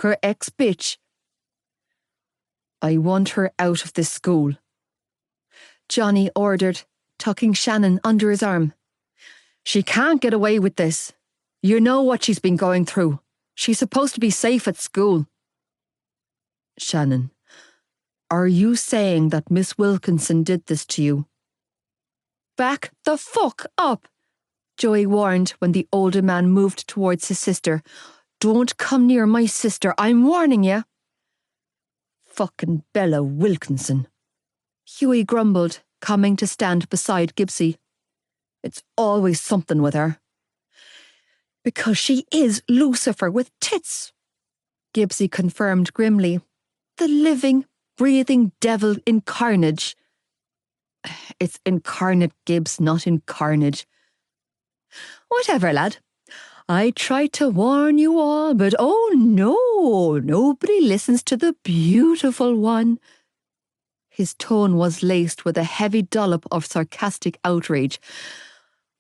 fucker ex-bitch. I want her out of this school, Johnny ordered, tucking Shannon under his arm. She can't get away with this. You know what she's been going through. She's supposed to be safe at school. Shannon, are you saying that Miss Wilkinson did this to you? Back the fuck up, Joey warned when the older man moved towards his sister. Don't come near my sister, I'm warning you. Fucking Bella Wilkinson, Hughie grumbled, coming to stand beside Gibbsy. It's always something with her. Because she is Lucifer with tits, Gibbsy confirmed grimly. The living, breathing devil incarnate. It's incarnate, Gibbs, not incarnate. Whatever, lad. I tried to warn you all, but oh no, nobody listens to the beautiful one. His tone was laced with a heavy dollop of sarcastic outrage.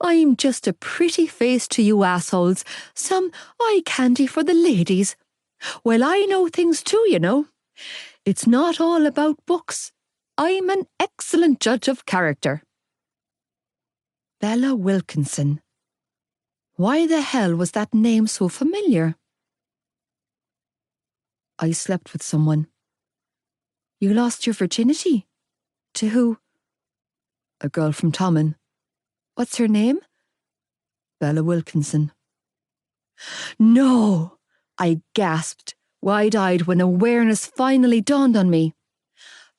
I'm just a pretty face to you assholes, some eye candy for the ladies. Well, I know things too, you know. It's not all about books. I'm an excellent judge of character. Bella Wilkinson. Why the hell was that name so familiar? I slept with someone. You lost your virginity? To who? A girl from Tommen. What's her name? Bella Wilkinson. No! I gasped, wide-eyed when awareness finally dawned on me.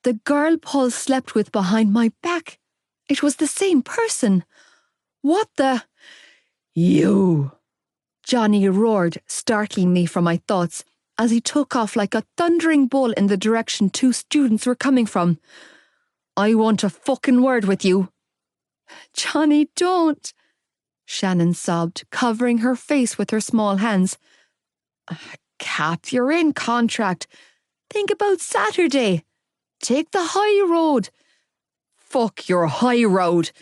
The girl Paul slept with behind my back. It was the same person. What the... You! Johnny roared, startling me from my thoughts, as he took off like a thundering bull in the direction two students were coming from. I want a fucking word with you. Johnny, don't! Shannon sobbed, covering her face with her small hands. Cap, you're in contract. Think about Saturday. Take the high road. Fuck your high road,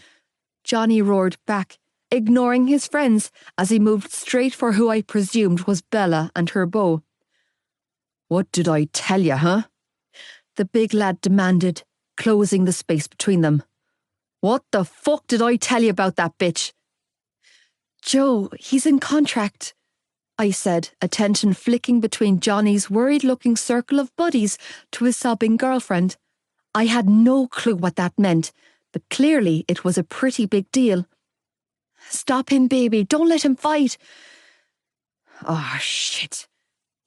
Johnny roared back, ignoring his friends as he moved straight for who I presumed was Bella and her beau. What did I tell you, huh? The big lad demanded, closing the space between them. What the fuck did I tell you about that bitch? Joe, he's in contract, I said, attention flicking between Johnny's worried-looking circle of buddies to his sobbing girlfriend. I had no clue what that meant, but clearly it was a pretty big deal. Stop him, baby. Don't let him fight. Oh, shit,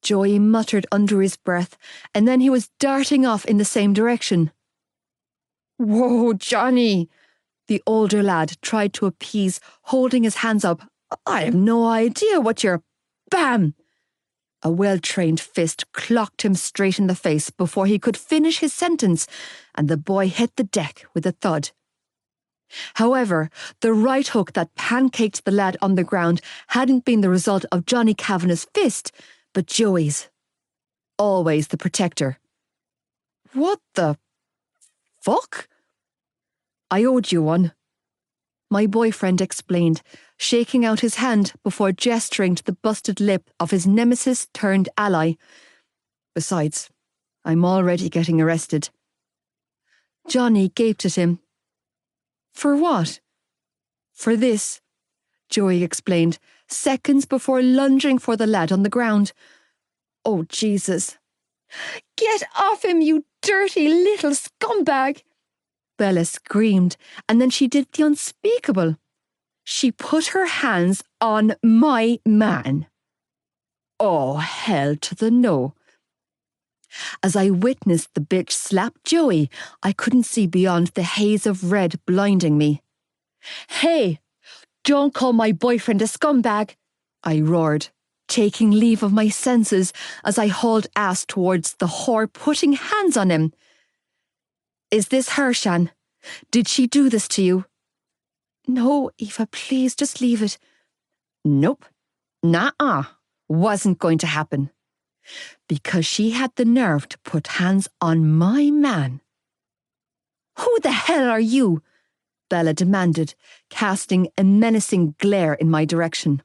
Joey muttered under his breath, and then he was darting off in the same direction. Whoa, Johnny! The older lad tried to appease, holding his hands up. I have no idea what you're... Bam! A well-trained fist clocked him straight in the face before he could finish his sentence, and the boy hit the deck with a thud. However, the right hook that pancaked the lad on the ground hadn't been the result of Johnny Kavanagh's fist, but Joey's. Always the protector. What the... fuck? I owed you one, my boyfriend explained, shaking out his hand before gesturing to the busted lip of his nemesis-turned-ally. Besides, I'm already getting arrested. Johnny gaped at him. For what? For this, Joey explained, seconds before lunging for the lad on the ground. Oh, Jesus. Get off him, you dirty little scumbag! Bella screamed, and then she did the unspeakable. She put her hands on my man. Oh, hell to the no. As I witnessed the bitch slap Joey, I couldn't see beyond the haze of red blinding me. Hey, don't call my boyfriend a scumbag, I roared, taking leave of my senses as I hauled ass towards the whore putting hands on him. Is this her, Shan? Did she do this to you? No, Eva, please, just leave it. Nope. Nuh-uh. Wasn't going to happen. Because she had the nerve to put hands on my man. Who the hell are you? Bella demanded, casting a menacing glare in my direction.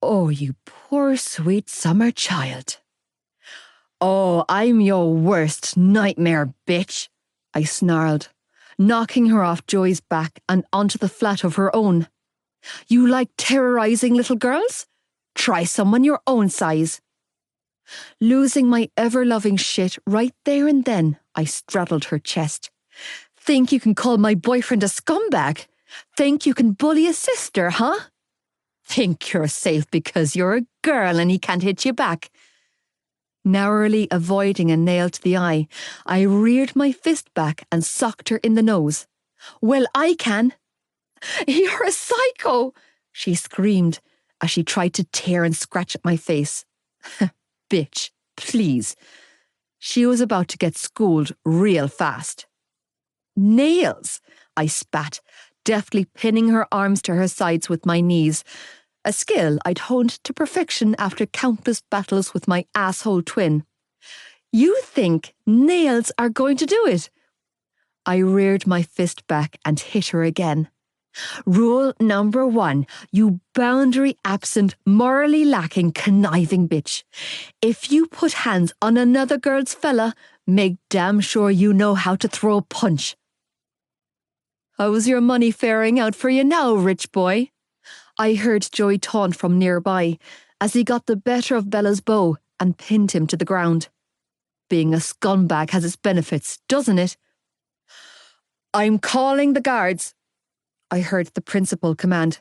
Oh, you poor, sweet summer child, Oh, I'm your worst nightmare, bitch, I snarled, knocking her off Joey's back and onto the flat of her own. You like terrorising little girls? Try someone your own size. Losing my ever-loving shit right there and then, I straddled her chest. Think you can call my boyfriend a scumbag? Think you can bully a sister, huh? Think you're safe because you're a girl and he can't hit you back. Narrowly avoiding a nail to the eye, I reared my fist back and socked her in the nose. Well, I can. You're a psycho, she screamed as she tried to tear and scratch at my face. Bitch, please. She was about to get schooled real fast. Nails, I spat, deftly pinning her arms to her sides with my knees, a skill I'd honed to perfection after countless battles with my asshole twin. You think nails are going to do it? I reared my fist back and hit her again. Rule number 1, you boundary-absent, morally lacking, conniving bitch. If you put hands on another girl's fella, make damn sure you know how to throw a punch. How's your money faring out for you now, rich boy? I heard Joey taunt from nearby as he got the better of Bella's bow and pinned him to the ground. Being a scumbag has its benefits, doesn't it? I'm calling the guards, I heard the principal command.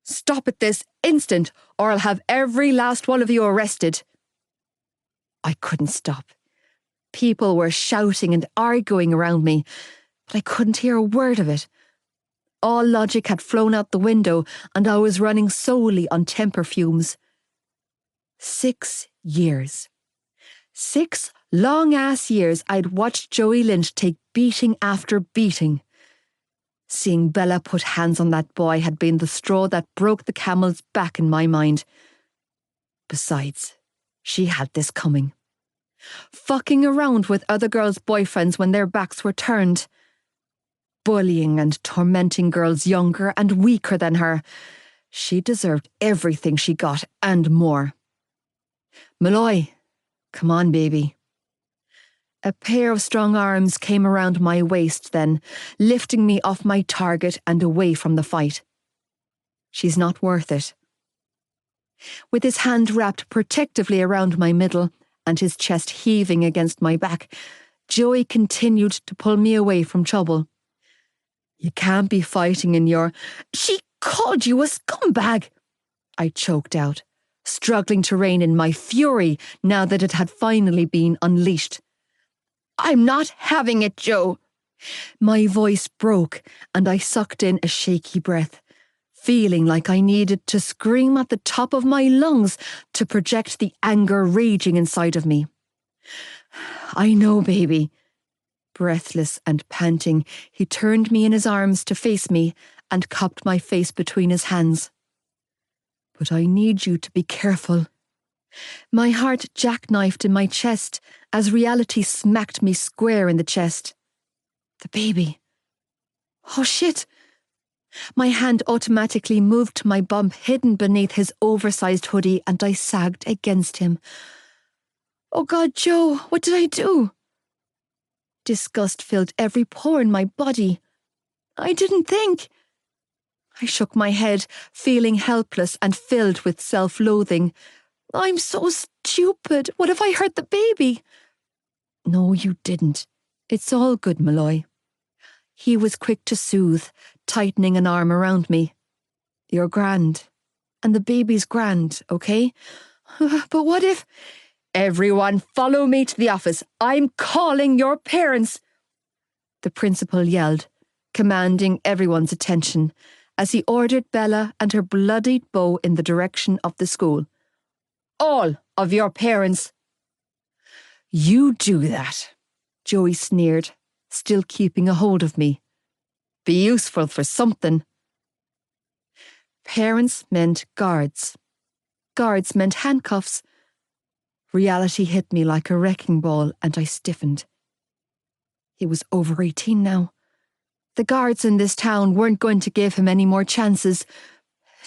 Stop it this instant, or I'll have every last one of you arrested. I couldn't stop. People were shouting and arguing around me, but I couldn't hear a word of it. All logic had flown out the window, and I was running solely on temper fumes. 6 years. 6 long-ass years I'd watched Joey Lynch take beating after beating. Seeing Bella put hands on that boy had been the straw that broke the camel's back in my mind. Besides, she had this coming. Fucking around with other girls' boyfriends when their backs were turned. Bullying and tormenting girls younger and weaker than her. She deserved everything she got and more. Malloy, come on, baby. A pair of strong arms came around my waist then, lifting me off my target and away from the fight. She's not worth it. With his hand wrapped protectively around my middle and his chest heaving against my back, Joey continued to pull me away from trouble. You can't be fighting in your... She called you a scumbag! I choked out, struggling to rein in my fury now that it had finally been unleashed. I'm not having it, Joe. My voice broke and I sucked in a shaky breath, feeling like I needed to scream at the top of my lungs to project the anger raging inside of me. I know, baby. Breathless and panting, he turned me in his arms to face me and cupped my face between his hands. But I need you to be careful. My heart jackknifed in my chest as reality smacked me square in the chest. The baby. Oh shit. My hand automatically moved to my bump hidden beneath his oversized hoodie and I sagged against him. Oh God, Joe, what did I do? Disgust filled every pore in my body. I didn't think. I shook my head, feeling helpless and filled with self-loathing. I'm so stupid. What if I hurt the baby? No, you didn't. It's all good, Malloy. He was quick to soothe, tightening an arm around me. You're grand. And the baby's grand, okay? But what if... Everyone follow me to the office. I'm calling your parents. The principal yelled, commanding everyone's attention, as he ordered Bella and her bloodied bow in the direction of the school. All of your parents. You do that, Joey sneered, still keeping a hold of me. Be useful for something. Parents meant guards. Guards meant handcuffs. Reality hit me like a wrecking ball and I stiffened. He was over 18 now. The guards in this town weren't going to give him any more chances.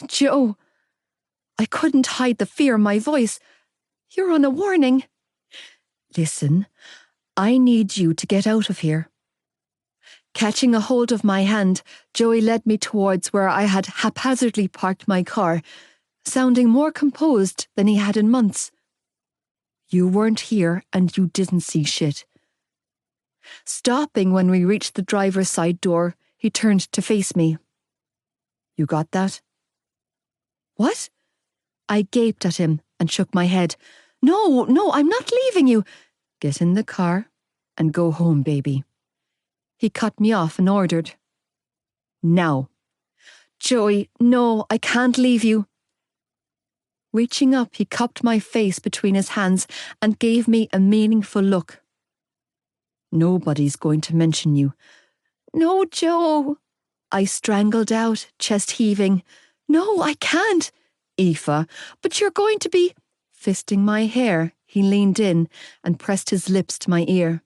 Joe, I couldn't hide the fear in my voice. You're on a warning. Listen, I need you to get out of here. Catching a hold of my hand, Joey led me towards where I had haphazardly parked my car, sounding more composed than he had in months. You weren't here and you didn't see shit. Stopping when we reached the driver's side door, he turned to face me. You got that? What? I gaped at him and shook my head. No, I'm not leaving you. Get in the car and go home, baby. He cut me off and ordered. Now. Joey, no, I can't leave you. Reaching up, he cupped my face between his hands and gave me a meaningful look. Nobody's going to mention you. No, Joe. I strangled out, chest heaving. No, I can't. Aoife, but you're going to be... Fisting my hair, he leaned in and pressed his lips to my ear.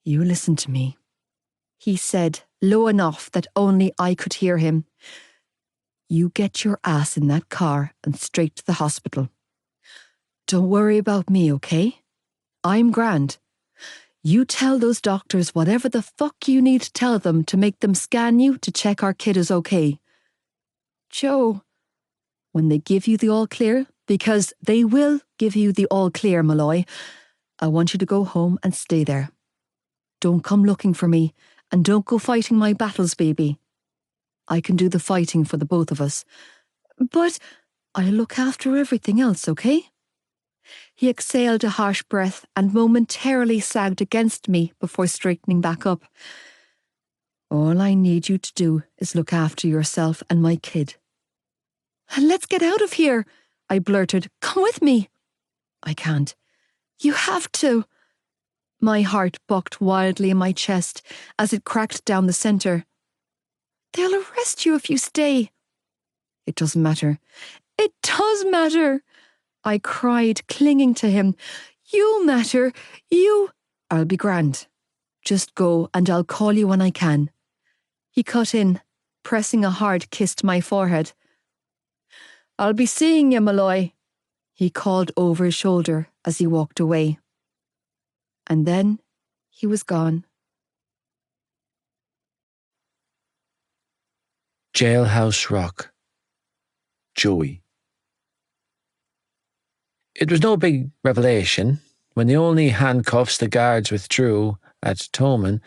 You listen to me, he said, low enough that only I could hear him. You get your ass in that car and straight to the hospital. Don't worry about me, okay? I'm grand. You tell those doctors whatever the fuck you need to tell them to make them scan you to check our kid is okay. Joe, when they give you the all clear, because they will give you the all clear, Malloy, I want you to go home and stay there. Don't come looking for me, and don't go fighting my battles, baby. I can do the fighting for the both of us. But I'll look after everything else, okay? He exhaled a harsh breath and momentarily sagged against me before straightening back up. All I need you to do is look after yourself and my kid. Let's get out of here, I blurted. Come with me. I can't. You have to. My heart bucked wildly in my chest as it cracked down the centre. They'll arrest you if you stay. It doesn't matter. It does matter. I cried, clinging to him. You matter. You... I'll be grand. Just go and I'll call you when I can. He cut in, pressing a hard kiss to my forehead. I'll be seeing you, Malloy, he called over his shoulder as he walked away. And then he was gone. Jailhouse Rock. Joey. It was no big revelation when the only handcuffs the guards withdrew at Tommen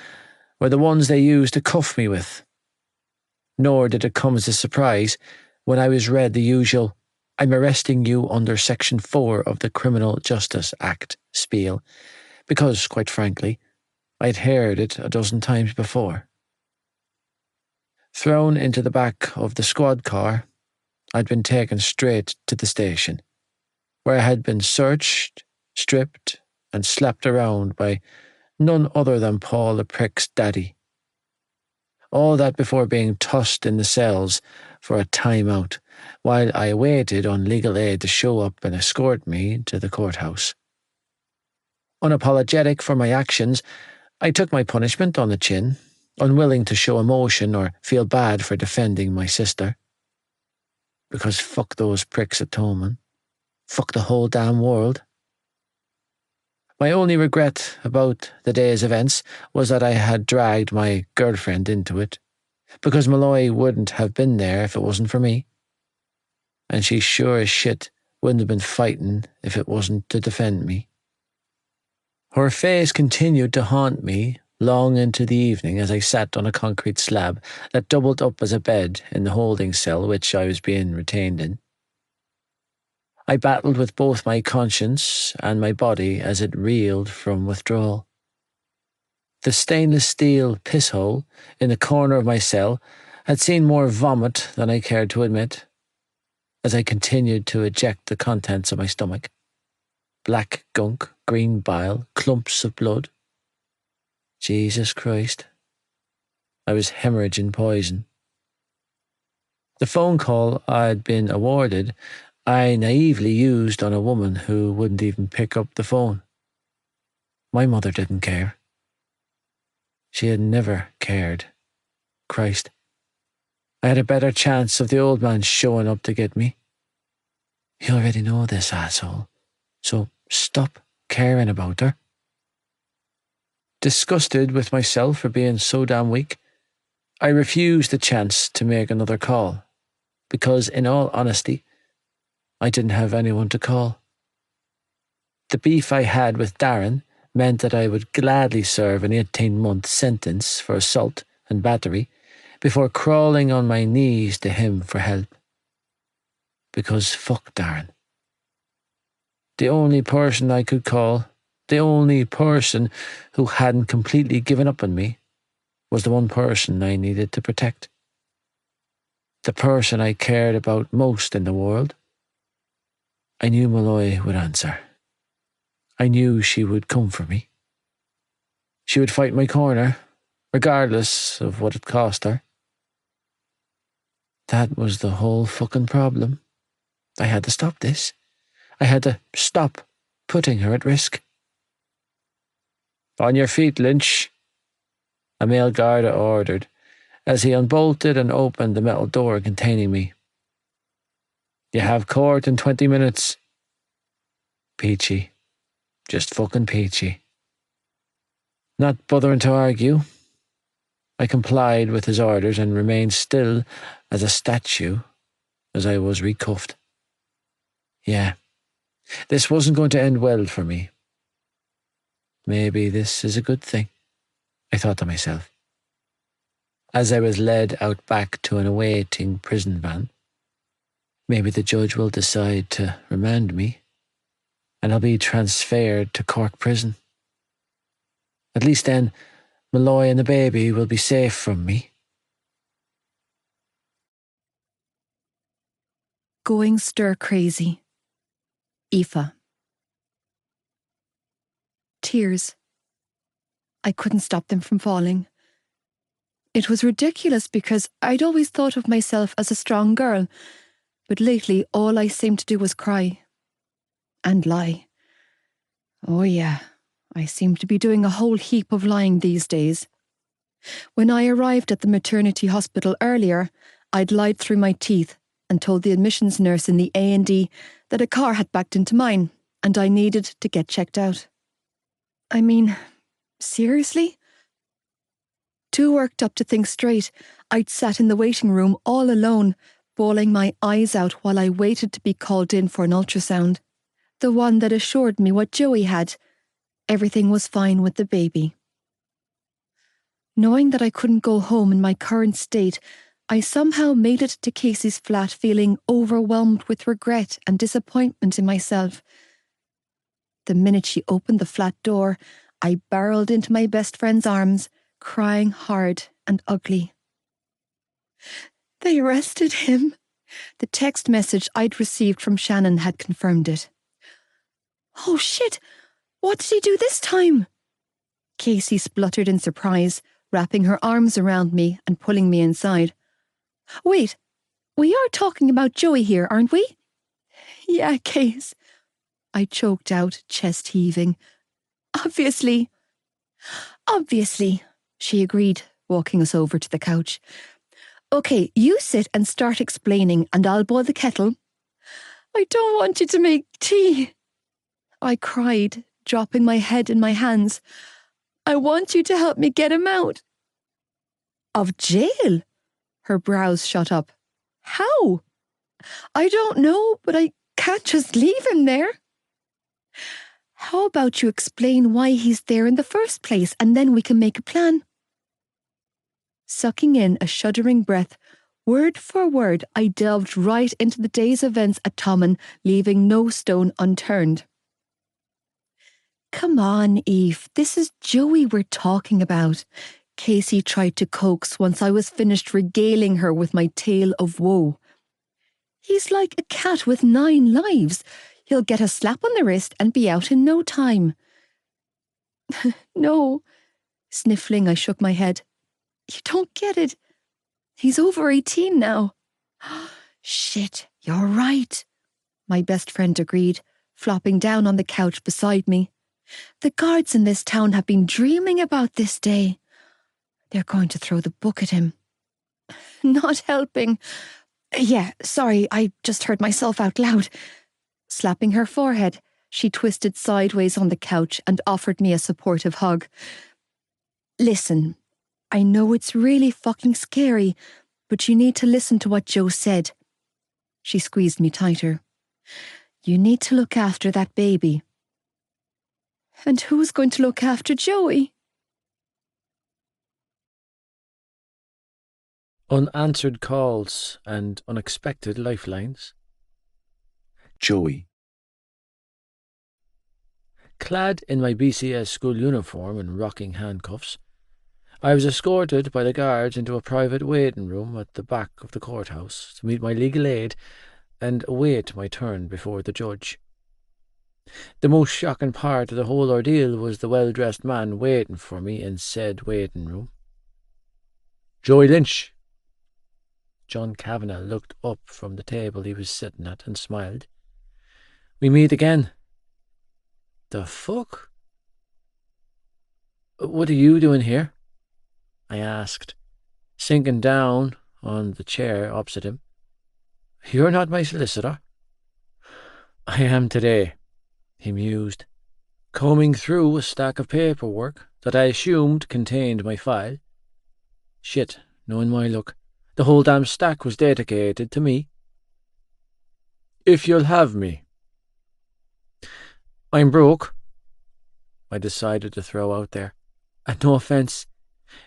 were the ones they used to cuff me with. Nor did it come as a surprise when I was read the usual "I'm arresting you under Section 4 of the Criminal Justice Act" spiel, because, quite frankly, I'd heard it a dozen times before. Thrown into the back of the squad car, I'd been taken straight to the station, where I had been searched, stripped, and slapped around by none other than Paul the Prick's daddy. All that before being tossed in the cells for a time out, while I waited on legal aid to show up and escort me to the courthouse. Unapologetic for my actions, I took my punishment on the chin, unwilling to show emotion or feel bad for defending my sister. Because fuck those pricks at Tommen. Fuck the whole damn world. My only regret about the day's events was that I had dragged my girlfriend into it, because Malloy wouldn't have been there if it wasn't for me. And she sure as shit wouldn't have been fighting if it wasn't to defend me. Her face continued to haunt me long into the evening as I sat on a concrete slab that doubled up as a bed in the holding cell which I was being retained in. I battled with both my conscience and my body as it reeled from withdrawal. The stainless steel piss hole in the corner of my cell had seen more vomit than I cared to admit, as I continued to eject the contents of my stomach. Black gunk, green bile, clumps of blood. Jesus Christ. I was hemorrhaging poison. The phone call I'd been awarded I naively used on a woman who wouldn't even pick up the phone. My mother didn't care. She had never cared. Christ. I had a better chance of the old man showing up to get me. You already know this, asshole, so stop caring about her. Disgusted with myself for being so damn weak, I refused the chance to make another call, because in all honesty, I didn't have anyone to call. The beef I had with Darren meant that I would gladly serve an 18-month sentence for assault and battery before crawling on my knees to him for help. Because fuck Darren. The only person I could call, the only person who hadn't completely given up on me, was the one person I needed to protect. The person I cared about most in the world. I knew Malloy would answer. I knew she would come for me. She would fight my corner, regardless of what it cost her. That was the whole fucking problem. I had to stop this. I had to stop putting her at risk. On your feet, Lynch, a male Garda ordered, as he unbolted and opened the metal door containing me. You have court in 20 minutes. Peachy. Just fucking peachy. Not bothering to argue, I complied with his orders and remained still as a statue as I was recuffed. Yeah, this wasn't going to end well for me. Maybe this is a good thing, I thought to myself, as I was led out back to an awaiting prison van. Maybe the judge will decide to remand me, and I'll be transferred to Cork prison. At least then, Malloy and the baby will be safe from me. Going stir-crazy. Aoife. Tears. I couldn't stop them from falling. It was ridiculous because I'd always thought of myself as a strong girl, but lately all I seemed to do was cry. And lie. Oh yeah, I seem to be doing a whole heap of lying these days. When I arrived at the maternity hospital earlier, I'd lied through my teeth and told the admissions nurse in the A&E that a car had backed into mine and I needed to get checked out. I mean, seriously? Too worked up to think straight, I'd sat in the waiting room all alone, bawling my eyes out while I waited to be called in for an ultrasound. The one that assured me what Joey had. Everything was fine with the baby. Knowing that I couldn't go home in my current state, I somehow made it to Casey's flat feeling overwhelmed with regret and disappointment in myself. The minute she opened the flat door, I barreled into my best friend's arms, crying hard and ugly. They arrested him. The text message I'd received from Shannon had confirmed it. Oh shit! What did he do this time? Casey spluttered in surprise, wrapping her arms around me and pulling me inside. Wait, we are talking about Joey here, aren't we? Yeah, Case. I choked out, chest heaving. Obviously, she agreed, walking us over to the couch. Okay, you sit and start explaining and I'll boil the kettle. I don't want you to make tea. I cried, dropping my head in my hands. I want you to help me get him out. Of jail? Her brows shot up. How? I don't know, but I can't just leave him there. How about you explain why he's there in the first place and then we can make a plan? Sucking in a shuddering breath, word for word, I delved right into the day's events at Tommen, leaving no stone unturned. Come on, Eve, this is Joey we're talking about. Casey tried to coax once I was finished regaling her with my tale of woe. He's like a cat with 9 lives. He'll get a slap on the wrist and be out in no time. No. Sniffling, I shook my head. You don't get it. He's over 18 now. Shit, you're right. My best friend agreed, flopping down on the couch beside me. The guards in this town have been dreaming about this day. They're going to throw the book at him. Not helping. Yeah, sorry, I just heard myself out loud. Slapping her forehead, She twisted sideways on the couch and offered me a supportive hug. Listen, I know it's really fucking scary, but you need to listen to what Joe said. She squeezed me tighter. You need to look after that baby. And who's going to look after Joey? Unanswered calls and unexpected lifelines. Joey. Clad in my BCS school uniform and rocking handcuffs, I was escorted by the guards into a private waiting room at the back of the courthouse to meet my legal aid and await my turn before the judge. The most shocking part of the whole ordeal was the well-dressed man waiting for me in said waiting room. Joey Lynch. John Kavanagh looked up from the table he was sitting at and smiled. We meet again. The fuck? What are you doing here? I asked, sinking down on the chair opposite him. You're not my solicitor. I am today, he mused, combing through a stack of paperwork that I assumed contained my file. Shit, knowing my luck, the whole damn stack was dedicated to me. If you'll have me. I'm broke, I decided to throw out there. And no offence,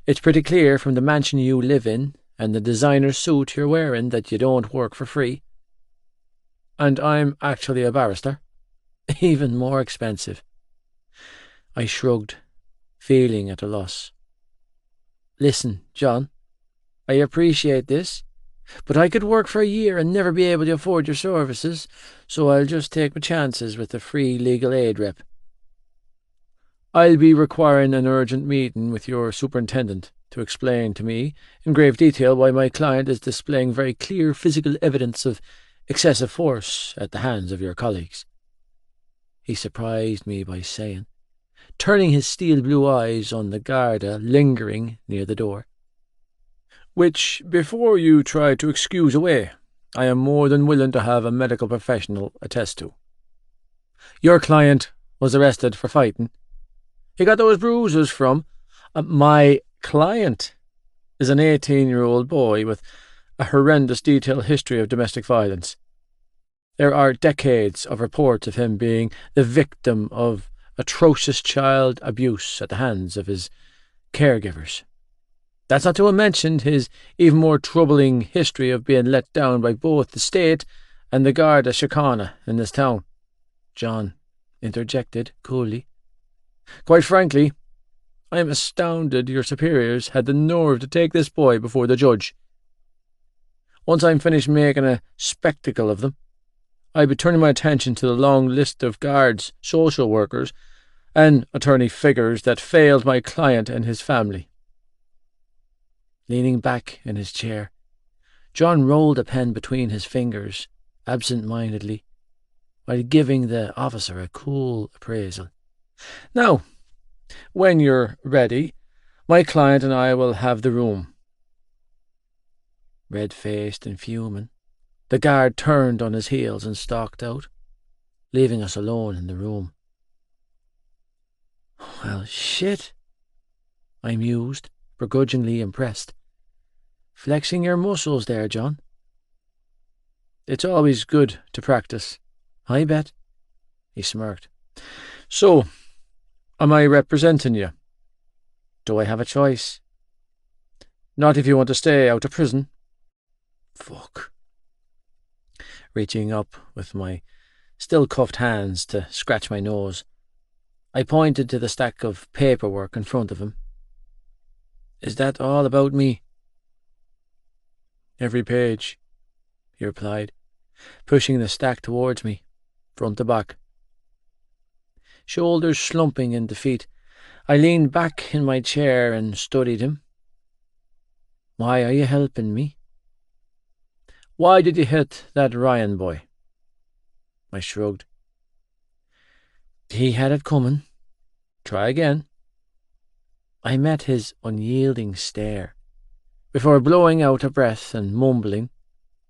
it's pretty clear from the mansion you live in and the designer suit you're wearing that you don't work for free. And I'm actually a barrister. Even more expensive. I shrugged, feeling at a loss. Listen, John, I appreciate this, but I could work for a year and never be able to afford your services, so I'll just take my chances with the free legal aid rep. I'll be requiring an urgent meeting with your superintendent to explain to me in grave detail why my client is displaying very clear physical evidence of excessive force at the hands of your colleagues, he surprised me by saying, turning his steel blue eyes on the Garda lingering near the door. Which, before you try to excuse away, I am more than willing to have a medical professional attest to. Your client was arrested for fighting. He got those bruises from... my client is an 18-year-old boy with a horrendous detailed history of domestic violence. There are decades of reports of him being the victim of atrocious child abuse at the hands of his caregivers. That's not to mention his even more troubling history of being let down by both the state and the Garda Síochána in this town, John interjected coolly. Quite frankly, I am astounded your superiors had the nerve to take this boy before the judge. Once I'm finished making a spectacle of them, I'll be turning my attention to the long list of guards, social workers, and attorney figures that failed my client and his family. Leaning back in his chair, John rolled a pen between his fingers, absent-mindedly, while giving the officer a cool appraisal. Now, when you're ready, my client and I will have the room. Red-faced and fuming, the guard turned on his heels and stalked out, leaving us alone in the room. Well, shit, I mused, begrudgingly impressed. Flexing your muscles there, John. It's always good to practice, I bet, he smirked. So, am I representing you? Do I have a choice? Not if you want to stay out of prison. Fuck. Reaching up with my still cuffed hands to scratch my nose, I pointed to the stack of paperwork in front of him. Is that all about me? Every page, he replied, pushing the stack towards me, front to back. Shoulders slumping in defeat, I leaned back in my chair and studied him. Why are you helping me? Why did you hit that Ryan boy? I shrugged. He had it coming. Try again. I met his unyielding stare, before blowing out a breath and mumbling,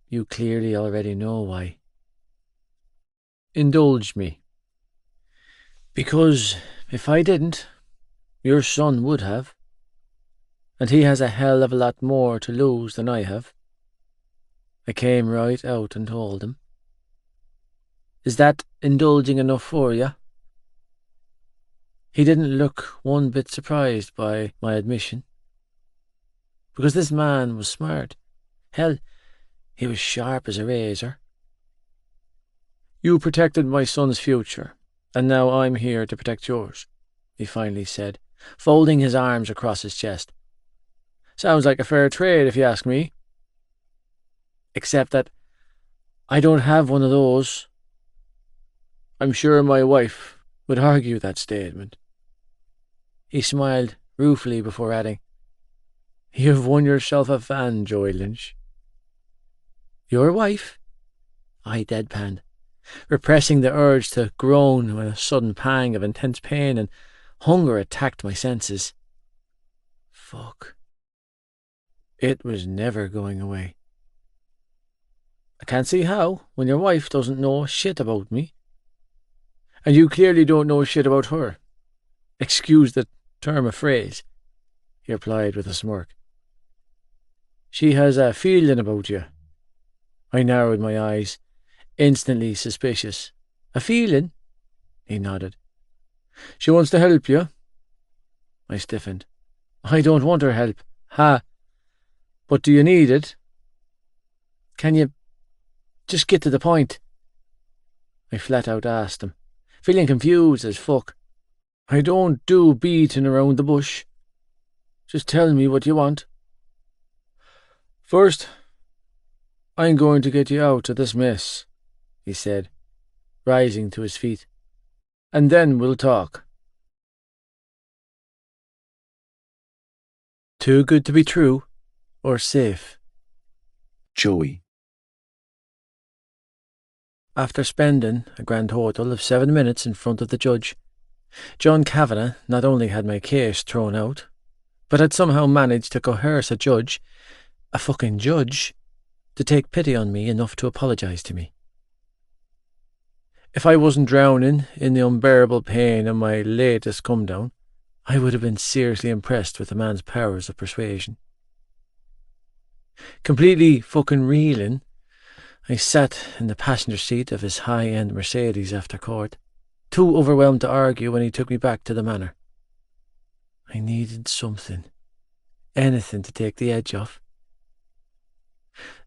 You clearly already know why. Indulge me. Because if I didn't, your son would have. And he has a hell of a lot more to lose than I have. I came right out and told him. Is that indulging enough for you? He didn't look one bit surprised by my admission. Because this man was smart. Hell, he was sharp as a razor. You protected my son's future, and now I'm here to protect yours, he finally said, folding his arms across his chest. Sounds like a fair trade, if you ask me. Except that I don't have one of those. I'm sure my wife would argue that statement. He smiled ruefully before adding, You've won yourself a fan, Joey Lynch. Your wife? I deadpanned, repressing the urge to groan when a sudden pang of intense pain and hunger attacked my senses. Fuck. It was never going away. I can't see how, when your wife doesn't know shit about me. And you clearly don't know shit about her. Excuse the term of phrase, he replied with a smirk. She has a feeling about you. I narrowed my eyes, instantly suspicious. A feeling? He nodded. She wants to help you? I stiffened. I don't want her help. Ha! But do you need it? Can you just get to the point? I flat out asked him, feeling confused as fuck. I don't do beating around the bush. Just tell me what you want. First, I'm going to get you out of this mess, he said, rising to his feet. And then we'll talk. Too good to be true, or safe? Joey. After spending a grand total of 7 minutes in front of the judge, John Kavanagh not only had my case thrown out, but had somehow managed to coerce a judge, a fucking judge, to take pity on me enough to apologise to me. If I wasn't drowning in the unbearable pain of my latest come-down, I would have been seriously impressed with the man's powers of persuasion. Completely fucking reeling, I sat in the passenger seat of his high-end Mercedes after court, too overwhelmed to argue when he took me back to the manor. I needed something, anything to take the edge off.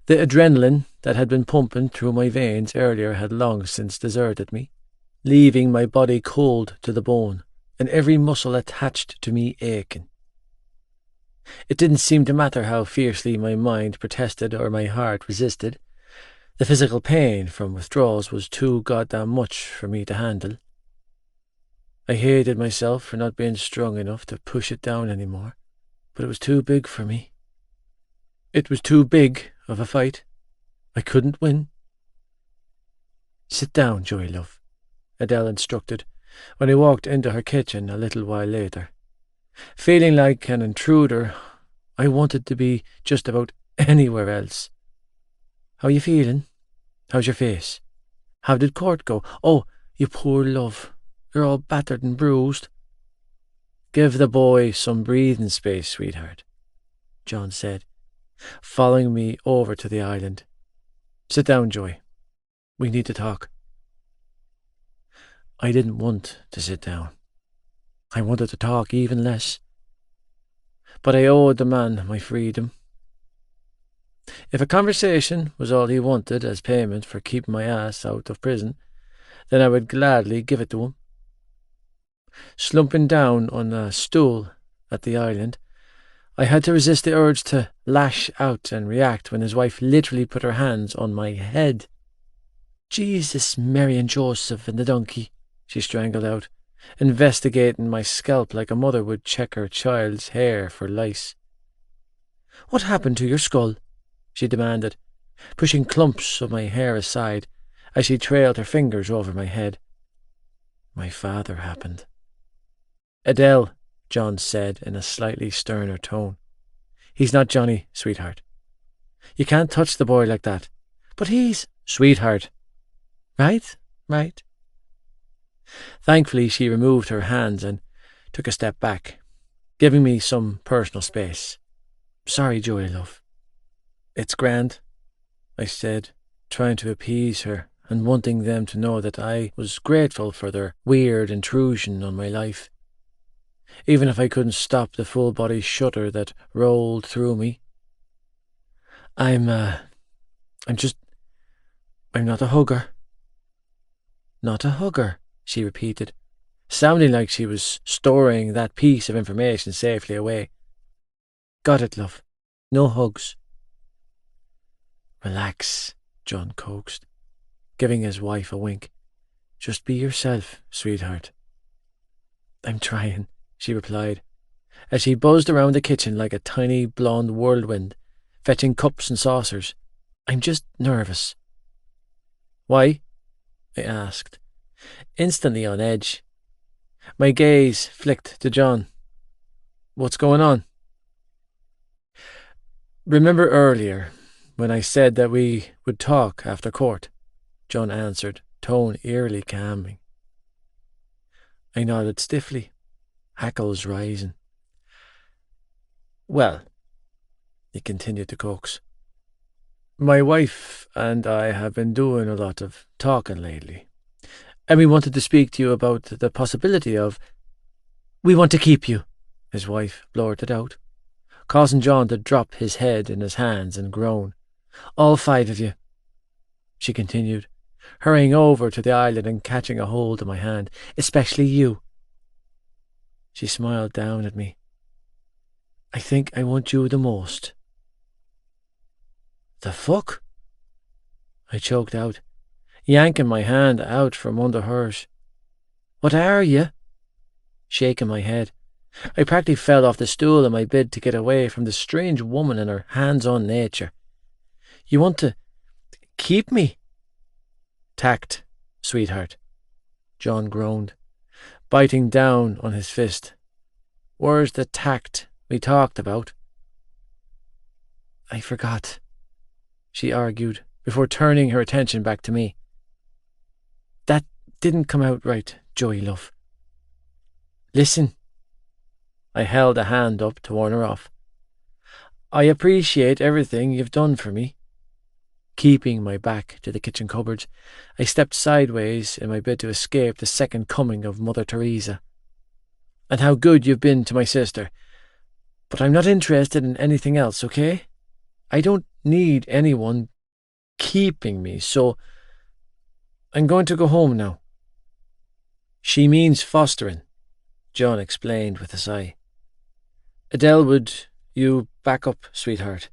The adrenaline that had been pumping through my veins earlier had long since deserted me, leaving my body cold to the bone and every muscle attached to me aching. It didn't seem to matter how fiercely my mind protested or my heart resisted. The physical pain from withdrawals was too goddamn much for me to handle. I hated myself for not being strong enough to push it down anymore, but it was too big for me. It was too big of a fight. I couldn't win. Sit down, Joey, love, Adele instructed when I walked into her kitchen a little while later. Feeling like an intruder, I wanted to be just about anywhere else. How you feeling? How's your face? How did court go? Oh, you poor love. You're all battered and bruised. Give the boy some breathing space, sweetheart, John said, following me over to the island. Sit down, Joey. We need to talk. I didn't want to sit down. I wanted to talk even less. But I owed the man my freedom. If a conversation was all he wanted as payment for keeping my ass out of prison, then I would gladly give it to him. Slumping down on a stool at the island, I had to resist the urge to lash out and react when his wife literally put her hands on my head. Jesus, Mary and Joseph and the donkey, she strangled out, investigating my scalp like a mother would check her child's hair for lice. What happened to your skull? She demanded, pushing clumps of my hair aside as she trailed her fingers over my head. My father happened. Adele, John said in a slightly sterner tone. He's not Johnny, sweetheart. You can't touch the boy like that. But he's... Sweetheart. Right? Thankfully, she removed her hands and took a step back, giving me some personal space. "Sorry, Joey, love." "It's grand," I said, trying to appease her and wanting them to know that I was grateful for their weird intrusion on my life, even if I couldn't stop the full-body shudder that rolled through me. I'm not a hugger." "Not a hugger," she repeated, sounding like she was storing that piece of information safely away. "Got it, love. No hugs." "Relax," John coaxed, giving his wife a wink. "Just be yourself, sweetheart." "I'm trying," she replied, as she buzzed around the kitchen like a tiny blonde whirlwind, fetching cups and saucers. "I'm just nervous." "Why?" I asked, instantly on edge. My gaze flicked to John. "What's going on?" "Remember earlier when I said that we would talk after court?" John answered, tone eerily calming. I nodded stiffly, hackles rising. "Well," he continued to coax, "my wife and I have been doing a lot of talking lately, and we wanted to speak to you about the possibility of—" "We want to keep you," his wife blurted out, causing John to drop his head in his hands and groan. "All 5 of you," she continued, hurrying over to the island and catching a hold of my hand. "Especially you." She smiled down at me. "I think I want you the most." "The fuck?" I choked out, yanking my hand out from under hers. "What are you?" Shaking my head. I practically fell off the stool in my bid to get away from the strange woman and her hands-on nature. "You want to keep me?" "Tact, sweetheart," John groaned, biting down on his fist. "Where's the tact we talked about?" "I forgot," she argued, before turning her attention back to me. "That didn't come out right, Joey, love." "Listen." I held a hand up to warn her off. "I appreciate everything you've done for me." Keeping my back to the kitchen cupboards, I stepped sideways in my bid to escape the second coming of Mother Teresa. "And how good you've been to my sister. But I'm not interested in anything else, okay? I don't need anyone keeping me, so I'm going to go home now." "She means fostering," John explained with a sigh. "Adele, would you back up, sweetheart,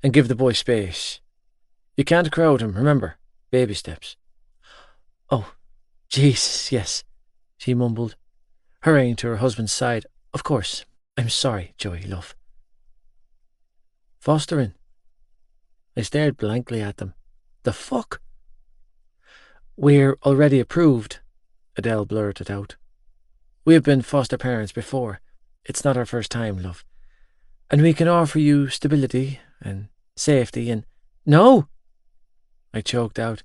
and give the boy space? You can't crowd him, remember? Baby steps." "Oh, Jesus, yes," she mumbled, hurrying to her husband's side. "Of course. I'm sorry, Joey, love." "Fostering?" I stared blankly at them. "The fuck?" "We're already approved," Adele blurted out. "We have been foster parents before. It's not our first time, love. And we can offer you stability and safety and—" "No!" I choked out,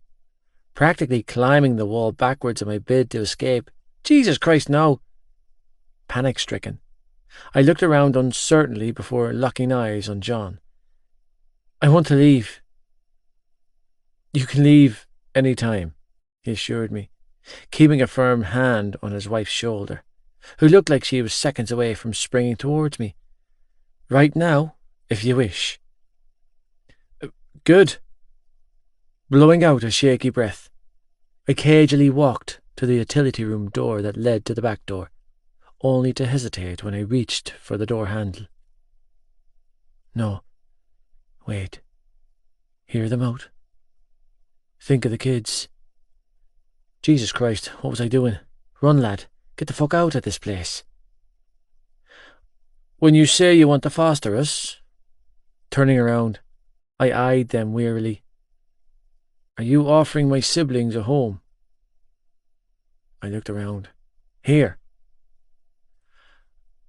practically climbing the wall backwards in my bid to escape. "Jesus Christ, no!" Panic-stricken, I looked around uncertainly before locking eyes on John. "I want to leave." "You can leave any time," he assured me, keeping a firm hand on his wife's shoulder, who looked like she was seconds away from springing towards me. "Right now, if you wish." "Good." Blowing out a shaky breath, I cagily walked to the utility room door that led to the back door, only to hesitate when I reached for the door handle. No. Wait. Hear them out. Think of the kids. Jesus Christ, what was I doing? Run, lad. Get the fuck out of this place. "When you say you want to foster us..." Turning around, I eyed them wearily. "Are you offering my siblings a home?" I looked around. "Here."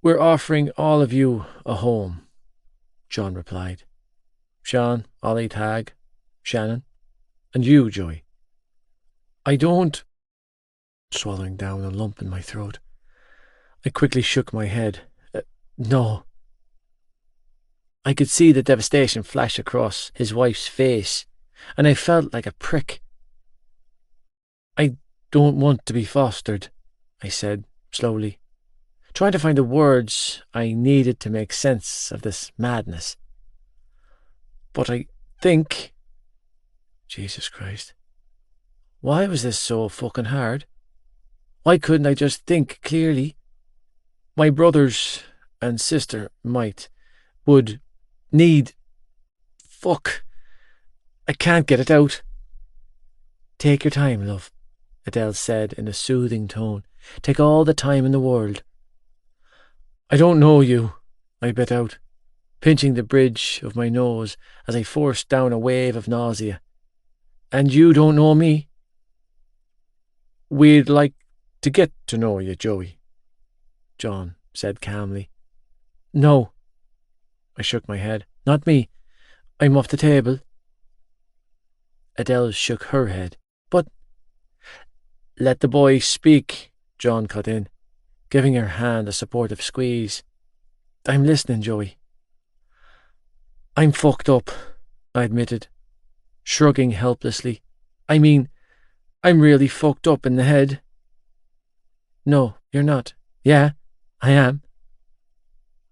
"We're offering all of you a home," John replied. "Sean, Ollie, Tag, Shannon, and you, Joey." "I don't..." swallowing down a lump in my throat. I quickly shook my head. No. I could see the devastation flash across his wife's face, and I felt like a prick. I don't want to be fostered, I said slowly, trying to find the words I needed to make sense of this madness. But I think... Jesus Christ. Why was this so fucking hard? Why couldn't I just think clearly? My brothers and sister would need... Fuck. I can't get it out. Take your time, love, Adele said in a soothing tone. Take all the time in the world. I don't know you, I bit out, pinching the bridge of my nose as I forced down a wave of nausea. And you don't know me? We'd like to get to know you, Joey, John said calmly. No, I shook my head. Not me. I'm off the table. Adele shook her head. But... Let the boy speak, John cut in, giving her hand a supportive squeeze. I'm listening, Joey. I'm fucked up, I admitted, shrugging helplessly. I mean, I'm really fucked up in the head. No, you're not. Yeah, I am.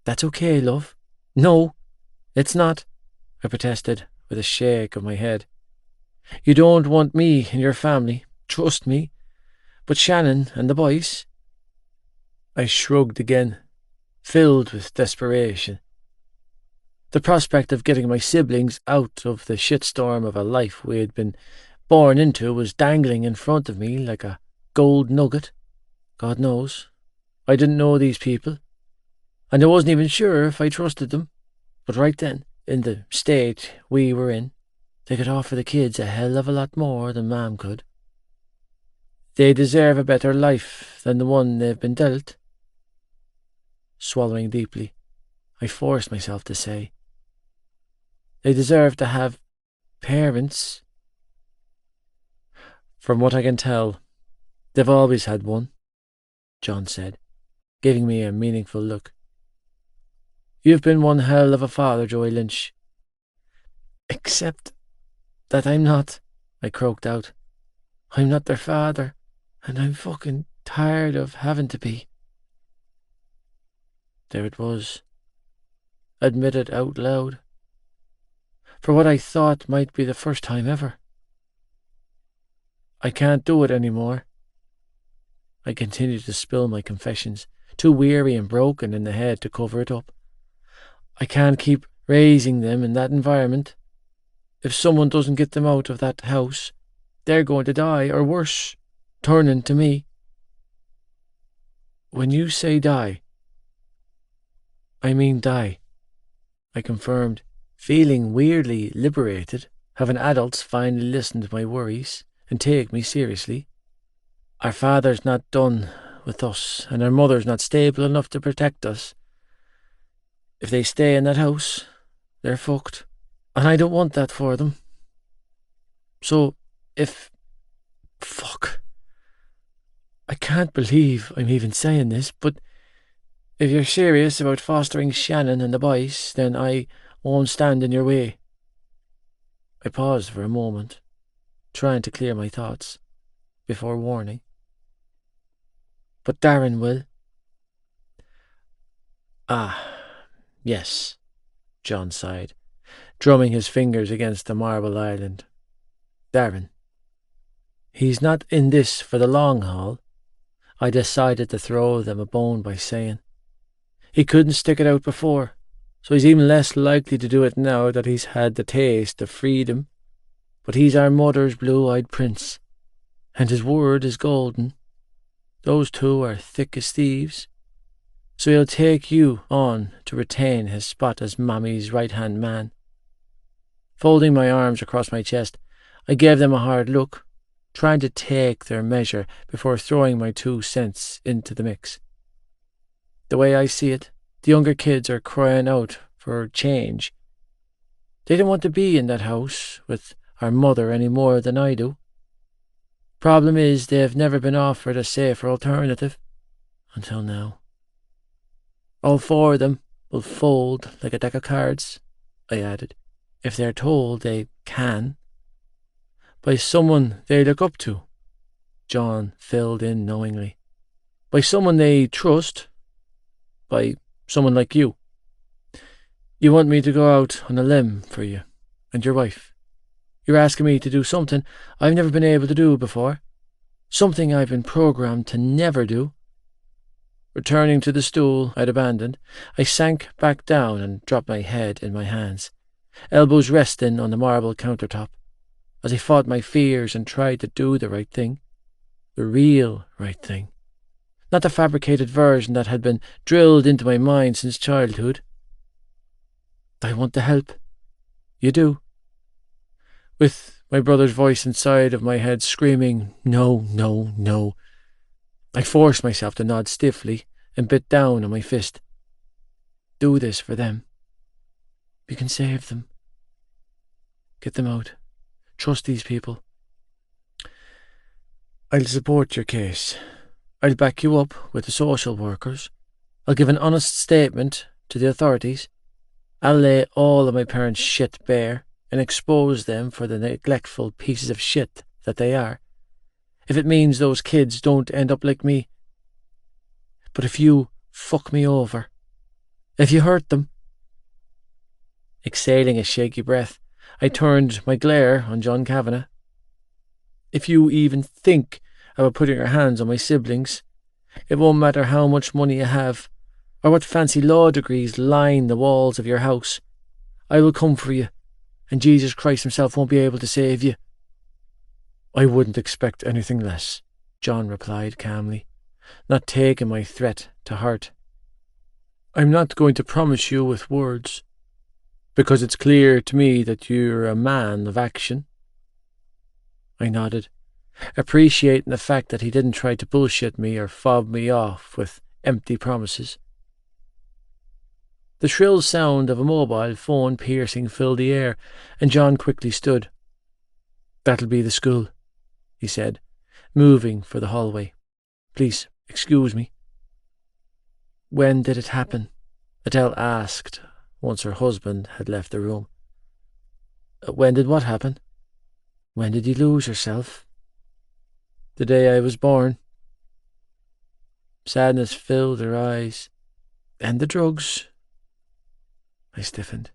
That's okay, love. No, it's not, I protested with a shake of my head. You don't want me in your family, trust me. But Shannon and the boys? I shrugged again, filled with desperation. The prospect of getting my siblings out of the shitstorm of a life we had been born into was dangling in front of me like a gold nugget. God knows. I didn't know these people, and I wasn't even sure if I trusted them. But right then, in the state we were in, they could offer the kids a hell of a lot more than Mom could. They deserve a better life than the one they've been dealt. Swallowing deeply, I forced myself to say, they deserve to have parents. From what I can tell, they've always had one, John said, giving me a meaningful look. You've been one hell of a father, Joey Lynch. Except that I'm not, I croaked out. I'm not their father, and I'm fucking tired of having to be. There it was, admitted out loud, for what I thought might be the first time ever. I can't do it anymore. I continued to spill my confessions, too weary and broken in the head to cover it up. I can't keep raising them in that environment. If someone doesn't get them out of that house, they're going to die, or worse, turning to me. When you say die, I mean die, I confirmed, feeling weirdly liberated, having adults finally listen to my worries and take me seriously. Our father's not done with us, and our mother's not stable enough to protect us. If they stay in that house, they're fucked, and I don't want that for them. So, fuck. I can't believe I'm even saying this, but if you're serious about fostering Shannon and the boys, then I won't stand in your way. I paused for a moment, trying to clear my thoughts, before warning. But Darren will. Ah, yes, John sighed, drumming his fingers against the marble island. Darren. He's not in this for the long haul, I decided to throw them a bone by saying. He couldn't stick it out before, so he's even less likely to do it now that he's had the taste of freedom. But he's our mother's blue-eyed prince, and his word is golden. Those two are thick as thieves, so he'll take you on to retain his spot as Mammy's right-hand man. Folding my arms across my chest, I gave them a hard look, trying to take their measure before throwing my 2 cents into the mix. The way I see it, the younger kids are crying out for change. They don't want to be in that house with our mother any more than I do. Problem is, they've never been offered a safer alternative. Until now. All four of them will fold like a deck of cards, I added, if they're told they can. By someone they look up to, John filled in knowingly. By someone they trust. By someone like you. You want me to go out on a limb for you and your wife. You're asking me to do something I've never been able to do before. Something I've been programmed to never do. Returning to the stool I'd abandoned, I sank back down and dropped my head in my hands, elbows resting on the marble countertop, as I fought my fears and tried to do the right thing. The real right thing. Not the fabricated version that had been drilled into my mind since childhood. I want to help. You do. With my brother's voice inside of my head screaming, "No, no, no," I forced myself to nod stiffly and bit down on my fist. Do this for them. You can save them. Get them out. Trust these people. I'll support your case. I'll back you up with the social workers. I'll give an honest statement to the authorities. I'll lay all of my parents' shit bare and expose them for the neglectful pieces of shit that they are. If it means those kids don't end up like me. But if you fuck me over, if you hurt them... Exhaling a shaky breath, I turned my glare on John Kavanagh. If you even think about putting your hands on my siblings, it won't matter how much money you have, or what fancy law degrees line the walls of your house. I will come for you, and Jesus Christ himself won't be able to save you. I wouldn't expect anything less, John replied calmly, not taking my threat to heart. I'm not going to promise you with words, because it's clear to me that you're a man of action. I nodded, appreciating the fact that he didn't try to bullshit me or fob me off with empty promises. The shrill sound of a mobile phone piercing filled the air, and John quickly stood. That'll be the school, he said, moving for the hallway. Please, excuse me. When did it happen? Adele asked, once her husband had left the room. When did what happen? When did you lose yourself? The day I was born. Sadness filled her eyes. And the drugs. I stiffened.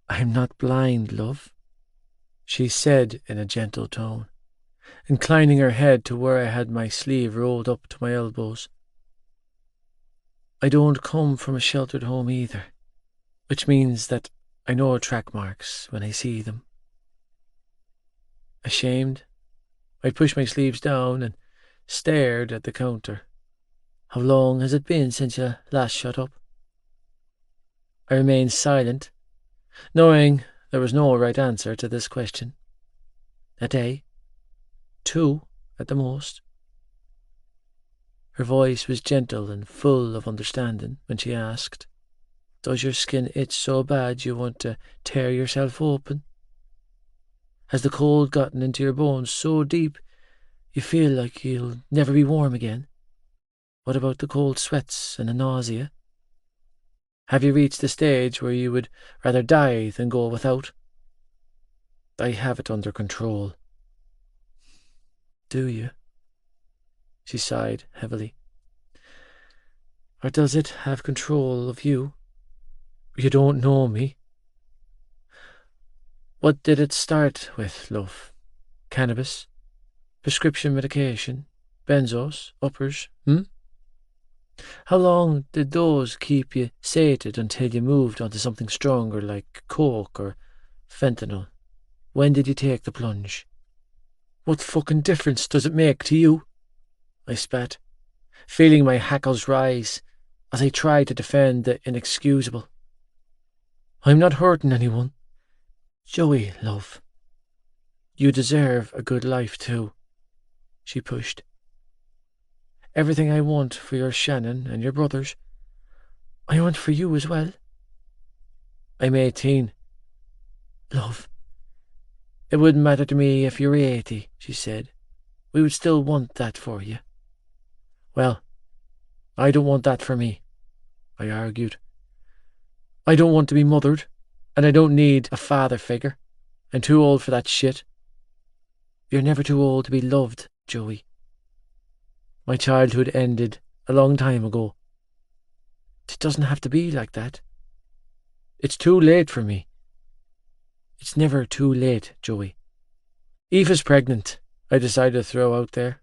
I'm not blind, love, she said in a gentle tone, inclining her head to where I had my sleeve rolled up to my elbows. I don't come from a sheltered home either, which means that I know track marks when I see them. Ashamed, I pushed my sleeves down and stared at the counter. How long has it been since you last shut up? I remained silent, knowing there was no right answer to this question. A day, 2 at the most. Her voice was gentle and full of understanding when she asked, Does your skin itch so bad you want to tear yourself open? Has the cold gotten into your bones so deep you feel like you'll never be warm again? What about the cold sweats and the nausea? Have you reached the stage where you would rather die than go without? I have it under control. Do you? She sighed heavily. Or does it have control of you? You don't know me. What did it start with, love? Cannabis? Prescription medication? Benzos? Uppers? How long did those keep you sated until you moved onto something stronger like coke or fentanyl? When did you take the plunge? What fucking difference does it make to you? I spat, feeling my hackles rise as I tried to defend the inexcusable. I'm not hurting anyone. Joey, love. You deserve a good life too, she pushed. Everything I want for your Shannon and your brothers, I want for you as well. I'm 18. Love, it wouldn't matter to me if you're 80, she said, we would still want that for you. Well, I don't want that for me, I argued. I don't want to be mothered, and I don't need a father figure. I'm too old for that shit. You're never too old to be loved, Joey. My childhood ended a long time ago. It doesn't have to be like that. It's too late for me. It's never too late, Joey. Aoife's pregnant, I decided to throw out there,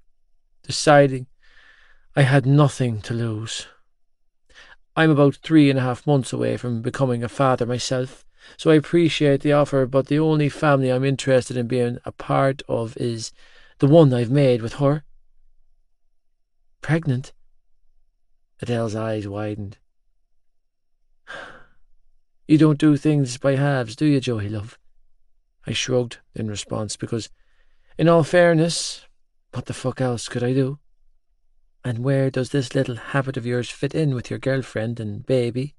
deciding I had nothing to lose. I'm about 3.5 months away from becoming a father myself, so I appreciate the offer, but the only family I'm interested in being a part of is the one I've made with her. Pregnant? Adele's eyes widened. You don't do things by halves, do you, Joey, love? I shrugged in response, because, in all fairness, what the fuck else could I do? And where does this little habit of yours fit in with your girlfriend and baby?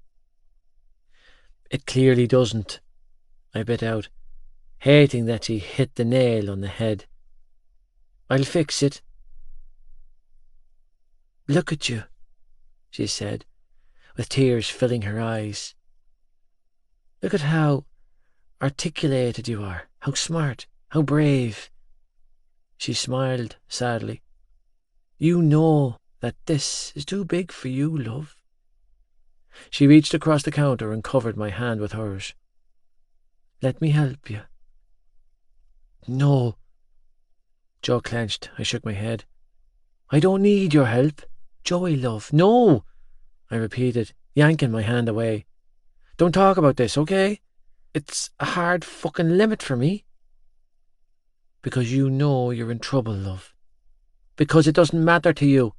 It clearly doesn't, I bit out, hating that she hit the nail on the head. I'll fix it. Look at you, she said, with tears filling her eyes. Look at how articulated you are, how smart, how brave. She smiled sadly. You know that this is too big for you, love. She reached across the counter and covered my hand with hers. Let me help you. No. Jaw clenched. I shook my head. I don't need your help. Joey, love. No, I repeated, yanking my hand away. Don't talk about this, okay? It's a hard fucking limit for me. Because you know you're in trouble, love. Because it doesn't matter to you,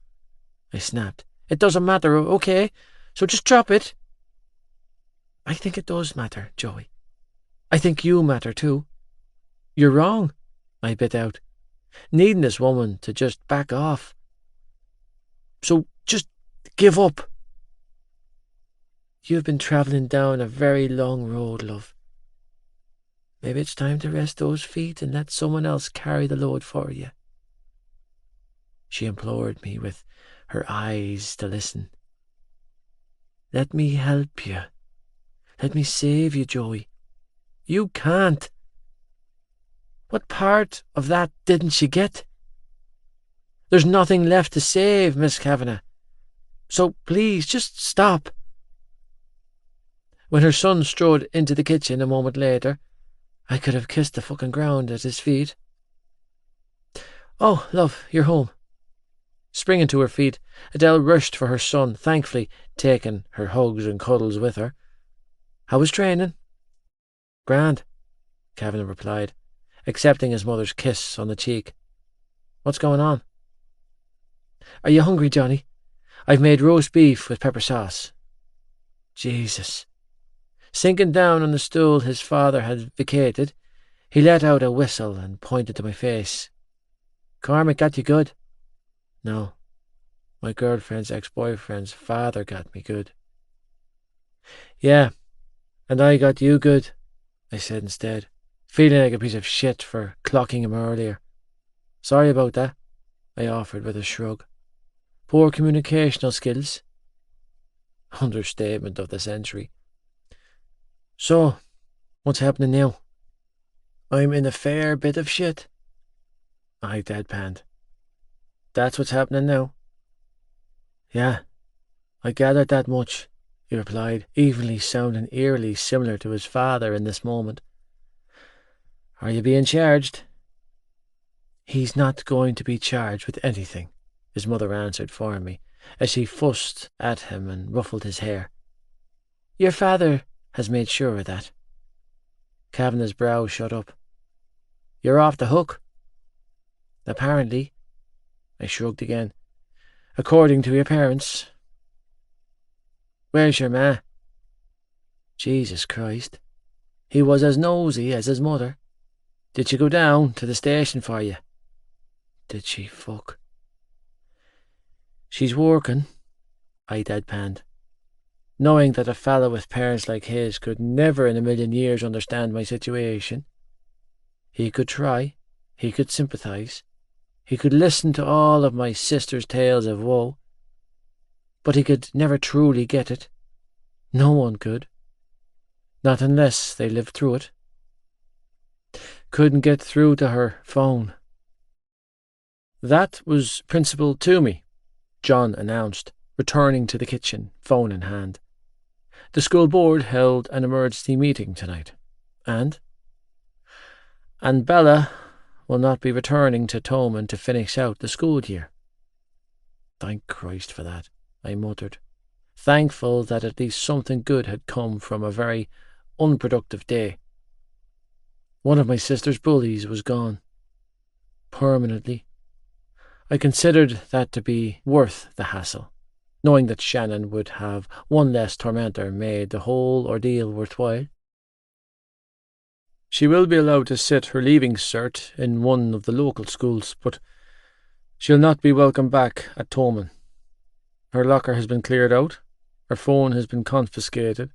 I snapped. It doesn't matter, okay? So just drop it. I think it does matter, Joey. I think you matter too. You're wrong, I bit out, needing this woman to just back off. So just give up. You've been travelling down a very long road, love. Maybe it's time to rest those feet and let someone else carry the load for you. She implored me with her eyes to listen. Let me help you. Let me save you, Joey. You can't. What part of that didn't she get? There's nothing left to save, Miss Kavanagh. So please, just stop. When her son strode into the kitchen a moment later, I could have kissed the fucking ground at his feet. Oh, love, you're home. Springing to her feet, Adele rushed for her son, thankfully taking her hugs and cuddles with her. How was training? Grand, Kavanagh replied, accepting his mother's kiss on the cheek. What's going on? Are you hungry, Johnny? I've made roast beef with pepper sauce. Jesus. Sinking down on the stool his father had vacated, he let out a whistle and pointed to my face. Cormac got you good? No. My girlfriend's ex-boyfriend's father got me good. Yeah, and I got you good, I said instead, feeling like a piece of shit for clocking him earlier. Sorry about that, I offered with a shrug. Poor communicational skills. Understatement of the century. So, what's happening now? I'm in a fair bit of shit. I deadpanned. That's what's happening now? Yeah, I gathered that much, he replied, evenly sounding eerily similar to his father in this moment. Are you being charged? He's not going to be charged with anything, his mother answered for me, as she fussed at him and ruffled his hair. Your father has made sure of that. Kavanagh's brow shut up. You're off the hook. Apparently, I shrugged again. According to your parents. Where's your ma? Jesus Christ. He was as nosy as his mother. Did she go down to the station for you? Did she fuck? She's working, I deadpanned, knowing that a fellow with parents like his could never in a million years understand my situation. He could try, he could sympathise, He could listen to all of my sister's tales of woe, but he could never truly get it. No one could. Not unless they lived through it. Couldn't get through to her phone. That was Principal Toomey, John announced, returning to the kitchen, phone in hand. The school board held an emergency meeting tonight, and Bella will not be returning to Tommen to finish out the school year. Thank Christ for that, I muttered, thankful that at least something good had come from a very unproductive day. One of my sister's bullies was gone. Permanently. I considered that to be worth the hassle. Knowing that Shannon would have one less tormentor made the whole ordeal worthwhile. She will be allowed to sit her leaving cert in one of the local schools, but she'll not be welcome back at Tommen. Her locker has been cleared out, her phone has been confiscated,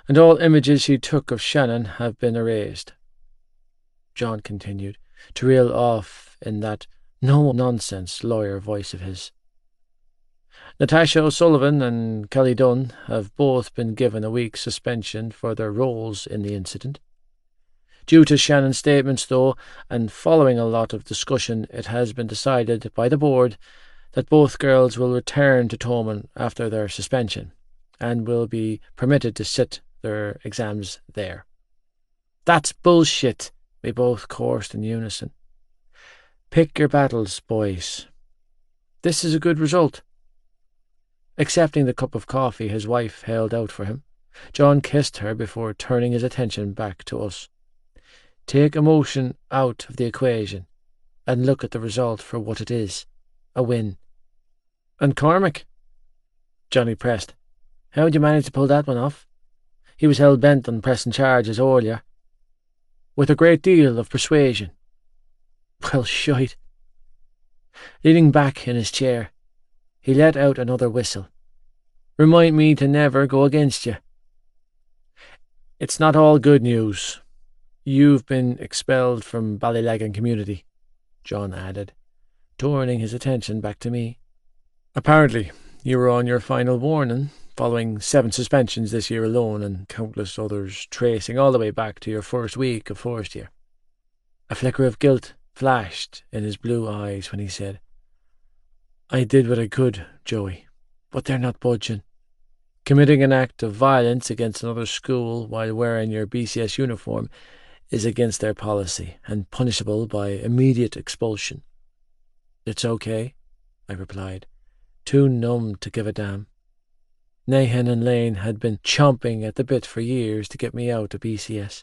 and all images she took of Shannon have been erased. John continued to reel off in that no-nonsense lawyer voice of his. Natasha O'Sullivan and Kelly Dunn have both been given a week's suspension for their roles in the incident. Due to Shannon's statements, though, and following a lot of discussion, it has been decided by the board that both girls will return to Tommen after their suspension and will be permitted to sit their exams there. That's bullshit, we both chorused in unison. Pick your battles, boys. This is a good result. Accepting the cup of coffee his wife held out for him, John kissed her before turning his attention back to us. Take emotion out of the equation and look at the result for what it is, a win. And Cormac? Johnny pressed. How'd you manage to pull that one off? He was hell-bent on pressing charges earlier, with a great deal of persuasion. Well, shite. Leaning back in his chair, he let out another whistle. Remind me to never go against you. It's not all good news. You've been expelled from Ballylagan community, John added, turning his attention back to me. Apparently, you were on your final warning, following 7 suspensions this year alone and countless others tracing all the way back to your first week of first year. A flicker of guilt flashed in his blue eyes when he said, I did what I could, Joey, but they're not budging. Committing an act of violence against another school while wearing your BCS uniform is against their policy and punishable by immediate expulsion. It's okay, I replied, too numb to give a damn. Nahan and Lane had been chomping at the bit for years to get me out of BCS.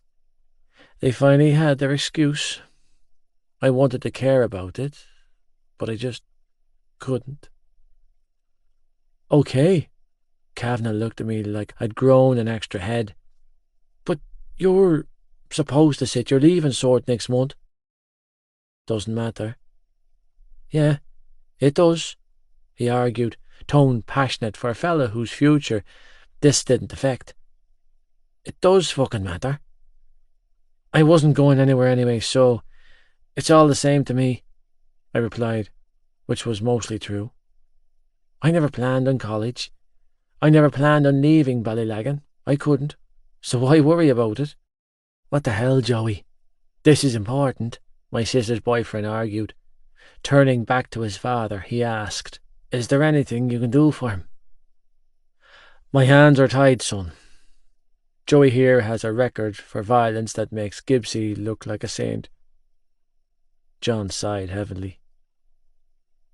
They finally had their excuse. I wanted to care about it, but I just couldn't. Okay. Kavanagh looked at me like I'd grown an extra head. But you're supposed to sit your leaving cert next month. Doesn't matter. Yeah, it does, he argued, tone passionate for a fella whose future this didn't affect. It does fucking matter. I wasn't going anywhere anyway, so it's all the same to me, I replied, which was mostly true. I never planned on college. I never planned on leaving Ballylagan. I couldn't. So why worry about it? What the hell, Joey? This is important, my sister's boyfriend argued. Turning back to his father, he asked, Is there anything you can do for him? My hands are tied, son. Joey here has a record for violence that makes Gibbsy look like a saint. John sighed heavily.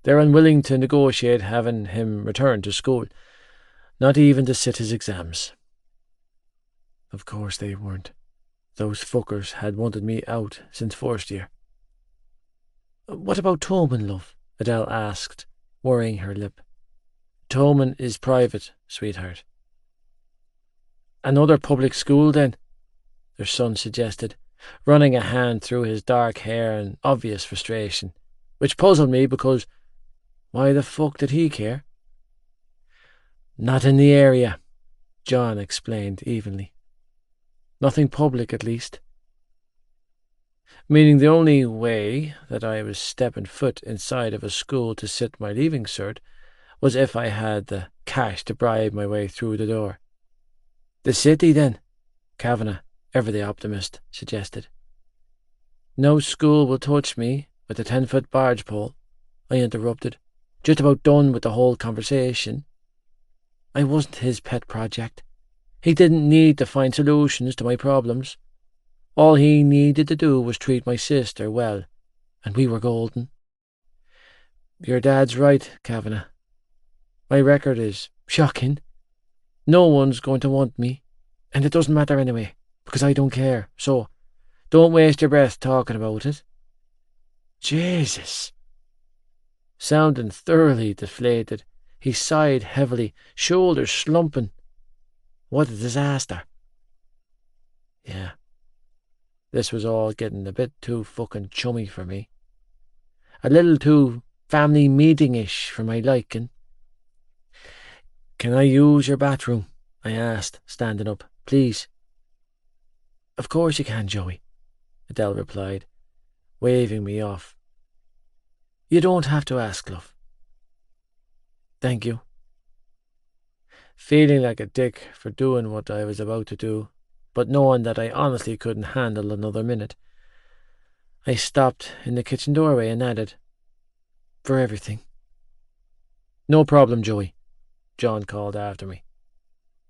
They're unwilling to negotiate having him return to school, not even to sit his exams. Of course they weren't. Those fuckers had wanted me out since first year. What about Tommen, love? Adele asked, worrying her lip. Tommen is private, sweetheart. Another public school, then? Their son suggested, running a hand through his dark hair in obvious frustration, which puzzled me because why the fuck did he care? Not in the area, John explained evenly. Nothing public, at least. meaning the only way that I was stepping foot inside of a school to sit my leaving cert was if I had the cash to bribe my way through the door. The city, then, Kavanagh, ever the optimist, suggested. No school will touch me with a 10-foot barge pole, I interrupted, just about done with the whole conversation. I wasn't his pet project. He didn't need to find solutions to my problems. All he needed to do was treat my sister well, and we were golden. Your dad's right, Kavanagh. My record is shocking. No one's going to want me, and it doesn't matter anyway, because I don't care, so don't waste your breath talking about it. Jesus. Sounding thoroughly deflated, he sighed heavily, shoulders slumping. What a disaster. Yeah. This was all getting a bit too fucking chummy for me. A little too family meeting-ish for my liking. Can I use your bathroom? I asked, standing up. Please. Of course you can, Joey, Adele replied, waving me off. You don't have to ask, love. Thank you. Feeling like a dick for doing what I was about to do, but knowing that I honestly couldn't handle another minute, I stopped in the kitchen doorway and added, For everything. No problem, Joey, John called after me.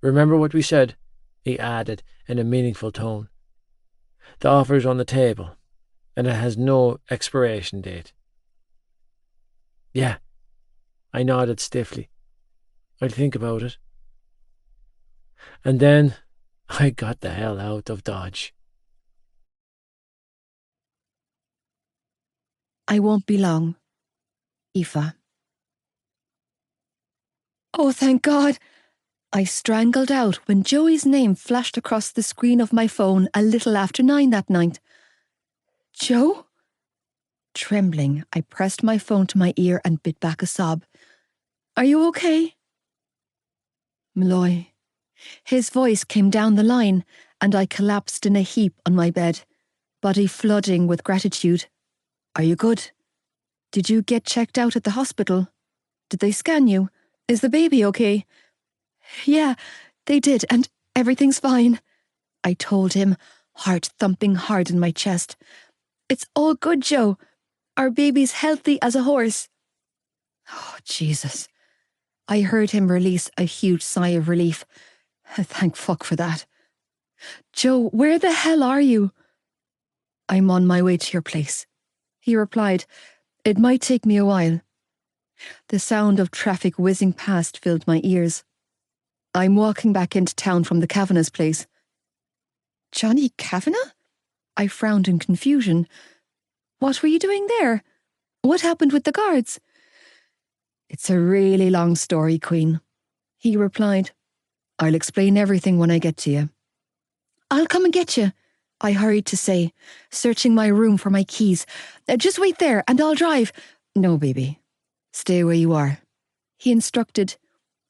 Remember what we said, he added in a meaningful tone. The offer's on the table, and it has no expiration date. Yeah, I nodded stiffly. I'd think about it. And then I got the hell out of Dodge. I won't be long. Aoife. Oh, thank God! I strangled out when Joey's name flashed across the screen of my phone a little after 9 that night. Joe? Trembling, I pressed my phone to my ear and bit back a sob. Are you okay? Malloy. His voice came down the line, and I collapsed in a heap on my bed, body flooding with gratitude. Are you good? Did you get checked out at the hospital? Did they scan you? Is the baby okay? Yeah, they did, and everything's fine, I told him, heart thumping hard in my chest. It's all good, Joe. Our baby's healthy as a horse. Oh, Jesus. I heard him release a huge sigh of relief. Thank fuck for that. Joe, where the hell are you? I'm on my way to your place, he replied. It might take me a while. The sound of traffic whizzing past filled my ears. I'm walking back into town from the Kavanagh's place. Johnny Kavanagh? I frowned in confusion. What were you doing there? What happened with the guards? It's a really long story, Queen, he replied. I'll explain everything when I get to you. I'll come and get you, I hurried to say, searching my room for my keys. Just wait there and I'll drive. No, baby. Stay where you are, he instructed.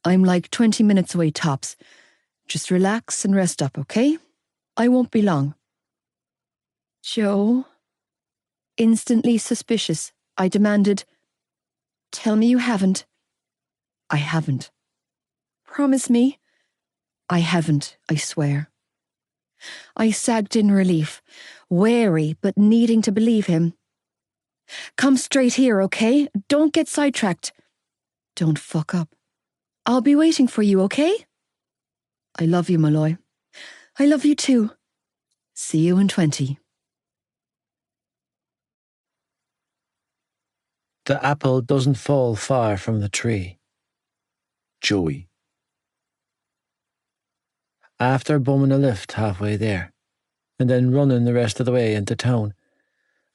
I'm like 20 minutes away tops. Just relax and rest up, okay? I won't be long. Joe? Instantly suspicious, I demanded. Tell me you haven't. I haven't. Promise me. I haven't, I swear. I sagged in relief, wary but needing to believe him. Come straight here, okay? Don't get sidetracked. Don't fuck up. I'll be waiting for you, okay? I love you, Malloy. I love you too. See you in 20. The apple doesn't fall far from the tree. Joey. After bumming a lift halfway there, and then running the rest of the way into town,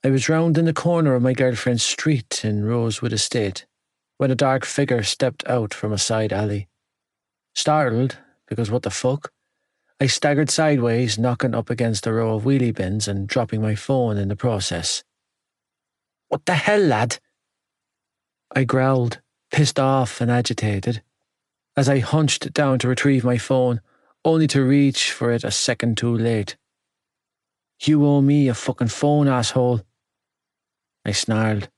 I was round in the corner of my girlfriend's street in Rosewood Estate when a dark figure stepped out from a side alley. Startled, because what the fuck, I staggered sideways, knocking up against a row of wheelie bins and dropping my phone in the process. What the hell, lad? I growled, pissed off and agitated, as I hunched down to retrieve my phone, only to reach for it a second too late. You owe me a fucking phone, asshole, I snarled,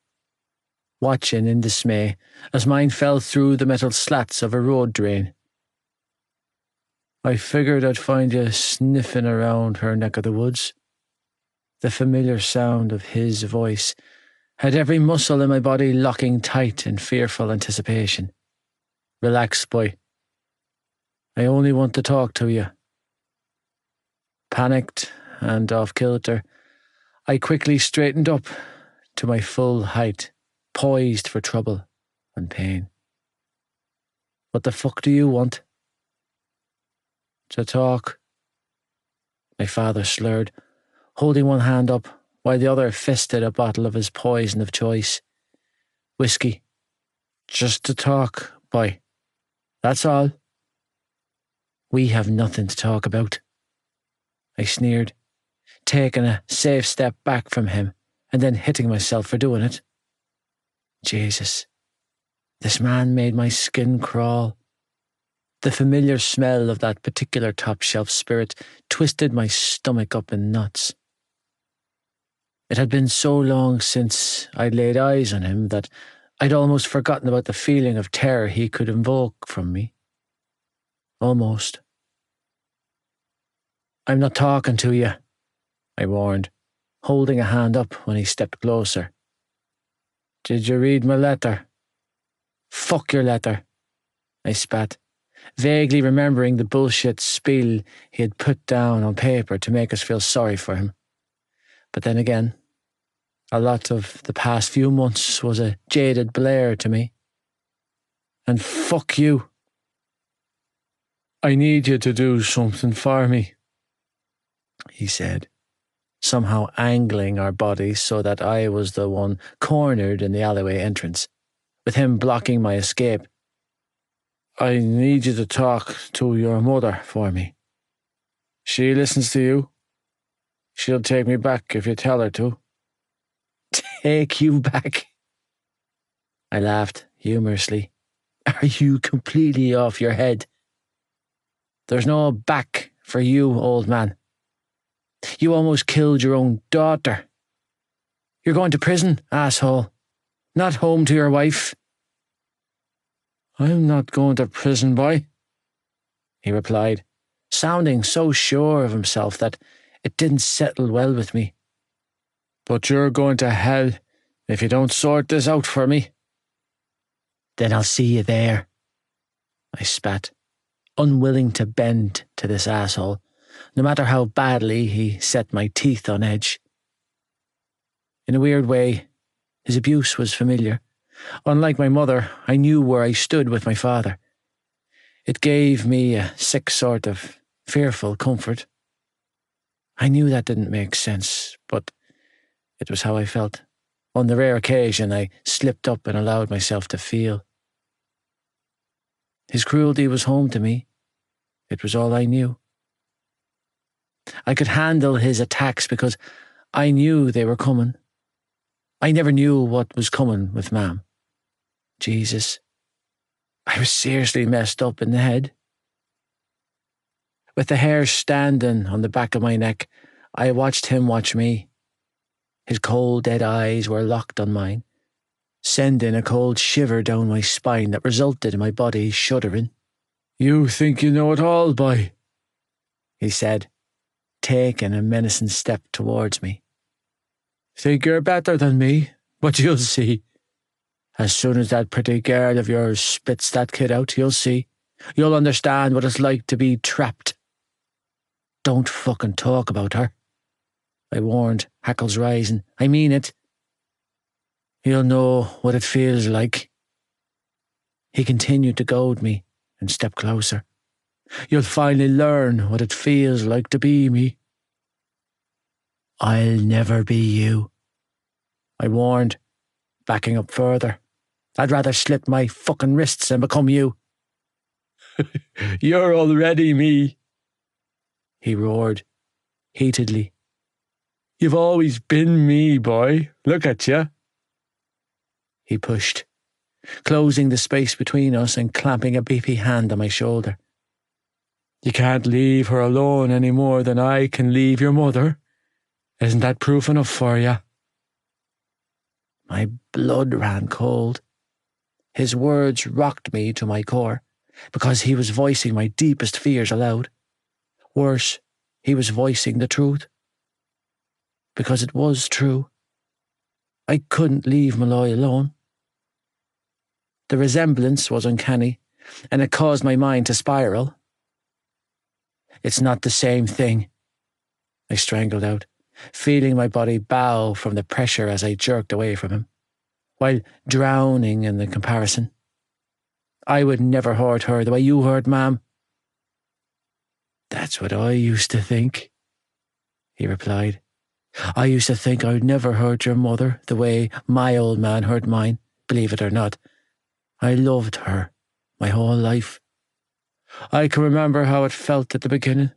watching in dismay as mine fell through the metal slats of a road drain. I figured I'd find you sniffing around her neck of the woods. The familiar sound of his voice had every muscle in my body locking tight in fearful anticipation. Relax, boy. I only want to talk to you. Panicked and off kilter, I quickly straightened up to my full height, poised for trouble and pain. What the fuck do you want? To talk, my father slurred, holding one hand up while the other fisted a bottle of his poison of choice. Whiskey. Just to talk, boy. That's all. We have nothing to talk about, I sneered, taking a safe step back from him and then hitting myself for doing it. Jesus, this man made my skin crawl. The familiar smell of that particular top-shelf spirit twisted my stomach up in knots. It had been so long since I'd laid eyes on him that I'd almost forgotten about the feeling of terror he could invoke from me. Almost. I'm not talking to you, I warned, holding a hand up when he stepped closer. Did you read my letter? Fuck your letter, I spat, vaguely remembering the bullshit spiel he had put down on paper to make us feel sorry for him. But then again, a lot of the past few months was a jaded blur to me. And fuck you. I need you to do something for me, he said, somehow angling our bodies so that I was the one cornered in the alleyway entrance, with him blocking my escape. I need you to talk to your mother for me. She listens to you. She'll take me back if you tell her to. Take you back? I laughed humorously. Are you completely off your head? There's no back for you, old man. You almost killed your own daughter. You're going to prison, asshole. Not home to your wife. I'm not going to prison, boy, he replied, sounding so sure of himself that it didn't settle well with me. But you're going to hell if you don't sort this out for me. Then I'll see you there, I spat, unwilling to bend to this asshole, no matter how badly he set my teeth on edge. In a weird way, his abuse was familiar. Unlike my mother, I knew where I stood with my father. It gave me a sick sort of fearful comfort. I knew that didn't make sense, but it was how I felt. On the rare occasion I slipped up and allowed myself to feel. His cruelty was home to me. It was all I knew. I could handle his attacks because I knew they were coming. I never knew what was coming with Mam. Jesus, I was seriously messed up in the head. With the hair standing on the back of my neck, I watched him watch me. His cold, dead eyes were locked on mine, sending a cold shiver down my spine that resulted in my body shuddering. You think you know it all, boy, he said, taking a menacing step towards me. Think you're better than me, but you'll see. As soon as that pretty girl of yours spits that kid out, you'll see. You'll understand what it's like to be trapped. Don't fucking talk about her, I warned, hackles rising. I mean it. You'll know what it feels like. He continued to goad me and step closer. You'll finally learn what it feels like to be me. I'll never be you, I warned, backing up further. I'd rather slit my fucking wrists and become you. You're already me, he roared, heatedly. You've always been me, boy. Look at you. He pushed, closing the space between us and clamping a beefy hand on my shoulder. You can't leave her alone any more than I can leave your mother. Isn't that proof enough for you? My blood ran cold. His words rocked me to my core, because he was voicing my deepest fears aloud. Worse, he was voicing the truth. Because it was true. I couldn't leave Malloy alone. The resemblance was uncanny, and it caused my mind to spiral. It's not the same thing, I strangled out, feeling my body bow from the pressure as I jerked away from him, while drowning in the comparison. I would never hurt her the way you hurt Mam. That's what I used to think, he replied. I used to think I'd never hurt your mother the way my old man hurt mine, believe it or not. I loved her my whole life. I can remember how it felt at the beginning.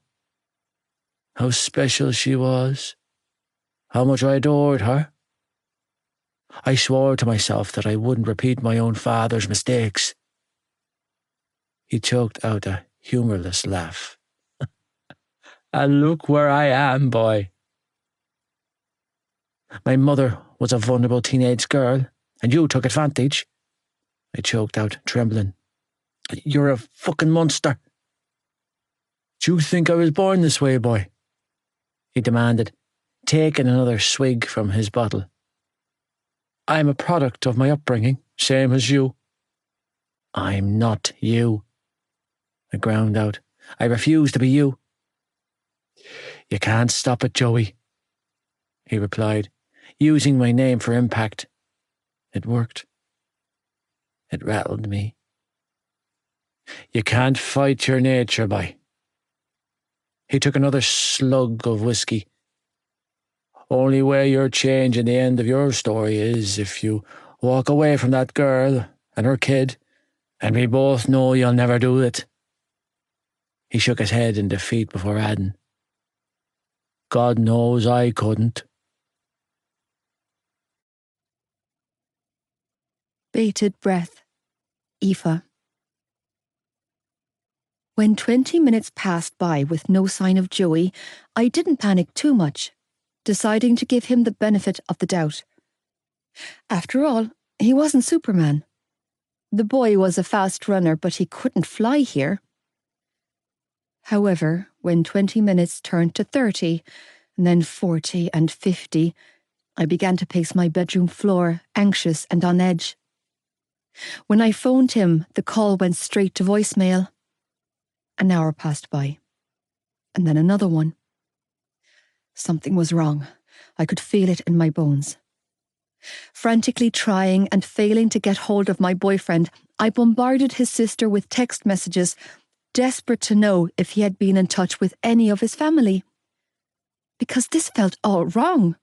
How special she was. How much I adored her. I swore to myself that I wouldn't repeat my own father's mistakes. He choked out a humourless laugh. And look where I am, boy. My mother was a vulnerable teenage girl, and you took advantage. I choked out, trembling. You're a fucking monster. Do you think I was born this way, boy? He demanded, taking another swig from his bottle. I'm a product of my upbringing, same as you. I'm not you. I ground out. I refuse to be you. You can't stop it, Joey, he replied, using my name for impact. It worked. It rattled me. You can't fight your nature, boy. He took another slug of whiskey. Only way you're changing the end of your story is if you walk away from that girl and her kid, and we both know you'll never do it. He shook his head in defeat before adding, God knows I couldn't. Bated breath. Aoife. When 20 minutes passed by with no sign of Joey, I didn't panic too much, deciding to give him the benefit of the doubt. After all, he wasn't Superman. The boy was a fast runner, but he couldn't fly here. However, when 20 minutes turned to 30, and then 40 and 50, I began to pace my bedroom floor, anxious and on edge. When I phoned him, the call went straight to voicemail. An hour passed by, and then another one. Something was wrong. I could feel it in my bones. Frantically trying and failing to get hold of my boyfriend, I bombarded his sister with text messages, desperate to know if he had been in touch with any of his family. Because this felt all wrong.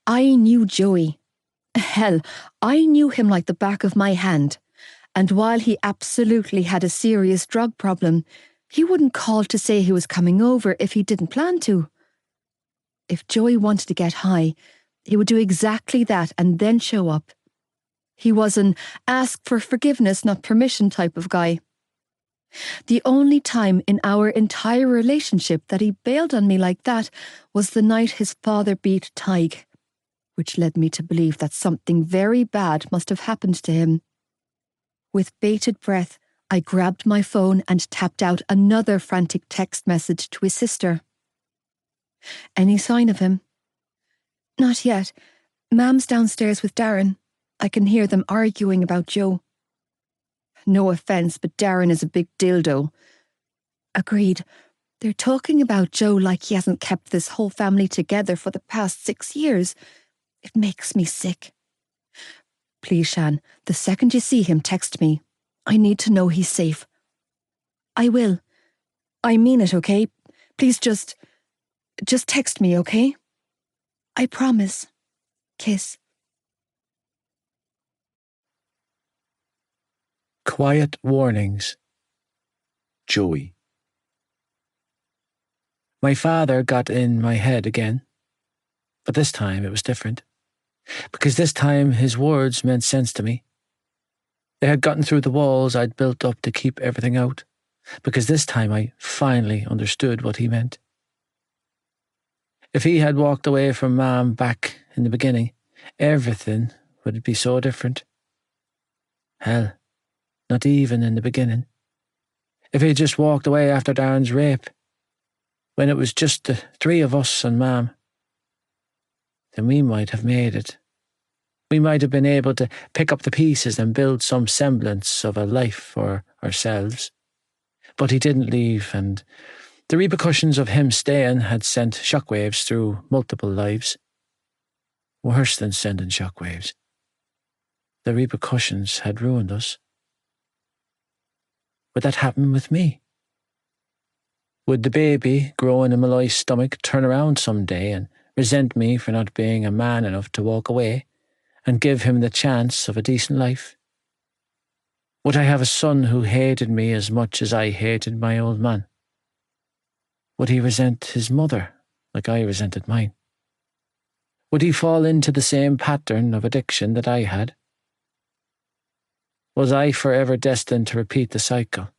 I knew Joey. Hell, I knew him like the back of my hand. And while he absolutely had a serious drug problem, he wouldn't call to say he was coming over if he didn't plan to. If Joey wanted to get high, he would do exactly that and then show up. He was an ask for forgiveness, not permission type of guy. The only time in our entire relationship that he bailed on me like that was the night his father beat Tig, which led me to believe that something very bad must have happened to him. With bated breath, I grabbed my phone and tapped out another frantic text message to his sister. Any sign of him? Not yet. Mam's downstairs with Darren. I can hear them arguing about Joe. No offence, but Darren is a big dildo. Agreed. They're talking about Joe like he hasn't kept this whole family together for the past 6 years. It makes me sick. Please, Shan, the second you see him, text me. I need to know he's safe. I will. I mean it, okay? Please just text me, okay? I promise. Kiss. Quiet warnings. Joey. My father got in my head again, but this time it was different. Because this time his words meant sense to me. They had gotten through the walls I'd built up to keep everything out, because this time I finally understood what he meant. If he had walked away from Mom back in the beginning, everything would be so different. Hell, not even in the beginning. If he had just walked away after Darren's rape, when it was just the three of us and Mom, then we might have made it. We might have been able to pick up the pieces and build some semblance of a life for ourselves. But he didn't leave, and the repercussions of him staying had sent shockwaves through multiple lives. Worse than sending shockwaves. The repercussions had ruined us. Would that happen with me? Would the baby growing in Malloy's stomach turn around some day and resent me for not being a man enough to walk away and give him the chance of a decent life? Would I have a son who hated me as much as I hated my old man? Would he resent his mother like I resented mine? Would he fall into the same pattern of addiction that I had? Was I forever destined to repeat the cycle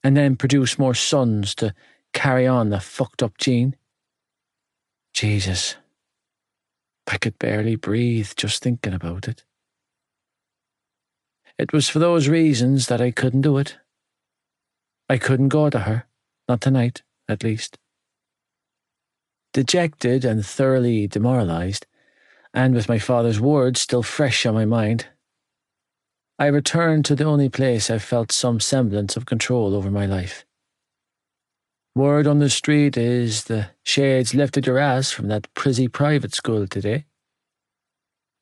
and then produce more sons to carry on the fucked up gene? Jesus, I could barely breathe just thinking about it. It was for those reasons that I couldn't do it. I couldn't go to her, not tonight, at least. Dejected and thoroughly demoralised, and with my father's words still fresh on my mind, I returned to the only place I felt some semblance of control over my life. Word on the street is the shades lifted your ass from that prissy private school today,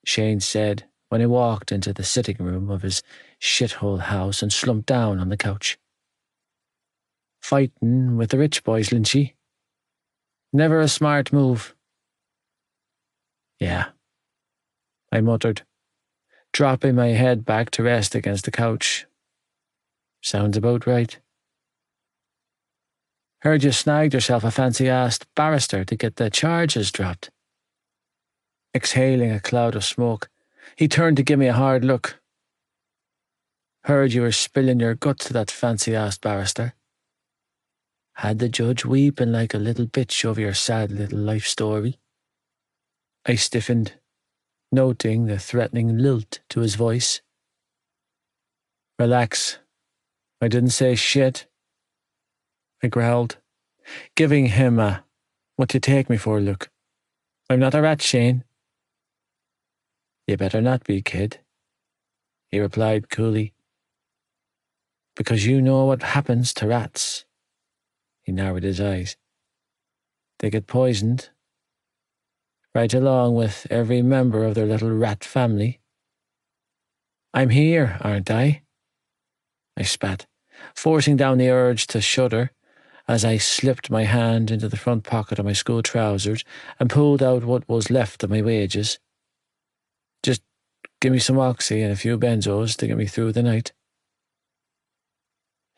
Shane said when he walked into the sitting room of his shithole house and slumped down on the couch. Fighting with the rich boys, Lynchy. Never a smart move. Yeah, I muttered, dropping my head back to rest against the couch. Sounds about right. Heard you snagged yourself a fancy-assed barrister to get the charges dropped. Exhaling a cloud of smoke, he turned to give me a hard look. Heard you were spilling your guts to that fancy-assed barrister. Had the judge weeping like a little bitch over your sad little life story. I stiffened, noting the threatening lilt to his voice. Relax. I didn't say shit. I growled, giving him a what you take me for look. I'm not a rat, Shane. You better not be, kid, he replied coolly. Because you know what happens to rats. He narrowed his eyes. They get poisoned, right along with every member of their little rat family. I'm here, aren't I? I spat, forcing down the urge to shudder as I slipped my hand into the front pocket of my school trousers and pulled out what was left of my wages. Just give me some oxy and a few benzos to get me through the night.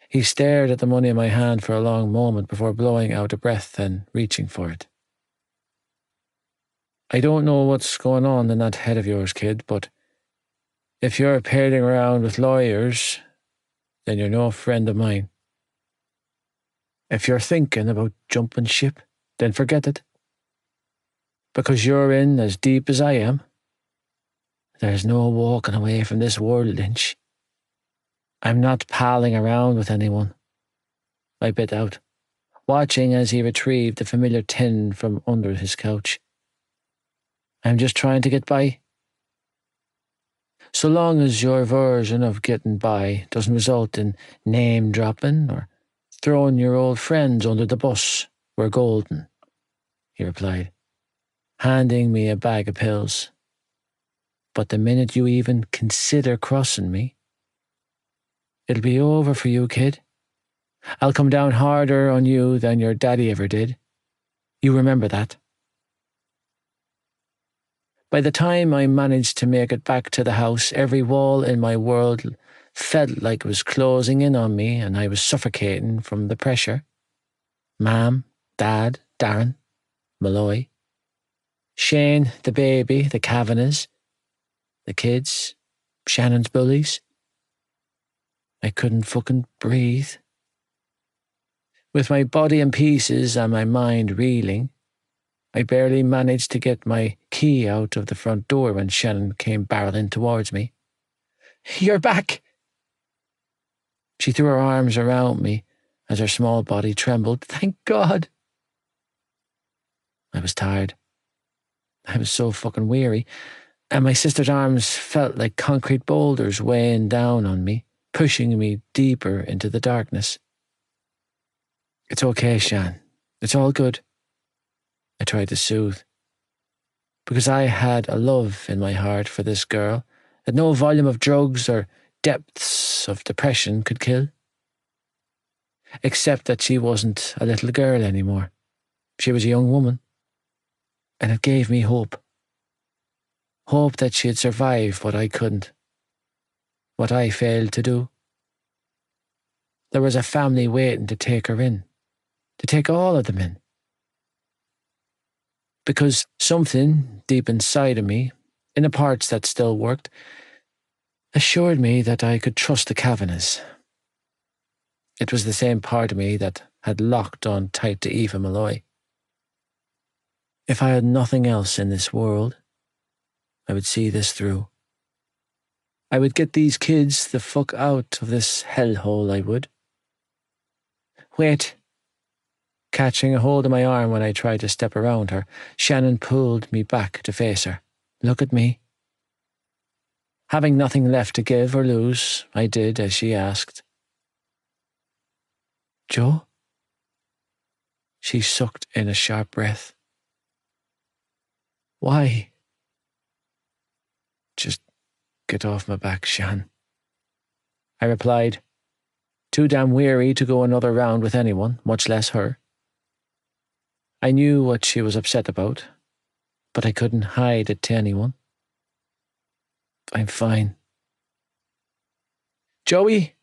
He stared at the money in my hand for a long moment before blowing out a breath and reaching for it. I don't know what's going on in that head of yours, kid, but if you're parading around with lawyers, then you're no friend of mine. If you're thinking about jumping ship, then forget it. Because you're in as deep as I am. There's no walking away from this world, Lynch. I'm not palling around with anyone. I bit out, watching as he retrieved the familiar tin from under his couch. I'm just trying to get by. So long as your version of getting by doesn't result in name-dropping or throwing your old friends under the bus, we're golden, he replied, handing me a bag of pills. But the minute you even consider crossing me, it'll be over for you, kid. I'll come down harder on you than your daddy ever did. You remember that. By the time I managed to make it back to the house, every wall in my world felt like it was closing in on me and I was suffocating from the pressure. Mom, Dad, Darren, Malloy, Shane, the baby, the Kavanaghs, the kids, Shannon's bullies. I couldn't fucking breathe. With my body in pieces and my mind reeling, I barely managed to get my key out of the front door when Shannon came barreling towards me. "You're back!" She threw her arms around me as her small body trembled. "Thank God!" I was tired. I was so fucking weary, and my sister's arms felt like concrete boulders weighing down on me, pushing me deeper into the darkness. "It's okay, Shan. It's all good," I tried to soothe, because I had a love in my heart for this girl that no volume of drugs or depths of depression could kill. Except that she wasn't a little girl anymore. She was a young woman, and it gave me hope. Hope that she'd survive what I couldn't, what I failed to do. There was a family waiting to take her in, to take all of them in. Because something deep inside of me, in the parts that still worked, assured me that I could trust the Kavanaghs. It was the same part of me that had locked on tight to Eva Malloy. If I had nothing else in this world, I would see this through. I would get these kids the fuck out of this hellhole, I would. "Wait." Catching a hold of my arm when I tried to step around her, Shannon pulled me back to face her. "Look at me." Having nothing left to give or lose, I did as she asked. "Joe?" She sucked in a sharp breath. "Why?" "Just get off my back, Shan," I replied, too damn weary to go another round with anyone, much less her. I knew what she was upset about, but I couldn't hide it to anyone. "I'm fine." "Joey!"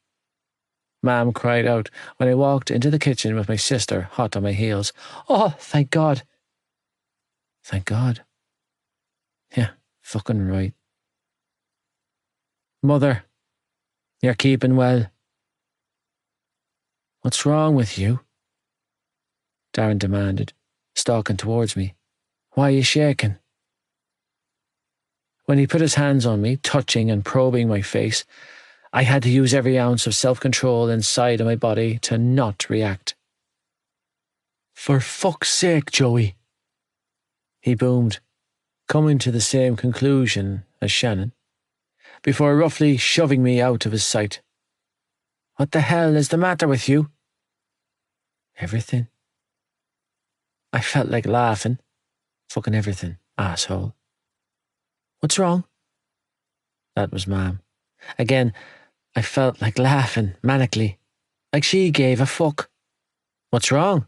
Ma'am cried out when I walked into the kitchen with my sister hot on my heels. "Oh, thank God." "Thank God?" Yeah, fucking right. "Mother, you're keeping well." "What's wrong with you?" Darren demanded, stalking towards me. "Why are you shaking?" When he put his hands on me, touching and probing my face, I had to use every ounce of self-control inside of my body to not react. "For fuck's sake, Joey," he boomed, coming to the same conclusion as Shannon, before roughly shoving me out of his sight. "What the hell is the matter with you?" "Everything." I felt like laughing. "Fucking everything, asshole." "What's wrong?" That was Ma'am. Again, I felt like laughing manically, like she gave a fuck. "What's wrong?"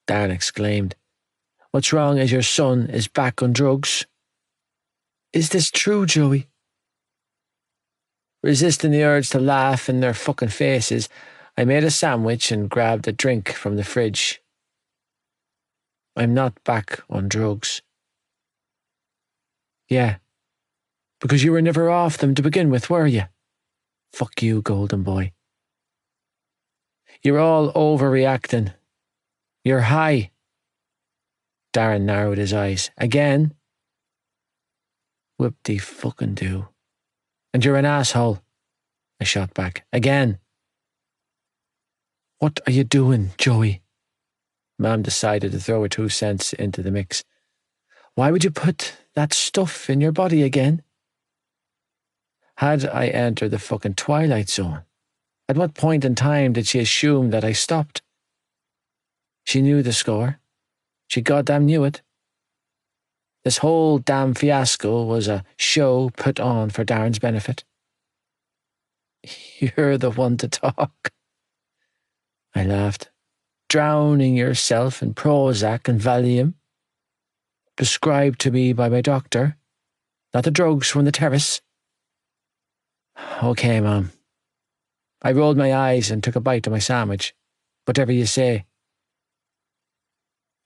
Darren exclaimed. "What's wrong is your son is back on drugs." "Is this true, Joey?" Resisting the urge to laugh in their fucking faces, I made a sandwich and grabbed a drink from the fridge. "I'm not back on drugs." "Yeah, because you were never off them to begin with, were you?" "Fuck you, golden boy." "You're all overreacting. You're high." Darren narrowed his eyes. "Again?" "Whoop-de-fucking-do. And you're an asshole," I shot back. "Again." "What are you doing, Joey?" Ma'am decided to throw her 2 cents into the mix. "Why would you put that stuff in your body again?" Had I entered the fucking Twilight Zone? At what point in time did she assume that I stopped? She knew the score. She goddamn knew it. This whole damn fiasco was a show put on for Darren's benefit. "You're the one to talk," I laughed. "Drowning yourself in Prozac and Valium, prescribed to me by my doctor, not the drugs from the terrace." "Okay, Mom." I rolled my eyes and took a bite of my sandwich. "Whatever you say."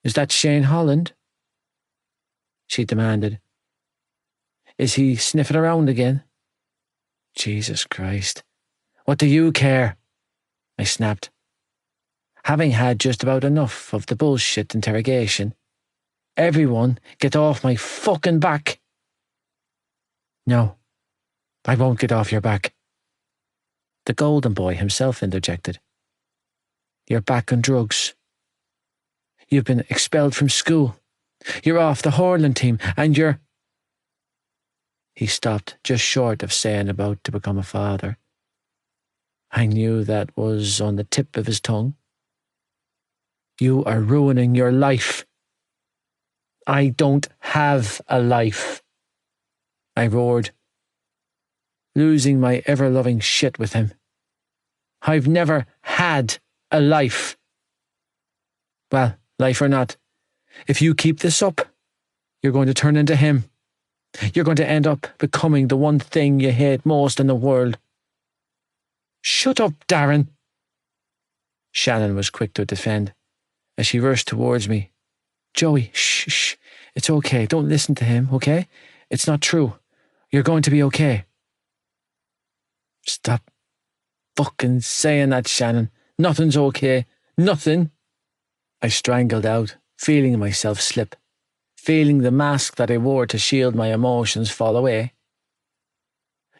"Is that Shane Holland?" she demanded. "Is he sniffing around again?" Jesus Christ. "What do you care?" I snapped, having had just about enough of the bullshit interrogation. Everyone get off my fucking back. No, I won't get off your back. The golden boy himself interjected. You're back on drugs. You've been expelled from school. You're off the hurling team and you're... He stopped just short of saying about to become a father. I knew that was on the tip of his tongue. You are ruining your life. I don't have a life, I roared, losing my ever-loving shit with him. I've never had a life. Well, life or not, if you keep this up, you're going to turn into him. You're going to end up becoming the one thing you hate most in the world. Shut up, Darren. Shannon was quick to defend as she rushed towards me. Joey, shh, it's okay. Don't listen to him, okay? It's not true. You're going to be okay. Stop fucking saying that, Shannon. Nothing's okay. Nothing. I strangled out, feeling myself slip, feeling the mask that I wore to shield my emotions fall away.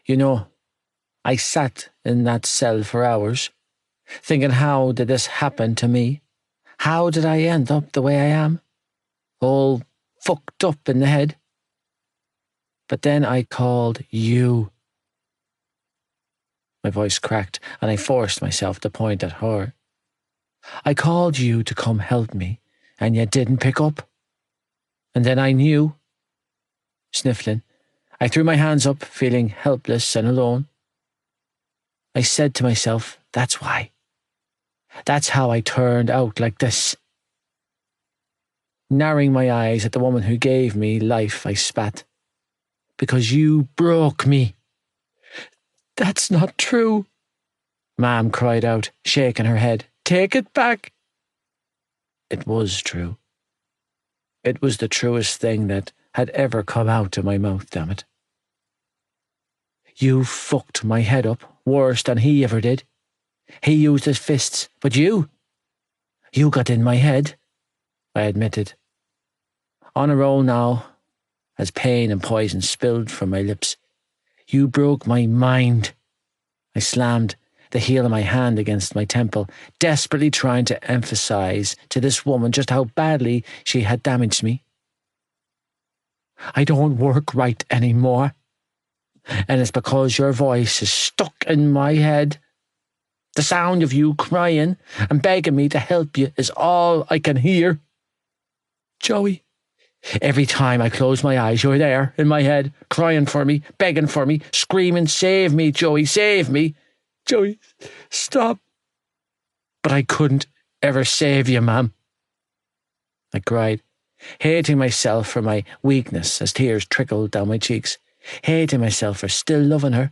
You know, I sat in that cell for hours, thinking, how did this happen to me? How did I end up the way I am? All fucked up in the head. But then I called you. My voice cracked, and I forced myself to point at her. I called you to come help me, and you didn't pick up. And then I knew. Sniffling, I threw my hands up, feeling helpless and alone. I said to myself, that's why. That's how I turned out like this. Narrowing my eyes at the woman who gave me life, I spat. Because you broke me. That's not true, Ma'am cried out, shaking her head. Take it back. It was true. It was the truest thing that had ever come out of my mouth, damn it. You fucked my head up worse than he ever did. He used his fists, but you got in my head, I admitted. On a roll now, as pain and poison spilled from my lips. You broke my mind. I slammed the heel of my hand against my temple, desperately trying to emphasize to this woman just how badly she had damaged me. I don't work right anymore, and it's because your voice is stuck in my head. The sound of you crying and begging me to help you is all I can hear. Joey, every time I close my eyes, you're there in my head, crying for me, begging for me, screaming, save me, Joey, save me. Joey, stop. But I couldn't ever save you, ma'am. I cried, hating myself for my weakness as tears trickled down my cheeks, hating myself for still loving her.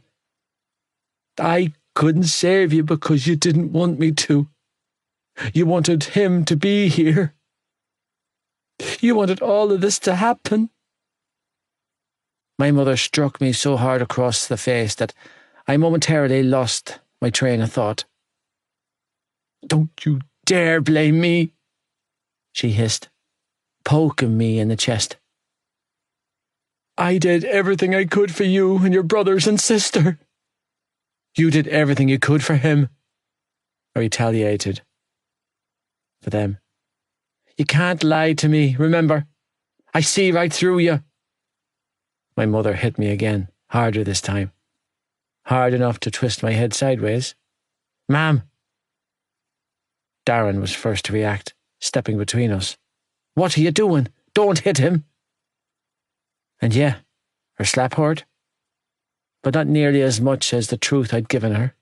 I couldn't save you because you didn't want me to. You wanted him to be here. You wanted all of this to happen. My mother struck me so hard across the face that I momentarily lost my train of thought. Don't you dare blame me, she hissed, poking me in the chest. I did everything I could for you and your brothers and sister. You did everything you could for him, I retaliated. For them. You can't lie to me, remember? I see right through you. My mother hit me again, harder this time. Hard enough to twist my head sideways. Ma'am. Darren was first to react, stepping between us. What are you doing? Don't hit him. And yeah, her slap hurt, but not nearly as much as the truth I'd given her.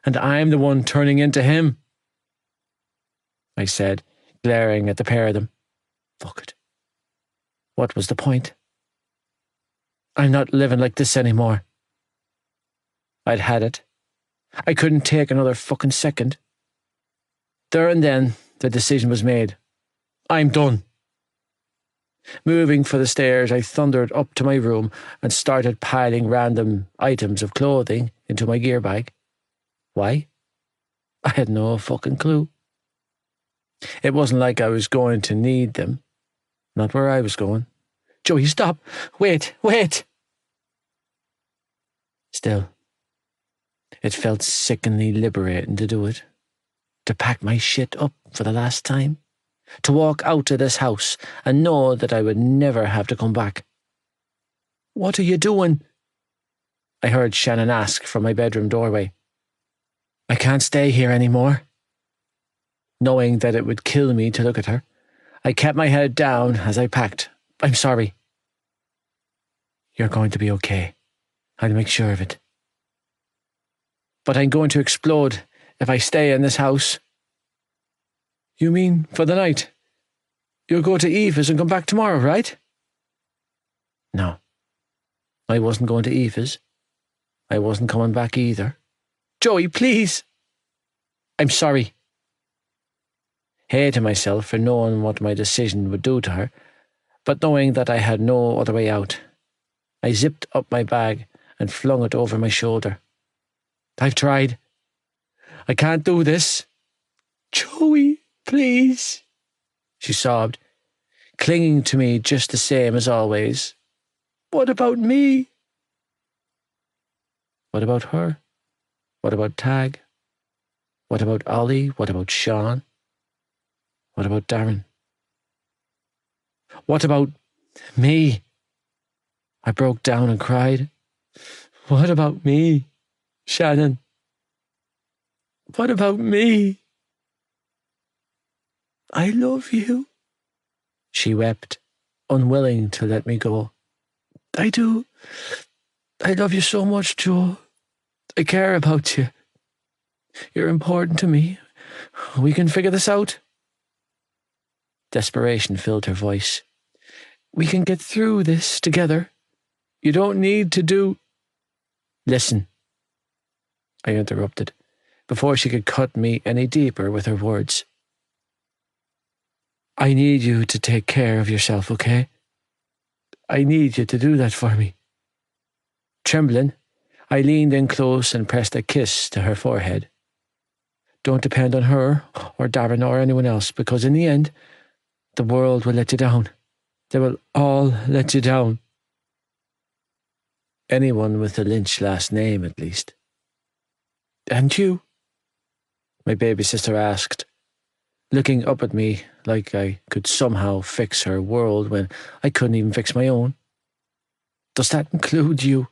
And I'm the one turning into him, I said, glaring at the pair of them. Fuck it. What was the point? I'm not living like this anymore. I'd had it. I couldn't take another fucking second. There and then, the decision was made. I'm done. Moving for the stairs, I thundered up to my room and started piling random items of clothing into my gear bag. Why? I had no fucking clue. It wasn't like I was going to need them. not where I was going. Joey, stop. Wait. Still, it felt sickeningly liberating to do it. To pack my shit up for the last time. To walk out of this house and know that I would never have to come back. What are you doing? I heard Shannon ask from my bedroom doorway. I can't stay here anymore. Knowing that it would kill me to look at her, I kept my head down as I packed. I'm sorry. You're going to be okay. I'll make sure of it. But I'm going to explode if I stay in this house. You mean for the night? You'll go to Eva's and come back tomorrow, right? No. I wasn't going to Eva's. I wasn't coming back either. Joey, please. I'm sorry. Hating myself for knowing what my decision would do to her, but knowing that I had no other way out, I zipped up my bag and flung it over my shoulder. I've tried. I can't do this. Joey, please, she sobbed, clinging to me just the same as always. What about me? What about her? What about Tag? What about Ollie? What about Sean? What about Darren? What about me? I broke down and cried. What about me, Shannon? What about me? I love you, she wept, unwilling to let me go. I do. I love you so much, Joe. I care about you. You're important to me. We can figure this out. Desperation filled her voice. We can get through this together. You don't need to do... Listen, I interrupted, before she could cut me any deeper with her words. I need you to take care of yourself, okay? I need you to do that for me. Trembling, I leaned in close and pressed a kiss to her forehead. Don't depend on her or Darren or anyone else, because in the end, the world will let you down. They will all let you down. Anyone with a Lynch last name, at least. And you? My baby sister asked, looking up at me like I could somehow fix her world when I couldn't even fix my own. Does that include you?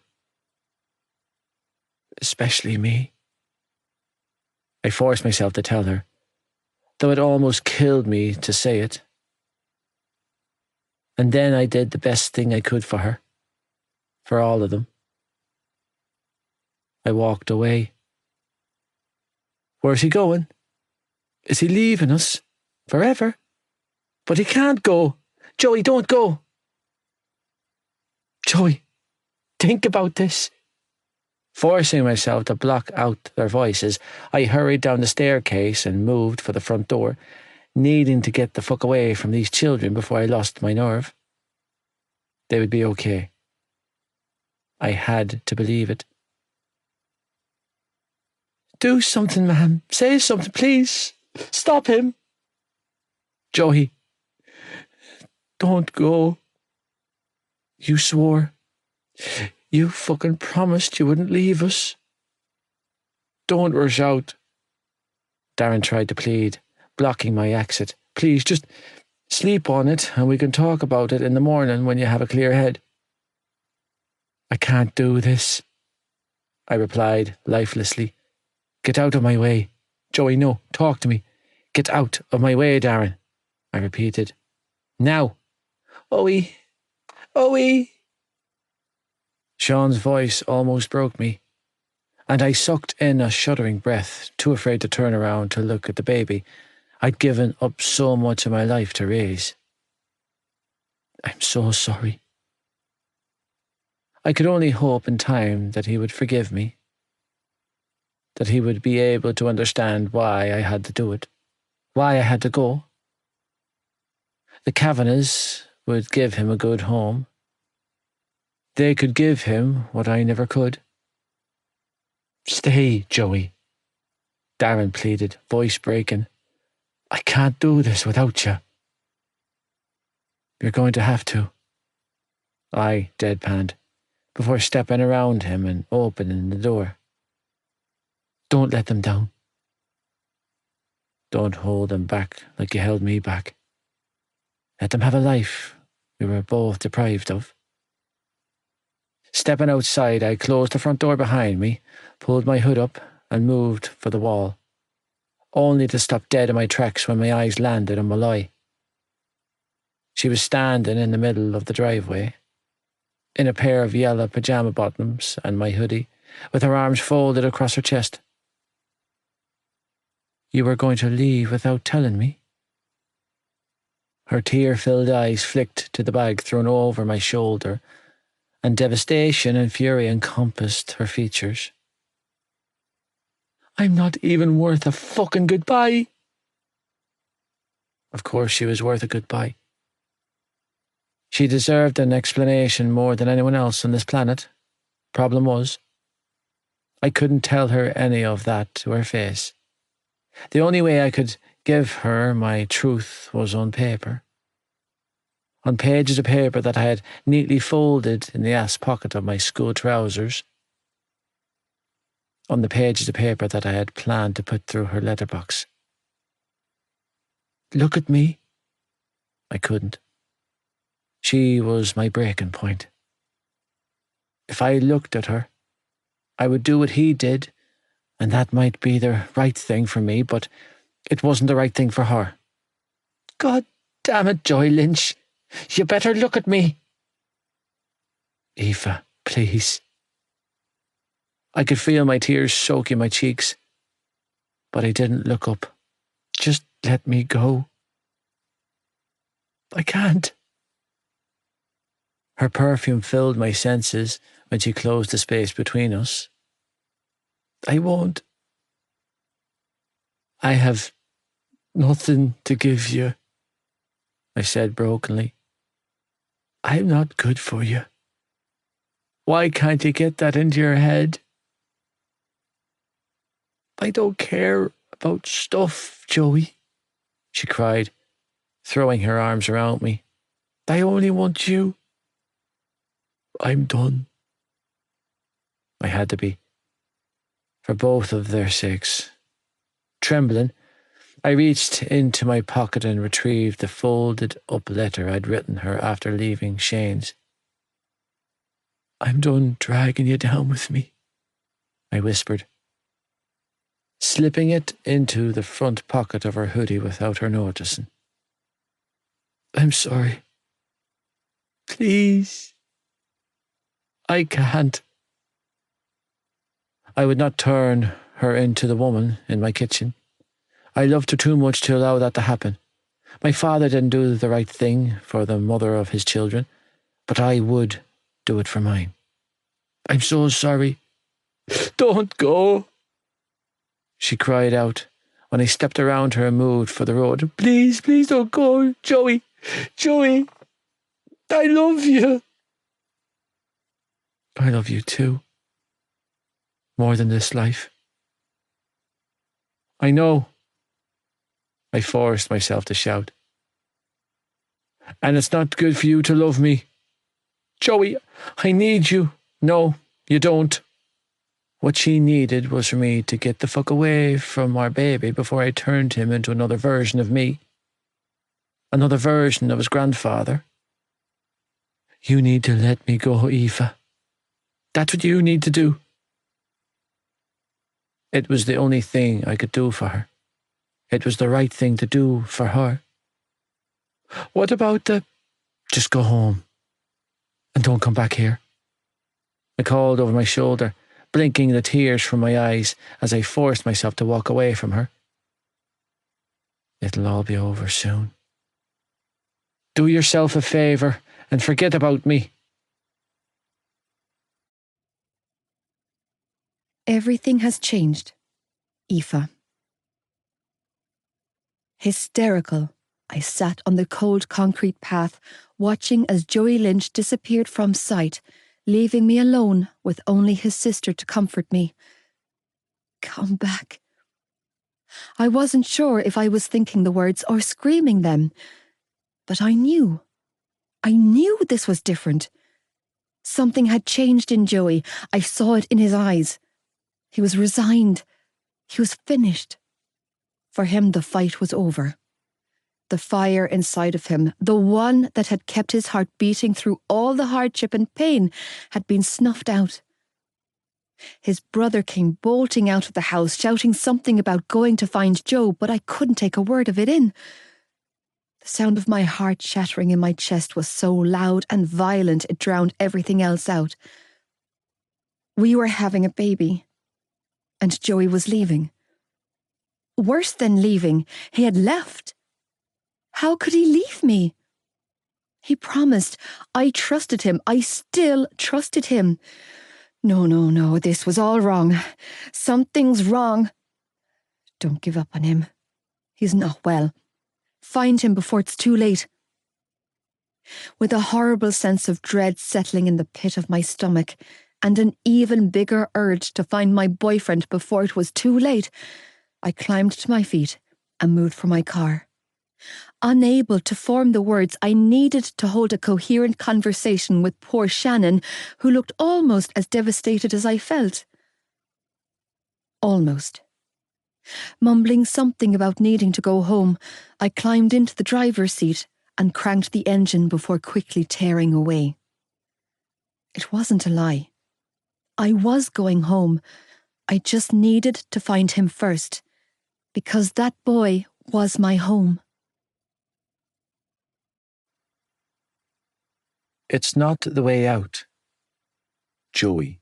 Especially me. I forced myself to tell her, though it almost killed me to say it. And then I did the best thing I could for her, for all of them. I walked away. Where's he going? Is he leaving us? Forever? But he can't go. Joey, don't go. Joey, think about this. Forcing myself to block out their voices, I hurried down the staircase and moved for the front door, needing to get the fuck away from these children before I lost my nerve. They would be okay. I had to believe it. Do something, ma'am. Say something, please. Stop him. Joey, don't go. You swore. You fucking promised you wouldn't leave us. Don't rush out. Darren tried to plead, blocking my exit. Please, just sleep on it and we can talk about it in the morning when you have a clear head. I can't do this, I replied lifelessly. Get out of my way. Joey, no, talk to me. Get out of my way, Darren, I repeated. Now. Owie. Owie. Sean's voice almost broke me, and I sucked in a shuddering breath, too afraid to turn around to look at the baby I'd given up so much of my life to raise. I'm so sorry. I could only hope in time that he would forgive me, that he would be able to understand why I had to do it, why I had to go. The Kavanaghs would give him a good home. They could give him what I never could. Stay, Joey, Darren pleaded, voice breaking. I can't do this without you. You're going to have to. I deadpanned, before stepping around him and opening the door. Don't let them down. Don't hold them back like you held me back. Let them have a life we were both deprived of. Stepping outside, I closed the front door behind me, pulled my hood up and moved for the wall, only to stop dead in my tracks when my eyes landed on Malloy. She was standing in the middle of the driveway, in a pair of yellow pyjama bottoms and my hoodie, with her arms folded across her chest. You were going to leave without telling me? Her tear-filled eyes flicked to the bag thrown over my shoulder, and devastation and fury encompassed her features. I'm not even worth a fucking goodbye. Of course she was worth a goodbye. She deserved an explanation more than anyone else on this planet. Problem was, I couldn't tell her any of that to her face. The only way I could give her my truth was on paper. On pages of paper that I had neatly folded in the ass pocket of my school trousers. On the pages of paper that I had planned to put through her letterbox. Look at me. I couldn't. She was my breaking point. If I looked at her, I would do what he did, and that might be the right thing for me, but it wasn't the right thing for her. God damn it, Joy Lynch. You better look at me. Aoife, please. I could feel my tears soaking my cheeks, but I didn't look up. Just let me go. I can't. Her perfume filled my senses when she closed the space between us. I won't. I have nothing to give you, I said brokenly. I'm not good for you. Why can't you get that into your head? I don't care about stuff, Joey, she cried, throwing her arms around me. I only want you. I'm done. I had to be, for both of their sakes. Trembling, I reached into my pocket and retrieved the folded-up letter I'd written her after leaving Shane's. I'm done dragging you down with me, I whispered, slipping it into the front pocket of her hoodie without her noticing. I'm sorry. Please. I can't. I would not turn her into the woman in my kitchen. I loved her too much to allow that to happen. My father didn't do the right thing for the mother of his children, but I would do it for mine. I'm so sorry. Don't go, she cried out when I stepped around her and moved for the road. Please, please don't go, Joey. Joey, I love you. I love you too. More than this life. I know. I forced myself to shout. And it's not good for you to love me. Joey, I need you. No, you don't. What she needed was for me to get the fuck away from our baby before I turned him into another version of me. Another version of his grandfather. You need to let me go, Aoife. That's what you need to do. It was the only thing I could do for her. It was the right thing to do for her. What about just go home and don't come back here? I called over my shoulder, blinking the tears from my eyes as I forced myself to walk away from her. It'll all be over soon. Do yourself a favour and forget about me. Everything has changed, Aoife. Hysterical, I sat on the cold concrete path, watching as Joey Lynch disappeared from sight, leaving me alone with only his sister to comfort me. Come back. I wasn't sure if I was thinking the words or screaming them, but I knew I knew this was different. Something had changed in Joey. I saw it in his eyes. He was resigned. He was finished. For him, the fight was over. The fire inside of him, the one that had kept his heart beating through all the hardship and pain, had been snuffed out. His brother came bolting out of the house, shouting something about going to find Joe, but I couldn't take a word of it in. The sound of my heart shattering in my chest was so loud and violent it drowned everything else out. We were having a baby, and Joey was leaving. Worse than leaving, he had left. How could he leave me? He promised. I trusted him. I still trusted him. No, this was all wrong. Something's wrong. Don't give up on him. He's not well. Find him before it's too late. With a horrible sense of dread settling in the pit of my stomach, and an even bigger urge to find my boyfriend before it was too late, I climbed to my feet and moved for my car. Unable to form the words, I needed to hold a coherent conversation with poor Shannon, who looked almost as devastated as I felt. Almost. Mumbling something about needing to go home, I climbed into the driver's seat and cranked the engine before quickly tearing away. It wasn't a lie. I was going home. I just needed to find him first, because that boy was my home. It's not the way out. Joey.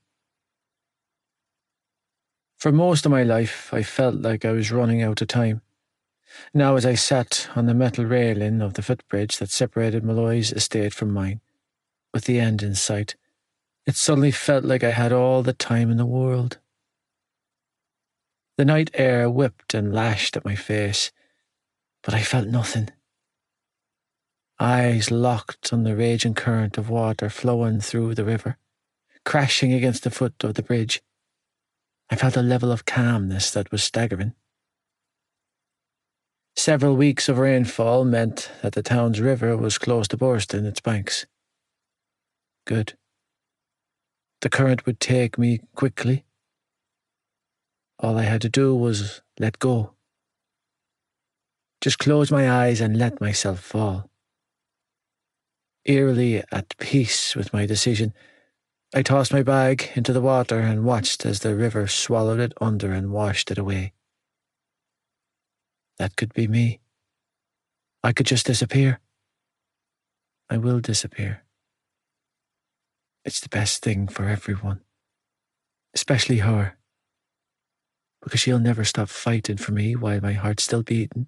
For most of my life, I felt like I was running out of time. Now, as I sat on the metal railing of the footbridge that separated Malloy's estate from mine, with the end in sight, it suddenly felt like I had all the time in the world. The night air whipped and lashed at my face, but I felt nothing. Eyes locked on the raging current of water flowing through the river, crashing against the foot of the bridge. I felt a level of calmness that was staggering. Several weeks of rainfall meant that the town's river was close to bursting its banks. Good. The current would take me quickly. All I had to do was let go. Just close my eyes and let myself fall. Eerily at peace with my decision, I tossed my bag into the water and watched as the river swallowed it under and washed it away. That could be me. I could just disappear. I will disappear. It's the best thing for everyone, especially her, because she'll never stop fighting for me while my heart's still beating,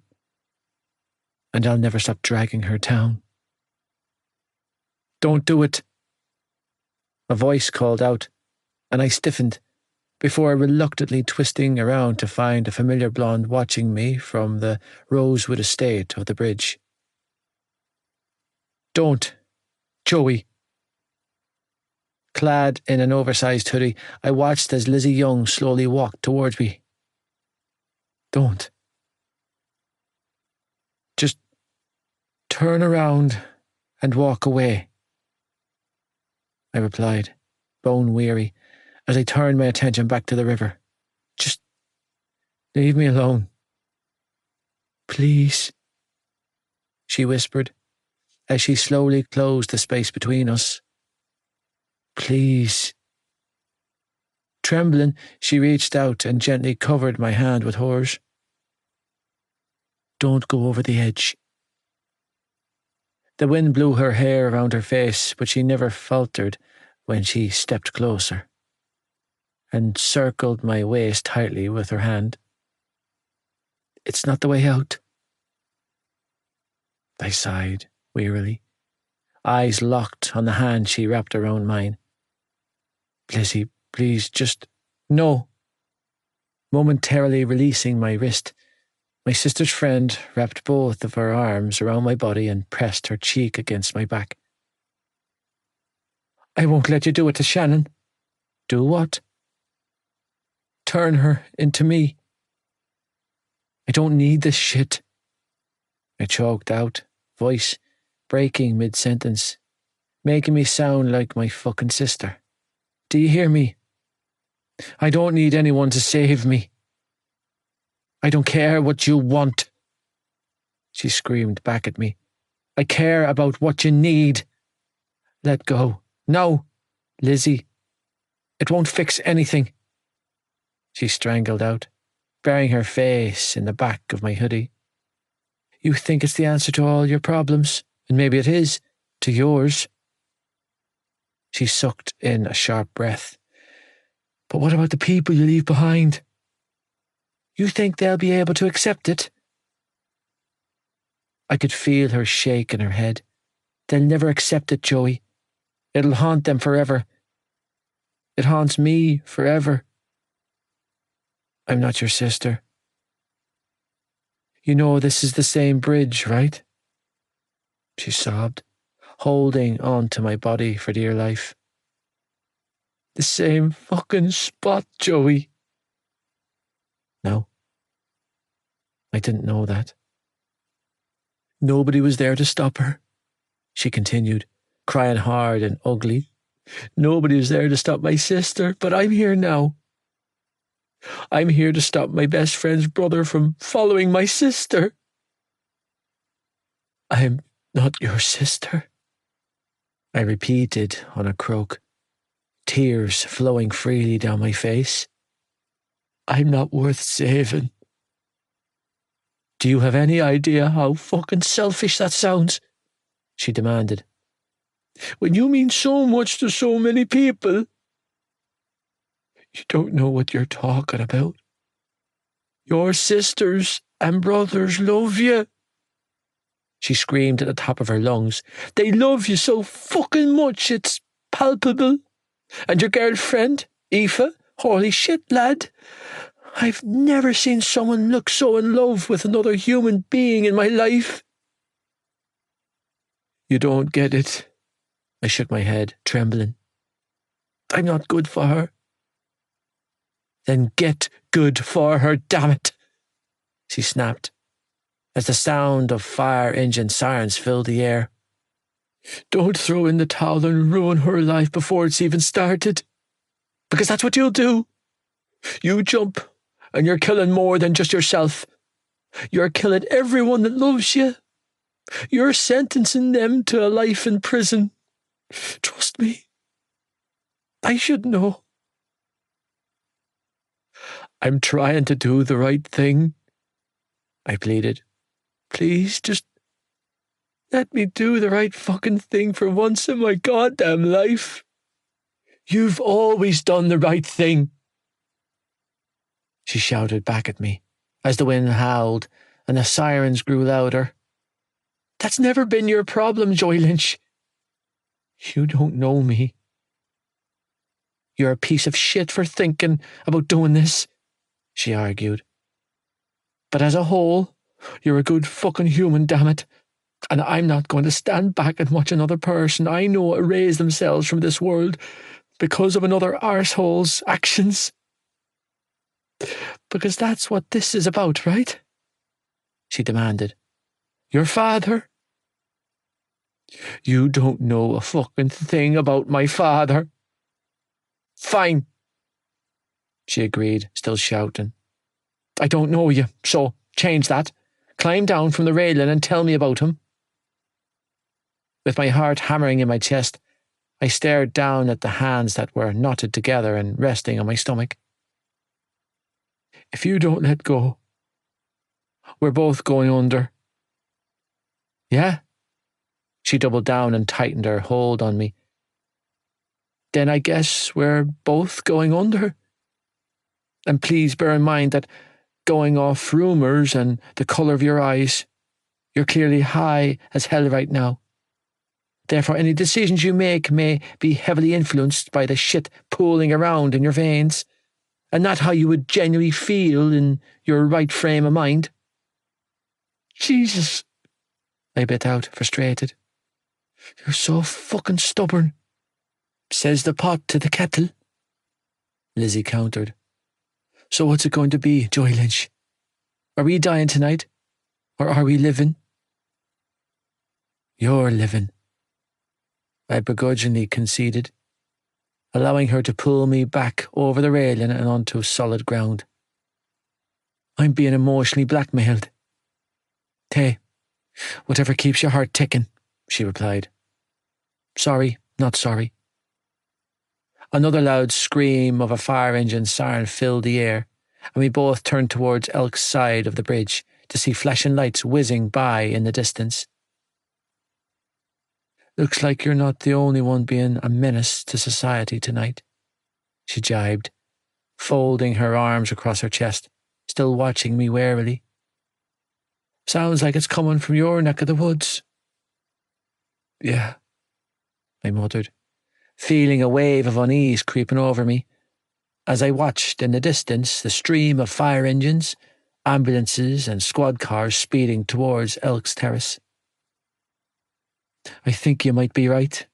and I'll never stop dragging her down. Don't do it. A voice called out, and I stiffened before reluctantly twisting around to find a familiar blonde watching me from the rosewood estate of the bridge. Don't, Joey. Clad in an oversized hoodie, I watched as Lizzie Young slowly walked towards me. Don't. Just turn around and walk away, I replied, bone-weary, as I turned my attention back to the river. Just leave me alone. Please, she whispered, as she slowly closed the space between us. Please. Trembling, she reached out and gently covered my hand with hers. Don't go over the edge. The wind blew her hair around her face, but she never faltered when she stepped closer and circled my waist tightly with her hand. It's not the way out. I sighed wearily, eyes locked on the hand she wrapped around mine. Lizzie, please, just... No. Momentarily releasing my wrist, my sister's friend wrapped both of her arms around my body and pressed her cheek against my back. I won't let you do it to Shannon. Do what? Turn her into me. I don't need this shit. I choked out, voice breaking mid-sentence, making me sound like my fucking sister. Do you hear me? I don't need anyone to save me. I don't care what you want. She screamed back at me. I care about what you need. Let go. No, Lizzie. It won't fix anything. She strangled out, burying her face in the back of my hoodie. You think it's the answer to all your problems, and maybe it is, to yours. She sucked in a sharp breath. But what about the people you leave behind? You think they'll be able to accept it? I could feel her shake in her head. They'll never accept it, Joey. It'll haunt them forever. It haunts me forever. I'm not your sister. You know this is the same bridge, right? She sobbed, holding on to my body for dear life. The same fucking spot, Joey. No. I didn't know that. Nobody was there to stop her, she continued, crying hard and ugly. Nobody was there to stop my sister, but I'm here now. I'm here to stop my best friend's brother from following my sister. I'm not your sister, I repeated on a croak, tears flowing freely down my face. I'm not worth saving. Do you have any idea how fucking selfish that sounds? She demanded. When you mean so much to so many people. You don't know what you're talking about. Your sisters and brothers love you. She screamed at the top of her lungs. They love you so fucking much, it's palpable. And your girlfriend, Aoife, holy shit, lad. I've never seen someone look so in love with another human being in my life. You don't get it. I shook my head, trembling. I'm not good for her. Then get good for her, damn it, she snapped, as the sound of fire engine sirens filled the air. Don't throw in the towel and ruin her life before it's even started. Because that's what you'll do. You jump, and you're killing more than just yourself. You're killing everyone that loves you. You're sentencing them to a life in prison. Trust me. I should know. I'm trying to do the right thing, I pleaded. Please, just let me do the right fucking thing for once in my goddamn life. You've always done the right thing. She shouted back at me as the wind howled and the sirens grew louder. That's never been your problem, Joy Lynch. You don't know me. You're a piece of shit for thinking about doing this, she argued. But as a whole, you're a good fucking human, damn it. And I'm not going to stand back and watch another person I know erase themselves from this world because of another arsehole's actions. Because that's what this is about, right? She demanded. Your father? You don't know a fucking thing about my father. Fine, she agreed, still shouting. I don't know you, so change that. Climb down from the railing and tell me about him. With my heart hammering in my chest, I stared down at the hands that were knotted together and resting on my stomach. If you don't let go, we're both going under. Yeah? She doubled down and tightened her hold on me. Then I guess we're both going under. And please bear in mind that going off rumours and the colour of your eyes, you're clearly high as hell right now. Therefore, any decisions you make may be heavily influenced by the shit pooling around in your veins, and not how you would genuinely feel in your right frame of mind. Jesus, I bit out, frustrated. You're so fucking stubborn. Says the pot to the kettle, Lizzie countered. So what's it going to be, Joy Lynch? Are we dying tonight? Or are we living? You're living. I begrudgingly conceded, allowing her to pull me back over the railing and onto solid ground. I'm being emotionally blackmailed. Tay, whatever keeps your heart ticking, she replied. Sorry, not sorry. Another loud scream of a fire engine siren filled the air, and we both turned towards Elk's side of the bridge to see flashing lights whizzing by in the distance. Looks like you're not the only one being a menace to society tonight, she jibed, folding her arms across her chest, still watching me warily. Sounds like it's coming from your neck of the woods. Yeah, I muttered, feeling a wave of unease creeping over me, as I watched in the distance the stream of fire engines, ambulances and squad cars speeding towards Elk's Terrace. I think you might be right.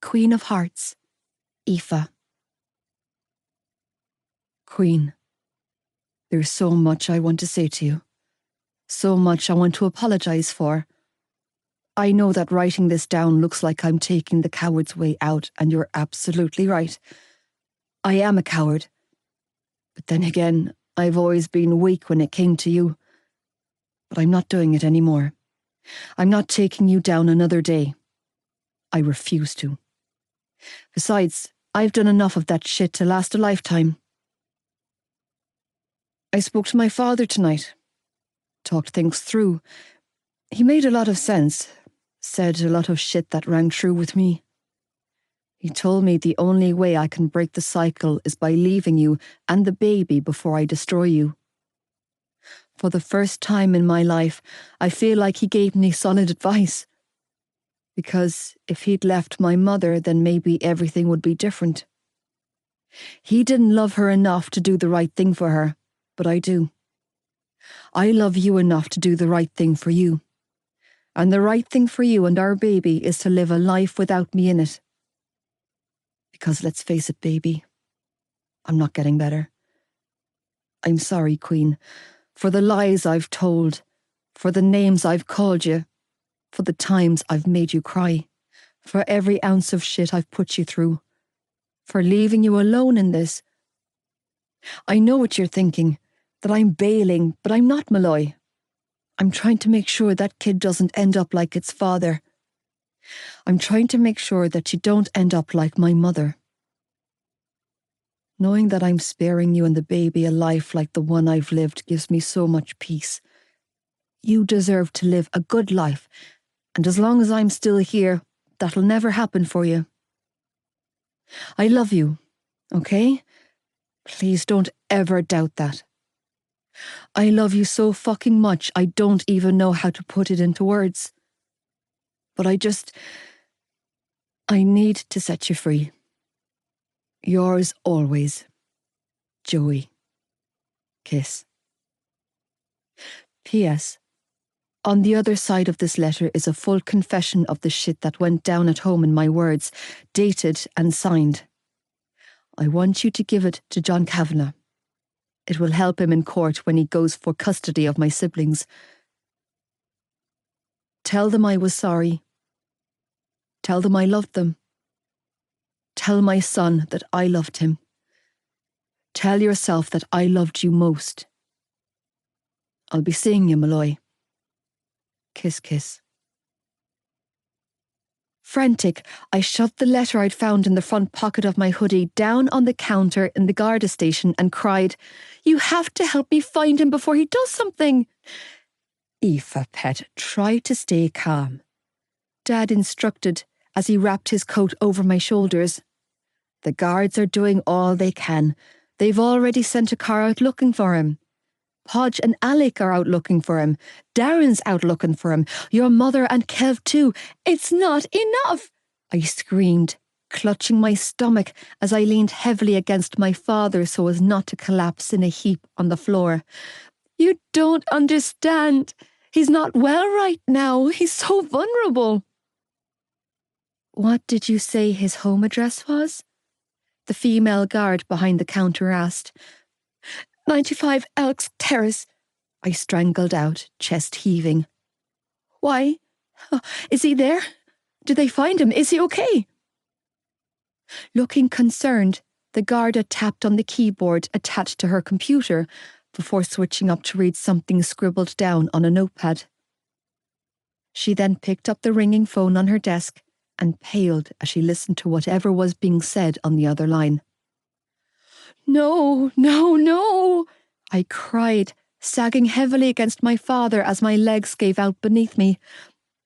Queen of Hearts, Aoife. Queen, there's so much I want to say to you. So much I want to apologise for. I know that writing this down looks like I'm taking the coward's way out, and you're absolutely right. I am a coward. But then again, I've always been weak when it came to you. But I'm not doing it anymore. I'm not taking you down another day. I refuse to. Besides, I've done enough of that shit to last a lifetime. I spoke to my father tonight. Talked things through. He made a lot of sense. Said a lot of shit that rang true with me. He told me the only way I can break the cycle is by leaving you and the baby before I destroy you. For the first time in my life, I feel like he gave me solid advice. Because if he'd left my mother, then maybe everything would be different. He didn't love her enough to do the right thing for her, but I do. I love you enough to do the right thing for you. And the right thing for you and our baby is to live a life without me in it. Because let's face it, baby, I'm not getting better. I'm sorry, Queen, for the lies I've told, for the names I've called you, for the times I've made you cry, for every ounce of shit I've put you through, for leaving you alone in this. I know what you're thinking, that I'm bailing, but I'm not, Malloy. I'm trying to make sure that kid doesn't end up like its father. I'm trying to make sure that you don't end up like my mother. Knowing that I'm sparing you and the baby a life like the one I've lived gives me so much peace. You deserve to live a good life, and as long as I'm still here, that'll never happen for you. I love you, okay? Please don't ever doubt that. I love you so fucking much I don't even know how to put it into words. But I need to set you free. Yours always, Joey. Kiss. P.S. On the other side of this letter is a full confession of the shit that went down at home in my words, dated and signed. I want you to give it to John Kavanagh. It will help him in court when he goes for custody of my siblings. Tell them I was sorry. Tell them I loved them. Tell my son that I loved him. Tell yourself that I loved you most. I'll be seeing you, Malloy. Kiss, kiss. Frantic, I shoved the letter I'd found in the front pocket of my hoodie down on the counter in the Garda station and cried, "You have to help me find him before he does something." Aoife, pet, try to stay calm, Dad instructed as he wrapped his coat over my shoulders. The guards are doing all they can. They've already sent a car out looking for him. Podge and Alec are out looking for him. Darren's out looking for him. Your mother and Kev too. It's not enough, I screamed, clutching my stomach as I leaned heavily against my father so as not to collapse in a heap on the floor. You don't understand. He's not well right now. He's so vulnerable. What did you say his home address was? The female guard behind the counter asked. 95 Elks Terrace, I strangled out, chest heaving. Why? Is he there? Did they find him? Is he okay? Looking concerned, the Garda tapped on the keyboard attached to her computer before switching up to read something scribbled down on a notepad. She then picked up the ringing phone on her desk and paled as she listened to whatever was being said on the other line. No, no, no, I cried, sagging heavily against my father as my legs gave out beneath me.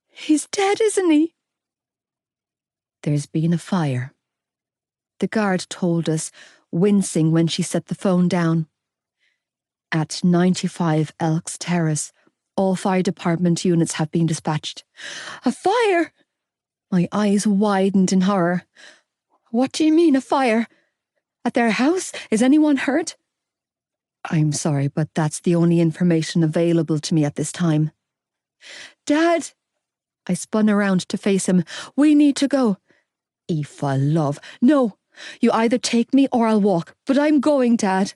He's dead, isn't he? There's been a fire, the guard told us, wincing when she set the phone down. At 95 Elks Terrace, all fire department units have been dispatched. A fire! My eyes widened in horror. What do you mean, a fire? At their house? Is anyone hurt? I'm sorry, but that's the only information available to me at this time. Dad! I spun around to face him. We need to go. Aoife, love. No, you either take me or I'll walk, but I'm going, Dad.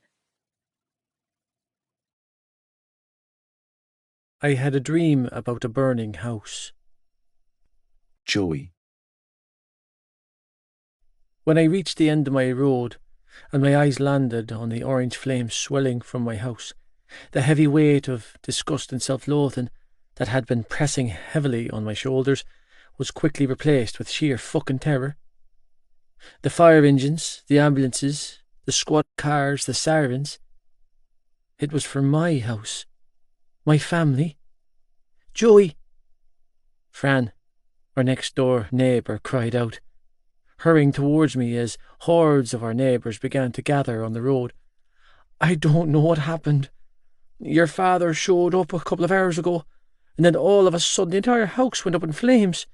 I had a dream about a burning house. Joey. When I reached the end of my road, and my eyes landed on the orange flames swelling from my house, the heavy weight of disgust and self-loathing that had been pressing heavily on my shoulders was quickly replaced with sheer fucking terror. The fire engines, the ambulances, the squad cars, the sirens. It was for my house. My family. Joey! Fran, our next-door neighbour, cried out, hurrying towards me as hordes of our neighbours began to gather on the road. I don't know what happened. Your father showed up a couple of hours ago, and then all of a sudden the entire house went up in flames.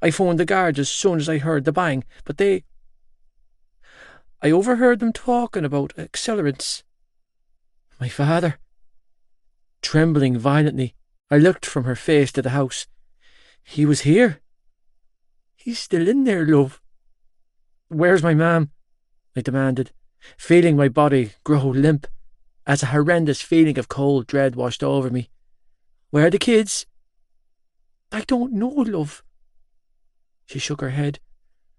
I phoned the guards as soon as I heard the bang, but I overheard them talking about accelerants. My father. Trembling violently, I looked from her face to the house. He was here. He's still in there, love. Where's my mam? I demanded, feeling my body grow limp as a horrendous feeling of cold dread washed over me. Where are the kids? I don't know, love. She shook her head,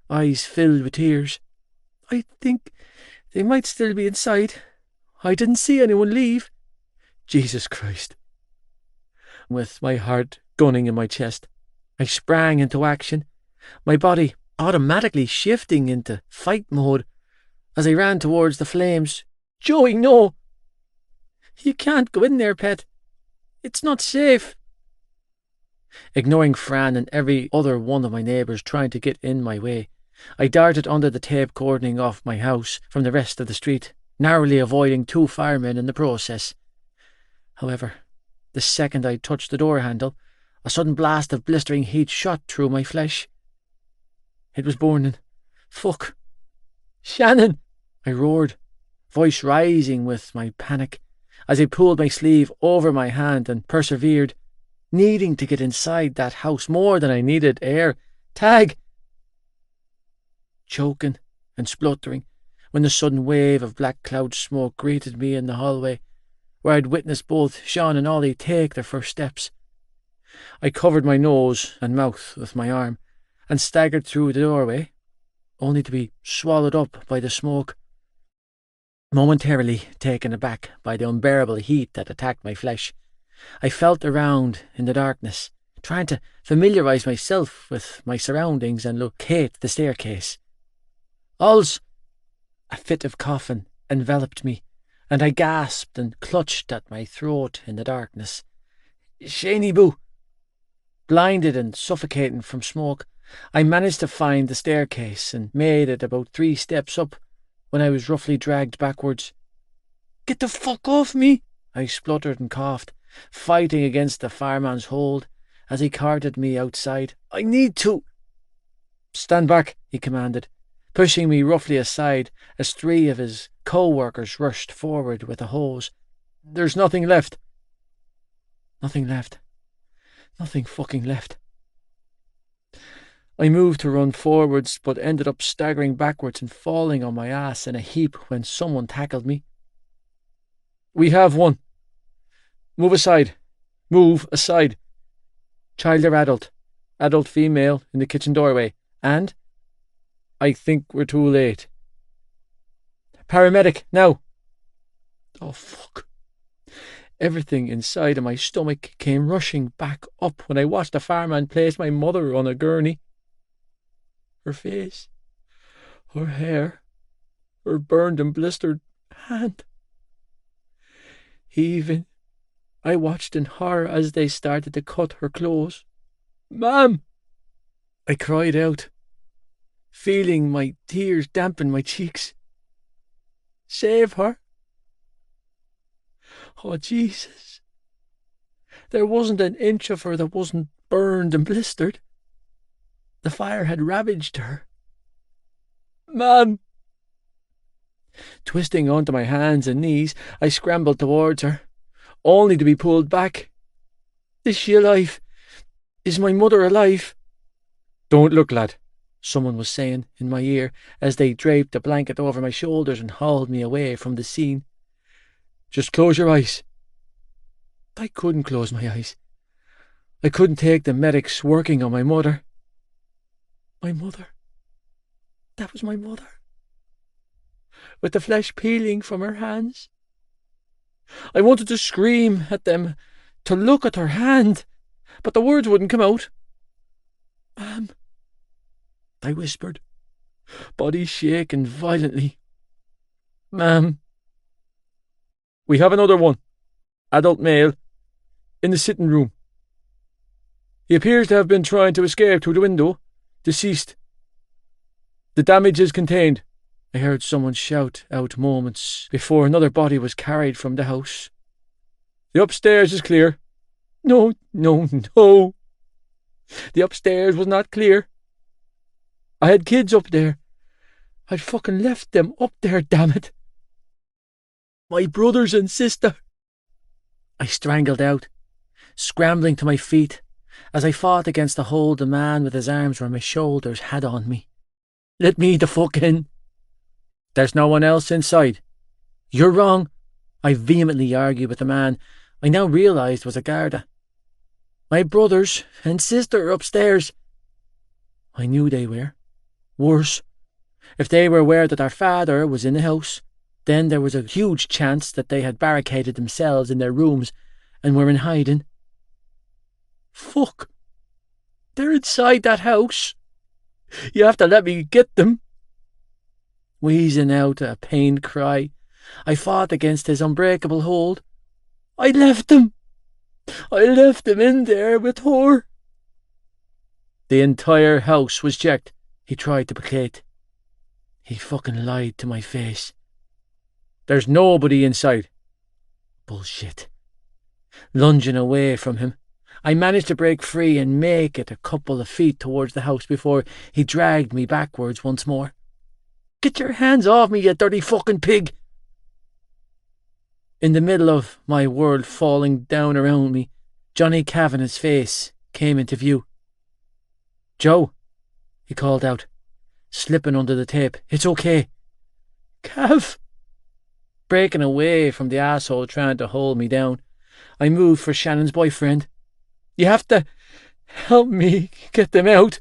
eyes filled with tears. I think they might still be inside. I didn't see anyone leave. Jesus Christ. With my heart gunning in my chest, I sprang into action, my body automatically shifting into fight mode as I ran towards the flames. Joey, no! You can't go in there, pet. It's not safe. Ignoring Fran and every other one of my neighbours trying to get in my way, I darted under the tape cordoning off my house from the rest of the street, narrowly avoiding 2 firemen in the process. However, the second I touched the door handle, a sudden blast of blistering heat shot through my flesh. It was burning. Fuck. Shannon! I roared, voice rising with my panic, as I pulled my sleeve over my hand and persevered, needing to get inside that house more than I needed air. Tag! Choking and spluttering when the sudden wave of black cloud smoke greeted me in the hallway, where I'd witnessed both Sean and Ollie take their first steps. I covered my nose and mouth with my arm and staggered through the doorway, only to be swallowed up by the smoke. Momentarily taken aback by the unbearable heat that attacked my flesh, I felt around in the darkness, trying to familiarise myself with my surroundings and locate the staircase. Alls! A fit of coughing enveloped me, and I gasped and clutched at my throat in the darkness. Shaney boo! Blinded and suffocating from smoke, I managed to find the staircase and made it about 3 steps up when I was roughly dragged backwards. Get the fuck off me! I spluttered and coughed, fighting against the fireman's hold as he carted me outside. I need to. Stand back, he commanded, pushing me roughly aside as 3 of his co-workers rushed forward with a hose. There's nothing left. Nothing left. Nothing fucking left. I moved to run forwards, but ended up staggering backwards and falling on my ass in a heap when someone tackled me. We have one. Move aside. Move aside. Child or adult? Adult female in the kitchen doorway. And? I think we're too late. Paramedic, now! Oh, fuck. Everything inside of my stomach came rushing back up when I watched the fireman place my mother on a gurney. Her face, her hair, her burned and blistered hand. I watched in horror as they started to cut her clothes. "Ma'am!" I cried out, feeling my tears dampen my cheeks. "Save her!" Oh, Jesus. There wasn't an inch of her that wasn't burned and blistered. The fire had ravaged her. "Ma'am!" Twisting onto my hands and knees, I scrambled towards her, only to be pulled back. "Is she alive? Is my mother alive?" "Don't look, lad," someone was saying in my ear as they draped a blanket over my shoulders and hauled me away from the scene. "Just close your eyes." I couldn't close my eyes. I couldn't take the medics working on my mother. My mother. That was my mother. With the flesh peeling from her hands. I wanted to scream at them, to look at her hand, but the words wouldn't come out. "Ma'am," I whispered, body shaking violently. "Ma'am." "We have another one. Adult male. In the sitting room. He appears to have been trying to escape through the window. Deceased. The damage is contained," I heard someone shout out moments before another body was carried from the house. "The upstairs is clear." No, no, no. The upstairs was not clear. I had kids up there. I'd fucking left them up there, damn it. My brothers and sister. I strangled out, scrambling to my feet as I fought against the hold the man with his arms around my shoulders had on me. "Let me the fuck in." "There's no one else inside." "You're wrong," I vehemently argued with the man I now realised was a Garda. "My brothers and sister are upstairs." I knew they were. Worse, if they were aware that our father was in the house, then there was a huge chance that they had barricaded themselves in their rooms and were in hiding. Fuck. They're inside that house. You have to let me get them. Wheezing out a pained cry, I fought against his unbreakable hold. I left them in there with her. The entire house was checked, he tried to placate. He fucking lied to my face. There's nobody inside. Bullshit. Lunging away from him, I managed to break free and make it a couple of feet towards the house before he dragged me backwards once more. "Get your hands off me, you dirty fucking pig!" In the middle of my world falling down around me, Johnny Kavanagh's face came into view. "Joe," he called out, slipping under the tape. "It's okay." "Cav!" Breaking away from the asshole trying to hold me down, I moved for Shannon's boyfriend. "You have to help me get them out."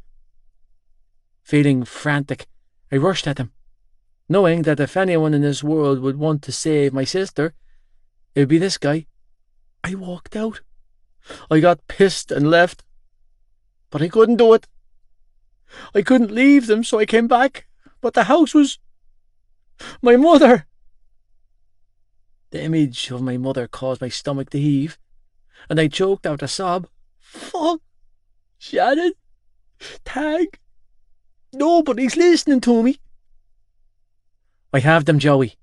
Feeling frantic, I rushed at him, knowing that if anyone in this world would want to save my sister, it would be this guy. I walked out. I got pissed and left, but I couldn't do it. I couldn't leave them, so I came back, but the house was... my mother. The image of my mother caused my stomach to heave, and I choked out a sob. "Fuck, Shannon, Tag, nobody's listening to me." "I have them, Joey."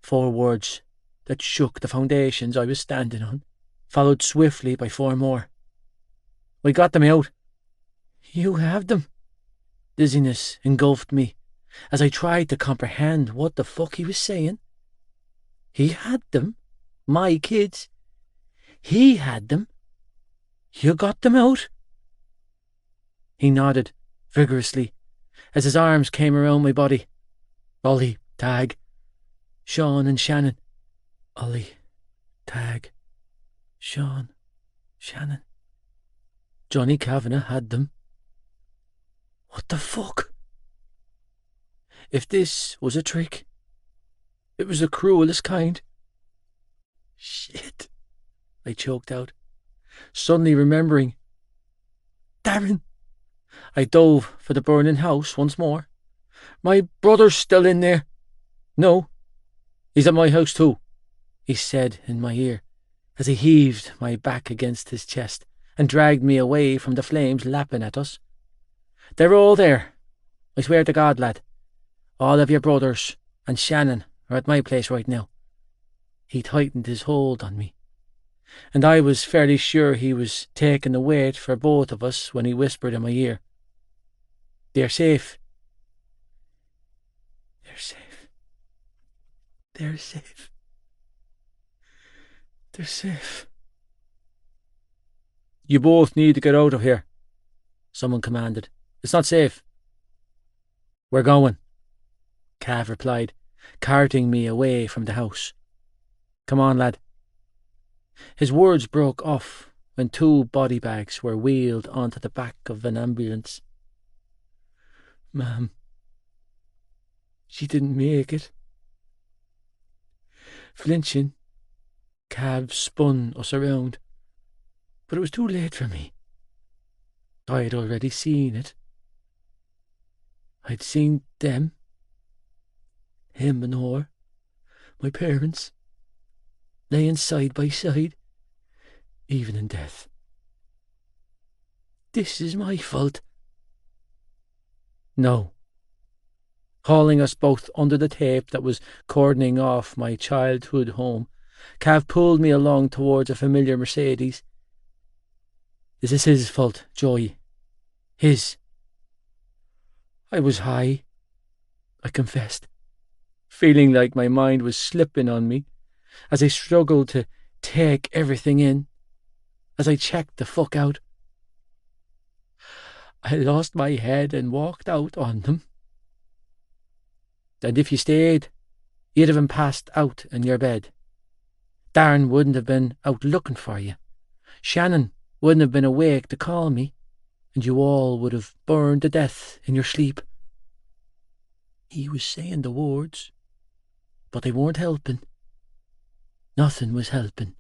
4 words that shook the foundations I was standing on, followed swiftly by 4 more. "I got them out." "You have them?" Dizziness engulfed me as I tried to comprehend what the fuck he was saying. He had them? My kids? He had them? You got them out? He nodded vigorously as his arms came around my body. Ollie, Tag, Sean and Shannon. Ollie, Tag, Sean, Shannon. Johnny Kavanagh had them. What the fuck? If this was a trick, it was the cruelest kind. Shit, I choked out, suddenly remembering. Darren! I dove for the burning house once more. My brother's still in there. No, he's at my house too, he said in my ear, as he heaved my back against his chest and dragged me away from the flames lapping at us. They're all there, I swear to God, lad. All of your brothers and Shannon are at my place right now. He tightened his hold on me, and I was fairly sure he was taking the weight for both of us when he whispered in my ear. They're safe. They're safe. They're safe. They're safe. You both need to get out of here, someone commanded. It's not safe. We're going, Cav replied, carting me away from the house. Come on, lad. His words broke off when 2 body bags were wheeled onto the back of an ambulance. Ma'am, she didn't make it. Flinching, Cav spun us around, but it was too late for me. I had already seen it. I'd seen them, him and her, my parents, laying side by side, even in death. This is my fault. No. Hauling us both under the tape that was cordoning off my childhood home, Cav pulled me along towards a familiar Mercedes. This is his fault, Joey. His. I was high, I confessed, feeling like my mind was slipping on me as I struggled to take everything in, as I checked the fuck out. I lost my head and walked out on them. And if you stayed, you'd have been passed out in your bed. Darren wouldn't have been out looking for you. Shannon wouldn't have been awake to call me, and you all would have burned to death in your sleep. He was saying the words, but they weren't helping. Nothing was helping.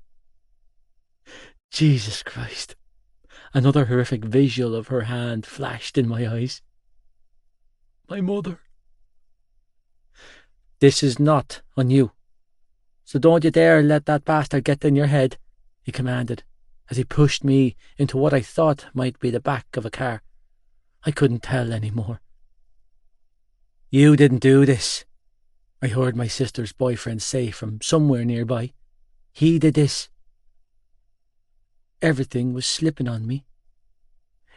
Jesus Christ. Another horrific visual of her hand flashed in my eyes. My mother. This is not on you, so don't you dare let that bastard get in your head, he commanded, as he pushed me into what I thought might be the back of a car. I couldn't tell any more. You didn't do this, I heard my sister's boyfriend say from somewhere nearby. He did this. Everything was slipping on me.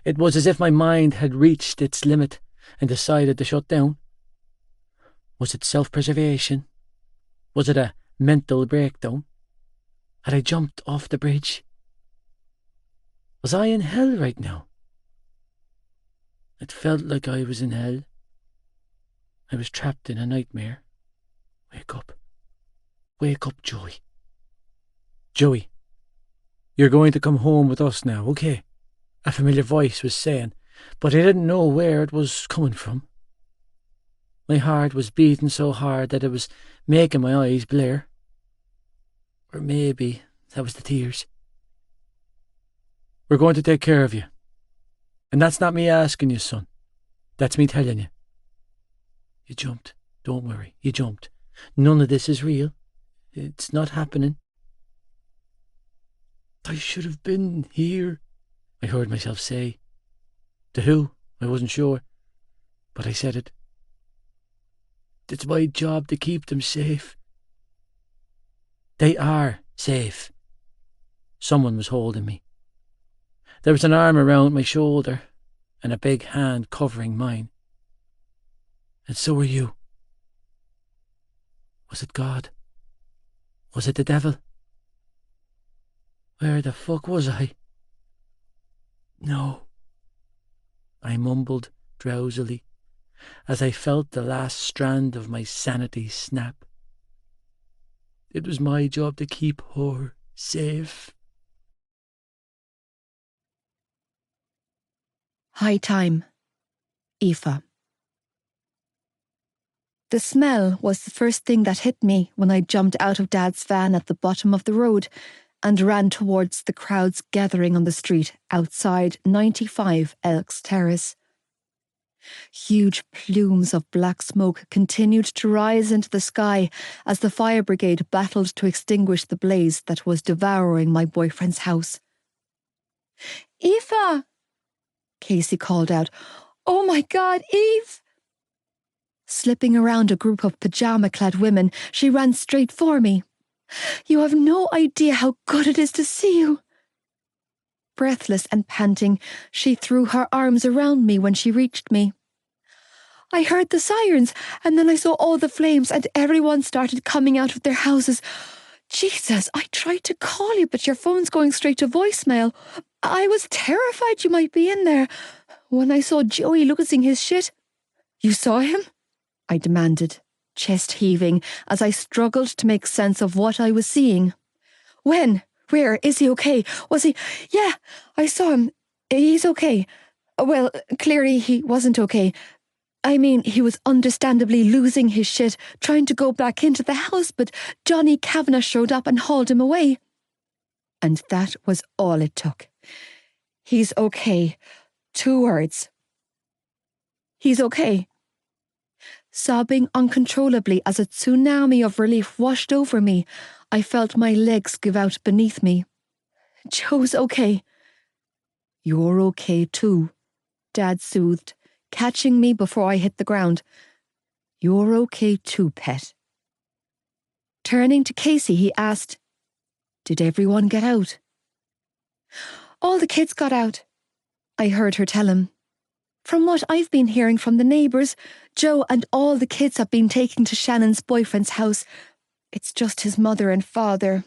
It was as if my mind had reached its limit and decided to shut down. Was it self-preservation? Was it a mental breakdown? Had I jumped off the bridge? Was I in hell right now? It felt like I was in hell. I was trapped in a nightmare. Wake up. Wake up, Joey. Joey, you're going to come home with us now, okay? A familiar voice was saying, but I didn't know where it was coming from. My heart was beating so hard that it was making my eyes blur. Or maybe that was the tears. We're going to take care of you. And that's not me asking you, son. That's me telling you. You jumped. Don't worry. You jumped. None of this is real. It's not happening. I should have been here, I heard myself say. To who? I wasn't sure. But I said it. It's my job to keep them safe. They are safe. Someone was holding me. There was an arm around my shoulder and a big hand covering mine. And so were you. Was it God? Was it the devil? Where the fuck was I? No, I mumbled drowsily as I felt the last strand of my sanity snap. It was my job to keep her safe. High time. Aoife. The smell was the first thing that hit me when I jumped out of Dad's van at the bottom of the road and ran towards the crowds gathering on the street outside 95 Elks Terrace. Huge plumes of black smoke continued to rise into the sky as the fire brigade battled to extinguish the blaze that was devouring my boyfriend's house. "Aoife!" Casey called out. "Oh my God, Eve!" Slipping around a group of pyjama-clad women, she ran straight for me. "You have no idea how good it is to see you." Breathless and panting, she threw her arms around me when she reached me. "I heard the sirens, and then I saw all the flames, and everyone started coming out of their houses. Jesus, I tried to call you, but your phone's going straight to voicemail. I was terrified you might be in there. When I saw Joey losing his shit..." "You saw him?" I demanded, chest heaving, as I struggled to make sense of what I was seeing. "When? Where? Is he okay? Was he..." "Yeah, I saw him. He's okay. Well, clearly he wasn't okay. I mean, he was understandably losing his shit, trying to go back into the house, but Johnny Kavanagh showed up and hauled him away." And that was all it took. He's okay. 2 words. He's okay. Sobbing uncontrollably as a tsunami of relief washed over me, I felt my legs give out beneath me. "Joe's okay." "You're okay too," Dad soothed, catching me before I hit the ground. "You're okay too, pet." Turning to Casey, he asked, "Did everyone get out?" "All the kids got out," I heard her tell him. "From what I've been hearing from the neighbours, Joe and all the kids have been taken to Shannon's boyfriend's house. It's just his mother and father.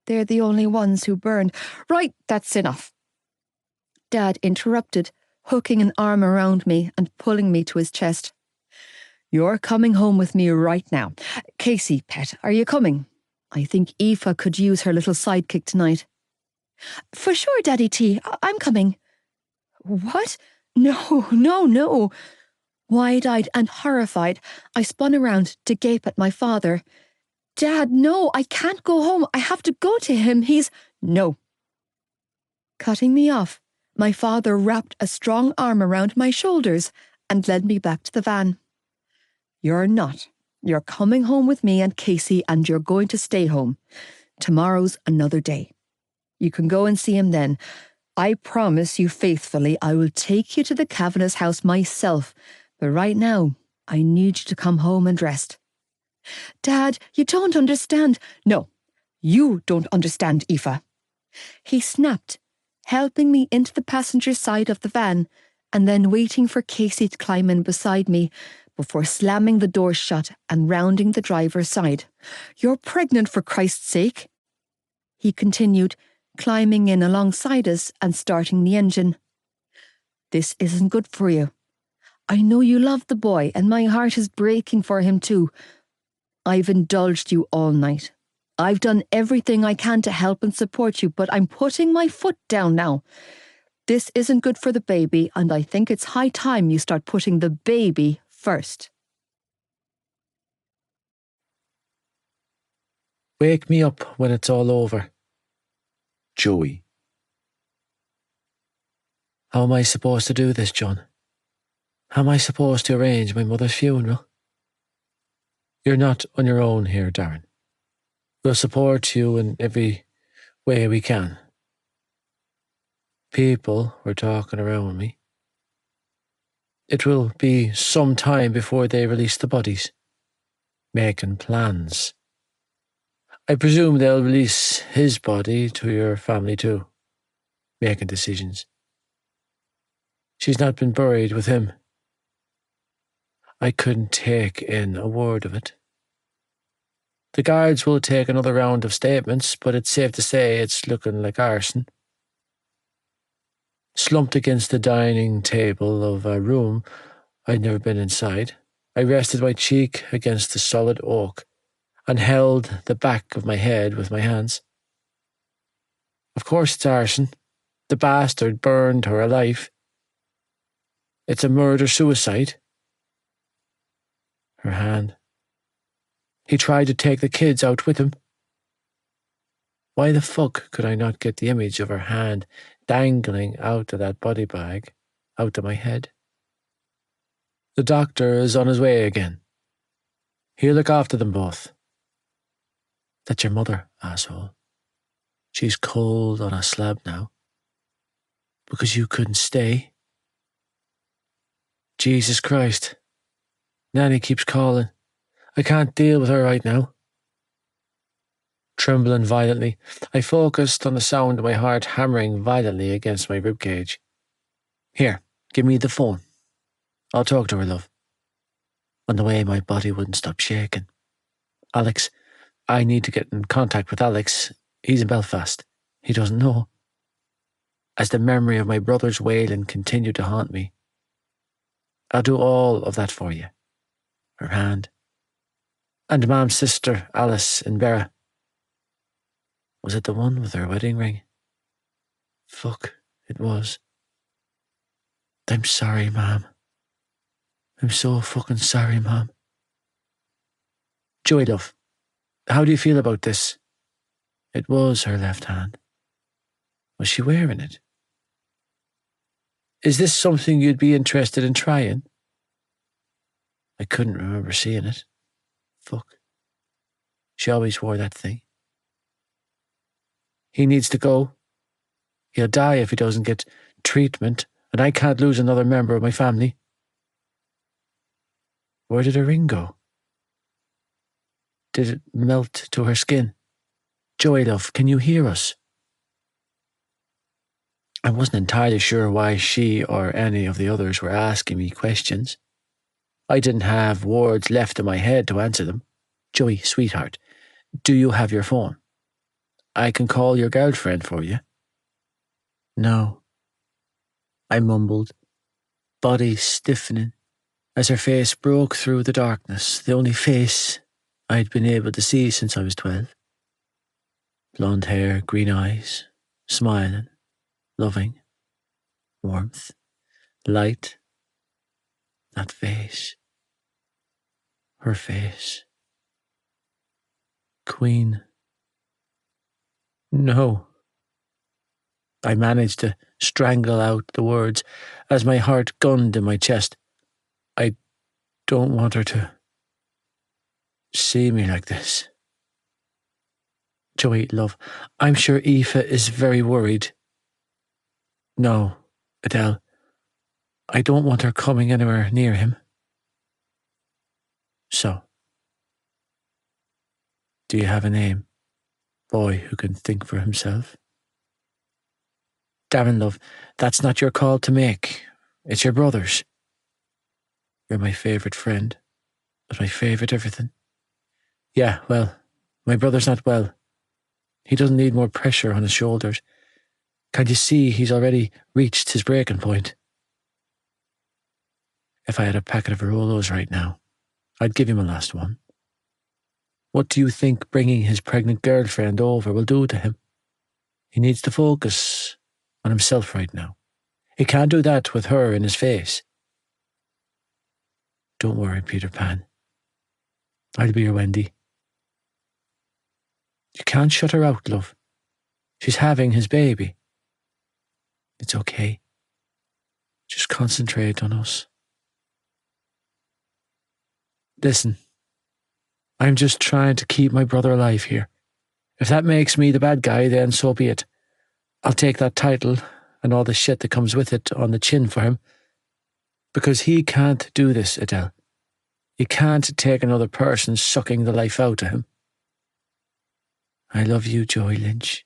They're the only ones who burned." "Right, that's enough," Dad interrupted, hooking an arm around me and pulling me to his chest. "You're coming home with me right now. Casey, pet, are you coming? I think Aoife could use her little sidekick tonight." "For sure, Daddy T, I'm coming." "What? No. Wide-eyed and horrified, I spun around to gape at my father. "Dad, no, I can't go home. I have to go to him. He's..." "No." Cutting me off, my father wrapped a strong arm around my shoulders and led me back to the van. "You're not. You're coming home with me and Casey, and you're going to stay home. Tomorrow's another day. You can go and see him then. I promise you faithfully I will take you to the Kavanagh's house myself, but right now I need you to come home and rest." "Dad, you don't understand." "No, you don't understand, Aoife." He snapped, helping me into the passenger side of the van and then waiting for Casey to climb in beside me before slamming the door shut and rounding the driver's side. "You're pregnant, for Christ's sake," he continued, climbing in alongside us and starting the engine. "This isn't good for you. I know you love the boy and my heart is breaking for him too. I've indulged you all night. I've done everything I can to help and support you, but I'm putting my foot down now. This isn't good for the baby, and I think it's high time you start putting the baby first." Wake me up when it's all over. Joey. How am I supposed to do this, John? How am I supposed to arrange my mother's funeral? You're not on your own here, Darren. We'll support you in every way we can. People were talking around me. It will be some time before they release the bodies. Making plans. I presume they'll release his body to your family too. Making decisions. She's not been buried with him. I couldn't take in a word of it. The guards will take another round of statements, but it's safe to say it's looking like arson. Slumped against the dining table of a room I'd never been inside, I rested my cheek against the solid oak and held the back of my head with my hands. Of course it's arson. The bastard burned her alive. It's a murder-suicide. Her hand. He tried to take the kids out with him. Why the fuck could I not get the image of her hand dangling out of that body bag out of my head? The doctor is on his way again. He'll look after them both. That's your mother, asshole. She's cold on a slab now. Because you couldn't stay. Jesus Christ. Nanny keeps calling. I can't deal with her right now. Trembling violently, I focused on the sound of my heart hammering violently against my ribcage. Here, give me the phone. I'll talk to her, love. On the way, my body wouldn't stop shaking. Alex, I need to get in contact with Alex. He's in Belfast. He doesn't know. As the memory of my brother's wailing continued to haunt me. I'll do all of that for you. Her hand. And Mam's sister, Alice, in Berra. Was it the one with her wedding ring? Fuck, it was. I'm sorry, Mom. I'm so fucking sorry, Mom. Joey, love, how do you feel about this? It was her left hand. Was she wearing it? Is this something you'd be interested in trying? I couldn't remember seeing it. Fuck. She always wore that thing. He needs to go. He'll die if he doesn't get treatment, and I can't lose another member of my family. Where did her ring go? Did it melt to her skin? Joey, love, can you hear us? I wasn't entirely sure why she or any of the others were asking me questions. I didn't have words left in my head to answer them. Joey, sweetheart, do you have your phone? I can call your girlfriend for you. No, I mumbled, body stiffening, as her face broke through the darkness, the only face I'd been able to see since I was 12. Blonde hair, green eyes, smiling, loving, warmth, light. That face. Her face. Queen. No. I managed to strangle out the words as my heart gunned in my chest. I don't want her to see me like this. Joey, love, I'm sure Aoife is very worried. No, Adele, I don't want her coming anywhere near him. So, do you have a name? Boy who can think for himself? Darren, love, that's not your call to make. It's your brother's. You're my favourite friend, but my favourite everything. Yeah, well, my brother's not well. He doesn't need more pressure on his shoulders. Can't you see he's already reached his breaking point? If I had a packet of Rolos right now, I'd give him a last one. What do you think bringing his pregnant girlfriend over will do to him? He needs to focus on himself right now. He can't do that with her in his face. Don't worry, Peter Pan. I'll be your Wendy. You can't shut her out, love. She's having his baby. It's okay. Just concentrate on us. Listen, I'm just trying to keep my brother alive here. If that makes me the bad guy, then so be it. I'll take that title and all the shit that comes with it on the chin for him. Because he can't do this, Adele. He can't take another person sucking the life out of him. I love you, Joey Lynch.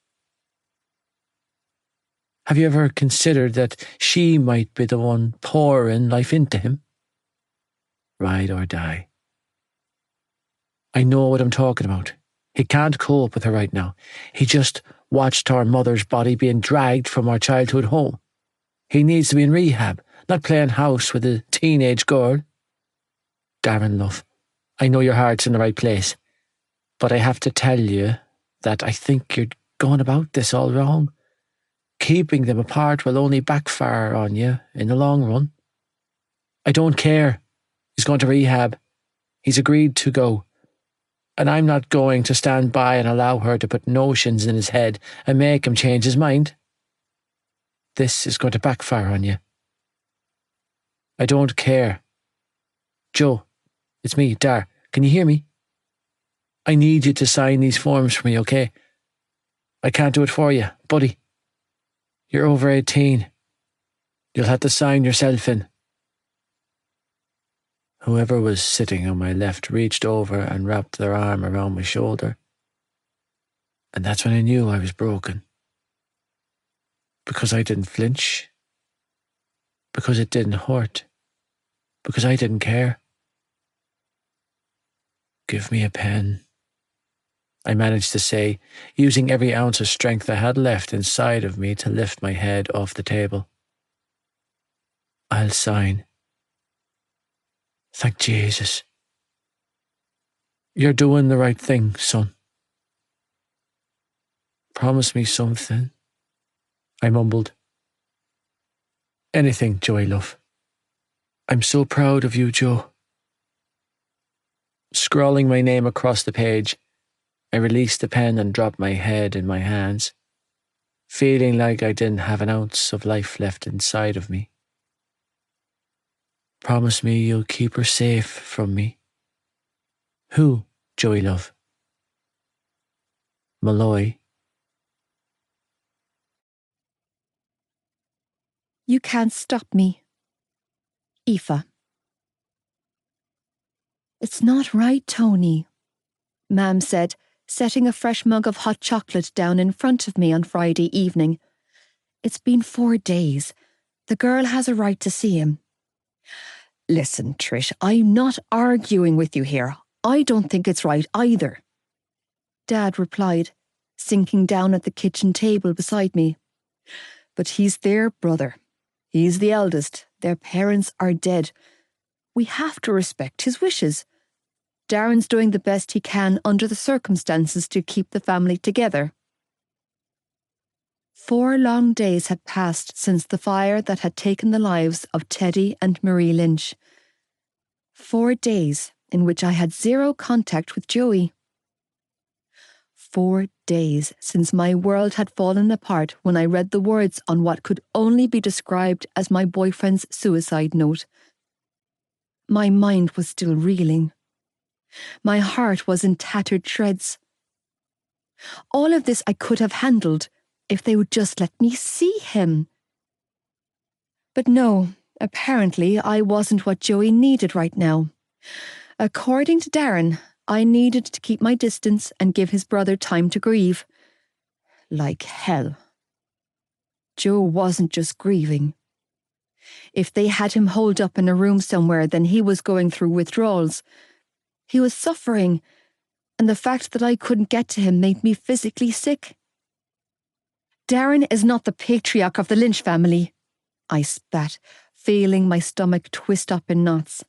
Have you ever considered that she might be the one pouring life into him? Ride or die. I know what I'm talking about. He can't cope with her right now. He just watched our mother's body being dragged from our childhood home. He needs to be in rehab, not playing house with a teenage girl. Darren, love, I know your heart's in the right place, but I have to tell you that I think you're going about this all wrong. Keeping them apart will only backfire on you in the long run. I don't care. He's going to rehab. He's agreed to go. And I'm not going to stand by and allow her to put notions in his head and make him change his mind. This is going to backfire on you. I don't care. Joe, it's me, Dar. Can you hear me? I need you to sign these forms for me, okay? I can't do it for you, buddy. You're over 18. You'll have to sign yourself in. Whoever was sitting on my left reached over and wrapped their arm around my shoulder. And that's when I knew I was broken. Because I didn't flinch. Because it didn't hurt. Because I didn't care. Give me a pen, I managed to say, using every ounce of strength I had left inside of me to lift my head off the table. I'll sign. Thank Jesus. You're doing the right thing, son. Promise me something, I mumbled. Anything, Joey, love. I'm so proud of you, Joe. Scrawling my name across the page, I released the pen and dropped my head in my hands, feeling like I didn't have an ounce of life left inside of me. Promise me you'll keep her safe from me. Who, Joey, love? Malloy. You can't stop me. Aoife. It's not right, Tony, Mam said, setting a fresh mug of hot chocolate down in front of me on Friday evening. It's been 4 days. The girl has a right to see him. Listen, Trish, I'm not arguing with you here. I don't think it's right either. Dad replied, sinking down at the kitchen table beside me. But he's their brother. He's the eldest. Their parents are dead. We have to respect his wishes. Darren's doing the best he can under the circumstances to keep the family together. 4 long days had passed since the fire that had taken the lives of Teddy and Marie Lynch. 4 days in which I had zero contact with Joey. 4 days since my world had fallen apart when I read the words on what could only be described as my boyfriend's suicide note. My mind was still reeling. My heart was in tattered shreds. All of this I could have handled if they would just let me see him. But no, apparently I wasn't what Joey needed right now. According to Darren, I needed to keep my distance and give his brother time to grieve. Like hell. Joe wasn't just grieving. If they had him holed up in a room somewhere, then he was going through withdrawals. He was suffering, and the fact that I couldn't get to him made me physically sick. Darren is not the patriarch of the Lynch family, I spat, feeling my stomach twist up in knots.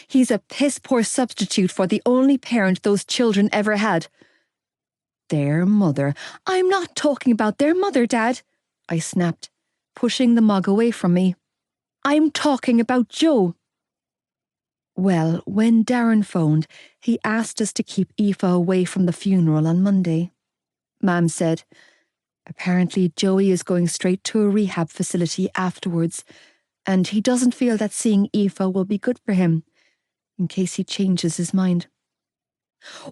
He's a piss-poor substitute for the only parent those children ever had. Their mother. I'm not talking about their mother, Dad, I snapped, pushing the mug away from me. I'm talking about Joe. Well, when Darren phoned, he asked us to keep Aoife away from the funeral on Monday. Mam said, apparently Joey is going straight to a rehab facility afterwards, and he doesn't feel that seeing Aoife will be good for him, in case he changes his mind.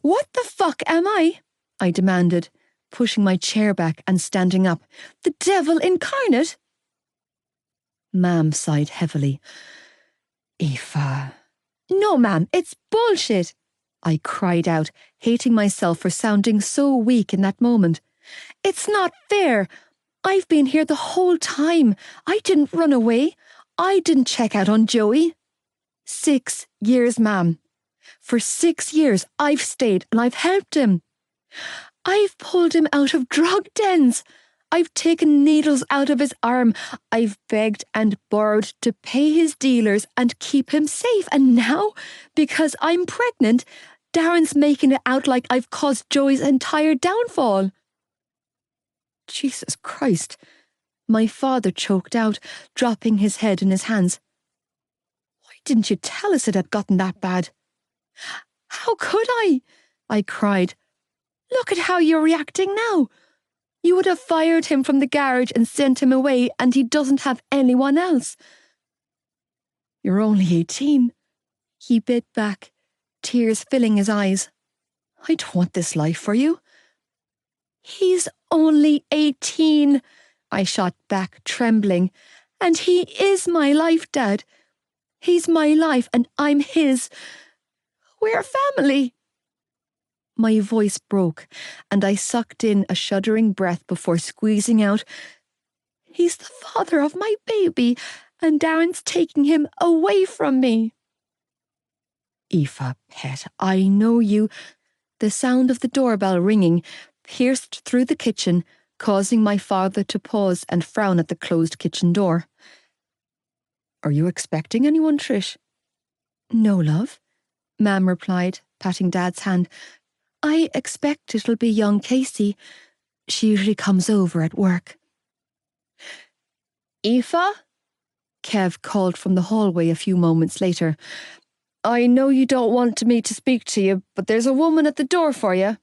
What the fuck am I? I demanded, pushing my chair back and standing up. The devil incarnate? Mam sighed heavily. Aoife. No, Mam, it's bullshit, I cried out, hating myself for sounding so weak in that moment. It's not fair. I've been here the whole time. I didn't run away. I didn't check out on Joey. 6 years, Mam. For 6 years, I've stayed and I've helped him. I've pulled him out of drug dens. I've taken needles out of his arm. I've begged and borrowed to pay his dealers and keep him safe. And now, because I'm pregnant, Darren's making it out like I've caused Joey's entire downfall. Jesus Christ. My father choked out, dropping his head in his hands. Why didn't you tell us it had gotten that bad?" "How could I cried. "Look at how you're reacting now. You would have fired him from the garage and sent him away, and he doesn't have anyone else." "You're only 18. He bit back, tears filling his eyes. "I don't want this life for you." "He's only 18, I shot back, trembling. "And he is my life, Dad. He's my life and I'm his. We're family." My voice broke, and I sucked in a shuddering breath before squeezing out, "He's the father of my baby, and Darren's taking him away from me." "Aoife, pet, I know you—" The sound of the doorbell ringing pierced through the kitchen, causing my father to pause and frown at the closed kitchen door. "Are you expecting anyone, Trish?" "No, love," Mam replied, patting Dad's hand. "I expect it'll be young Casey. She usually comes over at work." "Aoife?" Kev called from the hallway a few moments later. "I know you don't want me to speak to you, but there's a woman at the door for you."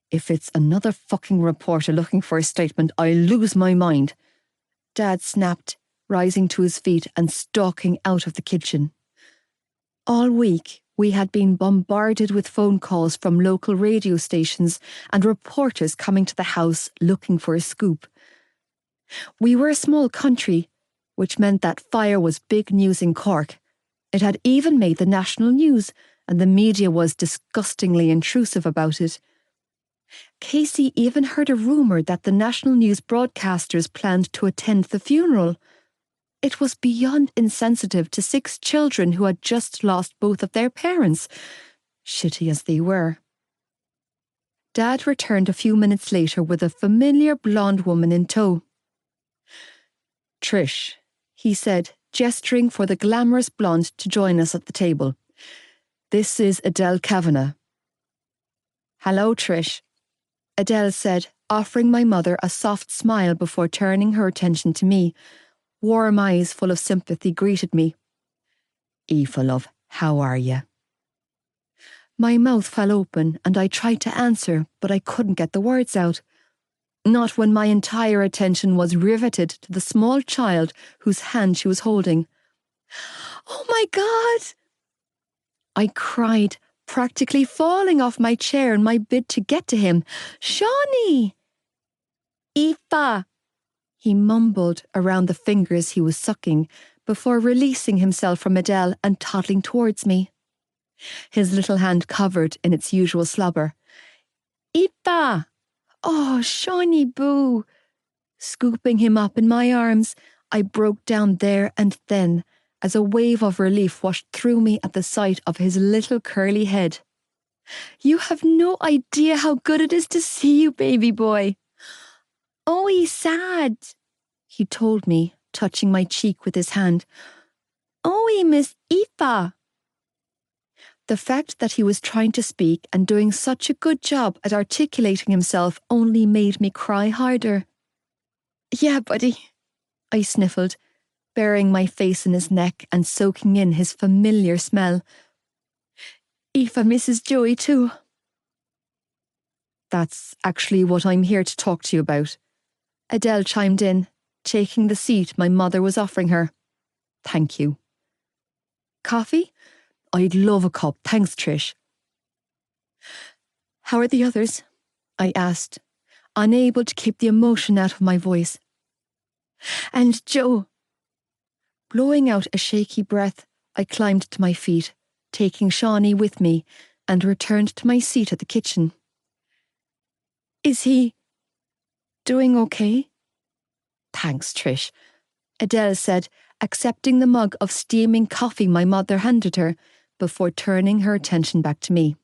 "If it's another fucking reporter looking for a statement, I'll lose my mind," Dad snapped, rising to his feet and stalking out of the kitchen. All week, we had been bombarded with phone calls from local radio stations and reporters coming to the house looking for a scoop. We were a small country, which meant that fire was big news in Cork. It had even made the national news, and the media was disgustingly intrusive about it. Casey even heard a rumour that the national news broadcasters planned to attend the funeral. It was beyond insensitive to 6 children who had just lost both of their parents, shitty as they were. Dad returned a few minutes later with a familiar blonde woman in tow. "Trish," he said, gesturing for the glamorous blonde to join us at the table. "This is Adele Kavanagh." "Hello, Trish," Adele said, offering my mother a soft smile before turning her attention to me. Warm eyes full of sympathy greeted me. "Aoife, love, how are you?" My mouth fell open and I tried to answer, but I couldn't get the words out. Not when my entire attention was riveted to the small child whose hand she was holding. "Oh my God!" I cried, practically falling off my chair in my bid to get to him. "Shawnee!" "Aoife!" He mumbled around the fingers he was sucking before releasing himself from Adele and toddling towards me. His little hand covered in its usual slobber. "Aoife! Oh, Shawnee boo!" Scooping him up in my arms, I broke down there and then as a wave of relief washed through me at the sight of his little curly head. "You have no idea how good it is to see you, baby boy." "Oh, he's sad," he told me, touching my cheek with his hand. "Oh, he miss Aoife." The fact that he was trying to speak and doing such a good job at articulating himself only made me cry harder. "Yeah, buddy," I sniffled, burying my face in his neck and soaking in his familiar smell. "Aoife misses Joey too." "That's actually what I'm here to talk to you about," Adele chimed in, taking the seat my mother was offering her. "Thank you." "Coffee? I'd love a cup, thanks, Trish." "How are the others?" I asked, unable to keep the emotion out of my voice. "And Joe?" Blowing out a shaky breath, I climbed to my feet, taking Shawnee with me, and returned to my seat at the kitchen. "Is he doing okay?" "Thanks, Trish," Adele said, accepting the mug of steaming coffee my mother handed her before turning her attention back to me.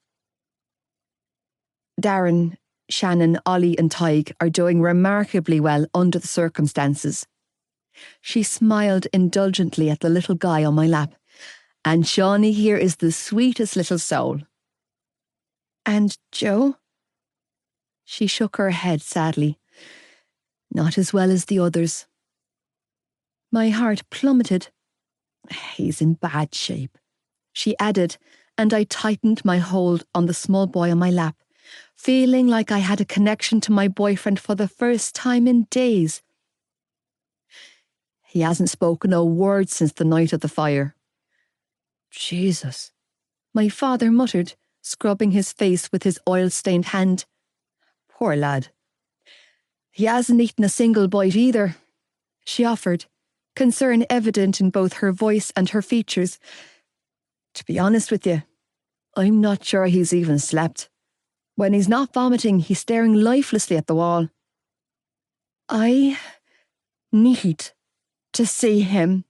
"Darren, Shannon, Ollie and Tig are doing remarkably well under the circumstances." She smiled indulgently at the little guy on my lap. "And Shawnee here is the sweetest little soul." "And Joe?" She shook her head sadly. "Not as well as the others." My heart plummeted. He's in bad shape, she added, and I tightened my hold on the small boy on my lap, feeling like I had a connection to my boyfriend for the first time in days. He hasn't spoken a word since the night of the fire. Jesus, my father muttered, scrubbing his face with his oil-stained hand. Poor lad. He hasn't eaten a single bite either, she offered, concern evident in both her voice and her features. To be honest with you, I'm not sure he's even slept. When he's not vomiting, he's staring lifelessly at the wall. I need to see him,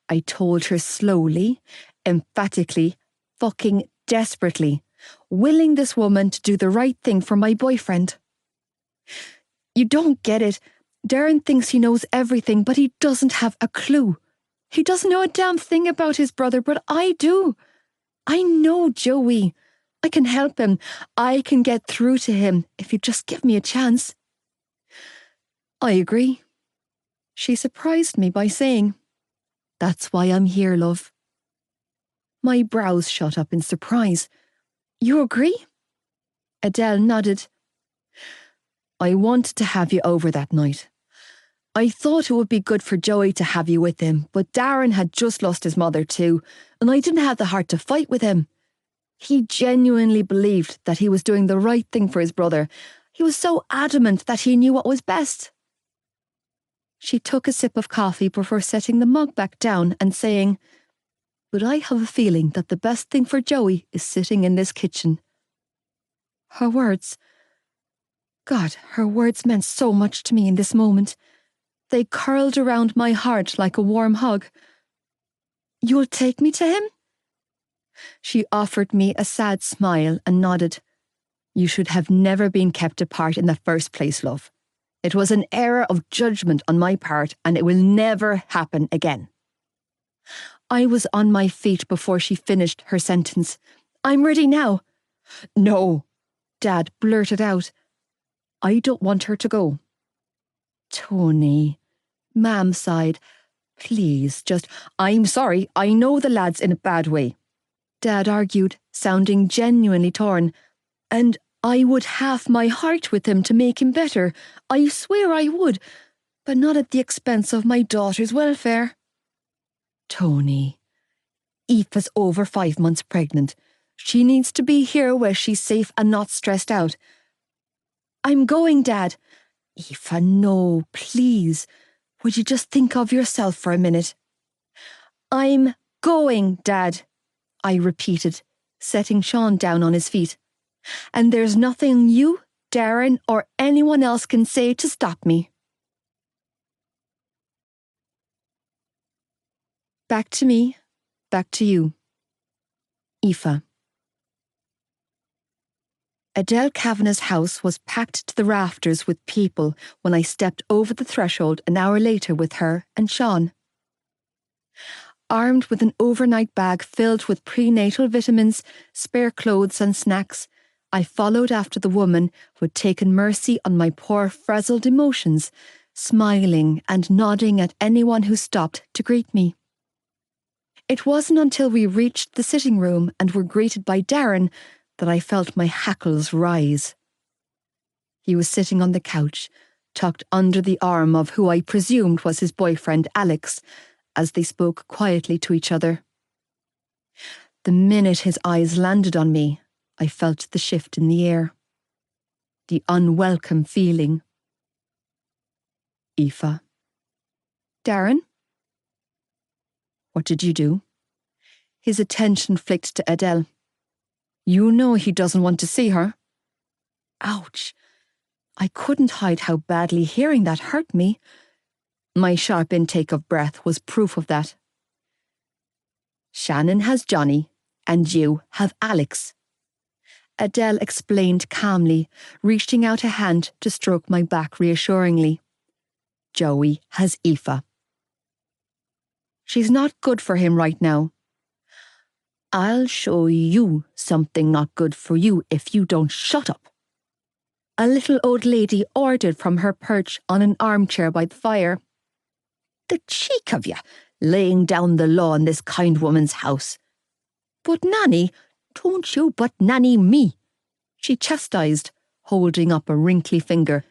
I told her slowly, emphatically, fucking desperately, willing this woman to do the right thing for my boyfriend. You don't get it. Darren thinks he knows everything, but he doesn't have a clue. He doesn't know a damn thing about his brother, but I do. I know Joey. I can help him. I can get through to him if you just give me a chance. I agree. She surprised me by saying, "That's why I'm here, love." My brows shot up in surprise. You agree? Adele nodded. I wanted to have you over that night. I thought it would be good for Joey to have you with him, but Darren had just lost his mother too, and I didn't have the heart to fight with him. He genuinely believed that he was doing the right thing for his brother. He was so adamant that he knew what was best. She took a sip of coffee before setting the mug back down and saying, "But I have a feeling that the best thing for Joey is sitting in this kitchen." Her words meant so much to me in this moment. They curled around my heart like a warm hug. "You'll take me to him?" She offered me a sad smile and nodded. "You should have never been kept apart in the first place, love. It was an error of judgment on my part, and it will never happen again." I was on my feet before she finished her sentence. "I'm ready now." "No," Dad blurted out. "I don't want her to go." "Tony," Mam sighed. "Please, just—" "I'm sorry, I know the lad's in a bad way," Dad argued, sounding genuinely torn. "And I would half my heart with him to make him better. I swear I would, but not at the expense of my daughter's welfare." "Tony, Aoife's over 5 months pregnant. She needs to be here where she's safe and not stressed out." "I'm going, Dad." "Aoife, no, please. Would you just think of yourself for a minute?" "I'm going, Dad," I repeated, setting Sean down on his feet. "And there's nothing you, Darren, or anyone else can say to stop me." Back to me, back to you. Aoife. Adele Kavanagh's house was packed to the rafters with people when I stepped over the threshold an hour later with her and Sean. Armed with an overnight bag filled with prenatal vitamins, spare clothes and snacks, I followed after the woman who had taken mercy on my poor frazzled emotions, smiling and nodding at anyone who stopped to greet me. It wasn't until we reached the sitting room and were greeted by Darren that I felt my hackles rise. He was sitting on the couch, tucked under the arm of who I presumed was his boyfriend Alex, as they spoke quietly to each other. The minute his eyes landed on me, I felt the shift in the air. The unwelcome feeling. "Aoife." "Darren?" "What did you do?" His attention flicked to Adele. "You know he doesn't want to see her." Ouch. I couldn't hide how badly hearing that hurt me. My sharp intake of breath was proof of that. "Shannon has Johnny, and you have Alex," Adele explained calmly, reaching out a hand to stroke my back reassuringly. "Joey has Aoife. She's not good for him right now. I'll show you something not good for you if you don't shut up," a little old lady ordered from her perch on an armchair by the fire. "The cheek of you! laying down the law in this kind woman's house. But Nanny, don't you but Nanny me, she chastised, holding up a wrinkly finger.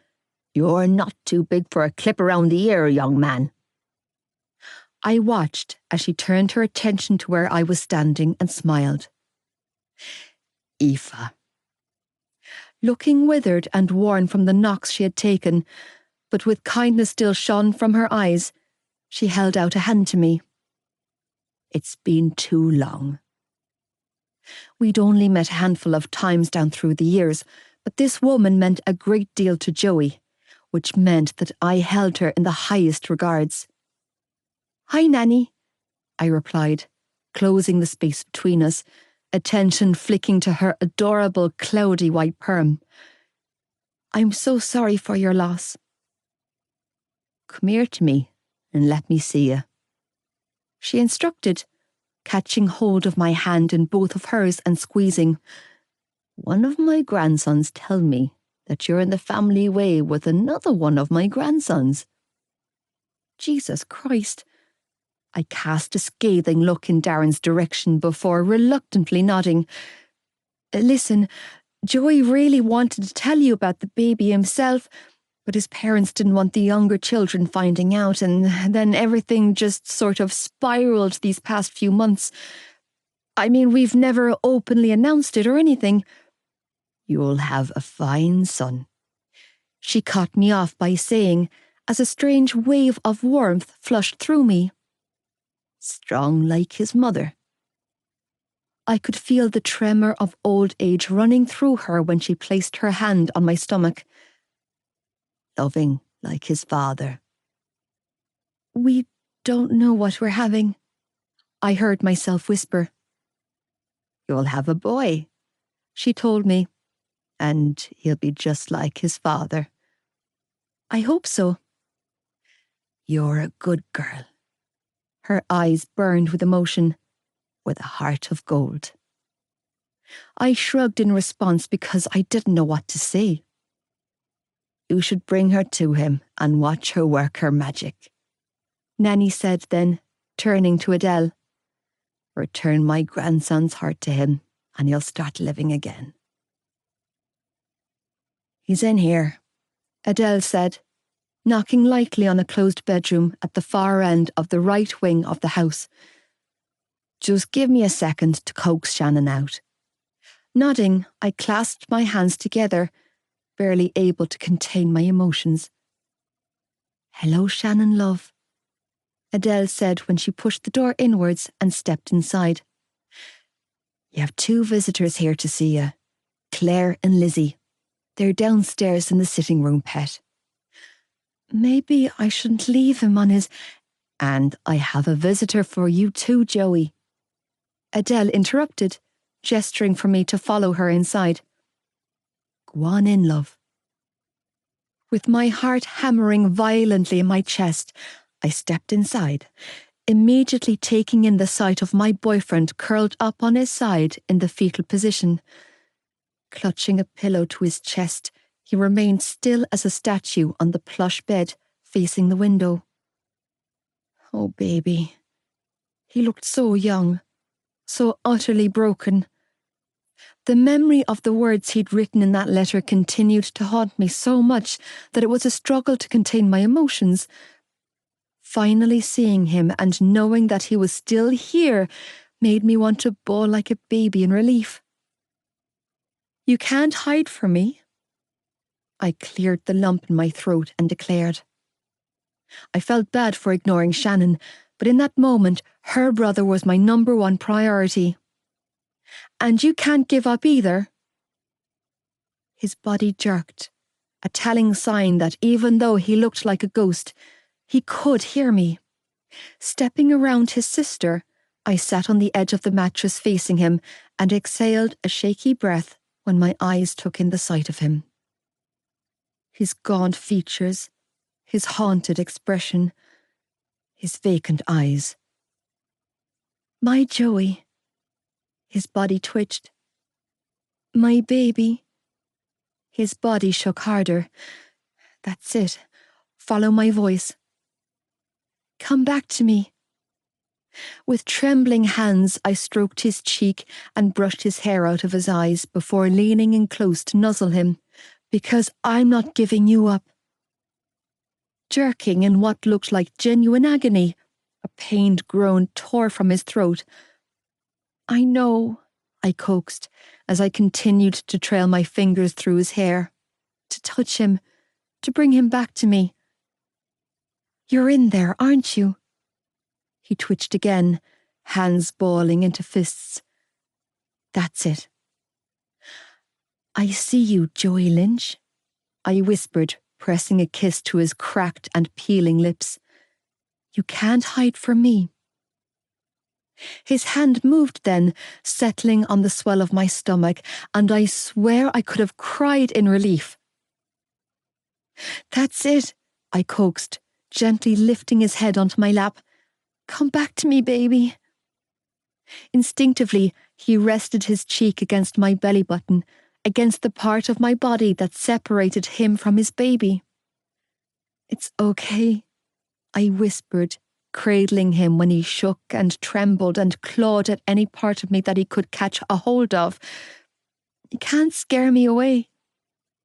You're not too big for a clip around the ear, young man. I watched as she turned her attention to where I was standing and smiled. Aoife. Looking withered and worn from the knocks she had taken, but with kindness still shone from her eyes, she held out a hand to me. It's been too long. We'd only met a handful of times down through the years, but this woman meant a great deal to Joey, which meant that I held her in the highest regards. Hi, Nanny, I replied, closing the space between us, attention flicking to her adorable cloudy white perm. I'm so sorry for your loss. Come here to me and let me see you, she instructed, catching hold of my hand in both of hers and squeezing. One of my grandsons tell me that you're in the family way with another one of my grandsons. Jesus Christ. I cast a scathing look in Darren's direction before reluctantly nodding. Listen, Joey really wanted to tell you about the baby himself, but his parents didn't want the younger children finding out, and then everything just sort of spiraled these past few months. I mean, we've never openly announced it or anything. You'll have a fine son, she cut me off by saying, as a strange wave of warmth flushed through me. Strong like his mother. I could feel the tremor of old age running through her when she placed her hand on my stomach. Loving like his father. We don't know what we're having, I heard myself whisper. You'll have a boy, she told me, and he'll be just like his father. I hope so. You're a good girl. Her eyes burned with emotion, with a heart of gold. I shrugged in response because I didn't know what to say. You should bring her to him and watch her work her magic, Nanny said then, turning to Adele. Return my grandson's heart to him and he'll start living again. He's in here, Adele said, knocking lightly on a closed bedroom at the far end of the right wing of the house. Just give me a second to coax Shannon out. Nodding, I clasped my hands together, barely able to contain my emotions. Hello, Shannon, love, Adele said when she pushed the door inwards and stepped inside. You have 2 visitors here to see you, Claire and Lizzie. They're downstairs in the sitting room, pet. Maybe I shouldn't leave him on his... And I have a visitor for you too, Joey, Adele interrupted, gesturing for me to follow her inside. Go on in, love. With my heart hammering violently in my chest, I stepped inside, immediately taking in the sight of my boyfriend curled up on his side in the fetal position. Clutching a pillow to his chest, he remained still as a statue on the plush bed facing the window. Oh, baby. He looked so young, so utterly broken. The memory of the words he'd written in that letter continued to haunt me so much that it was a struggle to contain my emotions. Finally seeing him and knowing that he was still here made me want to bawl like a baby in relief. You can't hide from me. I cleared the lump in my throat and declared. I felt bad for ignoring Shannon, but in that moment, her brother was my number 1 priority. And you can't give up either. His body jerked, a telling sign that even though he looked like a ghost, he could hear me. Stepping around his sister, I sat on the edge of the mattress facing him and exhaled a shaky breath when my eyes took in the sight of him. His gaunt features, his haunted expression, his vacant eyes. My Joey. His body twitched. My baby. His body shook harder. That's it. Follow my voice. Come back to me, With trembling hands, I stroked his cheek and brushed his hair out of his eyes before leaning in close to nuzzle him, because I'm not giving you up. Jerking in what looked like genuine agony, a pained groan tore from his throat. I know, I coaxed as I continued to trail my fingers through his hair, to touch him, to bring him back to me. You're in there, aren't you? He twitched again, hands balling into fists. That's it. I see you, Joey Lynch, I whispered, pressing a kiss to his cracked and peeling lips. You can't hide from me. His hand moved then, settling on the swell of my stomach, and I swear I could have cried in relief. That's it, I coaxed, gently lifting his head onto my lap. Come back to me, baby. Instinctively, he rested his cheek against my belly button, against the part of my body that separated him from his baby. It's okay, I whispered, cradling him when he shook and trembled and clawed at any part of me that he could catch a hold of. You can't scare me away,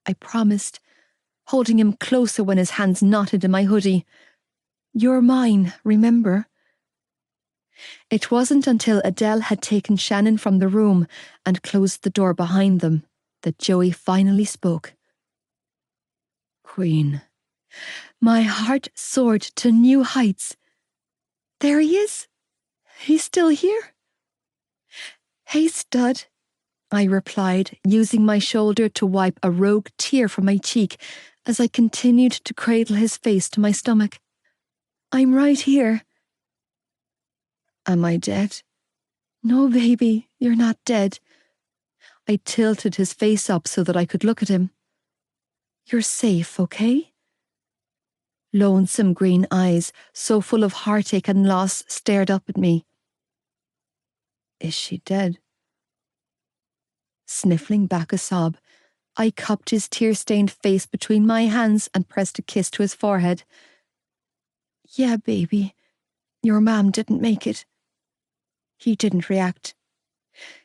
I promised, holding him closer when his hands knotted in my hoodie. You're mine, remember? It wasn't until Adele had taken Shannon from the room and closed the door behind them that Joey finally spoke. Queen. My heart soared to new heights. There he is. He's still here. Hey, stud, I replied, using my shoulder to wipe a rogue tear from my cheek as I continued to cradle his face to my stomach. I'm right here. Am I dead? No, baby, you're not dead. I tilted his face up so that I could look at him. You're safe, okay? Lonesome green eyes, so full of heartache and loss, stared up at me. Is she dead? Sniffling back a sob, I cupped his tear-stained face between my hands and pressed a kiss to his forehead. Yeah, baby, your mom didn't make it. He didn't react.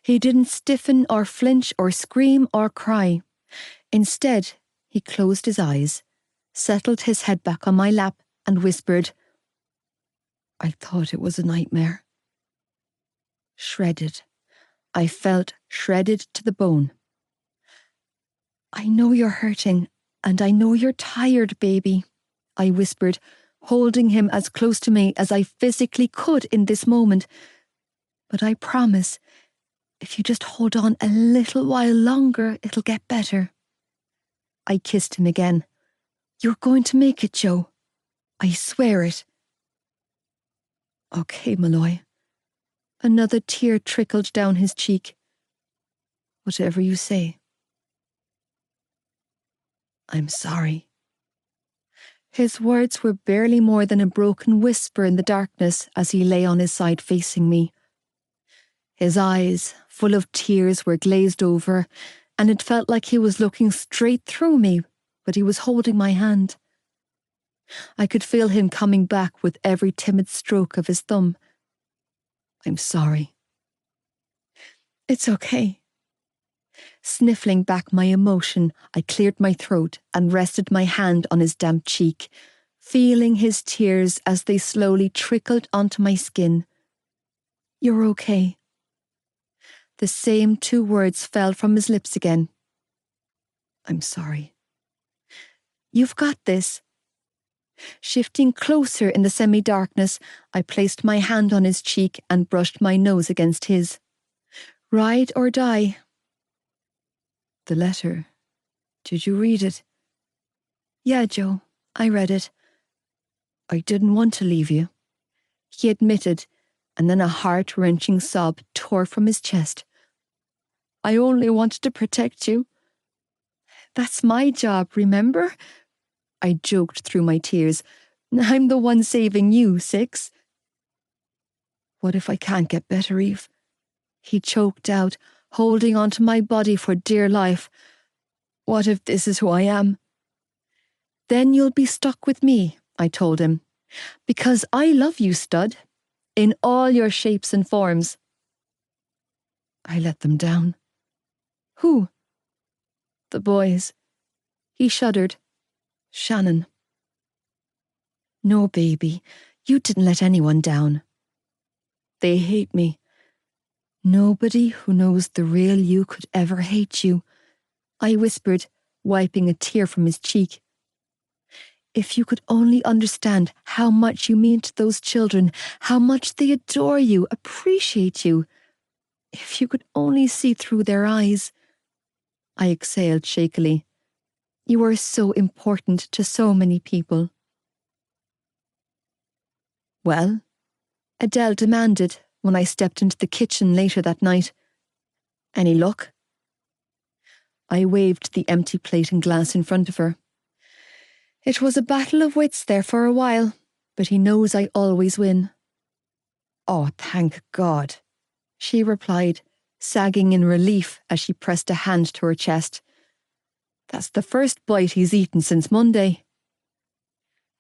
He didn't stiffen or flinch or scream or cry. Instead, he closed his eyes, settled his head back on my lap, and whispered, I thought it was a nightmare. Shredded. I felt shredded to the bone. I know you're hurting, and I know you're tired, baby, I whispered, holding him as close to me as I physically could in this moment. But I promise, if you just hold on a little while longer, it'll get better. I kissed him again. You're going to make it, Joe. I swear it. Okay, Malloy. Another tear trickled down his cheek. Whatever you say. I'm sorry. His words were barely more than a broken whisper in the darkness as he lay on his side facing me. His eyes, full of tears, were glazed over, and it felt like he was looking straight through me, but he was holding my hand. I could feel him coming back with every timid stroke of his thumb. I'm sorry. It's okay. Sniffling back my emotion, I cleared my throat and rested my hand on his damp cheek, feeling his tears as they slowly trickled onto my skin. You're okay. The same two words fell from his lips again. I'm sorry. You've got this. Shifting closer in the semi-darkness, I placed my hand on his cheek and brushed my nose against his. Ride or die. The letter. Did you read it? Yeah, Joe, I read it. I didn't want to leave you, he admitted, and then a heart-wrenching sob tore from his chest. I only wanted to protect you. That's my job, remember? I joked through my tears. I'm the one saving you, Six. What if I can't get better, Eve? He choked out, holding onto my body for dear life. What if this is who I am? Then you'll be stuck with me, I told him. Because I love you, stud. in all your shapes and forms. I let them down. Who? The boys. He shuddered. Shannon. No, baby, you didn't let anyone down. They hate me. Nobody who knows the real you could ever hate you, I whispered, wiping a tear from his cheek. If you could only understand how much you mean to those children, how much they adore you, appreciate you. If you could only see through their eyes. I exhaled shakily. You are so important to so many people. Well, Adele demanded when I stepped into the kitchen later that night. Any luck? I waved the empty plate and glass in front of her. It was a battle of wits there for a while, but he knows I always win. Oh, thank God, she replied, sagging in relief as she pressed a hand to her chest. That's the first bite he's eaten since Monday.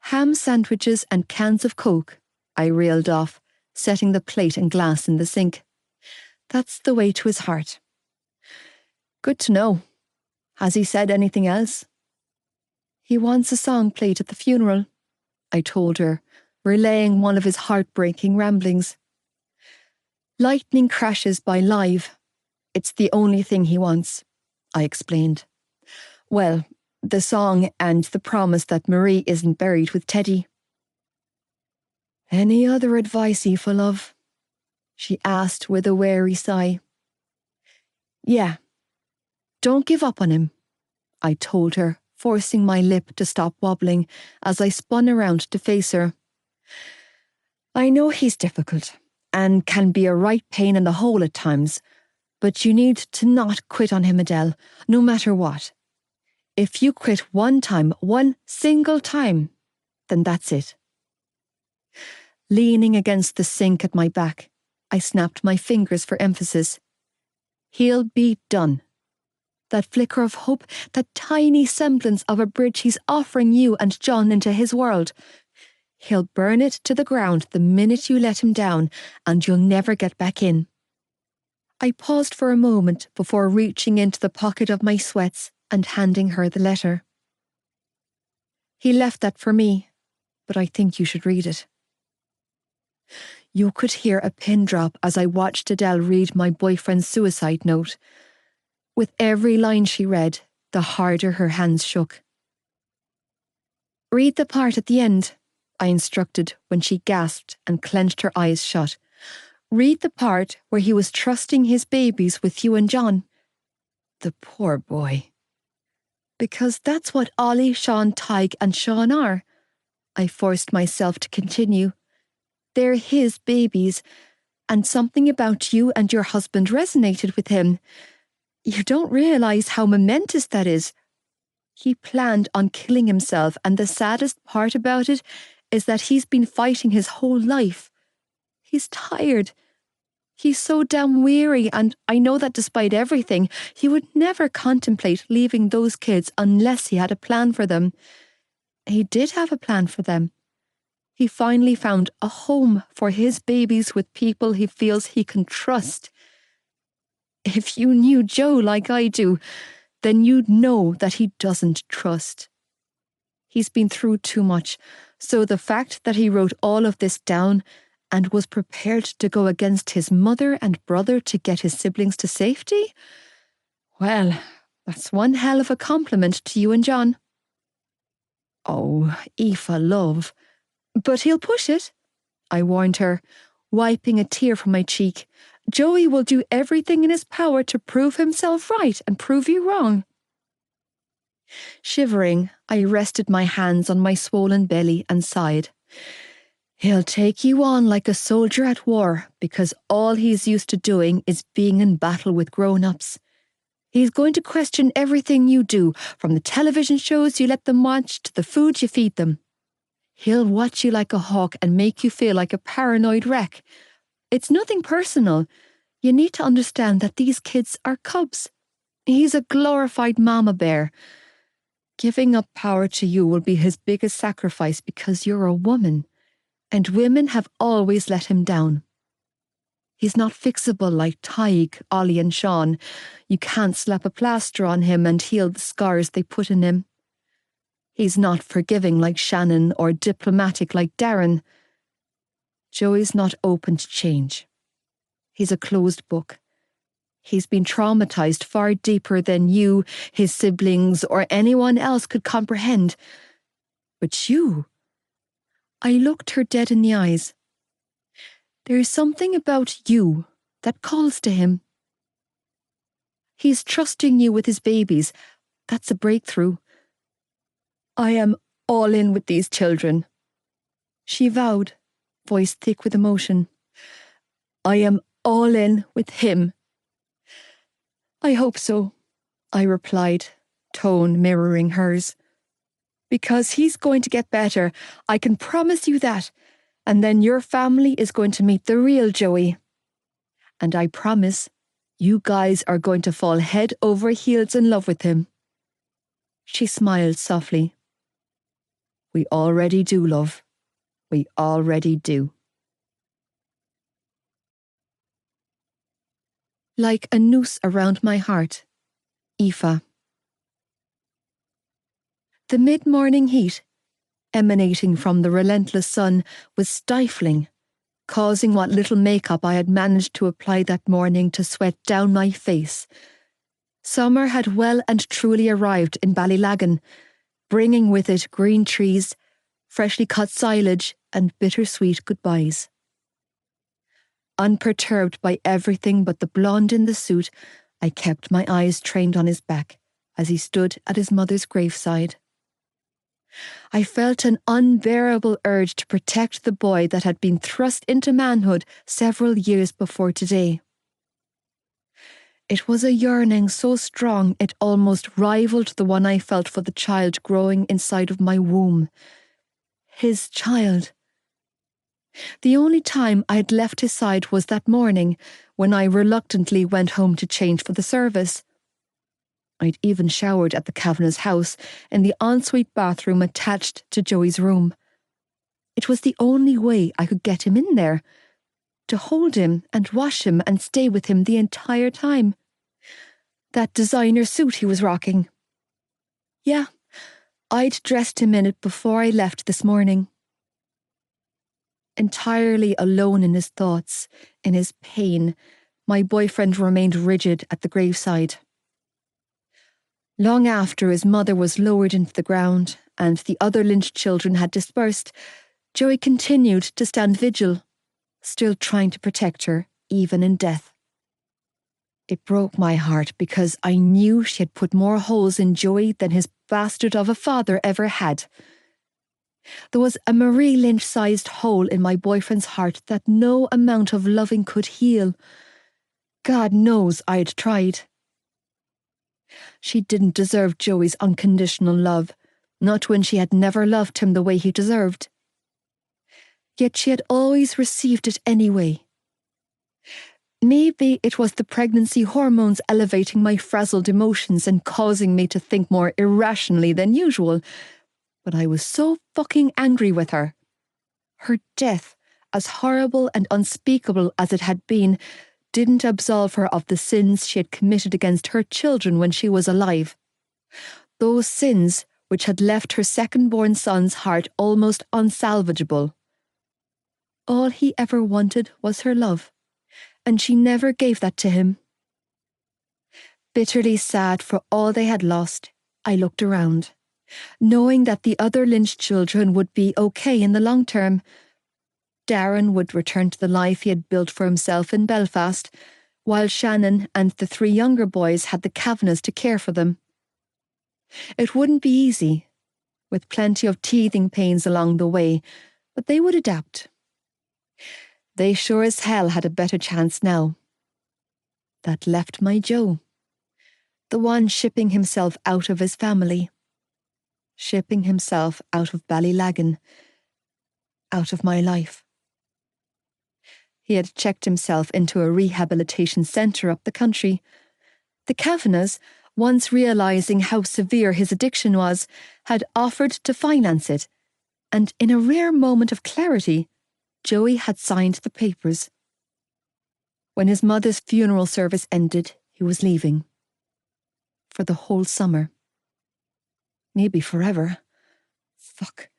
Ham sandwiches and cans of Coke, I reeled off, setting the plate and glass in the sink. That's the way to his heart. Good to know. Has he said anything else? He wants a song played at the funeral, I told her, relaying one of his heartbreaking ramblings. Lightning crashes by live. It's the only thing he wants, I explained. Well, the song and the promise that Marie isn't buried with Teddy. Any other advice, Aoife, love? She asked with a weary sigh. Yeah. Don't give up on him, I told her, forcing my lip to stop wobbling as I spun around to face her. I know he's difficult and can be a right pain in the hole at times, but you need to not quit on him, Adele, no matter what. If you quit one time, one single time, then that's it. Leaning against the sink at my back, I snapped my fingers for emphasis. He'll be done. That flicker of hope, that tiny semblance of a bridge he's offering you and John into his world. He'll burn it to the ground the minute you let him down, and you'll never get back in. I paused for a moment before reaching into the pocket of my sweats and handing her the letter. He left that for me, but I think you should read it. You could hear a pin drop as I watched Adele read my boyfriend's suicide note. With every line she read, the harder her hands shook. Read the part at the end, I instructed when she gasped and clenched her eyes shut. Read the part where he was trusting his babies with you and John. The poor boy. Because that's what Ollie, Sean, Tig and Sean are. I forced myself to continue. They're his babies, and something about you and your husband resonated with him. You don't realise how momentous that is. He planned on killing himself, and the saddest part about it is that he's been fighting his whole life. He's tired. He's so damn weary, and I know that despite everything, he would never contemplate leaving those kids unless he had a plan for them. He did have a plan for them. He finally found a home for his babies with people he feels he can trust. If you knew Joe like I do, then you'd know that he doesn't trust. He's been through too much, so the fact that he wrote all of this down and was prepared to go against his mother and brother to get his siblings to safety? Well, that's one hell of a compliment to you and John. Oh, Aoife, love. But he'll push it, I warned her, wiping a tear from my cheek. Joey will do everything in his power to prove himself right and prove you wrong. Shivering, I rested my hands on my swollen belly and sighed. He'll take you on like a soldier at war because all he's used to doing is being in battle with grown-ups. He's going to question everything you do, from the television shows you let them watch to the food you feed them. He'll watch you like a hawk and make you feel like a paranoid wreck. It's nothing personal. You need to understand that these kids are cubs. He's a glorified mama bear. Giving up power to you will be his biggest sacrifice because you're a woman. and women have always let him down. He's not fixable like Tig, Ollie and Sean. You can't slap a plaster on him and heal the scars they put in him. He's not forgiving like Shannon or diplomatic like Darren. Joey's not open to change. He's a closed book. He's been traumatised far deeper than you, his siblings, or anyone else could comprehend. But you... I looked her dead in the eyes. There's something about you that calls to him. He's trusting you with his babies. That's a breakthrough. I am all in with these children. She vowed, voice thick with emotion. I am all in with him. I hope so, I replied, tone mirroring hers. Because he's going to get better, I can promise you that, and then your family is going to meet the real Joey. And I promise, you guys are going to fall head over heels in love with him. She smiled softly. We already do, love. We already do. Like a noose around my heart. Aoife. The mid-morning heat, emanating from the relentless sun, was stifling, causing what little makeup I had managed to apply that morning to sweat down my face. Summer had well and truly arrived in Ballylagan, bringing with it green trees, freshly cut silage, and bittersweet goodbyes. Unperturbed by everything but the blonde in the suit, I kept my eyes trained on his back as he stood at his mother's graveside. I felt an unbearable urge to protect the boy that had been thrust into manhood several years before today. It was a yearning so strong it almost rivaled the one I felt for the child growing inside of my womb. His child. The only time I had left his side was that morning when I reluctantly went home to change for the service. I'd even showered at the Kavanagh's house in the ensuite bathroom attached to Joey's room. It was the only way I could get him in there, to hold him and wash him and stay with him the entire time. That designer suit he was rocking. Yeah, I'd dressed him in it before I left this morning. Entirely alone in his thoughts, in his pain, my boyfriend remained rigid at the graveside. Long after his mother was lowered into the ground and the other lynched children had dispersed, Joey continued to stand vigil, still trying to protect her, even in death. It broke my heart because I knew she had put more holes in Joey than his bastard of a father ever had. There was a Marie Lynch-sized hole in my boyfriend's heart that no amount of loving could heal. God knows I had tried. She didn't deserve Joey's unconditional love, not when she had never loved him the way he deserved. Yet she had always received it anyway. Maybe it was the pregnancy hormones elevating my frazzled emotions and causing me to think more irrationally than usual, but I was so fucking angry with her. Her death, as horrible and unspeakable as it had been, didn't absolve her of the sins she had committed against her children when she was alive. Those sins which had left her second-born son's heart almost unsalvageable. All he ever wanted was her love, and she never gave that to him. Bitterly sad for all they had lost, I looked around, knowing that the other lynched children would be okay in the long term. Darren would return to the life he had built for himself in Belfast, while Shannon and the 3 younger boys had the Kavanaghs to care for them. It wouldn't be easy, with plenty of teething pains along the way, but they would adapt. They sure as hell had a better chance now. That left my Joe, the one shipping himself out of his family, shipping himself out of Ballylagan, out of my life. He had checked himself into a rehabilitation centre up the country. The Kavanaghs, once realising how severe his addiction was, had offered to finance it, and in a rare moment of clarity, Joey had signed the papers. When his mother's funeral service ended, he was leaving. For the whole summer. Maybe forever. Fuck.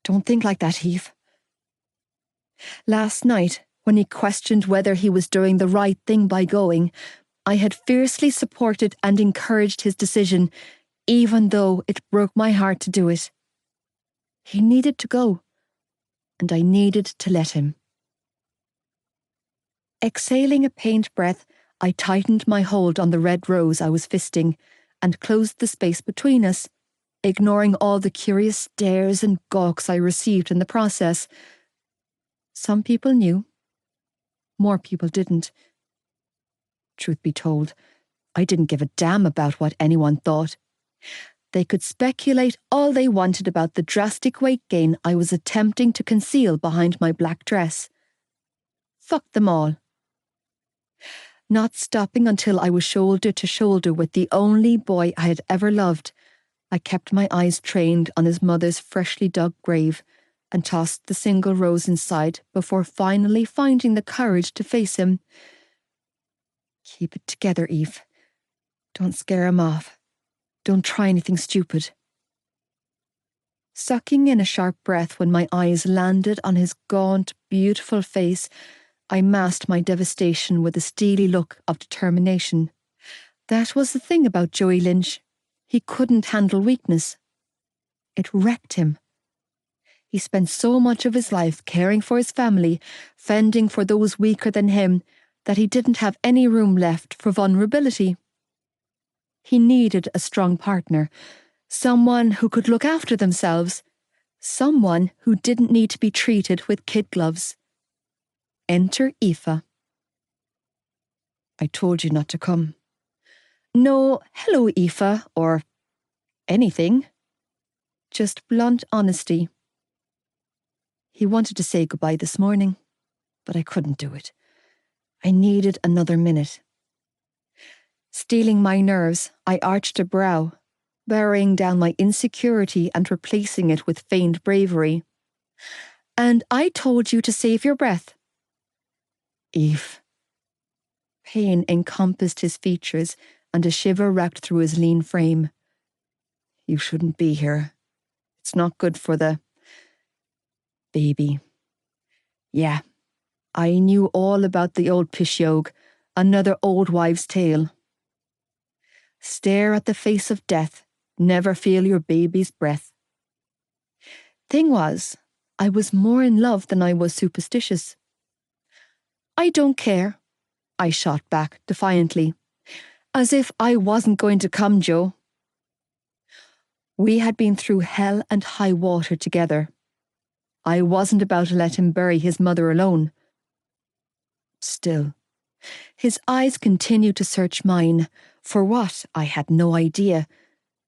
Don't think like that, Heath. Last night, when he questioned whether he was doing the right thing by going, I had fiercely supported and encouraged his decision, even though it broke my heart to do it. He needed to go, and I needed to let him. Exhaling a pained breath, I tightened my hold on the red rose I was fisting and closed the space between us, ignoring all the curious stares and gawks I received in the process. Some people knew. More people didn't. Truth be told, I didn't give a damn about what anyone thought. They could speculate all they wanted about the drastic weight gain I was attempting to conceal behind my black dress. Fuck them all. Not stopping until I was shoulder to shoulder with the only boy I had ever loved, I kept my eyes trained on his mother's freshly dug grave and tossed the single rose inside before finally finding the courage to face him. Keep it together, Eve. Don't scare him off. Don't try anything stupid. Sucking in a sharp breath when my eyes landed on his gaunt, beautiful face, I masked my devastation with a steely look of determination. That was the thing about Joey Lynch. He couldn't handle weakness. It wrecked him. He spent so much of his life caring for his family, fending for those weaker than him, that he didn't have any room left for vulnerability. He needed a strong partner, someone who could look after themselves, someone who didn't need to be treated with kid gloves. Enter Aoife. I told you not to come. No, hello, Aoife, or anything. Just blunt honesty. He wanted to say goodbye this morning, but I couldn't do it. I needed another minute. Steeling my nerves, I arched a brow, burying down my insecurity and replacing it with feigned bravery. And I told you to save your breath. Eve. Pain encompassed his features and a shiver racked through his lean frame. You shouldn't be here. It's not good for the baby. Yeah, I knew all about the old pishyog, another old wives' tale. Stare at the face of death, never feel your baby's breath. Thing was, I was more in love than I was superstitious. I don't care, I shot back defiantly, as if I wasn't going to come, Joe. We had been through hell and high water together. I wasn't about to let him bury his mother alone. Still, his eyes continued to search mine. For what, I had no idea,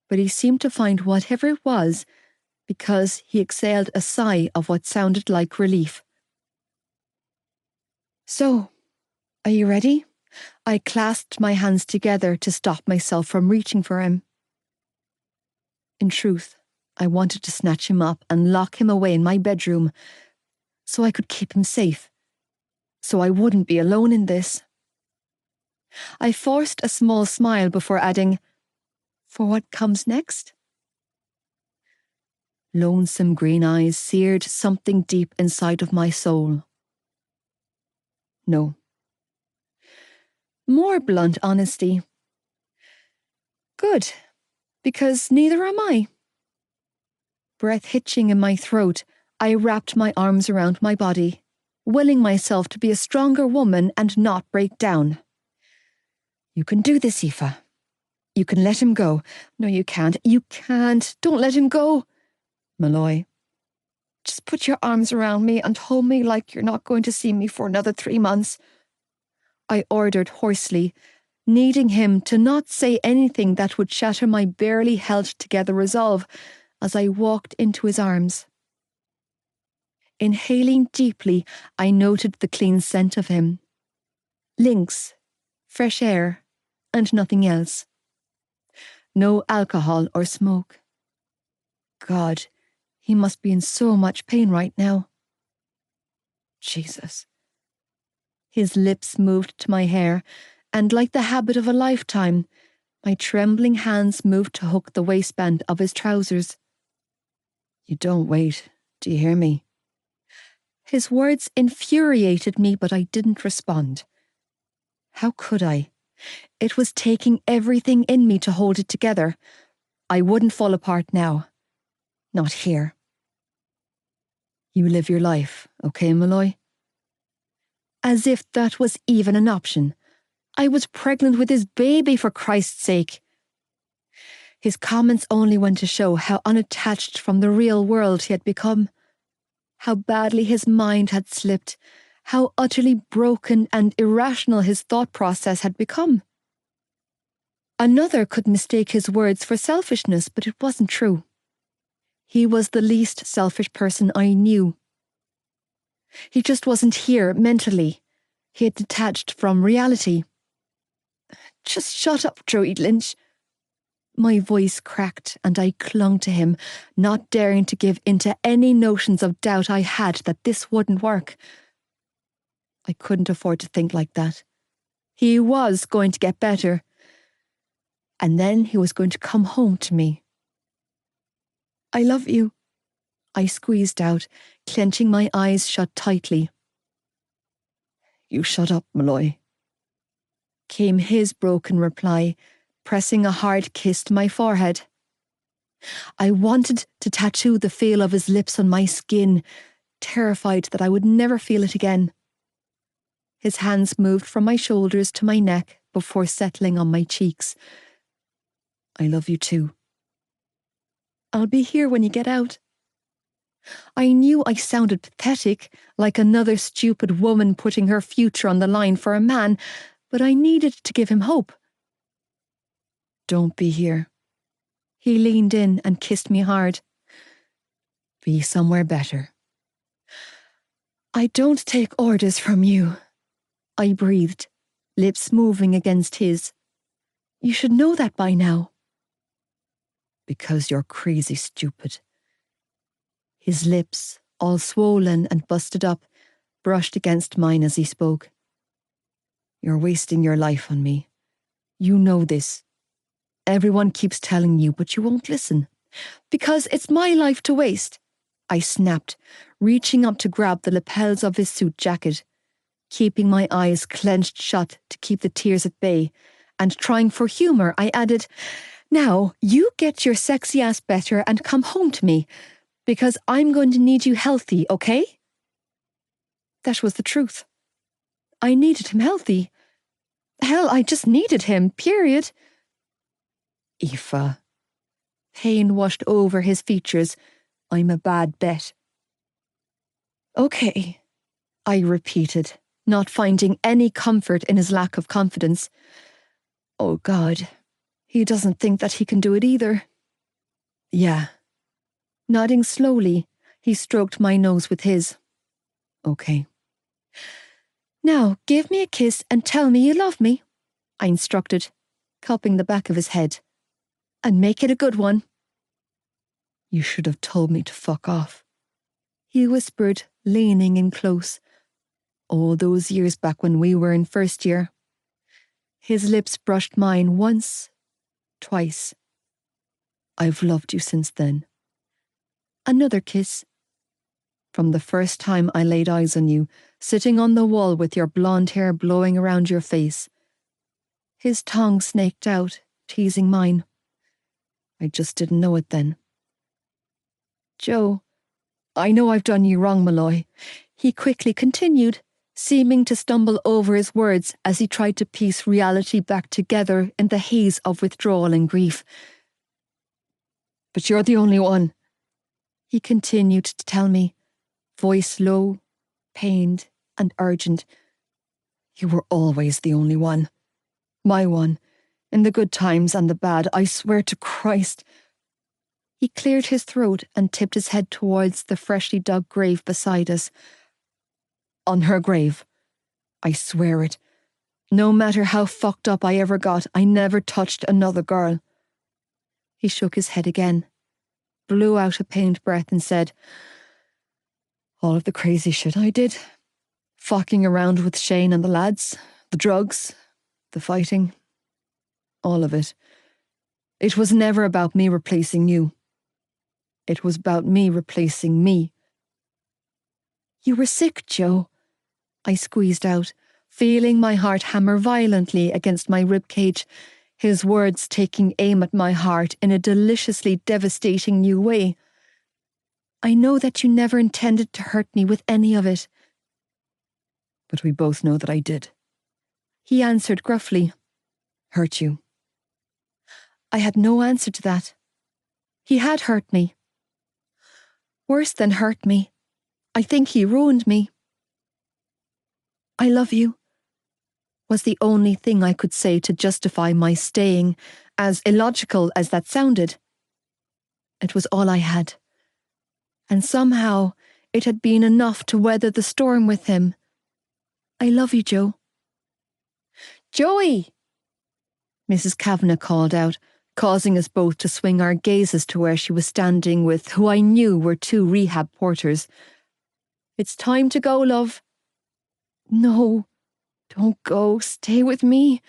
but he seemed to find whatever it was because he exhaled a sigh of what sounded like relief. So, are you ready? I clasped my hands together to stop myself from reaching for him. In truth, I wanted to snatch him up and lock him away in my bedroom so I could keep him safe, so I wouldn't be alone in this. I forced a small smile before adding, for what comes next? Lonesome green eyes seared something deep inside of my soul. No. More blunt honesty. Good, because neither am I. Breath hitching in my throat, I wrapped my arms around my body, willing myself to be a stronger woman and not break down. You can do this, Aoife. You can let him go. No, you can't. You can't. Don't let him go. Malloy. Just put your arms around me and hold me like you're not going to see me for another 3 months. I ordered hoarsely, needing him to not say anything that would shatter my barely held together resolve as I walked into his arms. Inhaling deeply, I noted the clean scent of him. Lynx, fresh air, and nothing else. No alcohol or smoke. God, he must be in so much pain right now. Jesus. His lips moved to my hair, and like the habit of a lifetime, my trembling hands moved to hook the waistband of his trousers. You don't wait, do you hear me? His words infuriated me, but I didn't respond. How could I? It was taking everything in me to hold it together. I wouldn't fall apart now. Not here. You live your life, okay, Malloy? As if that was even an option. I was pregnant with his baby, for Christ's sake. His comments only went to show how unattached from the real world he had become. How badly his mind had slipped. How utterly broken and irrational his thought process had become. Another could mistake his words for selfishness, but it wasn't true. He was the least selfish person I knew. He just wasn't here mentally. He had detached from reality. Just shut up, Droid Lynch. My voice cracked and I clung to him, not daring to give into any notions of doubt I had that this wouldn't work. I couldn't afford to think like that. He was going to get better. And then he was going to come home to me. I love you, I squeezed out, clenching my eyes shut tightly. You shut up, Malloy, came his broken reply, pressing a hard kiss to my forehead. I wanted to tattoo the feel of his lips on my skin, terrified that I would never feel it again. His hands moved from my shoulders to my neck before settling on my cheeks. I love you too. I'll be here when you get out. I knew I sounded pathetic, like another stupid woman putting her future on the line for a man, but I needed to give him hope. Don't be here. He leaned in and kissed me hard. Be somewhere better. I don't take orders from you, I breathed, lips moving against his. You should know that by now. Because you're crazy stupid. His lips, all swollen and busted up, brushed against mine as he spoke. You're wasting your life on me. You know this. Everyone keeps telling you, but you won't listen. Because it's my life to waste, I snapped, reaching up to grab the lapels of his suit jacket, keeping my eyes clenched shut to keep the tears at bay, and trying for humour, I added, Now, you get your sexy ass better and come home to me, because I'm going to need you healthy, okay? That was the truth. I needed him healthy. Hell, I just needed him, period. Aoife. Pain washed over his features. I'm a bad bet. Okay, I repeated, not finding any comfort in his lack of confidence. Oh God, he doesn't think that he can do it either. Yeah. Nodding slowly, he stroked my nose with his. Okay. Now, give me a kiss and tell me you love me, I instructed, cupping the back of his head. And make it a good one. You should have told me to fuck off, he whispered, leaning in close. All those years back when we were in first year. His lips brushed mine once, twice. I've loved you since then. Another kiss. From the first time I laid eyes on you, sitting on the wall with your blonde hair blowing around your face. His tongue snaked out, teasing mine. I just didn't know it then. Joe, I know I've done you wrong, Malloy, he quickly continued, seeming to stumble over his words as he tried to piece reality back together in the haze of withdrawal and grief. But you're the only one, he continued to tell me, voice low, pained, and urgent. You were always the only one. My one. In the good times and the bad, I swear to Christ. He cleared his throat and tipped his head towards the freshly dug grave beside us. On her grave. I swear it. No matter how fucked up I ever got, I never touched another girl. He shook his head again, blew out a pained breath and said, all of the crazy shit I did, Fucking around with Shane and the lads, the drugs, the fighting, all of it. It was never about me replacing you. It was about me replacing me. You were sick, Joe, I squeezed out, feeling my heart hammer violently against my ribcage, his words taking aim at my heart in a deliciously devastating new way. I know that you never intended to hurt me with any of it. But we both know that I did. He answered gruffly. Hurt you. I had no answer to that. He had hurt me. Worse than hurt me. I think he ruined me. I love you, was the only thing I could say to justify my staying, as illogical as that sounded. It was all I had. And somehow it had been enough to weather the storm with him. I love you, Joe. Joey! Mrs. Kavanagh called out, causing us both to swing our gazes to where she was standing with who I knew were 2 rehab porters. It's time to go, love. No, don't go. Stay with me.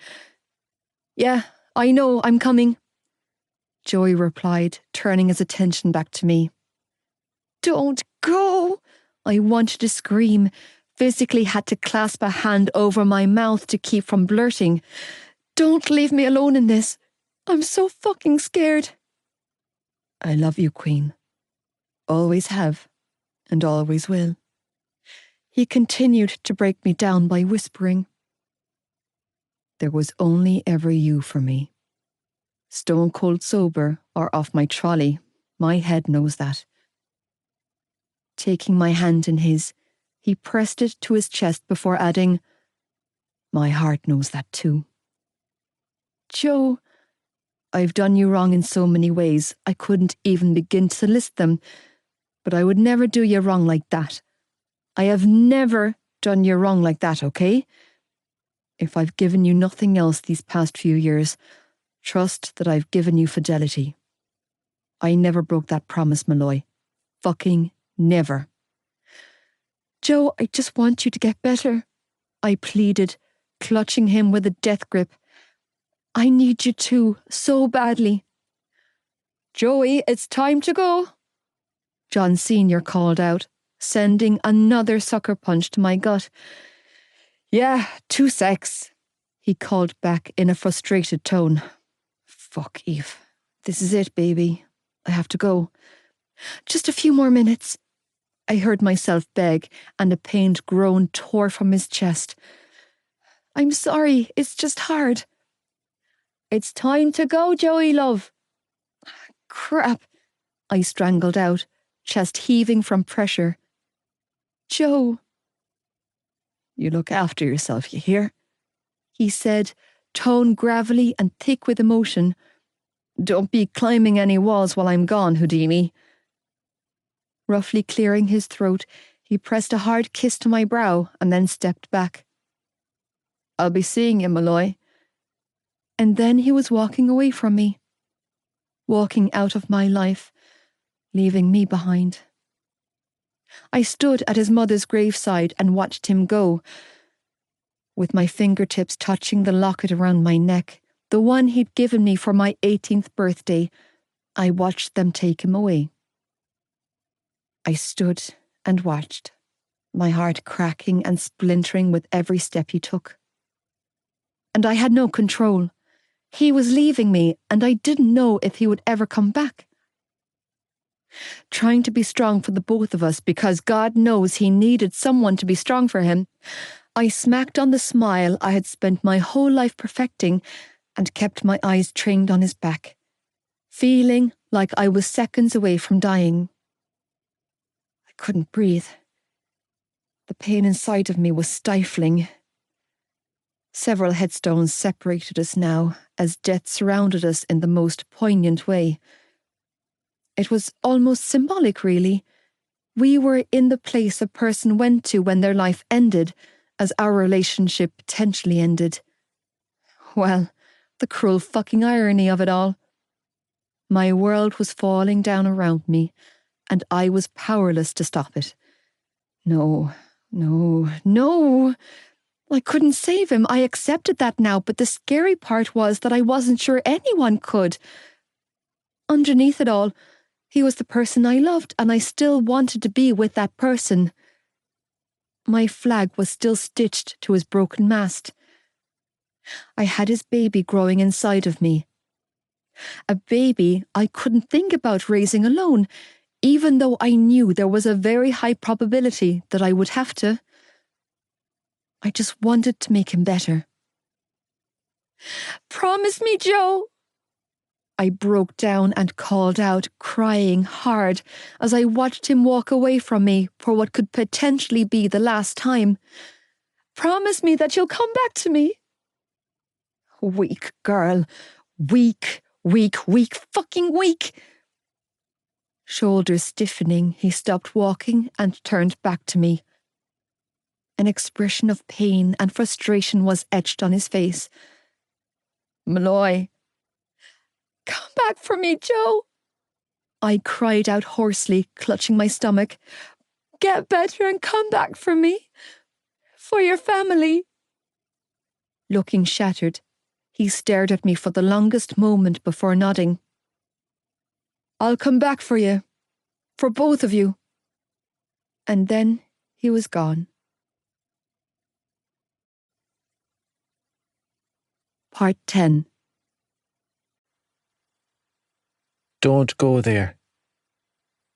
Yeah, I know, I'm coming. Joey replied, turning his attention back to me. Don't go! I wanted to scream, physically had to clasp a hand over my mouth to keep from blurting. Don't leave me alone in this. I'm so fucking scared. I love you, Queen. Always have, and always will. He continued to break me down by whispering. There was only ever you for me. Stone cold sober or off my trolley, my head knows that. Taking my hand in his, he pressed it to his chest before adding, my heart knows that too. Joe, I've done you wrong in so many ways, I couldn't even begin to list them, but I would never do you wrong like that. I have never done you wrong like that, okay? If I've given you nothing else these past few years, trust that I've given you fidelity. I never broke that promise, Malloy. Fucking never. Joe, I just want you to get better, I pleaded, clutching him with a death grip. I need you to, so badly. Joey, it's time to go, John Sr. called out, sending another sucker punch to my gut. Yeah, 2 secs, he called back in a frustrated tone. Fuck, Eve. This is it, baby. I have to go. Just a few more minutes. I heard myself beg, and a pained groan tore from his chest. I'm sorry, it's just hard. It's time to go, Joey, love. Crap, I strangled out, chest heaving from pressure. Joe. You look after yourself, you hear? He said, tone gravelly and thick with emotion. Don't be climbing any walls while I'm gone, Houdini. Roughly clearing his throat, he pressed a hard kiss to my brow and then stepped back. I'll be seeing you, Malloy. And then he was walking away from me, walking out of my life, leaving me behind. I stood at his mother's graveside and watched him go, with my fingertips touching the locket around my neck, the one he'd given me for my 18th birthday. I watched them take him away. I stood and watched, my heart cracking and splintering with every step he took. And I had no control. He was leaving me, and I didn't know if he would ever come back. Trying to be strong for the both of us because God knows he needed someone to be strong for him, I smacked on the smile I had spent my whole life perfecting and kept my eyes trained on his back, feeling like I was seconds away from dying. I couldn't breathe. The pain inside of me was stifling. Several headstones separated us now, as death surrounded us in the most poignant way. It was almost symbolic, really. We were in the place a person went to when their life ended, as our relationship potentially ended. Well, the cruel fucking irony of it all. My world was falling down around me, and I was powerless to stop it. No, No. I couldn't save him. I accepted that now, but the scary part was that I wasn't sure anyone could. Underneath it all, he was the person I loved, and I still wanted to be with that person. My flag was still stitched to his broken mast. I had his baby growing inside of me. A baby I couldn't think about raising alone, even though I knew there was a very high probability that I would have to. I just wanted to make him better. Promise me, Joe! I broke down and called out, crying hard as I watched him walk away from me for what could potentially be the last time. Promise me that you'll come back to me. Weak girl. Weak, fucking weak. Shoulders stiffening, he stopped walking and turned back to me. An expression of pain and frustration was etched on his face. Malloy. Come back for me, Joe. I cried out hoarsely, clutching my stomach. Get better and come back for me. For your family. Looking shattered, he stared at me for the longest moment before nodding. I'll come back for you. For both of you. And then he was gone. Part 10. Don't go there.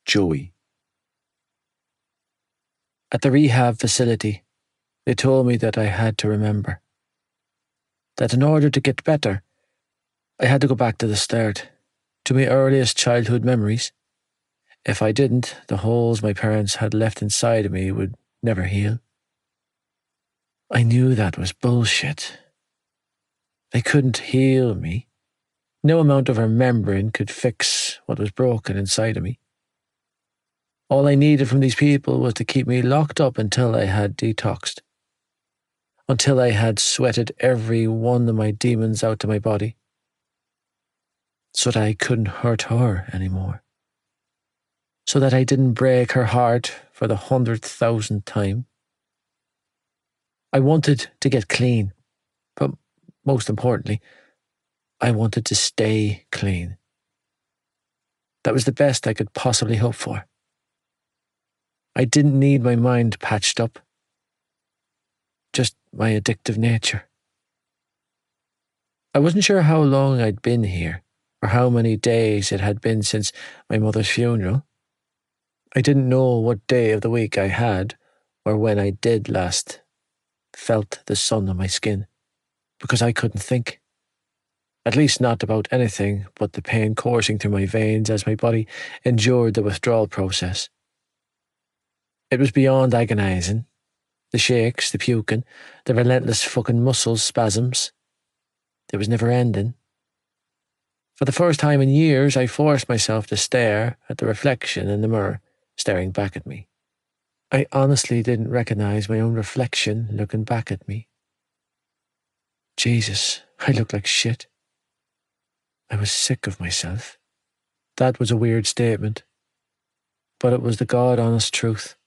Joey. At the rehab facility, they told me that I had to remember. That in order to get better, I had to go back to the start, to my earliest childhood memories. If I didn't, the holes my parents had left inside of me would never heal. I knew that was bullshit. They couldn't heal me. No amount of remembering could fix what was broken inside of me. All I needed from these people was to keep me locked up until I had detoxed. Until I had sweated every one of my demons out of my body. So that I couldn't hurt her anymore. So that I didn't break her heart for the 100,000th time. I wanted to get clean, but most importantly, I wanted to stay clean. That was the best I could possibly hope for. I didn't need my mind patched up. Just my addictive nature. I wasn't sure how long I'd been here, or how many days it had been since my mother's funeral. I didn't know what day of the week I had, or when I did last felt the sun on my skin, because I couldn't think. At least not about anything but the pain coursing through my veins as my body endured the withdrawal process. It was beyond agonising. The shakes, the puking, the relentless fucking muscle spasms. It was never ending. For the first time in years, I forced myself to stare at the reflection in the mirror, staring back at me. I honestly didn't recognise my own reflection looking back at me. Jesus, I looked like shit. I was sick of myself. That was a weird statement, but it was the God-honest truth.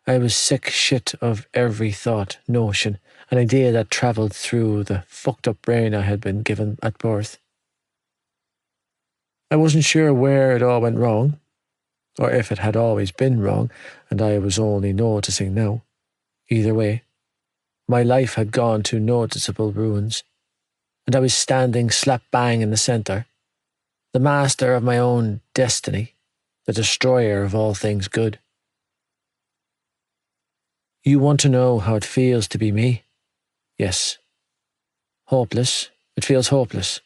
I was sick shit of every thought, notion, and idea that travelled through the fucked up brain I had been given at birth. I wasn't sure where it all went wrong, or if it had always been wrong and I was only noticing now. Either way, my life had gone to noticeable ruins, and I was standing slap bang in the centre, the master of my own destiny, the destroyer of all things good. You want to know how it feels to be me? Yes. Hopeless. It feels hopeless.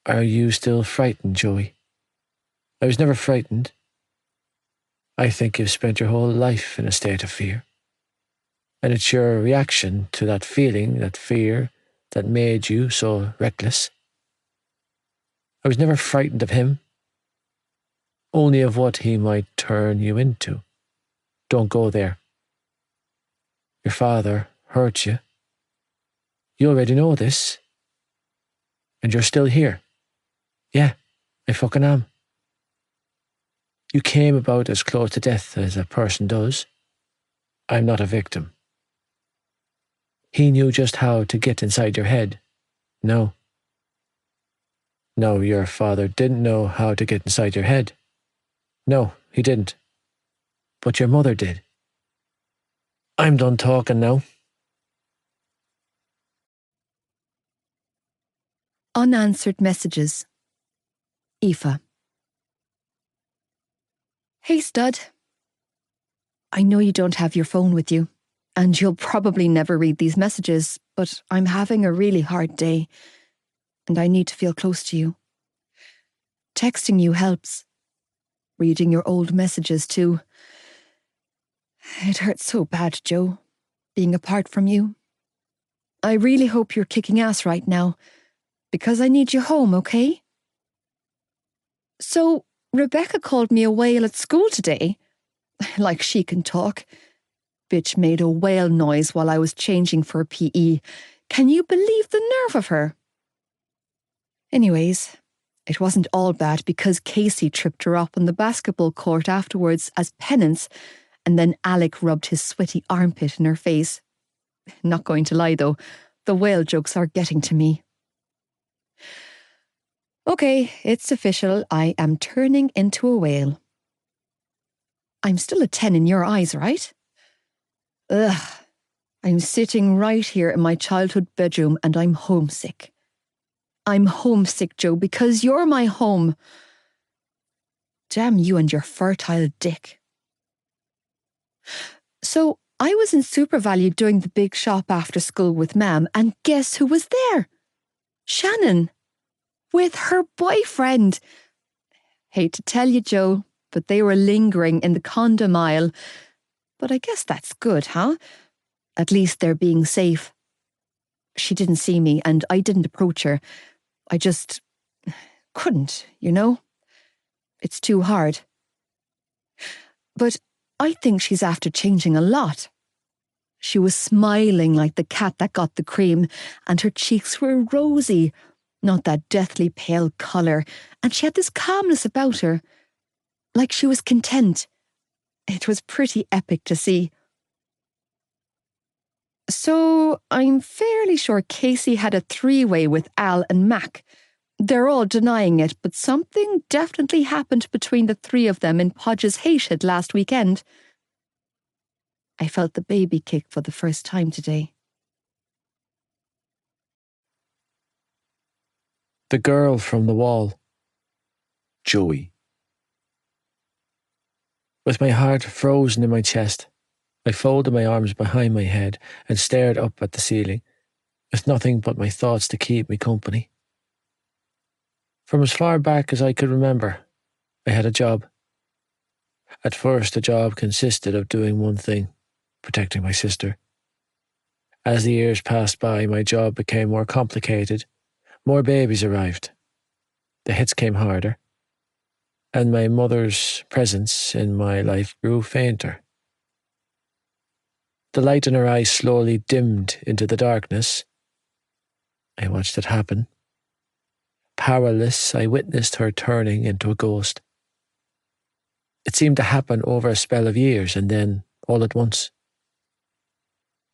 Are you still frightened, Joey? I was never frightened. I think you've spent your whole life in a state of fear. And it's your reaction to that feeling, that fear, that made you so reckless. I was never frightened of him. Only of what he might turn you into. Don't go there. Your father hurt you. You already know this. And you're still here. Yeah, I fucking am. You came about as close to death as a person does. I'm not a victim. He knew just how to get inside your head. No. No, your father didn't know how to get inside your head. No, he didn't. But your mother did. I'm done talking now. Unanswered messages. Aoife. Hey, stud. I know you don't have your phone with you, and you'll probably never read these messages, but I'm having a really hard day, and I need to feel close to you. Texting you helps. Reading your old messages too. It hurts so bad, Joe, being apart from you. I really hope you're kicking ass right now, because I need you home, okay? So, Rebecca called me a whale at school today. Like she can talk. Bitch made a whale noise while I was changing for PE. Can you believe the nerve of her? Anyways, it wasn't all bad because Casey tripped her up on the basketball court afterwards as penance, and then Alec rubbed his sweaty armpit in her face. Not going to lie though, the whale jokes are getting to me. Okay, it's official. I am turning into a whale. I'm still a 10 in your eyes, right? Ugh. I'm sitting right here in my childhood bedroom and I'm homesick. I'm homesick, Joe, because you're my home. Damn you and your fertile dick. So, I was in SuperValu doing the big shop after school with Mam, and guess who was there? Shannon. With her boyfriend. Hate to tell you, Joe, but they were lingering in the condom aisle. But I guess that's good, huh? At least they're being safe. She didn't see me, and I didn't approach her. I just couldn't, you know? It's too hard. But I think she's after changing a lot. She was smiling like the cat that got the cream, and her cheeks were rosy, not that deathly pale colour, and she had this calmness about her, like she was content. It was pretty epic to see. So I'm fairly sure Casey had a three-way with Al and Mac. They're all denying it, but something definitely happened between the three of them in Podge's Hayshed last weekend. I felt the baby kick for the first time today. The girl from the wall. Joey. With my heart frozen in my chest, I folded my arms behind my head and stared up at the ceiling, with nothing but my thoughts to keep me company. From as far back as I could remember, I had a job. At first, the job consisted of doing one thing: protecting my sister. As the years passed by, my job became more complicated. More babies arrived. The hits came harder, and my mother's presence in my life grew fainter. The light in her eyes slowly dimmed into the darkness. I watched it happen. Powerless, I witnessed her turning into a ghost. It seemed to happen over a spell of years, and then, all at once.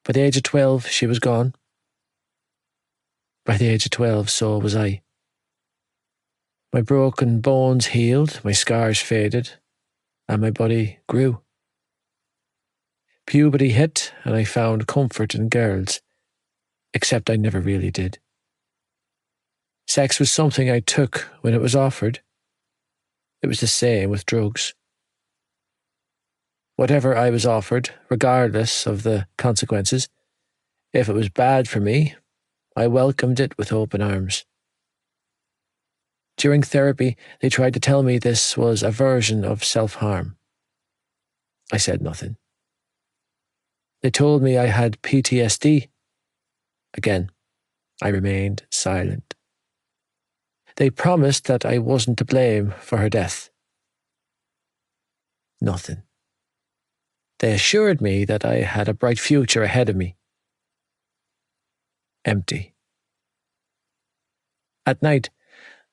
By the age of 12, she was gone. By the age of 12, so was I. My broken bones healed, my scars faded, and my body grew. Puberty hit, and I found comfort in girls, except I never really did. Sex was something I took when it was offered. It was the same with drugs. Whatever I was offered, regardless of the consequences, if it was bad for me, I welcomed it with open arms. During therapy, they tried to tell me this was a version of self-harm. I said nothing. They told me I had PTSD. Again, I remained silent. They promised that I wasn't to blame for her death. Nothing. They assured me that I had a bright future ahead of me. Empty. At night,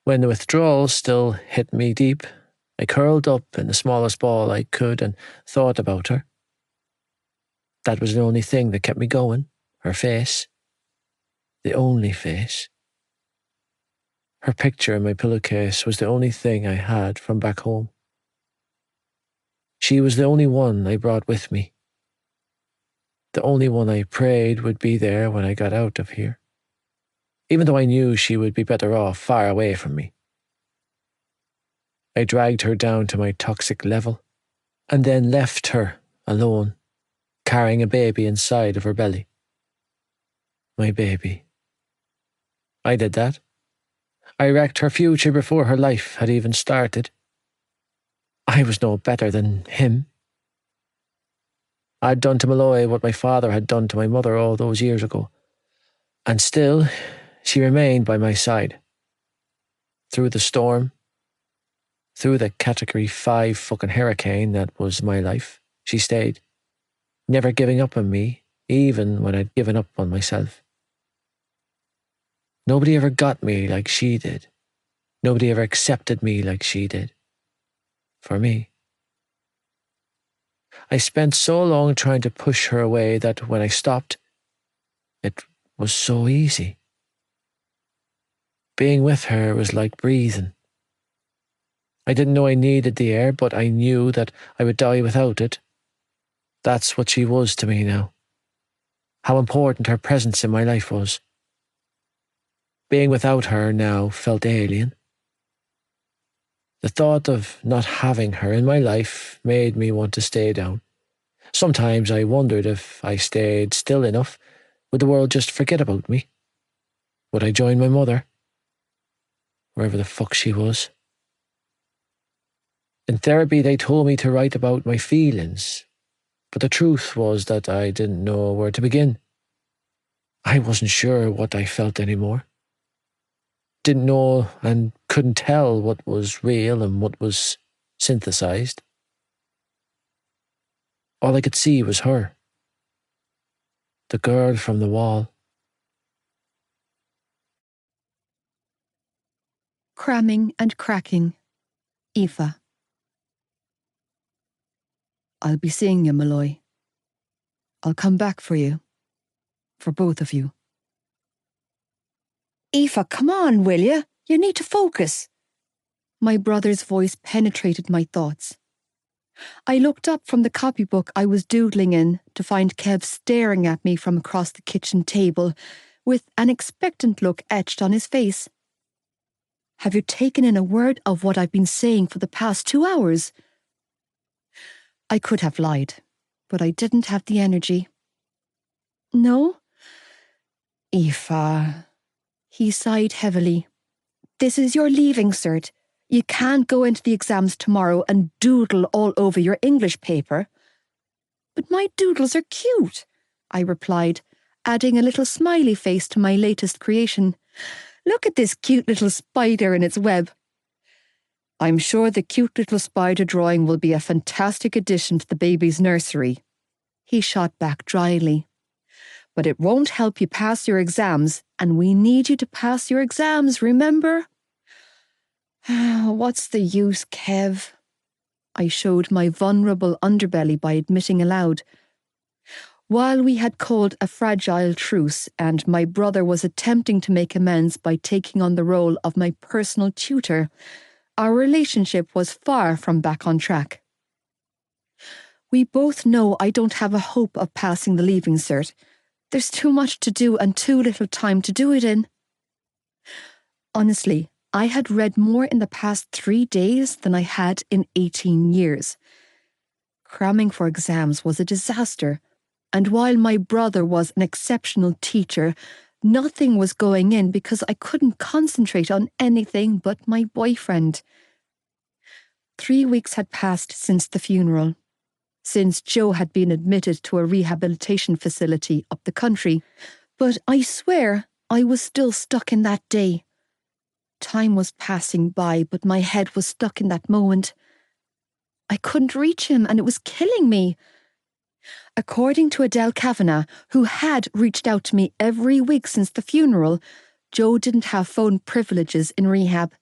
when the withdrawal still hit me deep, I curled up in the smallest ball I could and thought about her. That was the only thing that kept me going. Her face. The only face. Her picture in my pillowcase was the only thing I had from back home. She was the only one I brought with me. The only one I prayed would be there when I got out of here, even though I knew she would be better off far away from me. I dragged her down to my toxic level, and then left her alone, carrying a baby inside of her belly. My baby. I did that. I wrecked her future before her life had even started. I was no better than him. I'd done to Malloy what my father had done to my mother all those years ago, and still she remained by my side. Through the storm, through the Category 5 fucking hurricane that was my life, she stayed, never giving up on me, even when I'd given up on myself. Nobody ever got me like she did. Nobody ever accepted me like she did. For me. I spent so long trying to push her away that when I stopped, it was so easy. Being with her was like breathing. I didn't know I needed the air, but I knew that I would die without it. That's what she was to me now. How important her presence in my life was. Being without her now felt alien. The thought of not having her in my life made me want to stay down. Sometimes I wondered if I stayed still enough, would the world just forget about me? Would I join my mother? Wherever the fuck she was. In therapy, they told me to write about my feelings, but the truth was that I didn't know where to begin. I wasn't sure what I felt anymore. Didn't know and couldn't tell what was real and what was synthesized. All I could see was her. The girl from the wall. Cramming and cracking. Aoife. I'll be seeing you, Malloy. I'll come back for you. For both of you. Aoife, come on, will you? You need to focus. My brother's voice penetrated my thoughts. I looked up from the copybook I was doodling in to find Kev staring at me from across the kitchen table with an expectant look etched on his face. Have you taken in a word of what I've been saying for the past 2 hours? I could have lied, but I didn't have the energy. No? Aoife. He sighed heavily. This is your leaving cert. You can't go into the exams tomorrow and doodle all over your English paper. But my doodles are cute, I replied, adding a little smiley face to my latest creation. Look at this cute little spider in its web. I'm sure the cute little spider drawing will be a fantastic addition to the baby's nursery. He shot back dryly. But it won't help you pass your exams, and we need you to pass your exams, remember? What's the use, Kev? I showed my vulnerable underbelly by admitting aloud. While we had called a fragile truce, and my brother was attempting to make amends by taking on the role of my personal tutor, our relationship was far from back on track. We both know I don't have a hope of passing the leaving cert. There's too much to do and too little time to do it in. Honestly, I had read more in the past 3 days than I had in 18 years. Cramming for exams was a disaster, and while my brother was an exceptional teacher, nothing was going in because I couldn't concentrate on anything but my boyfriend. 3 weeks had passed since the funeral. Since Joe had been admitted to a rehabilitation facility up the country, but I swear I was still stuck in that day. Time was passing by, but my head was stuck in that moment. I couldn't reach him, and it was killing me. According to Adele Kavanagh, who had reached out to me every week since the funeral, Joe didn't have phone privileges in rehab.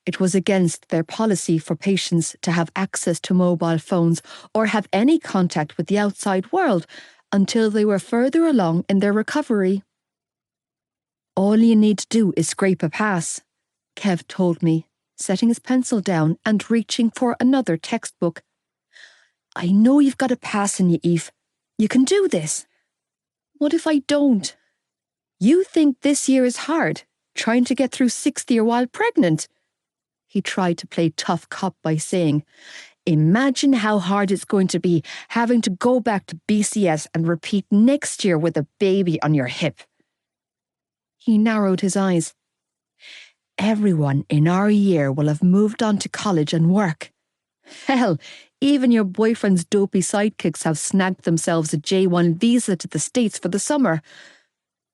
It was against their policy for patients to have access to mobile phones or have any contact with the outside world until they were further along in their recovery. All you need to do is scrape a pass, Kev told me, setting his pencil down and reaching for another textbook. I know you've got a pass in you, Eve. You can do this. What if I don't? You think this year is hard, trying to get through sixth year while pregnant? He tried to play tough cop by saying, imagine how hard it's going to be having to go back to BCS and repeat next year with a baby on your hip. He narrowed his eyes. Everyone in our year will have moved on to college and work. Hell, even your boyfriend's dopey sidekicks have snagged themselves a J1 visa to the States for the summer.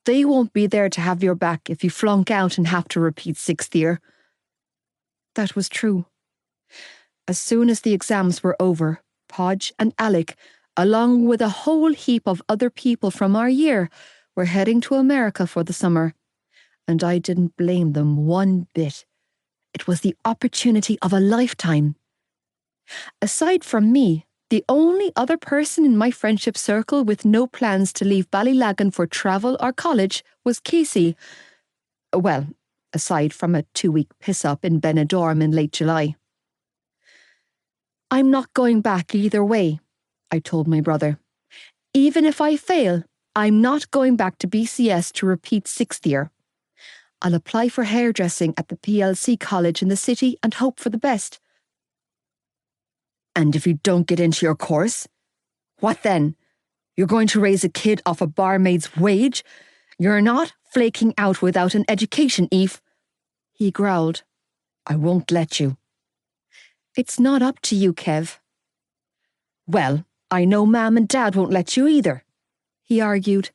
They won't be there to have your back if you flunk out and have to repeat sixth year. That was true. As soon as the exams were over, Podge and Alec, along with a whole heap of other people from our year, were heading to America for the summer. And I didn't blame them one bit. It was the opportunity of a lifetime. Aside from me, the only other person in my friendship circle with no plans to leave Ballylagan for travel or college was Casey. Well, aside from a 2-week piss-up in Benidorm in late July. I'm not going back either way, I told my brother. Even if I fail, I'm not going back to BCS to repeat sixth year. I'll apply for hairdressing at the PLC college in the city and hope for the best. And if you don't get into your course? What then? You're going to raise a kid off a barmaid's wage? You're not flaking out without an education, Eve. He growled. I won't let you. It's not up to you, Kev. Well, I know Mum and Dad won't let you either, he argued.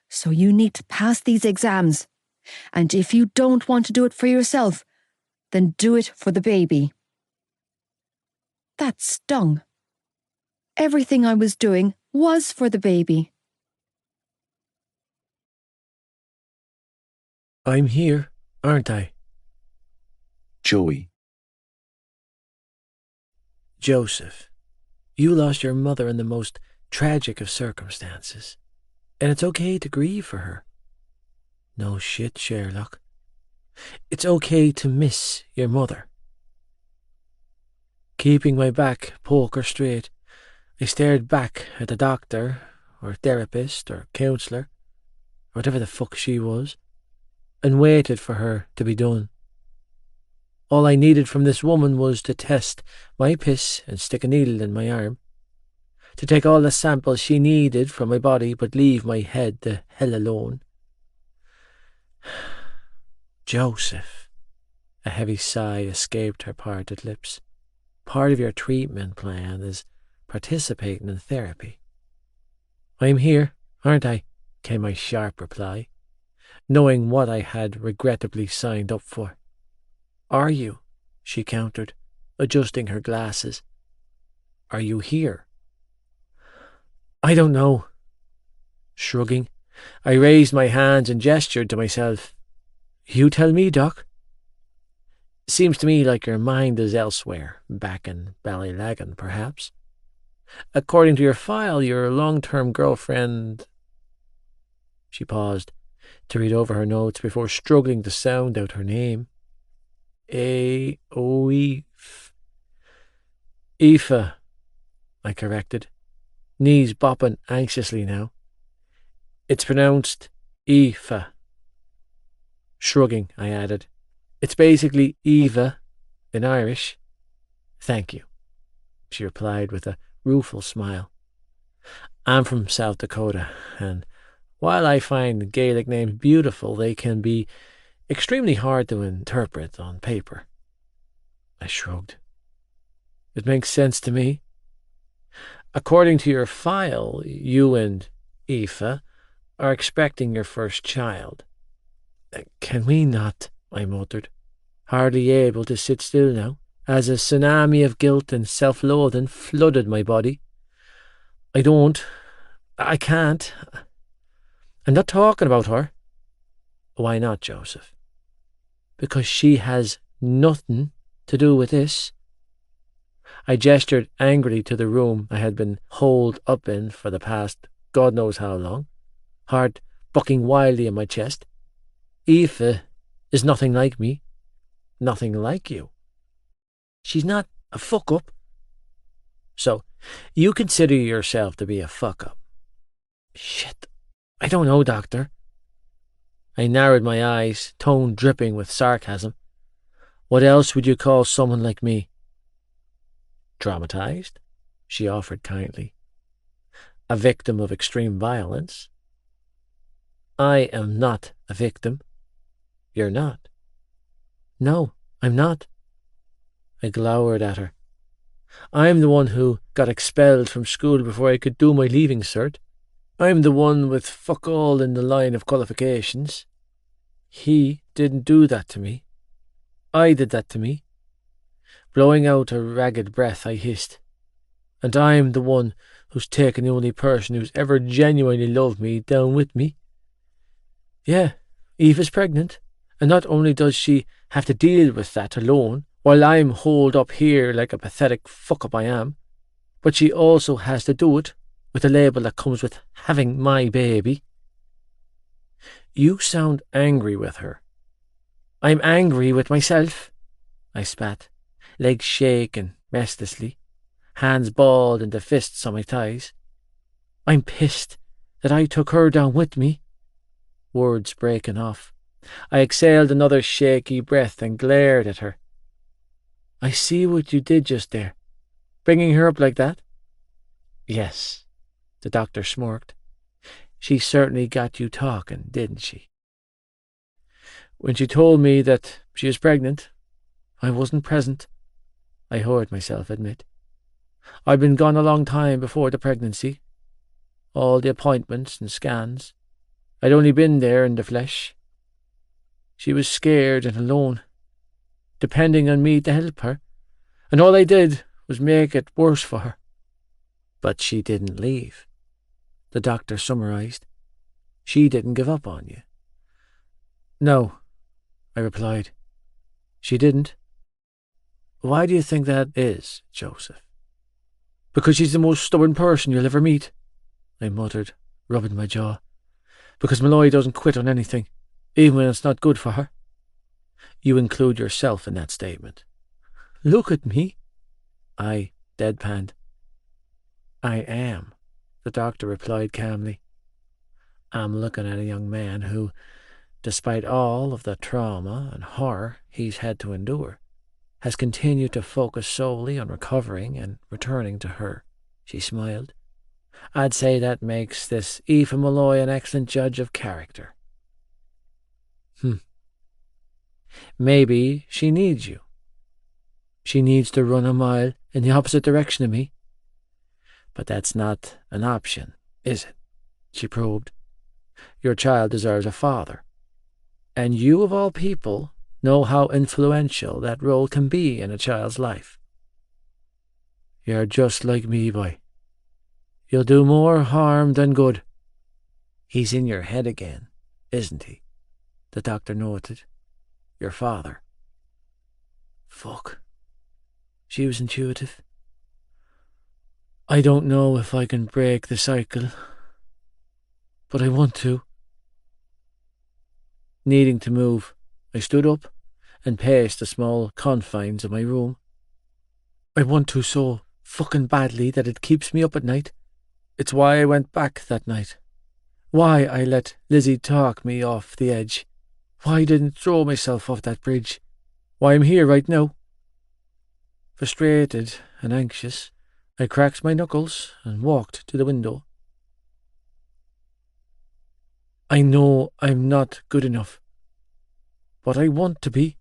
So you need to pass these exams. And if you don't want to do it for yourself, then do it for the baby. That stung. Everything I was doing was for the baby. I'm here, aren't I? Joey. Joseph, you lost your mother in the most tragic of circumstances, and it's okay to grieve for her. No shit, Sherlock. It's okay to miss your mother. Keeping my back poker straight, I stared back at the doctor, or therapist, or counsellor, or whatever the fuck she was, and waited for her to be done. All I needed from this woman was to test my piss and stick a needle in my arm, to take all the samples she needed from my body but leave my head the hell alone. Joseph, a heavy sigh escaped her parted lips. Part of your treatment plan is participating in therapy. I'm here, aren't I? Came my sharp reply, knowing what I had regrettably signed up for. Are you? She countered, adjusting her glasses. Are you here? I don't know. Shrugging, I raised my hands and gestured to myself. You tell me, Doc. Seems to me like your mind is elsewhere, back in Ballylagan, perhaps. According to your file, your long-term girlfriend... She paused to read over her notes before struggling to sound out her name. Aoife, I corrected, knees bopping anxiously now. It's pronounced Aoife. Shrugging, I added. It's basically Eva in Irish. Thank you, she replied with a rueful smile. I'm from South Dakota, and while I find Gaelic names beautiful, they can be extremely hard to interpret on paper. I shrugged. It makes sense to me. According to your file, you and Aoife are expecting your first child. Can we not? I muttered, hardly able to sit still now, as a tsunami of guilt and self-loathing flooded my body. I can't. I'm not talking about her. Why not, Joseph? Because she has nothing to do with this." I gestured angrily to the room I had been holed up in for the past God knows how long, heart bucking wildly in my chest. "Aoife is nothing like me. Nothing like you. She's not a fuck-up. So, you consider yourself to be a fuck-up." "Shit. I don't know, Doctor." I narrowed my eyes, tone dripping with sarcasm. "What else would you call someone like me?" "Traumatized," she offered kindly. "A victim of extreme violence." "I am not a victim." "You're not." "No, I'm not." I glowered at her. "I'm the one who got expelled from school before I could do my leaving cert. I'm the one with fuck all in the line of qualifications. He didn't do that to me. I did that to me." Blowing out a ragged breath, I hissed. "And I'm the one who's taken the only person who's ever genuinely loved me down with me. Yeah, Eve is pregnant, and not only does she have to deal with that alone, while I'm holed up here like a pathetic fuck-up I am, but she also has to do it with the label that comes with having my baby." "You sound angry with her." "I'm angry with myself," I spat, legs shaking restlessly, hands balled into fists on my thighs. "I'm pissed that I took her down with me." Words breaking off. I exhaled another shaky breath and glared at her. "I see what you did just there. Bringing her up like that?" "Yes," the doctor smirked. "She certainly got you talking, didn't she?" "When she told me that she was pregnant, I wasn't present," I heard myself admit. "I'd been gone a long time before the pregnancy. All the appointments and scans. I'd only been there in the flesh. She was scared and alone, depending on me to help her, and all I did was make it worse for her." "But she didn't leave," the doctor summarized. "She didn't give up on you." "No," I replied. "She didn't." "Why do you think that is, Joseph?" "Because she's the most stubborn person you'll ever meet," I muttered, rubbing my jaw. "Because Malloy doesn't quit on anything, even when it's not good for her." "You include yourself in that statement." "Look at me," I deadpanned. "I am," the doctor replied calmly. "I'm looking at a young man who, despite all of the trauma and horror he's had to endure, has continued to focus solely on recovering and returning to her." She smiled. "I'd say that makes this Aoife Malloy an excellent judge of character." "Maybe she needs you." "She needs to run a mile in the opposite direction of me." "But that's not an option, is it?" she probed. "Your child deserves a father. And you, of all people, know how influential that role can be in a child's life." "You're just like me, boy. You'll do more harm than good." "He's in your head again, isn't he?" the doctor noted. "Your father." Fuck. She was intuitive. "I don't know if I can break the cycle, but I want to." Needing to move, I stood up and paced the small confines of my room. "I want to so fucking badly that it keeps me up at night. It's why I went back that night. Why I let Lizzie talk me off the edge. Why I didn't throw myself off that bridge. Why I'm here right now." Frustrated and anxious, I cracked my knuckles and walked to the window. "I know I'm not good enough, but I want to be."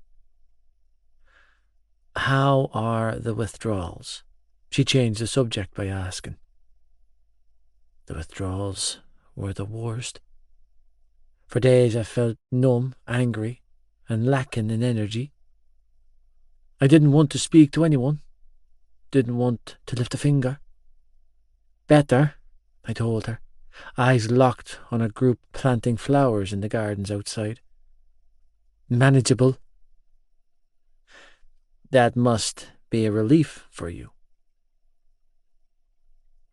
"How are the withdrawals?" She changed the subject by asking. The withdrawals were the worst. For days I felt numb, angry, and lacking in energy. I didn't want to speak to anyone. Didn't want to lift a finger. "Better," I told her, eyes locked on a group planting flowers in the gardens outside. "Manageable." That must be a relief for you.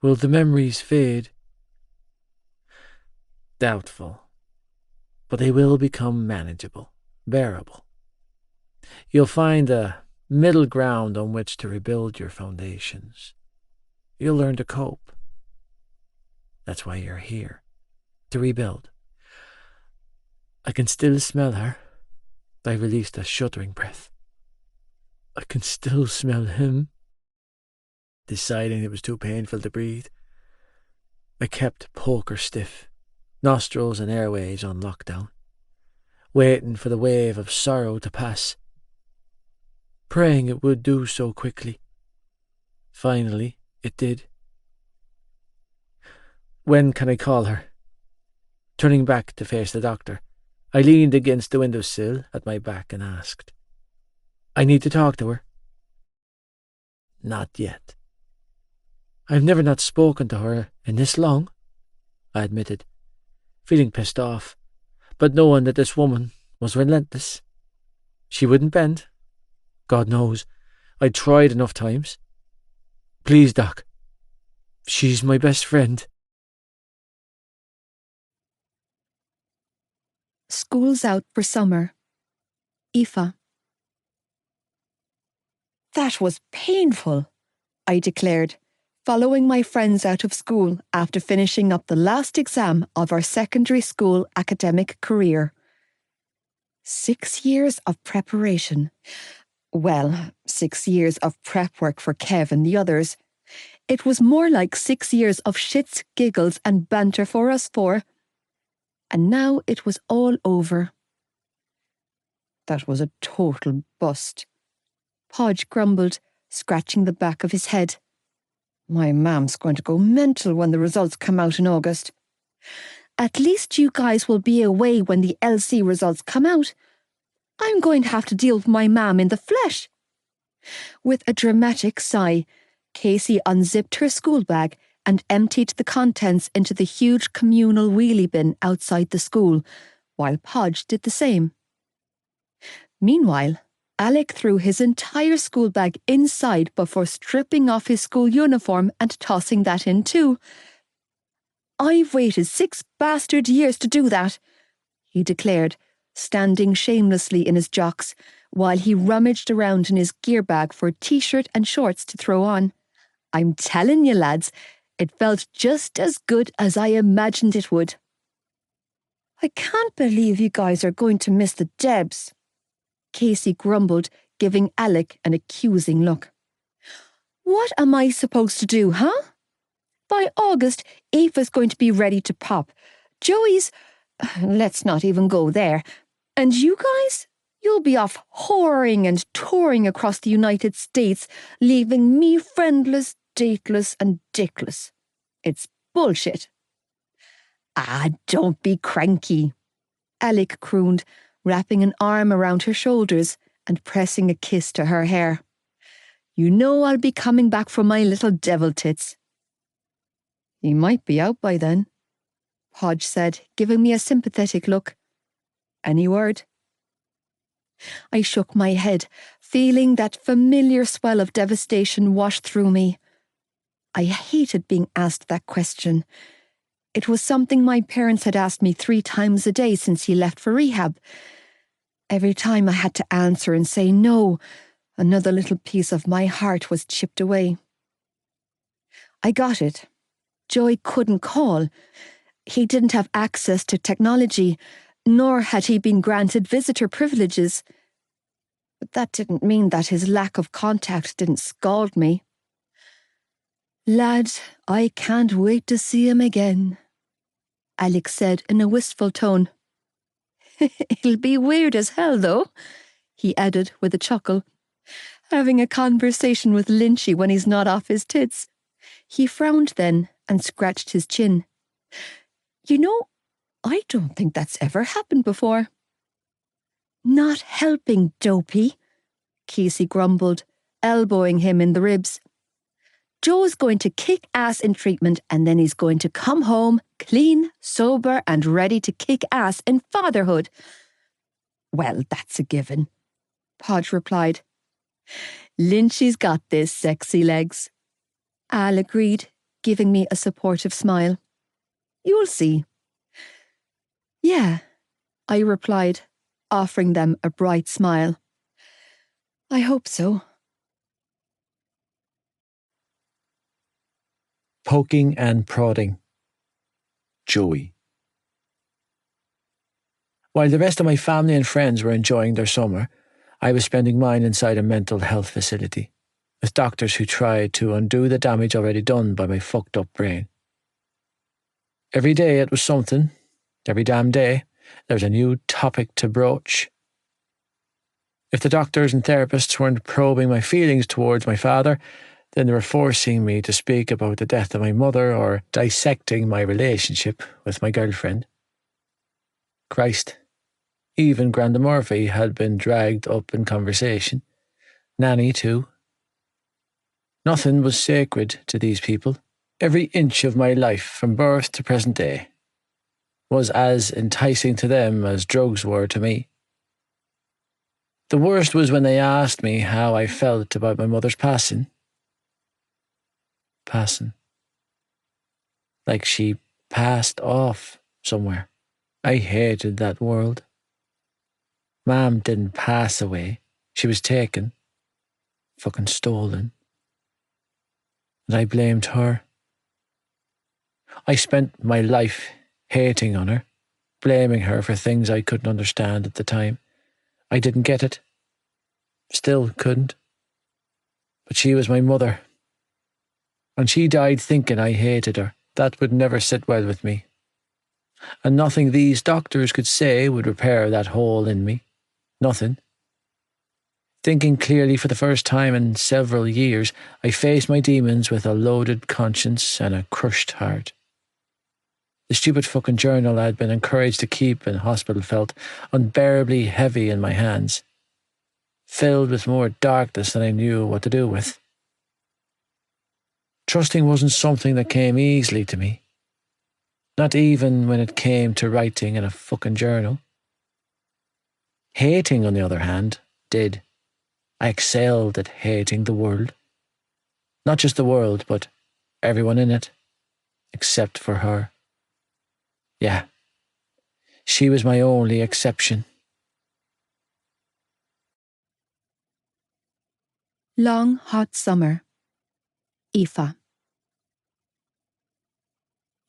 Will the memories fade? Doubtful, but they will become manageable, bearable. You'll find a middle ground on which to rebuild your foundations. You'll learn to cope. That's why you're here, to rebuild. I can still smell her. I released a shuddering breath. I can still smell him. Deciding it was too painful to breathe, I kept poker stiff, nostrils and airways on lockdown, waiting for the wave of sorrow to pass, praying it would do so quickly. Finally, it did. When can I call her? Turning back to face the doctor, I leaned against the windowsill at my back and asked, I need to talk to her. Not yet. I've never not spoken to her in this long, I admitted, feeling pissed off, but knowing that this woman was relentless. She wouldn't bend. God knows, I'd tried enough times. Please, Doc. She's my best friend. School's out for summer. Aoife. That was painful, I declared, following my friends out of school after finishing up the last exam of our secondary school academic career. 6 years of preparation. Well, 6 years of prep work for Kev and the others. It was more like 6 years of shits, giggles and banter for us four. And now it was all over. That was a total bust. Podge grumbled, scratching the back of his head. My mam's going to go mental when the results come out in August. At least you guys will be away when the LC results come out. I'm going to have to deal with my mam in the flesh. With a dramatic sigh, Casey unzipped her school bag and emptied the contents into the huge communal wheelie bin outside the school, while Podge did the same. Meanwhile, Alec threw his entire school bag inside before stripping off his school uniform and tossing that in too. I've waited 6 bastard years to do that, he declared, standing shamelessly in his jocks, while he rummaged around in his gear bag for a t-shirt and shorts to throw on. I'm telling you, lads, it felt just as good as I imagined it would. I can't believe you guys are going to miss the Debs, Casey grumbled, giving Alec an accusing look. What am I supposed to do, huh? By August, Aoife's going to be ready to pop. Joey's... let's not even go there. And you guys? You'll be off whoring and touring across the United States, leaving me friendless, dateless and dickless. It's bullshit. Ah, don't be cranky, Alec crooned, wrapping an arm around her shoulders and pressing a kiss to her hair. You know I'll be coming back for my little devil tits. He might be out by then, Podge said, giving me a sympathetic look. Any word? I shook my head, feeling that familiar swell of devastation wash through me. I hated being asked that question. It was something my parents had asked me 3 times a day since he left for rehab. Every time I had to answer and say no, another little piece of my heart was chipped away. I got it. Joey couldn't call. He didn't have access to technology, nor had he been granted visitor privileges. But that didn't mean that his lack of contact didn't scald me. Lad, I can't wait to see him again, Alec said in a wistful tone. It'll be weird as hell, though, he added with a chuckle. Having a conversation with Lynchy when he's not off his tits. He frowned then and scratched his chin. You know, I don't think that's ever happened before. Not helping, dopey, Casey grumbled, elbowing him in the ribs. Joe's going to kick ass in treatment and then he's going to come home clean, sober and ready to kick ass in fatherhood. Well, that's a given, Podge replied. Lynchy's got this, sexy legs. Al agreed, giving me a supportive smile. You'll see. Yeah, I replied, offering them a bright smile. I hope so. Poking and prodding. Joey. While the rest of my family and friends were enjoying their summer, I was spending mine inside a mental health facility, with doctors who tried to undo the damage already done by my fucked up brain. Every day it was something. Every damn day there was a new topic to broach. If the doctors and therapists weren't probing my feelings towards my father, then they were forcing me to speak about the death of my mother or dissecting my relationship with my girlfriend. Christ, even Granda Murphy had been dragged up in conversation. Nanny too. Nothing was sacred to these people. Every inch of my life, from birth to present day, was as enticing to them as drugs were to me. The worst was when they asked me how I felt about my mother's passing. Like she passed off somewhere. I hated that world. Mom didn't pass away. She was taken. Fucking stolen. And I blamed her. I spent my life hating on her, blaming her for things I couldn't understand at the time. I didn't get it. Still couldn't. But she was my mother. And she died thinking I hated her. That would never sit well with me. And nothing these doctors could say would repair that hole in me. Nothing. Thinking clearly for the first time in several years, I faced my demons with a loaded conscience and a crushed heart. The stupid fucking journal I'd been encouraged to keep in hospital felt unbearably heavy in my hands, filled with more darkness than I knew what to do with. Trusting wasn't something that came easily to me, not even when it came to writing in a fucking journal. Hating, on the other hand, did. I excelled at hating the world. Not just the world, but everyone in it, except for her. Yeah, she was my only exception. Long, hot summer. Aoife.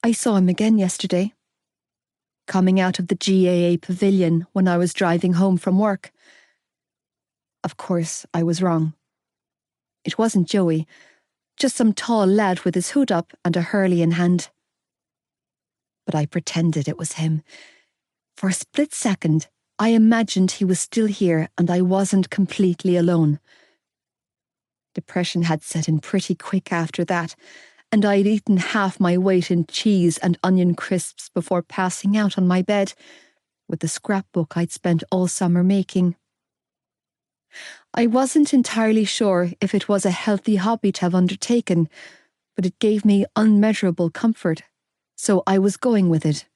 I saw him again yesterday, coming out of the GAA pavilion when I was driving home from work. Of course, I was wrong. It wasn't Joey, just some tall lad with his hood up and a hurley in hand. But I pretended it was him. For a split second, I imagined he was still here and I wasn't completely alone. Depression had set in pretty quick after that, and I'd eaten half my weight in cheese and onion crisps before passing out on my bed, with the scrapbook I'd spent all summer making. I wasn't entirely sure if it was a healthy hobby to have undertaken, but it gave me unmeasurable comfort, so I was going with it.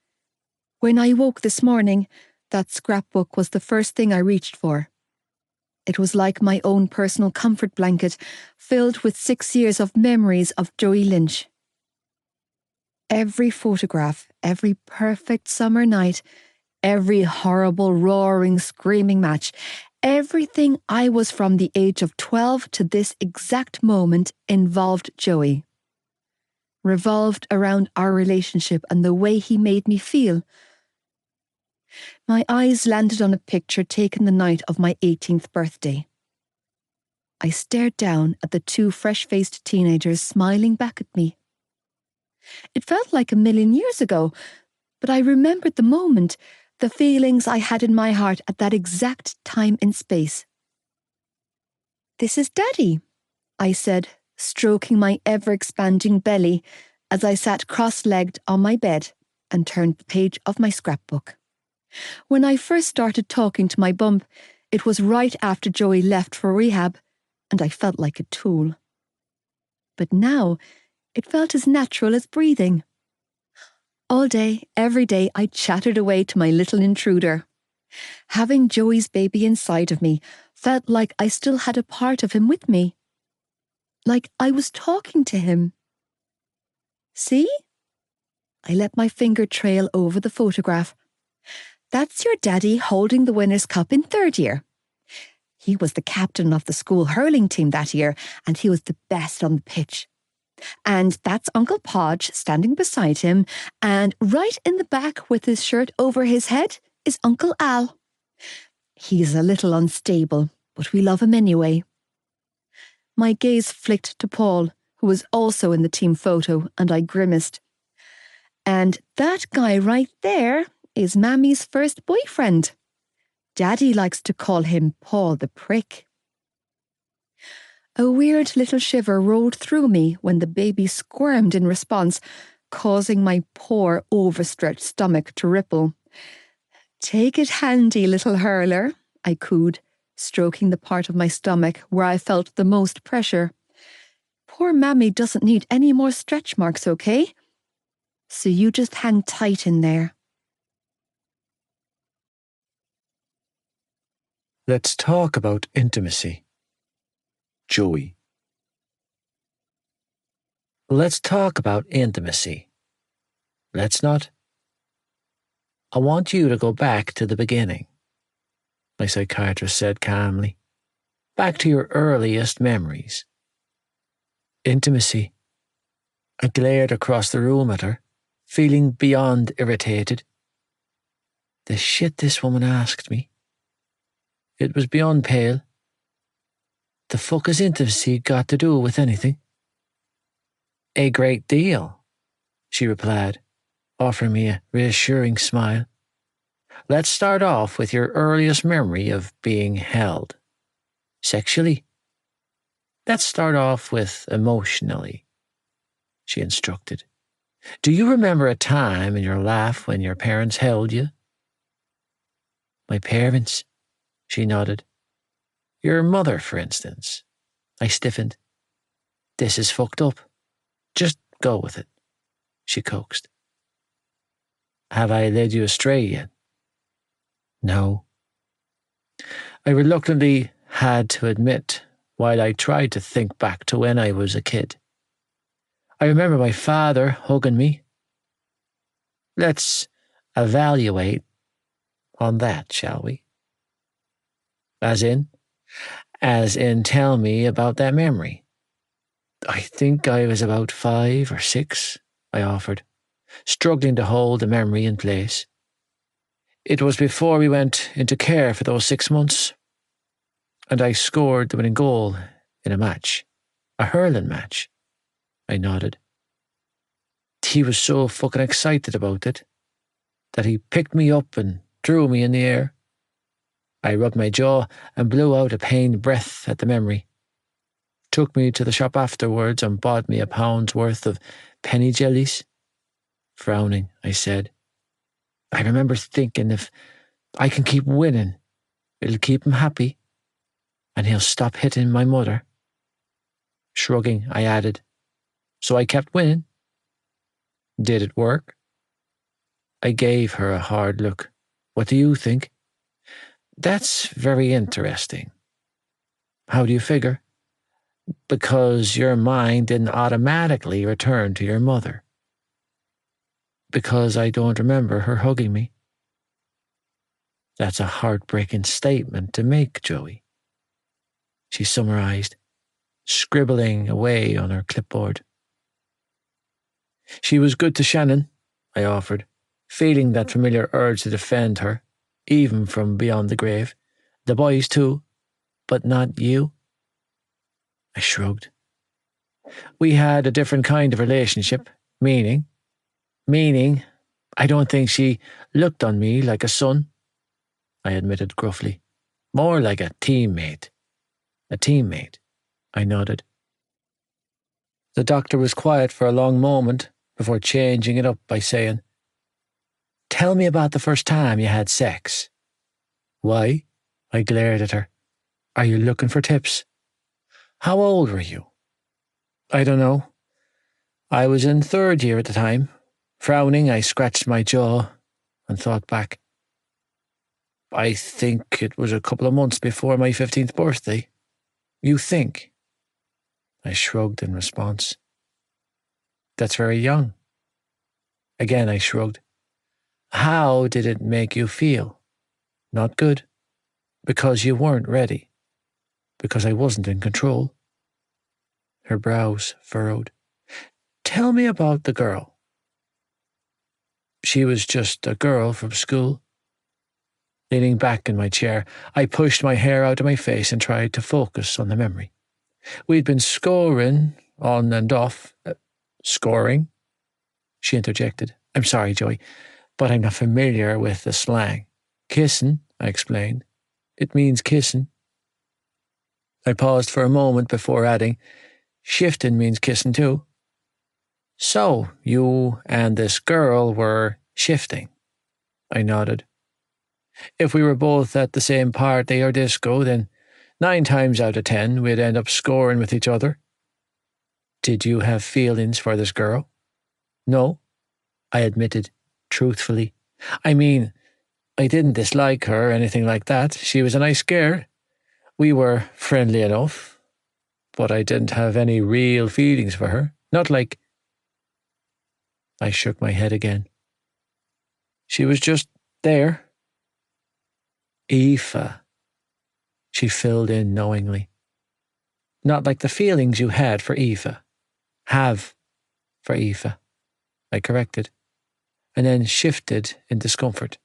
When I woke this morning, that scrapbook was the first thing I reached for. It was like my own personal comfort blanket, filled with 6 years of memories of Joey Lynch. Every photograph, every perfect summer night, every horrible, roaring, screaming match, everything I was from the age of 12 to this exact moment involved Joey. Revolved around our relationship and the way he made me feel. My eyes landed on a picture taken the night of my 18th birthday. I stared down at the two fresh-faced teenagers smiling back at me. It felt like a million years ago, but I remembered the moment, the feelings I had in my heart at that exact time and space. "This is Daddy," I said, stroking my ever-expanding belly as I sat cross-legged on my bed and turned the page of my scrapbook. When I first started talking to my bump, it was right after Joey left for rehab, and I felt like a tool. But now, it felt as natural as breathing. All day, every day, I chattered away to my little intruder. Having Joey's baby inside of me, felt like I still had a part of him with me. Like I was talking to him. See? I let my finger trail over the photograph. That's your daddy holding the winner's cup in third year. He was the captain of the school hurling team that year, and he was the best on the pitch. And that's Uncle Podge standing beside him, and right in the back with his shirt over his head is Uncle Al. He's a little unstable, but we love him anyway. My gaze flicked to Paul, who was also in the team photo, and I grimaced. And that guy right there is Mammy's first boyfriend. Daddy likes to call him Paul the Prick. A weird little shiver rolled through me when the baby squirmed in response, causing my poor overstretched stomach to ripple. Take it handy, little hurler, I cooed, stroking the part of my stomach where I felt the most pressure. Poor Mammy doesn't need any more stretch marks, okay? So you just hang tight in there. Let's talk about intimacy. Joey. Let's talk about intimacy. Let's not. I want you to go back to the beginning, my psychiatrist said calmly. Back to your earliest memories. Intimacy. I glared across the room at her, feeling beyond irritated. The shit this woman asked me. It was beyond pale. The fuck has intimacy got to do with anything? A great deal, she replied, offering me a reassuring smile. Let's start off with your earliest memory of being held. Sexually? Let's start off with emotionally, she instructed. Do you remember a time in your life when your parents held you? My parents, she nodded. Your mother, for instance. I stiffened. This is fucked up. Just go with it, she coaxed. Have I led you astray yet? No. I reluctantly had to admit, while I tried to think back to when I was a kid. I remember my father hugging me. Let's evaluate on that, shall we? As in tell me about that memory. I think I was about 5 or 6, I offered, struggling to hold the memory in place. It was before we went into care for those 6 months, and I scored the winning goal in a match, a hurling match. I nodded. He was so fucking excited about it that he picked me up and threw me in the air. I rubbed my jaw and blew out a pained breath at the memory. Took me to the shop afterwards and bought me £1 worth of penny jellies. Frowning, I said, I remember thinking if I can keep winning, it'll keep him happy, and he'll stop hitting my mother. Shrugging, I added, so I kept winning. Did it work? I gave her a hard look. What do you think? That's very interesting. How do you figure? Because your mind didn't automatically return to your mother. Because I don't remember her hugging me. That's a heartbreaking statement to make, Joey, she summarized, scribbling away on her clipboard. She was good to Shannon, I offered, feeling that familiar urge to defend her, even from beyond the grave. The boys too, but not you. I shrugged. We had a different kind of relationship, meaning, I don't think she looked on me like a son, I admitted gruffly. More like a teammate. A teammate, I nodded. The doctor was quiet for a long moment before changing it up by saying, Tell me about the first time you had sex. Why? I glared at her. Are you looking for tips? How old were you? I don't know. I was in 3rd year at the time. Frowning, I scratched my jaw and thought back. I think it was a couple of months before my 15th birthday. You think? I shrugged in response. That's very young. Again I shrugged. How did it make you feel? Not good. Because you weren't ready. Because I wasn't in control. Her brows furrowed. Tell me about the girl. She was just a girl from school. Leaning back in my chair, I pushed my hair out of my face and tried to focus on the memory. We'd been scoring on and off. Scoring? She interjected. I'm sorry, Joey, but I'm not familiar with the slang. Kissing, I explained. It means kissing. I paused for a moment before adding, shifting means kissing too. So, you and this girl were shifting. I nodded. If we were both at the same party or disco, then 9 times out of 10 we'd end up scoring with each other. Did you have feelings for this girl? No, I admitted, truthfully. I mean, I didn't dislike her or anything like that. She was a nice girl. We were friendly enough, but I didn't have any real feelings for her. Not like... I shook my head again. She was just there. Aoife, she filled in knowingly. Not like the feelings you had for Aoife. Have for Aoife, I corrected, and then shifted in discomfort.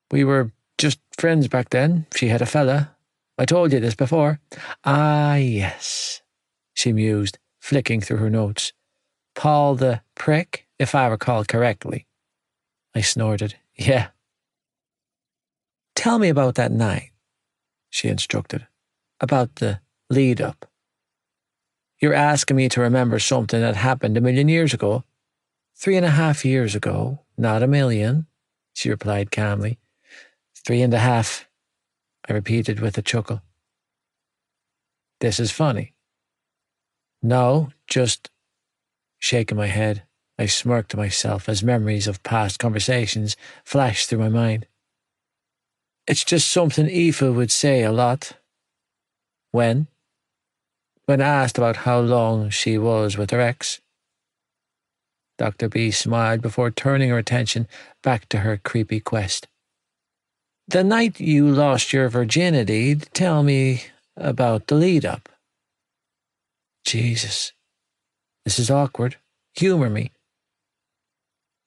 We were just friends back then. She had a fella. I told you this before. Ah, yes, she mused, flicking through her notes. Paul the prick, if I recall correctly. I snorted. Yeah. Tell me about that night, she instructed. About the lead-up. You're asking me to remember something that happened 1,000,000 years ago. 3.5 years ago, not 1,000,000, she replied calmly. 3.5, I repeated with a chuckle. This is funny. No, just... Shaking my head, I smirked to myself as memories of past conversations flashed through my mind. It's just something Aoife would say a lot. When? When asked about how long she was with her ex. Dr. B smiled before turning her attention back to her creepy quest. The night you lost your virginity, tell me about the lead-up. Jesus, this is awkward. Humour me.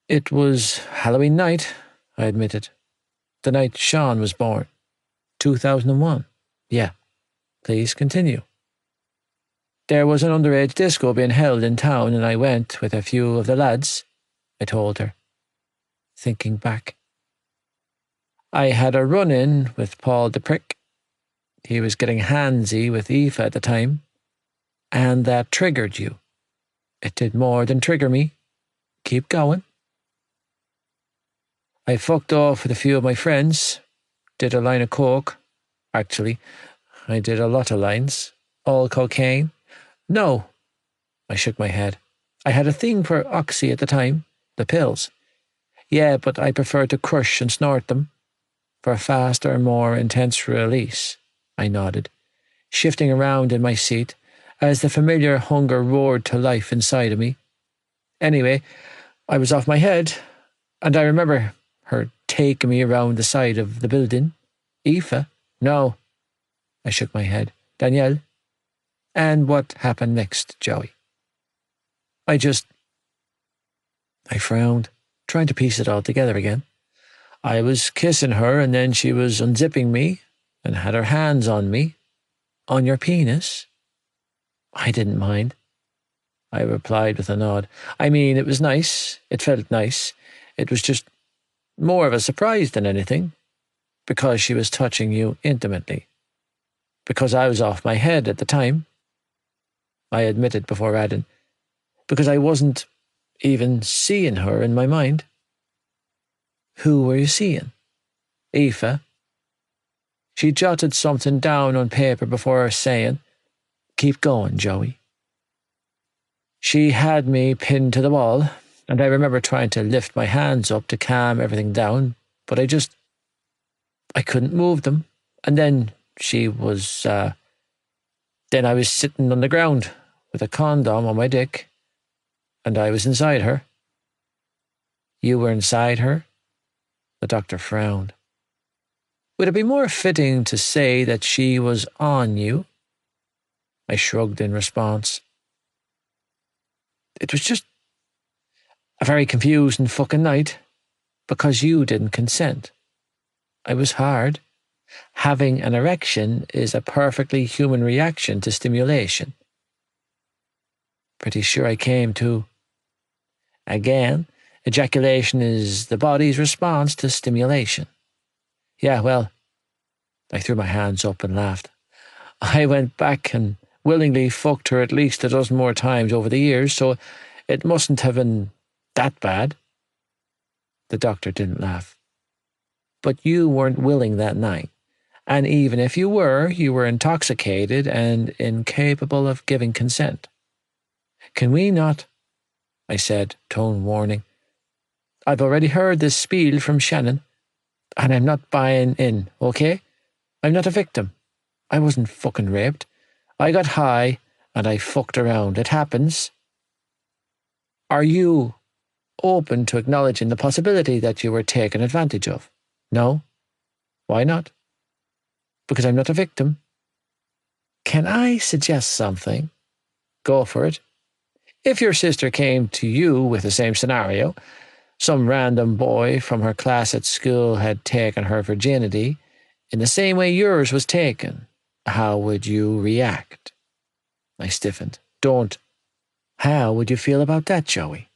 It was Halloween night, I admitted. The night Sean was born. 2001. Yeah. Please continue. There was an underage disco being held in town and I went with a few of the lads, I told her, thinking back. I had a run-in with Paul the prick. He was getting handsy with Aoife at the time, and that triggered you. It did more than trigger me. Keep going. I fucked off with a few of my friends, did a line of coke. Actually, I did a lot of lines. All cocaine. No, I shook my head. I had a thing for oxy at the time, the pills. Yeah, but I preferred to crush and snort them. For a faster and more intense release, I nodded, shifting around in my seat as the familiar hunger roared to life inside of me. Anyway, I was off my head, and I remember her taking me around the side of the building. Aoife? No. I shook my head. Danielle? And what happened next, Joey? I frowned, trying to piece it all together again. I was kissing her, and then she was unzipping me and had her hands on me. On your penis? I didn't mind. I replied with a nod. I mean, it was nice. It felt nice. It was just more of a surprise than anything, because she was touching you intimately. Because I was off my head at the time. I admitted before adding, because I wasn't even seeing her in my mind. Who were you seeing? Aoife. She jotted something down on paper before saying, Keep going, Joey. She had me pinned to the wall, and I remember trying to lift my hands up to calm everything down, but I just... I couldn't move them. And then then I was sitting on the ground with a condom on my dick, and I was inside her. You were inside her? The doctor frowned. Would it be more fitting to say that she was on you? I shrugged in response. It was just a very confusing fucking night, because you didn't consent. I was hard. Having an erection is a perfectly human reaction to stimulation. Pretty sure I came to. Again, ejaculation is the body's response to stimulation. Yeah, well, I threw my hands up and laughed. I went back and willingly fucked her at least a dozen more times over the years, so it mustn't have been that bad. The doctor didn't laugh. But you weren't willing that night, and even if you were intoxicated and incapable of giving consent. Can we not? I said, tone warning. I've already heard this spiel from Shannon, and I'm not buying in, okay? I'm not a victim. I wasn't fucking raped. I got high, and I fucked around. It happens. Are you open to acknowledging the possibility that you were taken advantage of? No? Why not? Because I'm not a victim. Can I suggest something? Go for it. If your sister came to you with the same scenario, some random boy from her class at school had taken her virginity in the same way yours was taken, how would you react? I stiffened. Don't. How would you feel about that, Joey?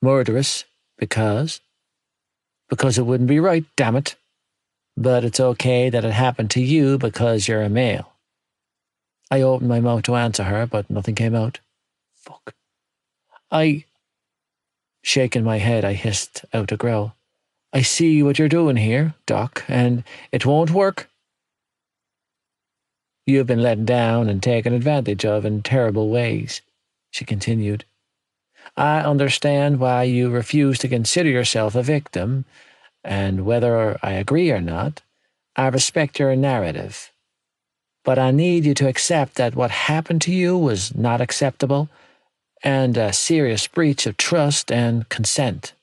Murderous, because? Because it wouldn't be right, damn it. But it's okay that it happened to you because you're a male. I opened my mouth to answer her, but nothing came out. Fuck. Shaking my head, I hissed out a growl. I see what you're doing here, Doc, and it won't work. You've been let down and taken advantage of in terrible ways, she continued. I understand why you refuse to consider yourself a victim, and whether I agree or not, I respect your narrative. But I need you to accept that what happened to you was not acceptable and a serious breach of trust and consent.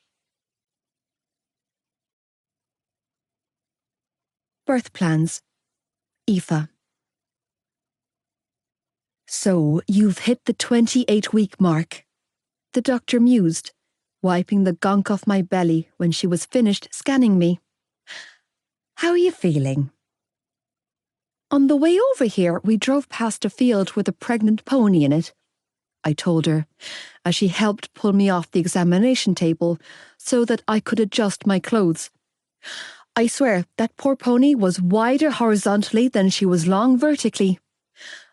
Birth plans. Aoife. So you've hit the 28-week mark. The doctor mused, wiping the gunk off my belly when she was finished scanning me. How are you feeling? On the way over here, we drove past a field with a pregnant pony in it. I told her, as she helped pull me off the examination table so that I could adjust my clothes. I swear, that poor pony was wider horizontally than she was long vertically.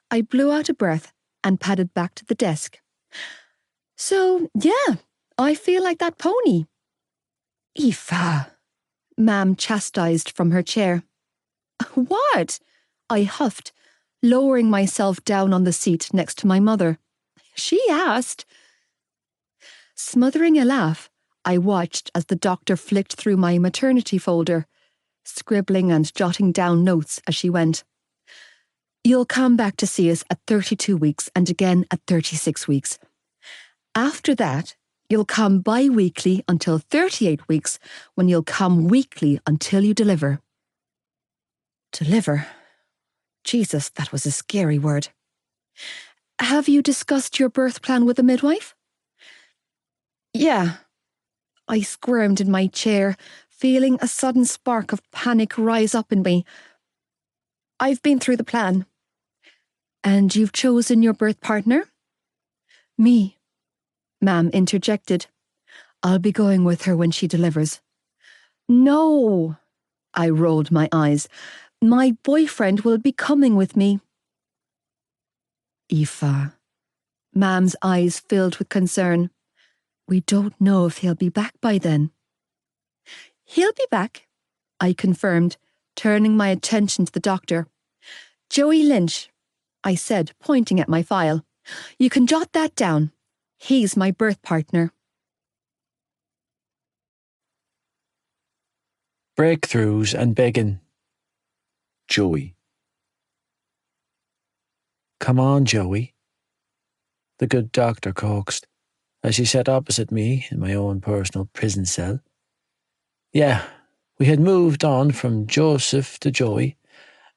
I blew out a breath and padded back to the desk. So, yeah, I feel like that pony. Aoife, Ma'am chastised from her chair. What? I huffed, lowering myself down on the seat next to my mother. She asked. Smothering a laugh, I watched as the doctor flicked through my maternity folder, scribbling and jotting down notes as she went. You'll come back to see us at 32 weeks and again at 36 weeks. After that, you'll come bi-weekly until 38 weeks, when you'll come weekly until you deliver. Deliver? Jesus, that was a scary word. Have you discussed your birth plan with a midwife? Yeah. I squirmed in my chair, feeling a sudden spark of panic rise up in me. I've been through the plan. And you've chosen your birth partner? Me, Ma'am interjected. I'll be going with her when she delivers. No, I rolled my eyes. My boyfriend will be coming with me. Aoife. Ma'am's eyes filled with concern. We don't know if he'll be back by then. He'll be back, I confirmed, turning my attention to the doctor. Joey Lynch, I said, pointing at my file. You can jot that down. He's my birth partner. Breakthroughs and begging. Joey. Come on, Joey, the good doctor coaxed, as she sat opposite me in my own personal prison cell. Yeah, we had moved on from Joseph to Joey,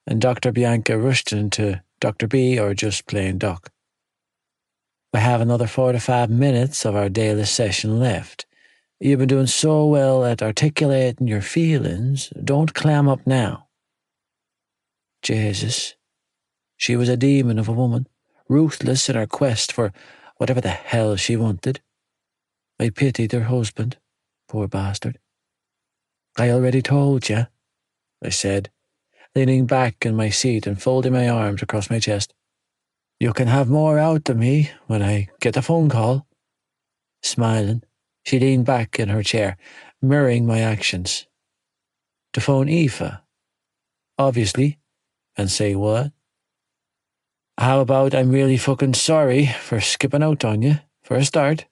and Dr. Bianca rushed into Dr. B, or just plain Doc. We have another 45 minutes of our daily session left. You've been doing so well at articulating your feelings. Don't clam up now. Jesus, she was a demon of a woman, ruthless in her quest for whatever the hell she wanted. I pitied her husband, poor bastard. I already told you, I said, leaning back in my seat and folding my arms across my chest. You can have more out of me when I get a phone call. Smiling, she leaned back in her chair, mirroring my actions. To phone Aoife, obviously, and say what? How about I'm really fucking sorry for skipping out on you, for a start,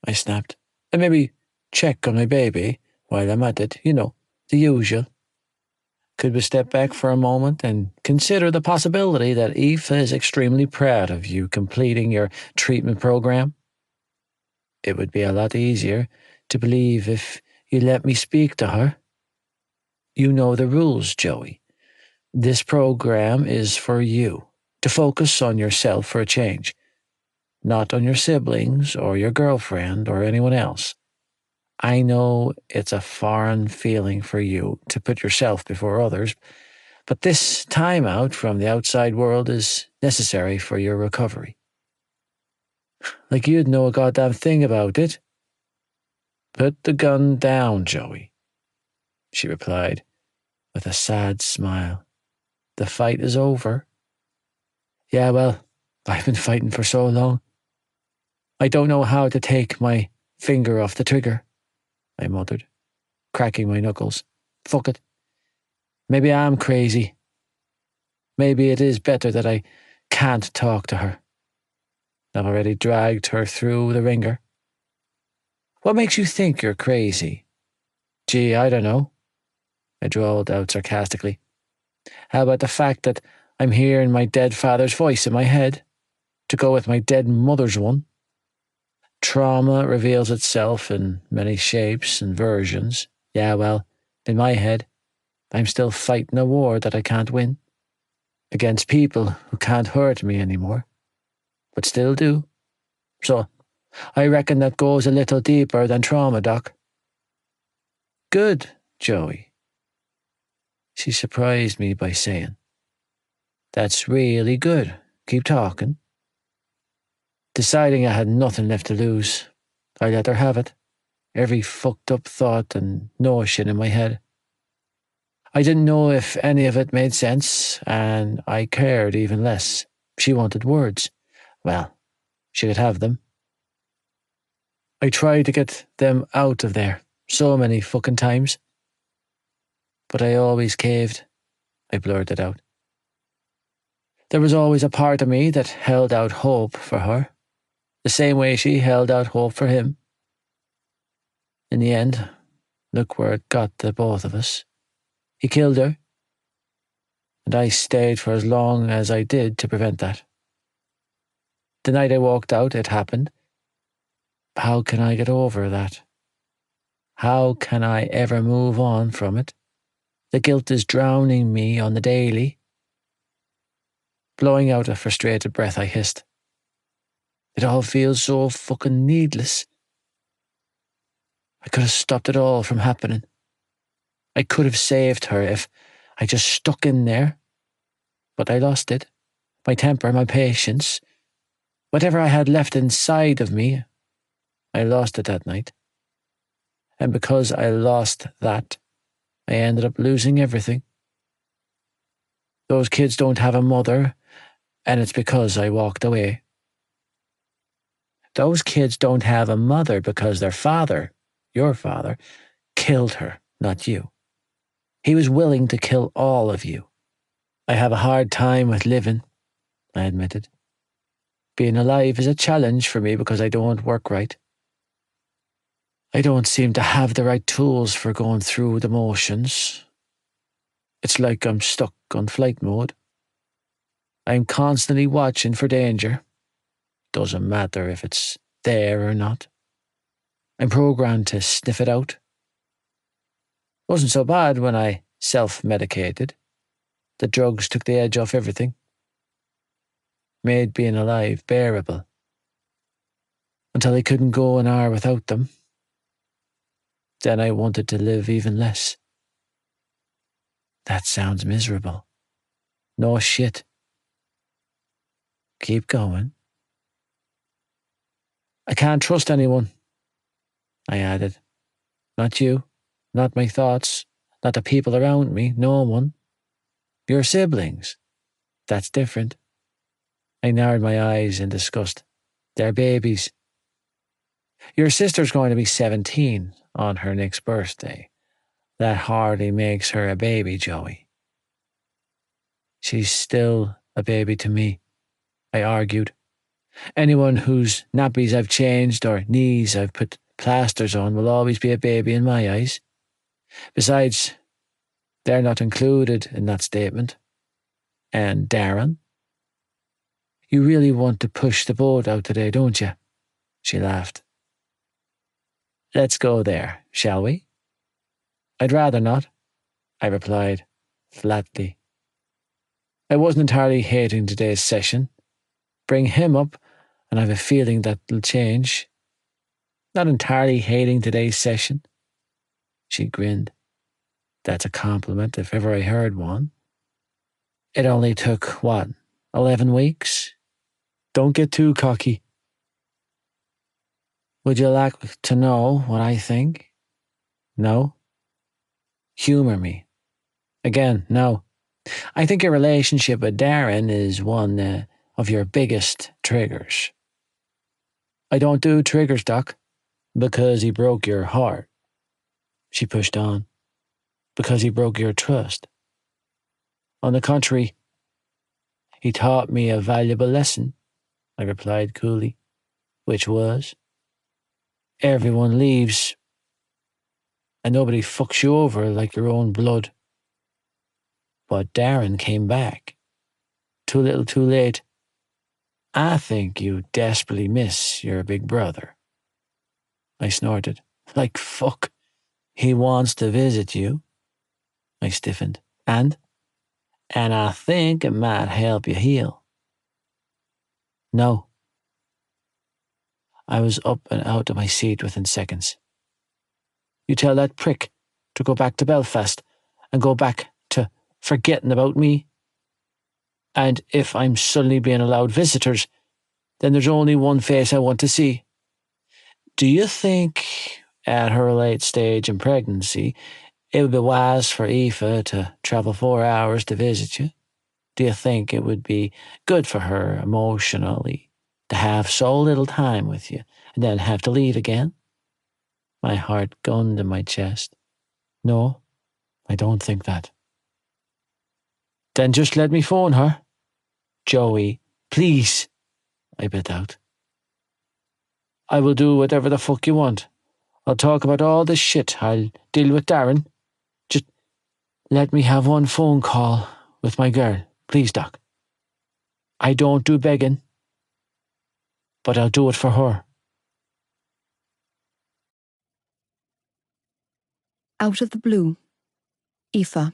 I snapped. And maybe check on my baby while I'm at it, the usual. Could we step back for a moment and consider the possibility that Aoife is extremely proud of you completing your treatment program? It would be a lot easier to believe if you let me speak to her. You know the rules, Joey. This program is for you, to focus on yourself for a change, not on your siblings or your girlfriend or anyone else. I know it's a foreign feeling for you to put yourself before others, but this time out from the outside world is necessary for your recovery. Like you'd know a goddamn thing about it. Put the gun down, Joey, she replied with a sad smile. The fight is over. Yeah, well, I've been fighting for so long. I don't know how to take my finger off the trigger, I muttered, cracking my knuckles. Fuck it. Maybe I'm crazy. Maybe it is better that I can't talk to her. I've already dragged her through the ringer. What makes you think you're crazy? Gee, I don't know, I drawled out sarcastically. How about the fact that I'm hearing my dead father's voice in my head, to go with my dead mother's one? Trauma reveals itself in many shapes and versions. Yeah, well, in my head, I'm still fighting a war that I can't win, against people who can't hurt me anymore, but still do. So, I reckon that goes a little deeper than trauma, Doc. Good, Joey, she surprised me by saying. That's really good. Keep talking. Deciding I had nothing left to lose, I let her have it, every fucked up thought and notion in my head. I didn't know if any of it made sense, and I cared even less. She wanted words. Well, she could have them. I tried to get them out of there so many fucking times. But I always caved, I blurted out. There was always a part of me that held out hope for her, the same way she held out hope for him. In the end, look where it got the both of us. He killed her, and I stayed for as long as I did to prevent that. The night I walked out, it happened. How can I get over that? How can I ever move on from it? The guilt is drowning me on the daily. Blowing out a frustrated breath, I hissed. It all feels so fucking needless. I could have stopped it all from happening. I could have saved her if I just stuck in there. But I lost it. My temper, my patience. Whatever I had left inside of me, I lost it that night. And because I lost that, I ended up losing everything. Those kids don't have a mother, and it's because I walked away. Those kids don't have a mother because their father, your father, killed her, not you. He was willing to kill all of you. I have a hard time with living, I admitted. Being alive is a challenge for me because I don't work right. I don't seem to have the right tools for going through the motions. It's like I'm stuck on flight mode. I'm constantly watching for danger. Doesn't matter if it's there or not. I'm programmed to sniff it out. Wasn't so bad when I self-medicated. The drugs took the edge off everything. Made being alive bearable. Until I couldn't go an hour without them. Then I wanted to live even less. That sounds miserable. No shit. Keep going. I can't trust anyone, I added. Not you, not my thoughts, not the people around me, no one. Your siblings. That's different. I narrowed my eyes in disgust. They're babies. Your sister's going to be 17 on her next birthday. That hardly makes her a baby, Joey. She's still a baby to me, I argued. Anyone whose nappies I've changed or knees I've put plasters on will always be a baby in my eyes. Besides, they're not included in that statement. And Darren? You really want to push the boat out today, don't you? She laughed. Let's go there, shall we? I'd rather not, I replied, flatly. I wasn't entirely hating today's session. Bring him up, and I have a feeling that'll change. Not entirely hating today's session. She grinned. That's a compliment if ever I heard one. It only took, 11 weeks? Don't get too cocky. Would you like to know what I think? No? Humour me. Again, no. I think your relationship with Darren is one of your biggest triggers. I don't do triggers, Doc, because he broke your heart. She pushed on. Because he broke your trust. On the contrary, he taught me a valuable lesson, I replied coolly, which was, everyone leaves, and nobody fucks you over like your own blood. But Darren came back. Too little, too late. I think you desperately miss your big brother. I snorted. Like fuck. He wants to visit you. I stiffened. And I think it might help you heal. No. I was up and out of my seat within seconds. You tell that prick to go back to Belfast and go back to forgetting about me. And if I'm suddenly being allowed visitors, then there's only one face I want to see. Do you think, at her late stage in pregnancy, it would be wise for Aoife to travel 4 hours to visit you? Do you think it would be good for her emotionally to have so little time with you and then have to leave again? My heart gunned in my chest. No, I don't think that. Then just let me phone her. Joey, please, I bit out. I will do whatever the fuck you want. I'll talk about all this shit. I'll deal with Darren. Just let me have one phone call with my girl, please, Doc. I don't do begging, but I'll do it for her. Out of the blue. Aoife.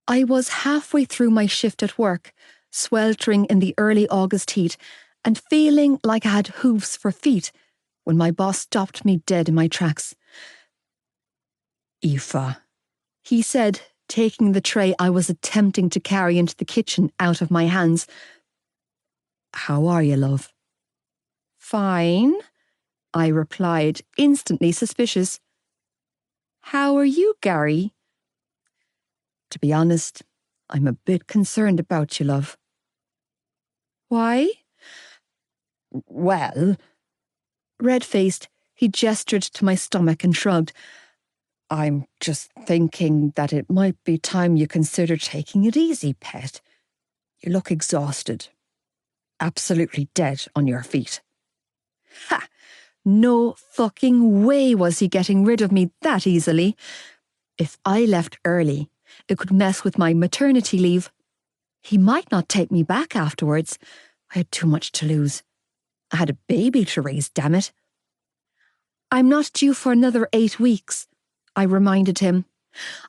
I was halfway through my shift at work, sweltering in the early August heat and feeling like I had hooves for feet when my boss stopped me dead in my tracks. Aoife, he said, taking the tray I was attempting to carry into the kitchen out of my hands. How are you, love? Fine, I replied, instantly suspicious. How are you, Gary? To be honest, I'm a bit concerned about you, love. Why? Well, red-faced, he gestured to my stomach and shrugged. I'm just thinking that it might be time you consider taking it easy, pet. You look exhausted. Absolutely dead on your feet. Ha! No fucking way was he getting rid of me that easily. If I left early, it could mess with my maternity leave. He might not take me back afterwards. I had too much to lose. I had a baby to raise, damn it. I'm not due for another 8 weeks, I reminded him.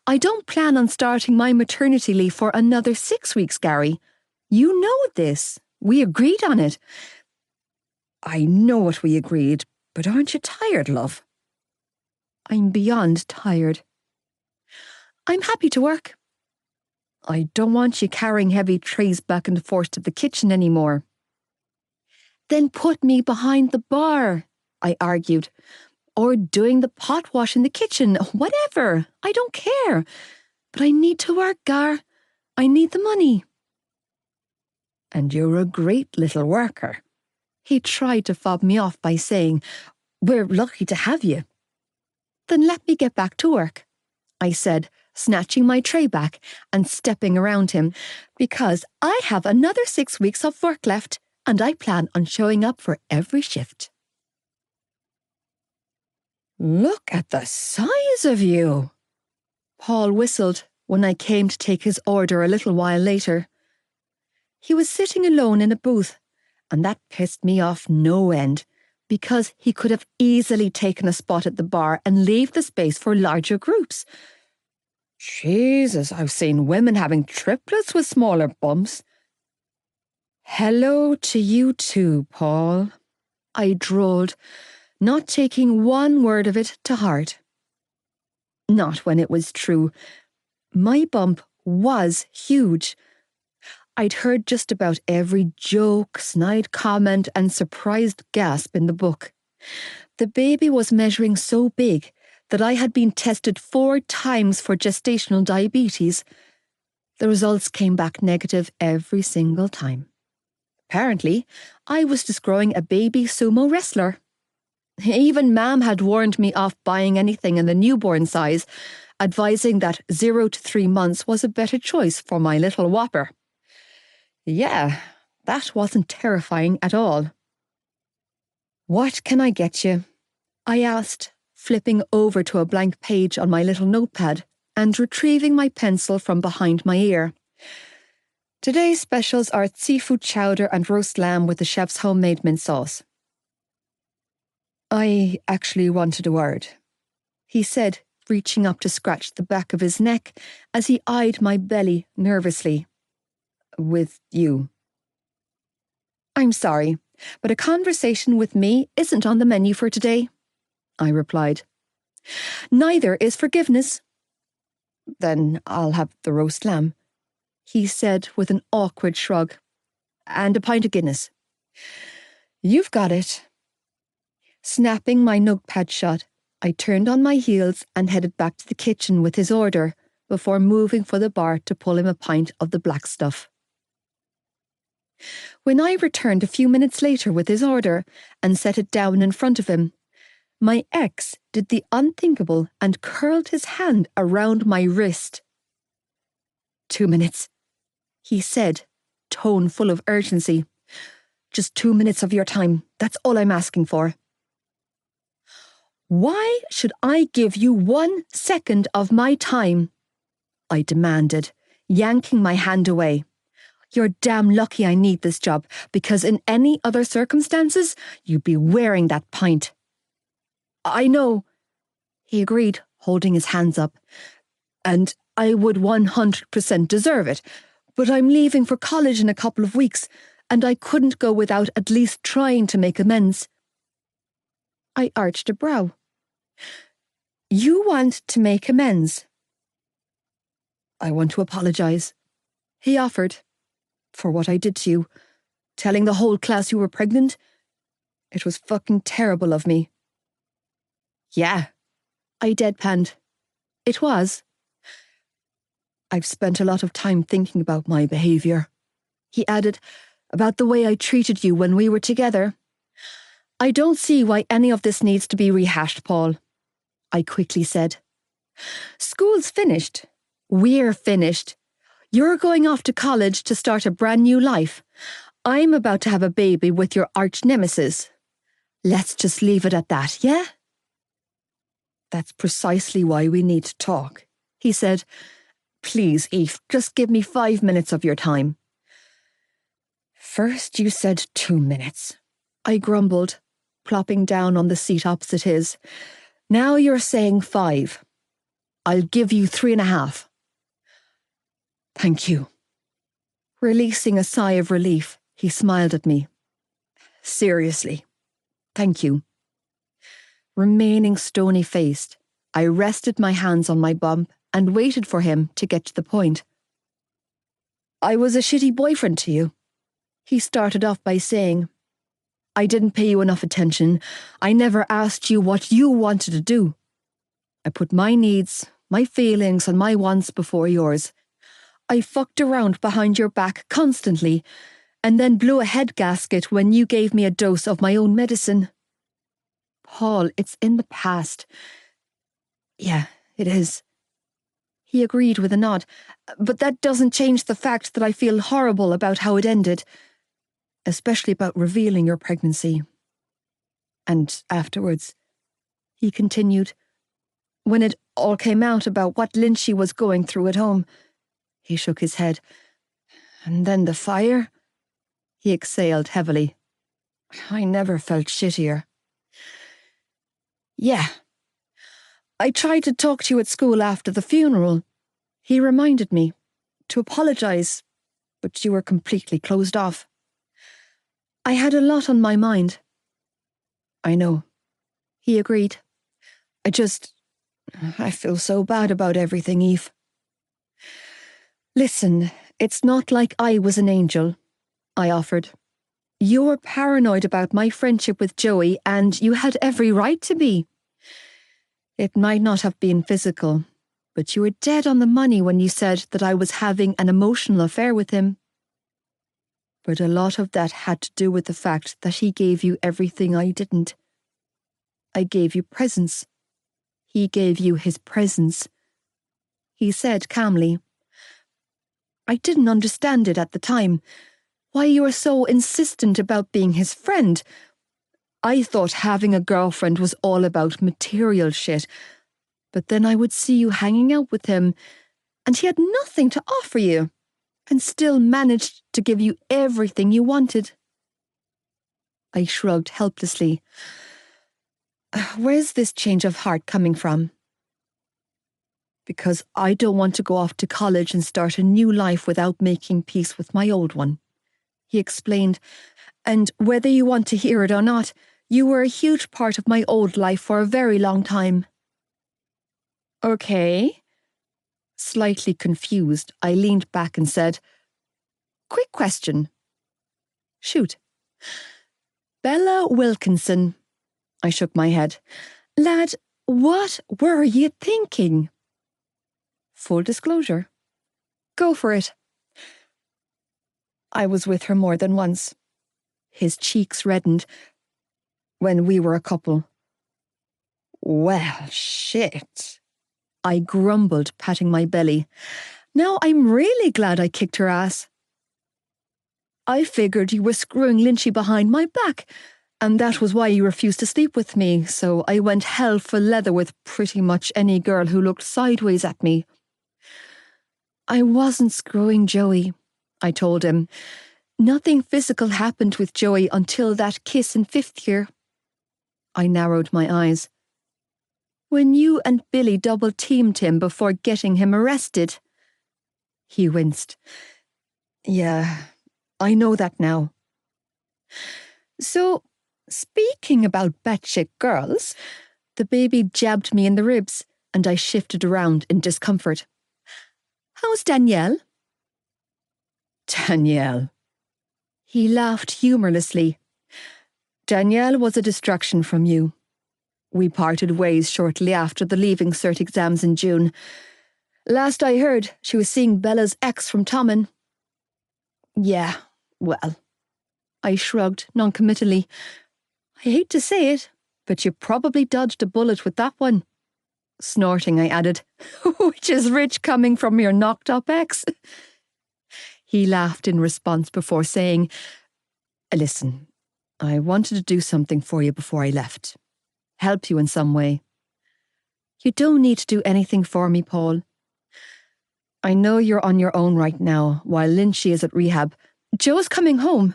I don't plan on starting my maternity leave for another 6 weeks, Gary. You know this. We agreed on it. I know what we agreed, but aren't you tired, love? I'm beyond tired. I'm happy to work. I don't want you carrying heavy trays back and forth to the kitchen anymore. Then put me behind the bar, I argued. Or doing the pot wash in the kitchen, whatever. I don't care. But I need to work, Gar. I need the money. And you're a great little worker. He tried to fob me off by saying, we're lucky to have you. Then let me get back to work, I said, snatching my tray back and stepping around him, because I have another 6 weeks of work left and I plan on showing up for every shift. Look at the size of you, Paul whistled when I came to take his order a little while later. He was sitting alone in a booth, and that pissed me off no end, because he could have easily taken a spot at the bar and leave the space for larger groups. Jesus, I've seen women having triplets with smaller bumps. Hello to you too, Paul, I drawled, not taking one word of it to heart. Not when it was true. My bump was huge. I'd heard just about every joke, snide comment and surprised gasp in the book. The baby was measuring so big that I had been tested 4 times for gestational diabetes. The results came back negative every single time. Apparently, I was just growing a baby sumo wrestler. Even Mam had warned me off buying anything in the newborn size, advising that 0 to 3 months was a better choice for my little whopper. Yeah, that wasn't terrifying at all. What can I get you? I asked, flipping over to a blank page on my little notepad and retrieving my pencil from behind my ear. Today's specials are seafood chowder and roast lamb with the chef's homemade mint sauce. I actually wanted a word, he said, reaching up to scratch the back of his neck as he eyed my belly nervously. With you. I'm sorry, but a conversation with me isn't on the menu for today, I replied. Neither is forgiveness. Then I'll have the roast lamb, he said with an awkward shrug. And a pint of Guinness. You've got it. Snapping my notepad shut, I turned on my heels and headed back to the kitchen with his order before moving for the bar to pull him a pint of the black stuff. When I returned a few minutes later with his order and set it down in front of him, my ex did the unthinkable and curled his hand around my wrist. 2 minutes, he said, tone full of urgency. Just 2 minutes of your time, that's all I'm asking for. Why should I give you 1 second of my time? I demanded, yanking my hand away. You're damn lucky I need this job, because in any other circumstances, you'd be wearing that pint. I know, he agreed, holding his hands up. And I would 100% deserve it, but I'm leaving for college in a couple of weeks, and I couldn't go without at least trying to make amends. I arched a brow. You want to make amends? I want to apologise, he offered. For what I did to you, telling the whole class you were pregnant. It was fucking terrible of me. Yeah, I deadpanned. It was. I've spent a lot of time thinking about my behaviour, he added, about the way I treated you when we were together. I don't see why any of this needs to be rehashed, Paul, I quickly said. School's finished. We're finished. You're going off to college to start a brand new life. I'm about to have a baby with your arch nemesis. Let's just leave it at that, yeah? That's precisely why we need to talk, He said, "Please, Eve, just give me 5 minutes of your time." "First you said 2 minutes," I grumbled, plopping down on the seat opposite his. "Now you're saying 5. I'll give you 3.5. "Thank you." Releasing a sigh of relief, he smiled at me. "Seriously, thank you." Remaining stony-faced, I rested my hands on my bump and waited for him to get to the point. "I was a shitty boyfriend to you," he started off by saying. "I didn't pay you enough attention. I never asked you what you wanted to do. I put my needs, my feelings, and my wants before yours. I fucked around behind your back constantly, and then blew a head gasket when you gave me a dose of my own medicine." "Paul, it's in the past." "Yeah, it is." He agreed with a nod. "But that doesn't change the fact that I feel horrible about how it ended, especially about revealing your pregnancy. And afterwards," he continued, "when it all came out about what Lynchy was going through at home." He shook his head. "And then the fire?" He exhaled heavily. "I never felt shittier." "Yeah. I tried to talk to you at school after the funeral," he reminded me, "to apologise, but you were completely closed off. I had a lot on my mind." "I know," he agreed. I feel so bad about everything, Eve." "Listen, it's not like I was an angel," I offered. "You were paranoid about my friendship with Joey, and you had every right to be. It might not have been physical, but you were dead on the money when you said that I was having an emotional affair with him. But a lot of that had to do with the fact that he gave you everything I didn't. I gave you presents. He gave you his presence." He said calmly, "I didn't understand it at the time, why you were so insistent about being his friend. I thought having a girlfriend was all about material shit, but then I would see you hanging out with him, and he had nothing to offer you, and still managed to give you everything you wanted." I shrugged helplessly. "Where's this change of heart coming from?" "Because I don't want to go off to college and start a new life without making peace with my old one," he explained. "And whether you want to hear it or not, you were a huge part of my old life for a very long time." "Okay." Slightly confused, I leaned back and said, "Quick question." "Shoot." "Bella Wilkinson." I shook my head. "Lad, what were you thinking?" "Full disclosure." "Go for it." "I was with her more than once." His cheeks reddened. "When we were a couple." "Well, shit," I grumbled, patting my belly. "Now I'm really glad I kicked her ass." "I figured you were screwing Lynchy behind my back, and that was why you refused to sleep with me, so I went hell for leather with pretty much any girl who looked sideways at me." "I wasn't screwing Joey," I told him. "Nothing physical happened with Joey until that kiss in 5th year." I narrowed my eyes. "When you and Billy double-teamed him before getting him arrested." He winced. "Yeah, I know that now." "So, speaking about batshit girls," the baby jabbed me in the ribs, and I shifted around in discomfort. "How's Danielle?" "Danielle." He laughed humorlessly. "Danielle was a distraction from you. We parted ways shortly after the Leaving Cert exams in June. Last I heard, she was seeing Bella's ex from Tommen." "Yeah, well." I shrugged noncommittally. "I hate to say it, but you probably dodged a bullet with that one." Snorting, I added, "Which is rich coming from your knocked-up ex." He laughed in response before saying, "Listen, I wanted to do something for you before I left. Help you in some way." "You don't need to do anything for me, Paul. I know you're on your own right now while Lynchy is at rehab. Joe's coming home.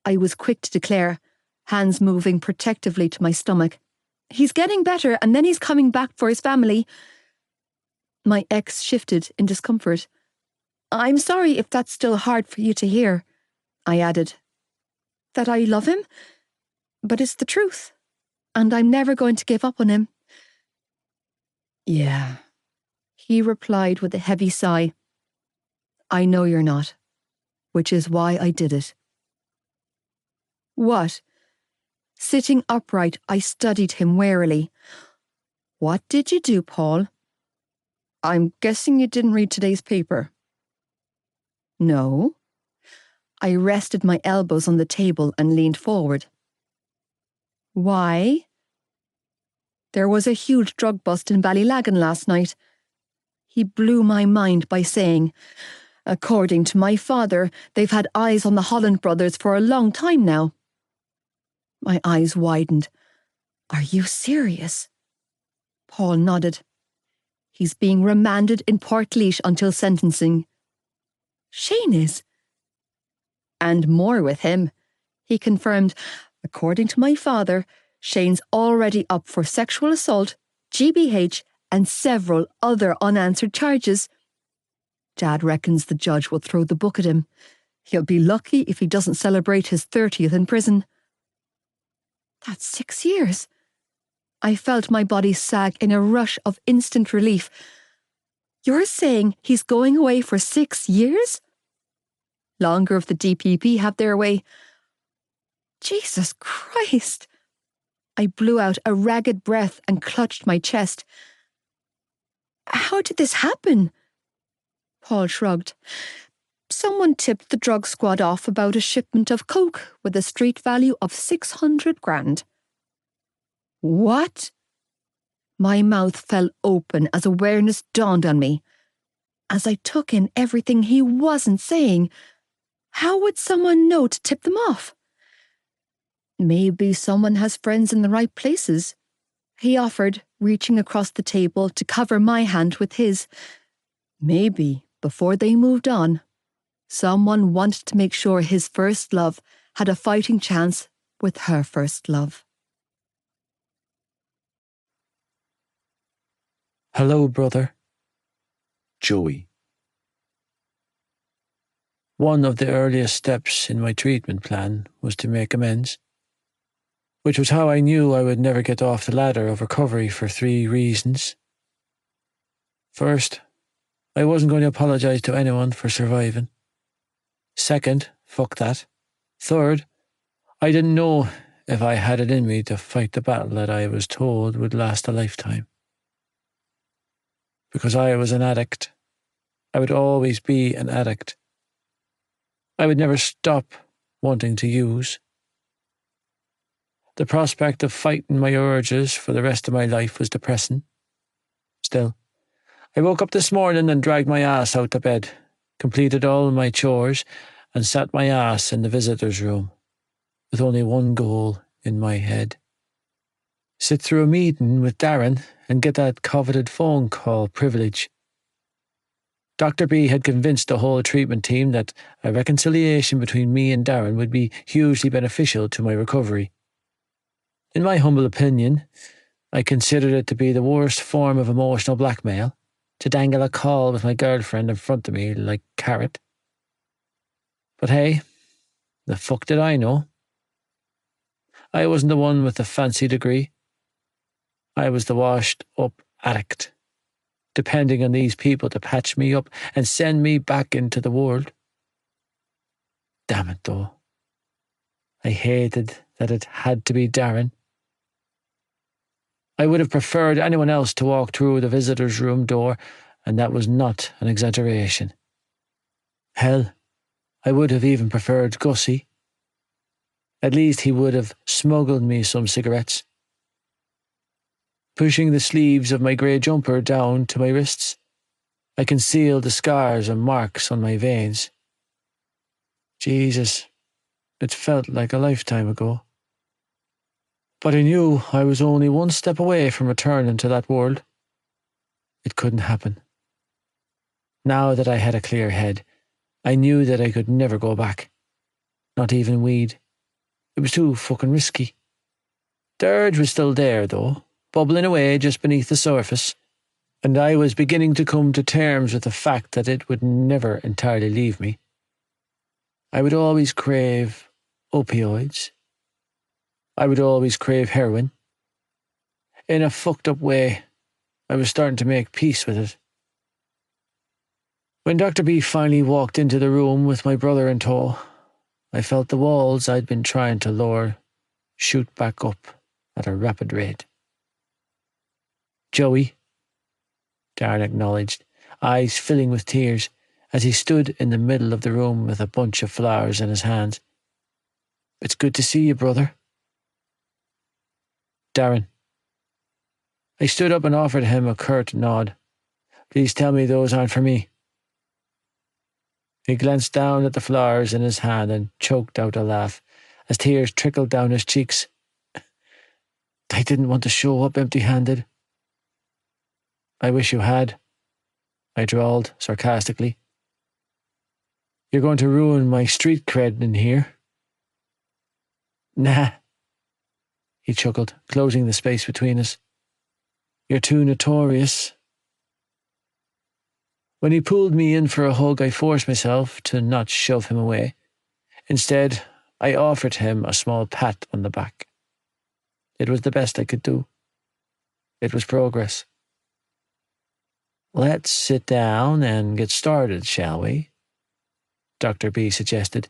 I was quick to declare, hands moving protectively to my stomach. He's getting better and then he's coming back for his family. My ex shifted in discomfort. I'm sorry if that's still hard for you to hear, I added. That I love him? But it's the truth. And I'm never going to give up on him. Yeah, he replied with a heavy sigh. I know you're not, which is why I did it. What? Sitting upright, I studied him warily. What did you do, Paul? I'm guessing you didn't read today's paper. No. I rested my elbows on the table and leaned forward. Why? There was a huge drug bust in Ballylagan last night. He blew my mind by saying, according to my father, they've had eyes on the Holland brothers for a long time now. My eyes widened. Are you serious? Paul nodded. He's being remanded in Portlaoise until sentencing. Shane is. And more with him. He confirmed, according to my father, Shane's already up for sexual assault, GBH, and several other unanswered charges. Dad reckons the judge will throw the book at him. He'll be lucky if he doesn't celebrate his 30th in prison. That's 6 years. I felt my body sag in a rush of instant relief. You're saying he's going away for 6 years? Longer if the DPP have their way. Jesus Christ! I blew out a ragged breath and clutched my chest. How did this happen? Paul shrugged. Someone tipped the drug squad off about a shipment of coke with a street value of 600 grand. What? My mouth fell open as awareness dawned on me. As I took in everything he wasn't saying, how would someone know to tip them off? Maybe someone has friends in the right places, he offered, reaching across the table to cover my hand with his. Maybe, before they moved on, someone wanted to make sure his first love had a fighting chance with her first love. Hello, brother. Joey. One of the earliest steps in my treatment plan was to make amends, which was how I knew I would never get off the ladder of recovery for 3 reasons. First, I wasn't going to apologise to anyone for surviving. Second, fuck that. Third, I didn't know if I had it in me to fight the battle that I was told would last a lifetime. Because I was an addict. I would always be an addict. I would never stop wanting to use. The prospect of fighting my urges for the rest of my life was depressing. Still, I woke up this morning and dragged my ass out of bed, completed all my chores, and sat my ass in the visitor's room, with only one goal in my head. Sit through a meeting with Darren and get that coveted phone call privilege. Dr. B had convinced the whole treatment team that a reconciliation between me and Darren would be hugely beneficial to my recovery. In my humble opinion, I considered it to be the worst form of emotional blackmail, to dangle a call with my girlfriend in front of me like carrot. But hey, the fuck did I know? I wasn't the one with the fancy degree. I was the washed-up addict, depending on these people to patch me up and send me back into the world. Damn it, though. I hated that it had to be Darren. I would have preferred anyone else to walk through the visitor's room door, and that was not an exaggeration. Hell, I would have even preferred Gussie. At least he would have smuggled me some cigarettes. Pushing the sleeves of my grey jumper down to my wrists, I concealed the scars and marks on my veins. Jesus, it felt like a lifetime ago. But I knew I was only one step away from returning to that world. It couldn't happen. Now that I had a clear head, I knew that I could never go back. Not even weed. It was too fucking risky. The urge was still there, though, bubbling away just beneath the surface, and I was beginning to come to terms with the fact that it would never entirely leave me. I would always crave opioids. I would always crave heroin. In a fucked up way, I was starting to make peace with it. When Dr. B finally walked into the room with my brother in tow, I felt the walls I'd been trying to lower shoot back up at a rapid rate. "Joey," Darren acknowledged, eyes filling with tears, as he stood in the middle of the room with a bunch of flowers in his hands. "It's good to see you, brother." "Darren." I stood up and offered him a curt nod. "Please tell me those aren't for me." He glanced down at the flowers in his hand and choked out a laugh as tears trickled down his cheeks. "I didn't want to show up empty-handed." "I wish you had," I drawled sarcastically. "You're going to ruin my street cred in here." "Nah," he chuckled, closing the space between us. "You're too notorious." When he pulled me in for a hug, I forced myself to not shove him away. Instead, I offered him a small pat on the back. It was the best I could do. It was progress. "Let's sit down and get started, shall we?" Dr. B suggested,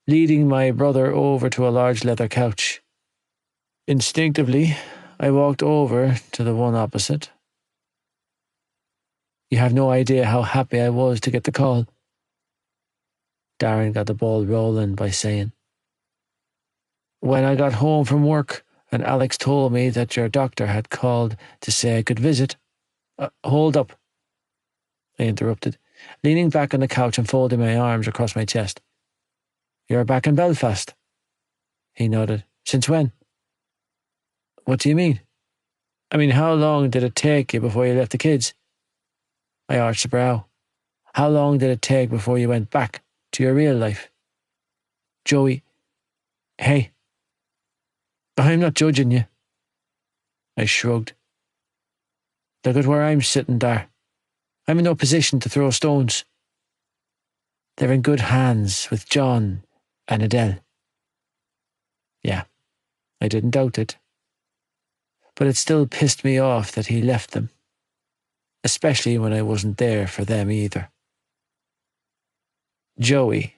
leading my brother over to a large leather couch. Instinctively, I walked over to the one opposite. You have no idea how happy I was to get the call. Darren got the ball rolling by saying, "When I got home from work and Alex told me that your doctor had called to say I could visit—" Hold up," I interrupted, leaning back on the couch and folding my arms across my chest. "You're back in Belfast?" He nodded. "Since when?" "What do you mean? I mean, how long did it take you before you left the kids?" I arched a brow. "How long did it take before you went back to your real life?" "Joey, hey, I'm not judging you." I shrugged. "Look at where I'm sitting there. I'm in no position to throw stones. They're in good hands with John and Adele." Yeah, I didn't doubt it. But it still pissed me off that he left them, especially when I wasn't there for them either. "Joey,"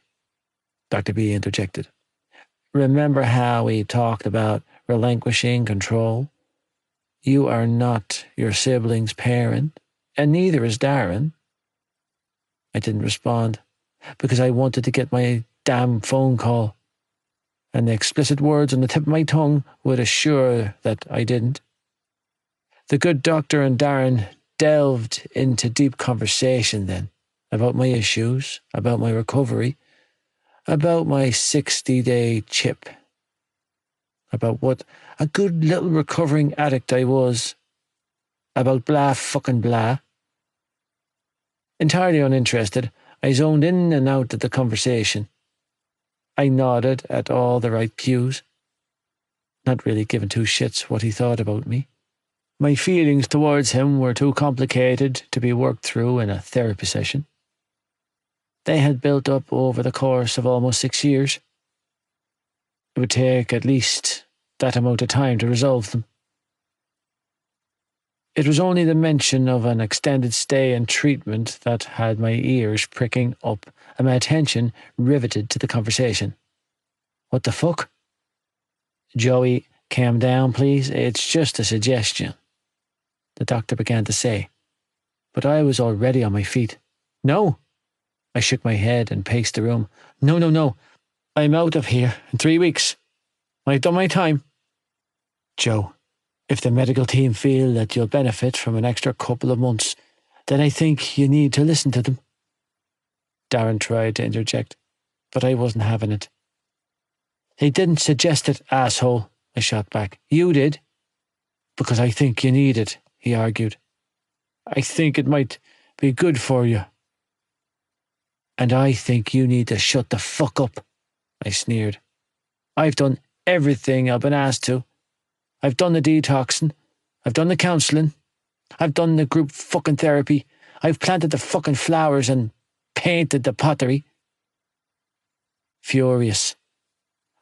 Dr. B interjected, "remember how we talked about relinquishing control? You are not your sibling's parent, and neither is Darren." I didn't respond, because I wanted to get my damn phone call, and the explicit words on the tip of my tongue would assure that I didn't. The good doctor and Darren delved into deep conversation then, about my issues, about my recovery, about my 60-day chip, about what a good little recovering addict I was, about blah fucking blah. Entirely uninterested, I zoned in and out of the conversation. I nodded at all the right cues, not really giving two shits what he thought about me. My feelings towards him were too complicated to be worked through in a therapy session. They had built up over the course of almost 6 years. It would take at least that amount of time to resolve them. It was only the mention of an extended stay and treatment that had my ears pricking up and my attention riveted to the conversation. "What the fuck?" "Joey, calm down, please. It's just a suggestion," the doctor began to say, but I was already on my feet. "No." I shook my head and paced the room. No. I'm out of here in 3 weeks. I've done my time." "Joe, if the medical team feel that you'll benefit from an extra couple of months, then I think you need to listen to them." Darren tried to interject, but I wasn't having it. "They didn't suggest it, asshole," I shot back. "You did." "Because I think you need it," he argued. "I think it might be good for you. And I think you need to shut the fuck up, I sneered. I've done everything I've been asked to. I've done the detoxing. I've done the counselling. I've done the group fucking therapy. I've planted the fucking flowers and painted the pottery. Furious,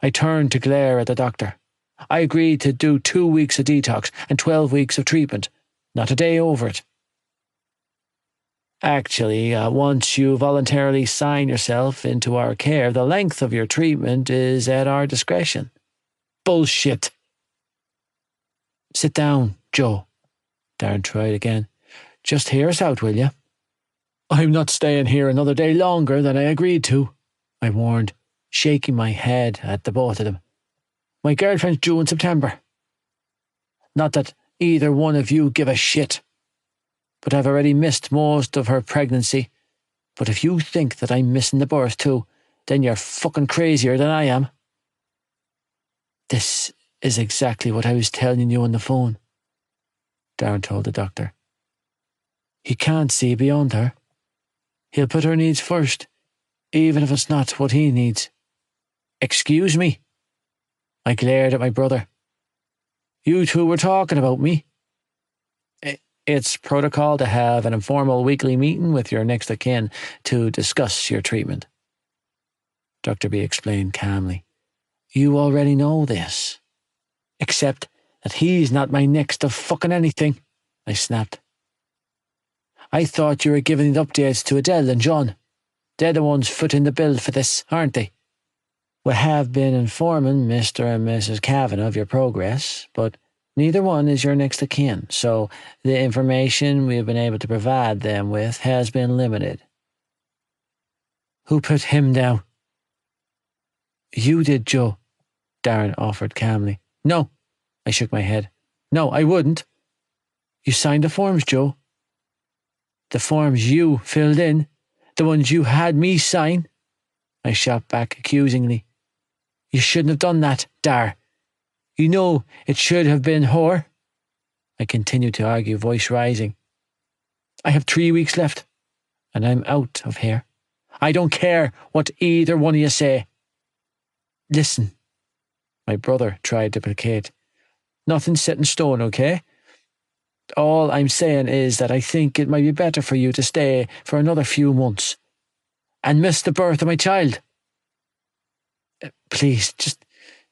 I turned to glare at the doctor. I agreed to do 2 weeks of detox and 12 weeks of treatment, not a day over it. Actually, once you voluntarily sign yourself into our care, the length of your treatment is at our discretion. Bullshit. Sit down, Joe. Darren tried again. Just hear us out, will you? I'm not staying here another day longer than I agreed to, I warned, shaking my head at the both of them. My girlfriend's due in September. Not that either one of you give a shit, but I've already missed most of her pregnancy. But if you think that I'm missing the birth too, then you're fucking crazier than I am. This is exactly what I was telling you on the phone, Darren told the doctor. He can't see beyond her. He'll put her needs first, even if it's not what he needs. Excuse me? I glared at my brother. You two were talking about me. It's protocol to have an informal weekly meeting with your next of kin to discuss your treatment, Dr. B explained calmly. You already know this. Except that he's not my next of fucking anything, I snapped. I thought you were giving the updates to Adele and John. They're the ones footing the bill for this, aren't they? We have been informing Mr. and Mrs. Kavanagh of your progress, but neither one is your next of kin, so the information we have been able to provide them with has been limited. Who put him down? You did, Joe, Darren offered calmly. No, I shook my head. No, I wouldn't. You signed the forms, Joe. The forms you filled in, the ones you had me sign, I shot back accusingly. You shouldn't have done that, Dar. You know it should have been her. I continued to argue, voice rising. I have 3 weeks left, and I'm out of here. I don't care what either one of you say. Listen, my brother tried to placate. Nothing's set in stone, okay? All I'm saying is that I think it might be better for you to stay for another few months and miss the birth of my child. Please, just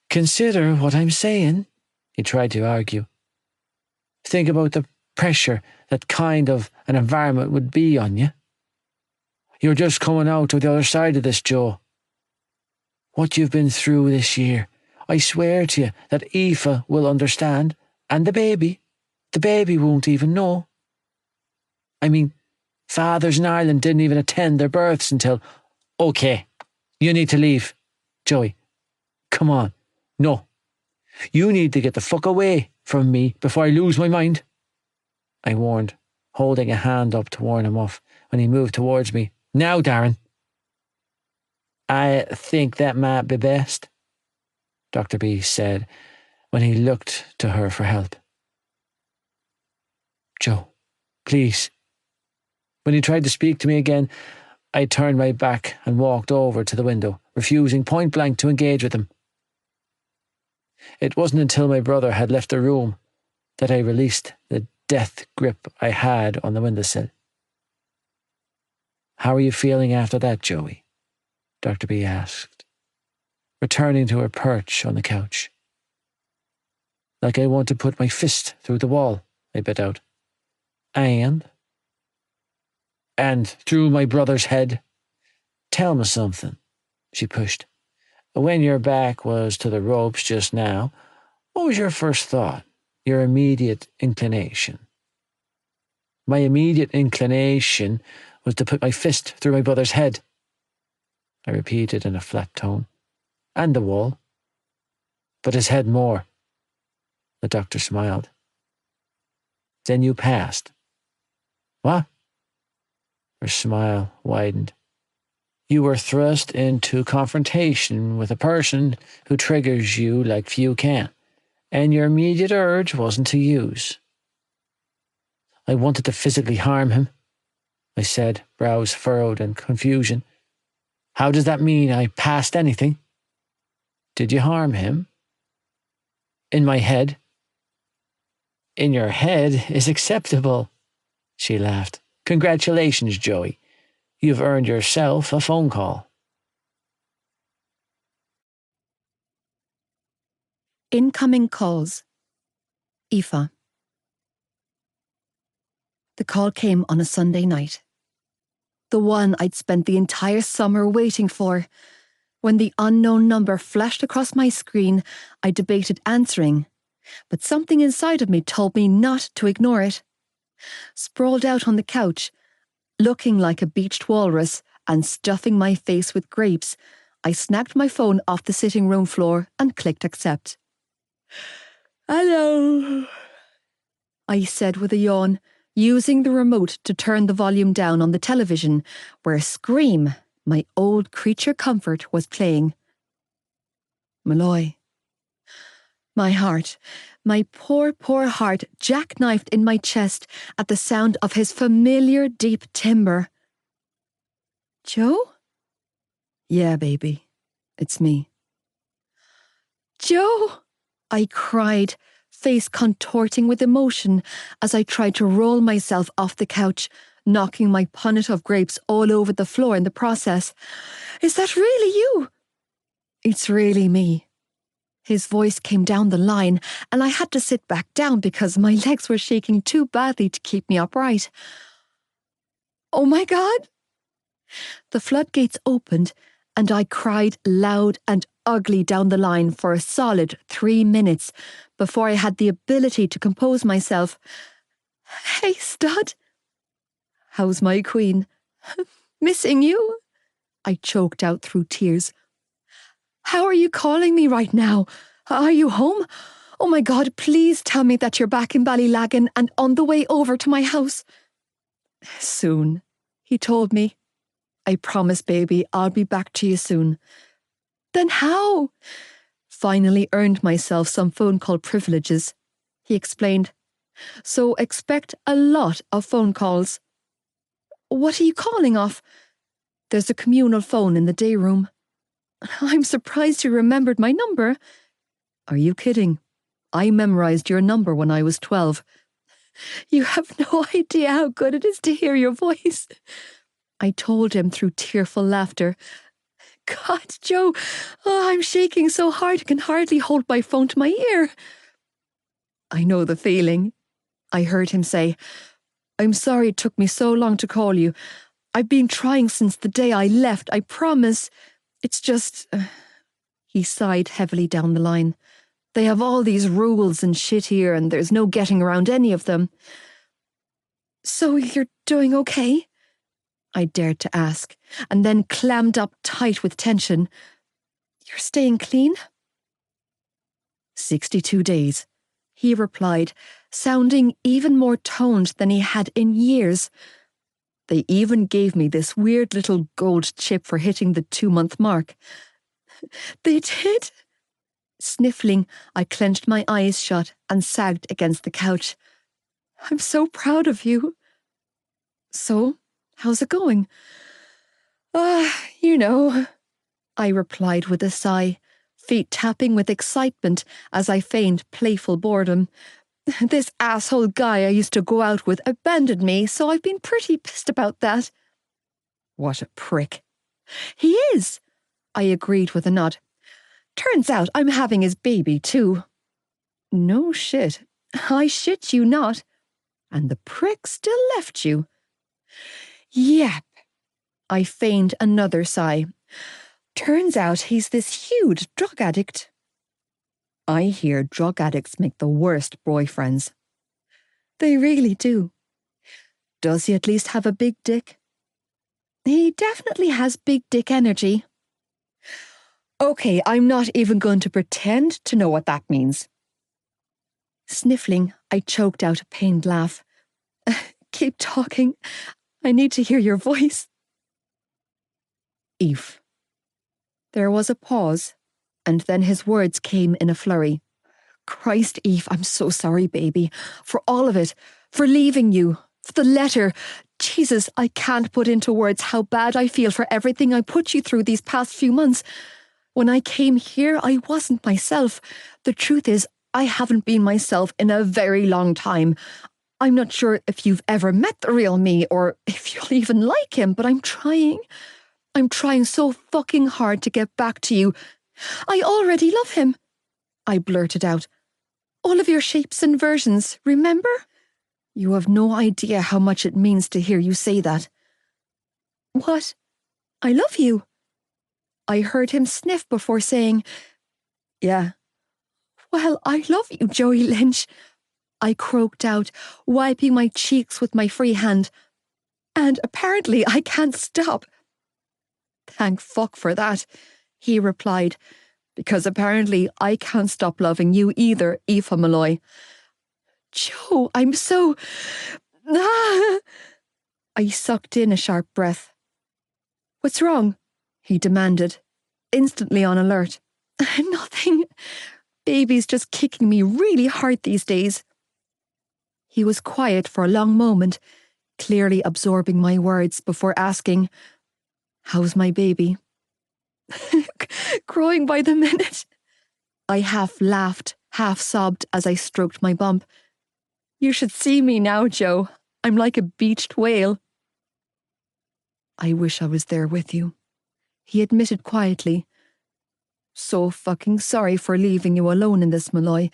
consider what I'm saying, he tried to argue. Think about the pressure that kind of an environment would be on you. You're just coming out of the other side of this, Joe. What you've been through this year, I swear to you that Aoife will understand, and the baby won't even know. I mean, fathers in Ireland didn't even attend their births until... Okay, you need to leave. Joey, come on. No. You need to get the fuck away from me before I lose my mind, I warned, holding a hand up to warn him off when he moved towards me. Now, Darren. I think that might be best, Dr. B said when he looked to her for help. Joe, please. When he tried to speak to me again, I turned my back and walked over to the window, refusing point blank to engage with him. It wasn't until my brother had left the room that I released the death grip I had on the windowsill. How are you feeling after that, Joey? Dr. B asked, returning to her perch on the couch. Like I want to put my fist through the wall, I bit out. And through my brother's head. Tell me something, she pushed. When your back was to the ropes just now, what was your first thought, your immediate inclination? My immediate inclination was to put my fist through my brother's head, I repeated in a flat tone. And the wall. But his head more. The doctor smiled. Then you passed. What? Her smile widened. You were thrust into confrontation with a person who triggers you like few can, and your immediate urge wasn't to use. I wanted to physically harm him, I said, brows furrowed in confusion. How does that mean I passed anything? Did you harm him? In my head? In your head is acceptable, she laughed. Congratulations, Joey. You've earned yourself a phone call. Incoming calls. Aoife. The call came on a Sunday night. The one I'd spent the entire summer waiting for. When the unknown number flashed across my screen, I debated answering, but something inside of me told me not to ignore it. Sprawled out on the couch, looking like a beached walrus and stuffing my face with grapes, I snagged my phone off the sitting room floor and clicked accept. Hello, I said with a yawn, using the remote to turn the volume down on the television, where Scream, my old creature comfort, was playing. Malloy. My heart, my poor, poor heart, jackknifed in my chest at the sound of his familiar deep timbre. Joe? Yeah, baby, it's me. Joe! I cried, face contorting with emotion as I tried to roll myself off the couch, knocking my punnet of grapes all over the floor in the process. Is that really you? It's really me. His voice came down the line, and I had to sit back down because my legs were shaking too badly to keep me upright. Oh my God! The floodgates opened, and I cried loud and ugly down the line for a solid 3 minutes before I had the ability to compose myself. Hey, stud. How's my queen? Missing you? I choked out through tears. How are you calling me right now? Are you home? Oh my God, please tell me that you're back in Ballylagan and on the way over to my house. Soon, he told me. I promise, baby, I'll be back to you soon. Then how? Finally earned myself some phone call privileges, he explained. So expect a lot of phone calls. What are you calling off? There's a communal phone in the day room. I'm surprised you remembered my number. Are you kidding? I memorized your number when I was 12. You have no idea how good it is to hear your voice. I told him through tearful laughter. God, Joe, I'm shaking so hard I can hardly hold my phone to my ear. I know the feeling, I heard him say. I'm sorry it took me so long to call you. I've been trying since the day I left, I promise. It's just... He sighed heavily down the line. They have all these rules and shit here, and there's no getting around any of them. So you're doing okay? I dared to ask, and then clammed up tight with tension. You're staying clean? 62 days, he replied, sounding even more toned than he had in years. They even gave me this weird little gold chip for hitting the 2-month mark. They did? Sniffling, I clenched my eyes shut and sagged against the couch. I'm so proud of you. So, how's it going? You know, I replied with a sigh, feet tapping with excitement as I feigned playful boredom. This asshole guy I used to go out with abandoned me, so I've been pretty pissed about that. What a prick. He is, I agreed with a nod. Turns out I'm having his baby too. No shit. I shit you not. And the prick still left you. Yep. I feigned another sigh. Turns out he's this huge drug addict. I hear drug addicts make the worst boyfriends. They really do. Does he at least have a big dick? He definitely has big dick energy. Okay, I'm not even going to pretend to know what that means. Sniffling, I choked out a pained laugh. Keep talking. I need to hear your voice. Eve. There was a pause, and then his words came in a flurry. Christ, Eve, I'm so sorry, baby. For all of it. For leaving you. For the letter. Jesus, I can't put into words how bad I feel for everything I put you through these past few months. When I came here, I wasn't myself. The truth is, I haven't been myself in a very long time. I'm not sure if you've ever met the real me or if you'll even like him, but I'm trying. I'm trying so fucking hard to get back to you. I already love him, I blurted out. All of your shapes and versions, remember? You have no idea how much it means to hear you say that. What? I love you. I heard him sniff before saying, yeah. Well, I love you, Joey Lynch, I croaked out, wiping my cheeks with my free hand. And apparently I can't stop. Thank fuck for that, he replied, because apparently I can't stop loving you either, Aoife Malloy. Joe, I'm so... I sucked in a sharp breath. What's wrong? He demanded, instantly on alert. Nothing. Baby's just kicking me really hard these days. He was quiet for a long moment, clearly absorbing my words before asking, how's my baby? Growing by the minute. I half laughed, half sobbed as I stroked my bump. You should see me now, Joe. I'm like a beached whale. I wish I was there with you, he admitted quietly. So fucking sorry for leaving you alone in this, Malloy.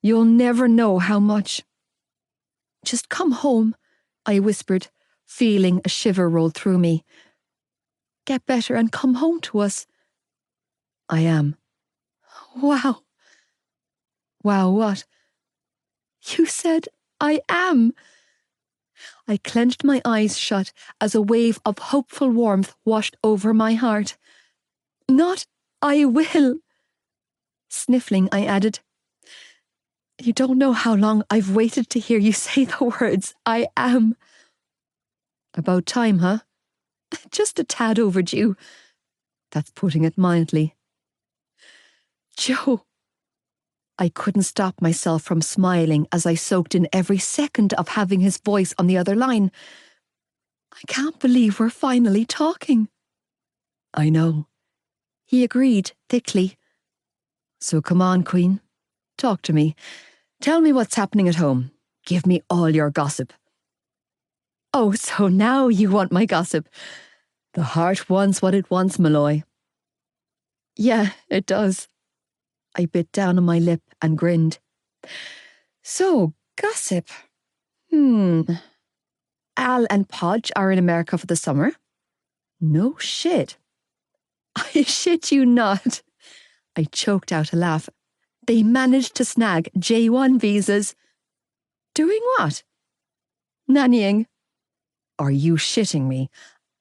You'll never know how much. Just come home, I whispered, feeling a shiver roll through me. Get better and come home to us. I am. Wow. Wow, what? You said I am. I clenched my eyes shut as a wave of hopeful warmth washed over my heart. Not I will. Sniffling, I added, you don't know how long I've waited to hear you say the words, I am. About time, huh? Just a tad overdue. That's putting it mildly. Joe. I couldn't stop myself from smiling as I soaked in every second of having his voice on the other line. I can't believe we're finally talking. I know, he agreed thickly. So come on, Queen. Talk to me. Tell me what's happening at home. Give me all your gossip. Oh, so now you want my gossip. The heart wants what it wants, Malloy. Yeah, it does. I bit down on my lip and grinned. So, gossip. Al and Podge are in America for the summer? No shit. I shit you not. I choked out a laugh. They managed to snag J1 visas. Doing what? Nannying. Are you shitting me?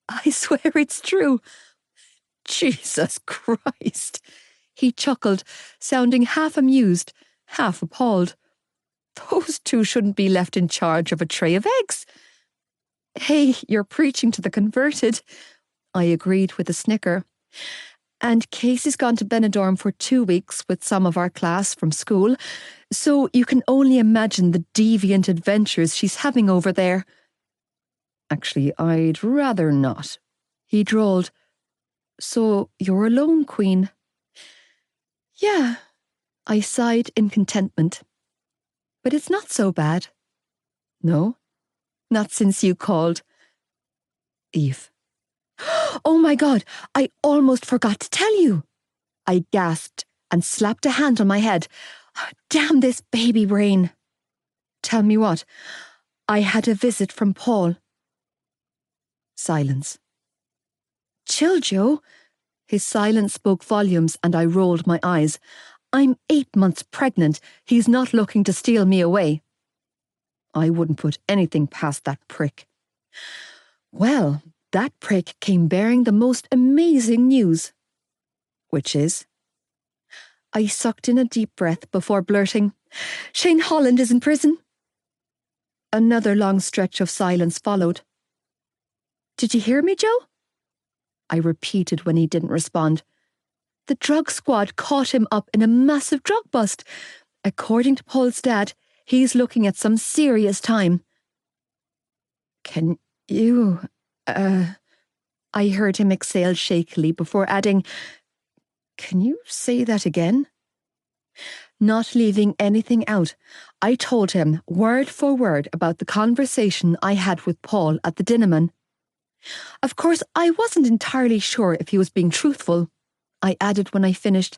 I swear it's true. Jesus Christ. He chuckled, sounding half amused, half appalled. Those two shouldn't be left in charge of a tray of eggs. Hey, you're preaching to the converted, I agreed with a snicker. And Casey's gone to Benidorm for 2 weeks with some of our class from school, so you can only imagine the deviant adventures she's having over there. Actually, I'd rather not, he drawled. So you're alone, Queen? Yeah, I sighed in contentment. But it's not so bad. No, not since you called. Eve. Oh my God, I almost forgot to tell you. I gasped and slapped a hand on my head. Damn this baby brain. Tell me what? I had a visit from Paul. Silence. Chill, Joe. His silence spoke volumes and I rolled my eyes. I'm 8 months pregnant. He's not looking to steal me away. I wouldn't put anything past that prick. Well, that prick came bearing the most amazing news. Which is? I sucked in a deep breath before blurting, Shane Holland is in prison. Another long stretch of silence followed. Did you hear me, Joe? I repeated when he didn't respond. The drug squad caught him up in a massive drug bust. According to Paul's dad, he's looking at some serious time. Can You, I heard him exhale shakily before adding, "Can you say that again?" Not leaving anything out, I told him word for word about the conversation I had with Paul at the Dinnerman. Of course, I wasn't entirely sure if he was being truthful. I added when I finished,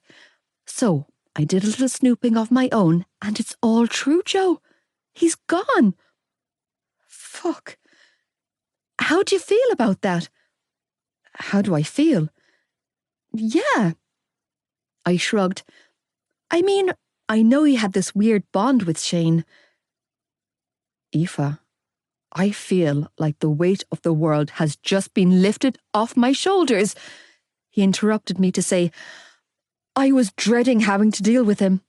"So, I did a little snooping of my own, and it's all true, Joe. He's gone." Fuck. How do you feel about that? How do I feel? Yeah. I shrugged. I mean, I know you had this weird bond with Shane. Aoife, I feel like the weight of the world has just been lifted off my shoulders. He interrupted me to say, "I was dreading having to deal with him."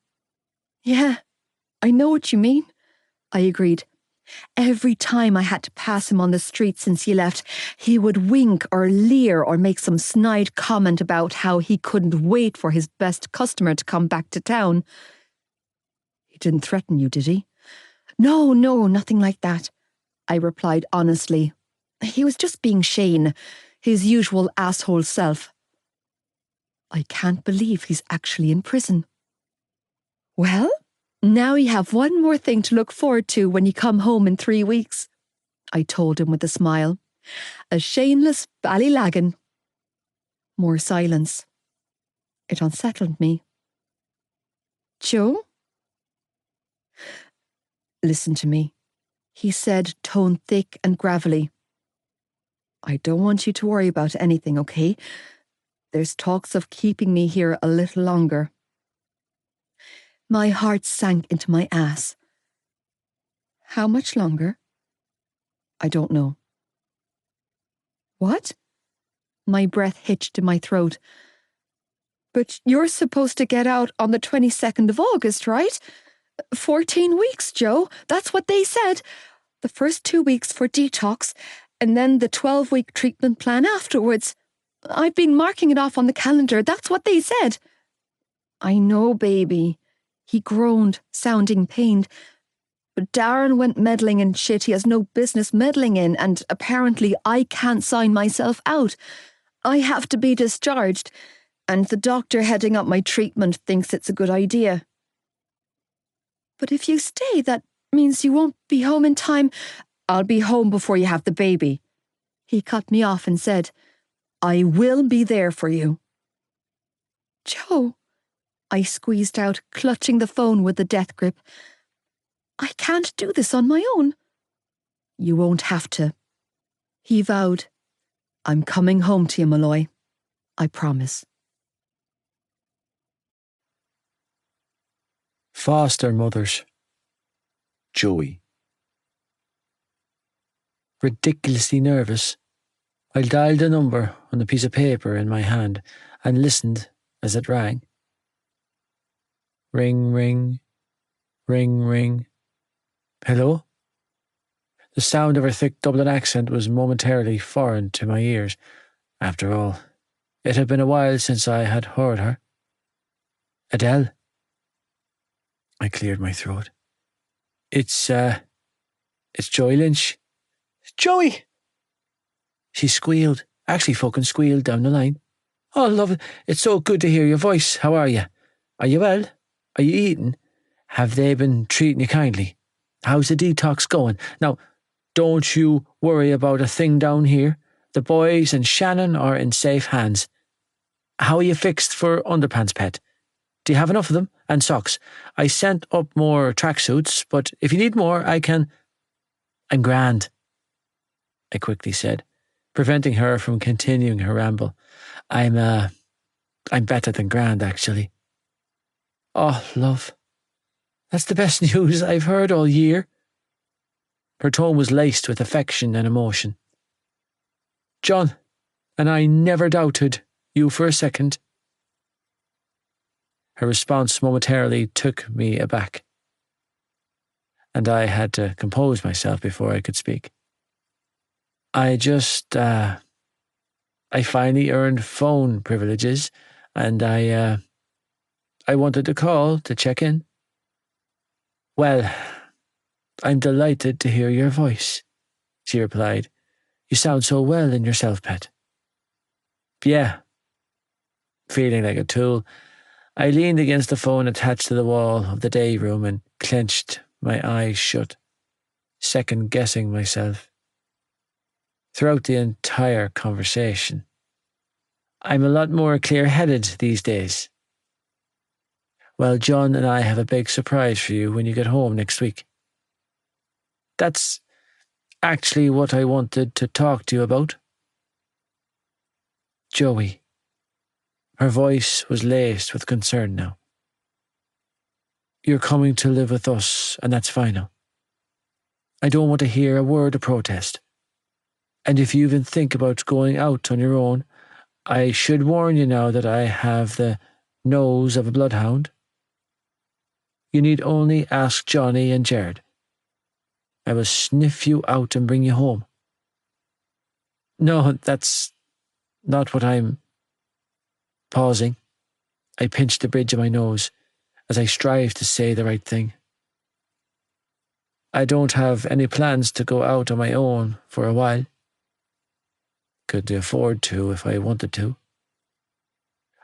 Yeah, I know what you mean, I agreed. Every time I had to pass him on the street since he left, he would wink or leer or make some snide comment about how he couldn't wait for his best customer to come back to town. He didn't threaten you, did he? No, nothing like that, I replied honestly. He was just being Shane, his usual asshole self. I can't believe he's actually in prison. Well, now you have one more thing to look forward to when you come home in 3 weeks, I told him with a smile. A Shaneless ballylaggin. More silence. It unsettled me. Joe? Listen to me, he said, tone thick and gravelly. I don't want you to worry about anything, okay? There's talks of keeping me here a little longer. My heart sank into my ass. How much longer? I don't know. What? My breath hitched in my throat. But you're supposed to get out on the 22nd of August, right? 14 weeks, Joe. That's what they said. The first 2 weeks for detox, and then the 12-week treatment plan afterwards. I've been marking it off on the calendar. That's what they said. I know, baby. He groaned, sounding pained. But Darren went meddling in shit he has no business meddling in, and apparently I can't sign myself out. I have to be discharged, and the doctor heading up my treatment thinks it's a good idea. But if you stay, that means you won't be home in time. I'll be home before you have the baby. He cut me off and said, I will be there for you. Joe, I squeezed out, clutching the phone with a death grip. I can't do this on my own. You won't have to. He vowed, I'm coming home to you, Malloy. I promise. Foster mothers. Joey. Ridiculously nervous, I dialed the number on a piece of paper in my hand and listened as it rang. Ring, ring, ring, ring. Hello? The sound of her thick Dublin accent was momentarily foreign to my ears. After all, it had been a while since I had heard her. Adele? I cleared my throat. It's Joey Lynch. Joey! She squealed, actually fucking squealed down the line. Oh, love it. It's so good to hear your voice. How are you? Are you well? Are you eating? Have they been treating you kindly? How's the detox going? Now, don't you worry about a thing down here. The boys and Shannon are in safe hands. How are you fixed for underpants, pet? Do you have enough of them? And socks? I sent up more tracksuits, but if you need more, I can... I'm grand, I quickly said, preventing her from continuing her ramble. I'm better than grand, actually. Oh, love. That's the best news I've heard all year. Her tone was laced with affection and emotion. John, and I never doubted you for a second. Her response momentarily took me aback, and I had to compose myself before I could speak. I finally earned phone privileges, and I wanted to call to check in. Well, I'm delighted to hear your voice, she replied, You sound so well in yourself, pet. Yeah. Feeling like a tool, I leaned against the phone attached to the wall of the day room and clenched my eyes shut, second-guessing myself. Throughout the entire conversation, I'm a lot more clear-headed these days. Well, John and I have a big surprise for you when you get home next week. That's actually what I wanted to talk to you about. Joey. Her voice was laced with concern now. You're coming to live with us, and that's final. I don't want to hear a word of protest. And if you even think about going out on your own, I should warn you now that I have the nose of a bloodhound. You need only ask Johnny and Jared. I will sniff you out and bring you home. No, that's not what I'm... Pausing, I pinched the bridge of my nose as I strived to say the right thing. I don't have any plans to go out on my own for a while. Could afford to if I wanted to.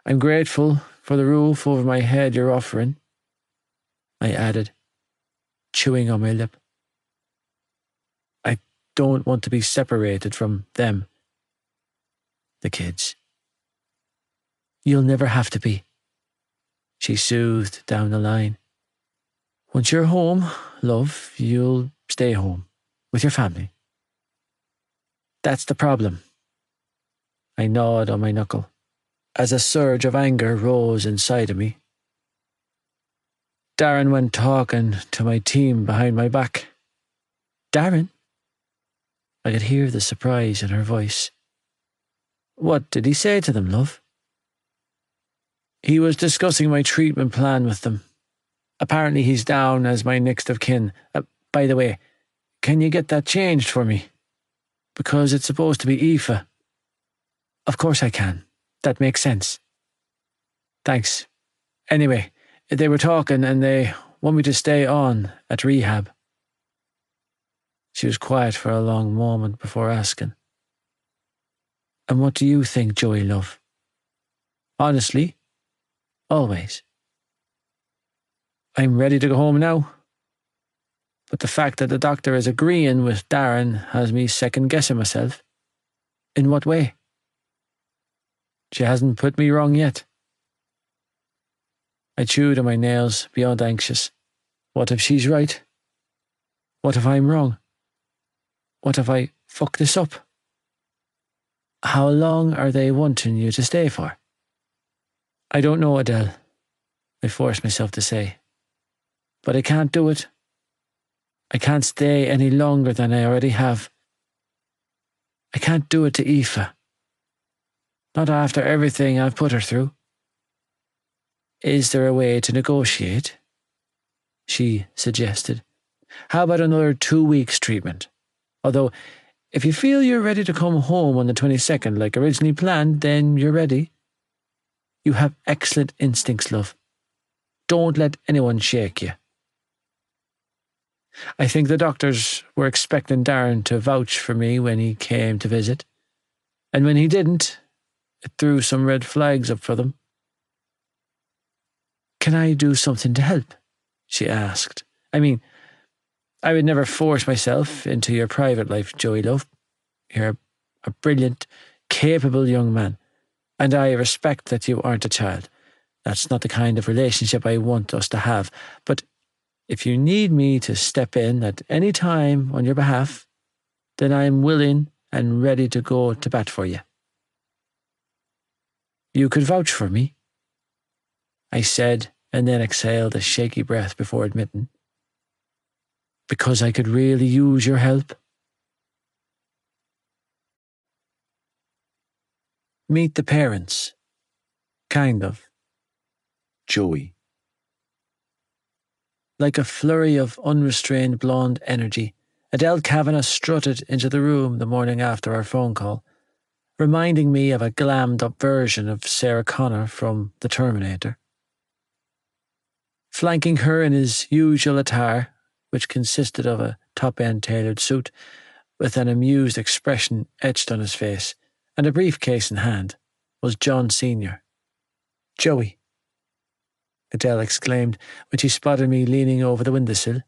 I'm grateful for the roof over my head you're offering, I added, chewing on my lip. I don't want to be separated from them, the kids. You'll never have to be, she soothed down the line. Once you're home, love, you'll stay home with your family. That's the problem. I gnawed on my knuckle as a surge of anger rose inside of me. Darren went talking to my team behind my back. Darren? I could hear the surprise in her voice. What did he say to them, love? He was discussing my treatment plan with them. Apparently he's down as my next of kin. By the way, can you get that changed for me? Because it's supposed to be Aoife. Of course I can. That makes sense. Thanks. Anyway, they were talking and they want me to stay on at rehab. She was quiet for a long moment before asking. And what do you think, Joey, love? Honestly, always. I'm ready to go home now. But the fact that the doctor is agreeing with Darren has me second-guessing myself. In what way? She hasn't put me wrong yet. I chewed on my nails, beyond anxious. What if she's right? What if I'm wrong? What if I fuck this up? How long are they wanting you to stay for? I don't know, Adele, I forced myself to say. But I can't do it. I can't stay any longer than I already have. I can't do it to Aoife. Not after everything I've put her through. Is there a way to negotiate? She suggested. How about another 2 weeks treatment? Although, if you feel you're ready to come home on the 22nd like originally planned, then you're ready. You have excellent instincts, love. Don't let anyone shake you. I think the doctors were expecting Darren to vouch for me when he came to visit. And when he didn't, it threw some red flags up for them. Can I do something to help? She asked. I mean, I would never force myself into your private life, Joey, love. You're a brilliant, capable young man, and I respect that you aren't a child. That's not the kind of relationship I want us to have. But if you need me to step in at any time on your behalf, then I am willing and ready to go to bat for you. You could vouch for me, I said, and then exhaled a shaky breath before admitting. Because I could really use your help. Meet the parents. Kind of. Joey. Like a flurry of unrestrained blonde energy, Adele Kavanagh strutted into the room the morning after our phone call, reminding me of a glammed-up version of Sarah Connor from The Terminator. Flanking her in his usual attire, which consisted of a top-end tailored suit, with an amused expression etched on his face, and a briefcase in hand, was John Sr. "Joey," Adele exclaimed when she spotted me leaning over the windowsill,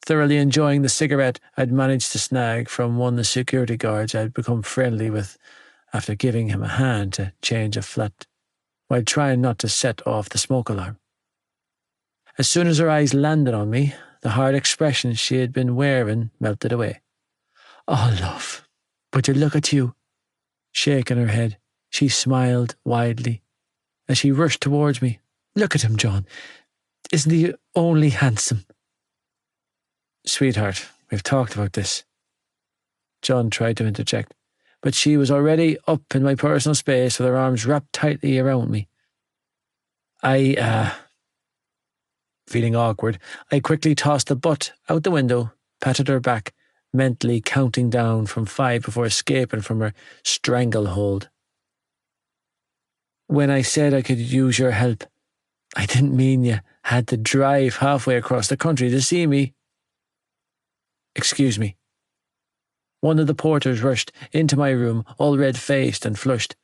thoroughly enjoying the cigarette I'd managed to snag from one of the security guards I'd become friendly with after giving him a hand to change a flat, while trying not to set off the smoke alarm. As soon as her eyes landed on me, the hard expression she had been wearing melted away. "Oh, love, but you look at you." Shaking her head, she smiled widely as she rushed towards me. "Look at him, John. Isn't he only handsome?" "Sweetheart, we've talked about this." John tried to interject, but she was already up in my personal space with her arms wrapped tightly around me. Feeling awkward, I quickly tossed the butt out the window, patted her back, mentally counting down from 5 before escaping from her stranglehold. "When I said I could use your help, I didn't mean you had to drive halfway across the country to see me." "Excuse me." One of the porters rushed into my room, all red-faced and flushed.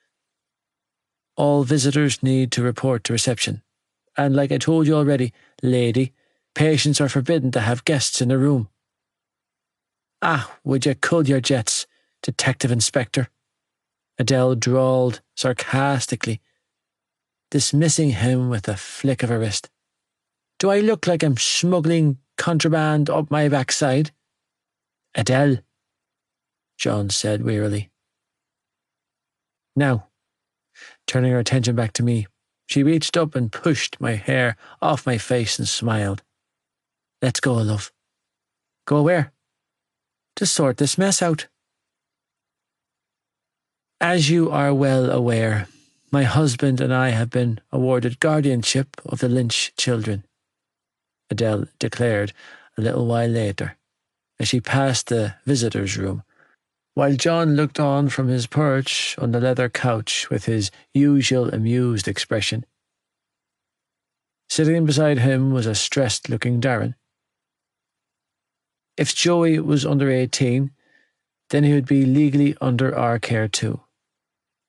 "All visitors need to report to reception. And like I told you already, lady, patients are forbidden to have guests in a room." Would you cool your jets, Detective Inspector?" Adele drawled sarcastically, dismissing him with a flick of her wrist. "Do I look like I'm smuggling contraband up my backside?" "Adele," John said wearily. Now, turning her attention back to me, she reached up and pushed my hair off my face and smiled. "Let's go, love." "Go where?" "To sort this mess out." "As you are well aware, my husband and I have been awarded guardianship of the Lynch children," Adele declared a little while later, as she passed the visitors' room, while John looked on from his perch on the leather couch with his usual amused expression. Sitting beside him was a stressed-looking Darren. If Joey was under 18, then he would be legally under our care too.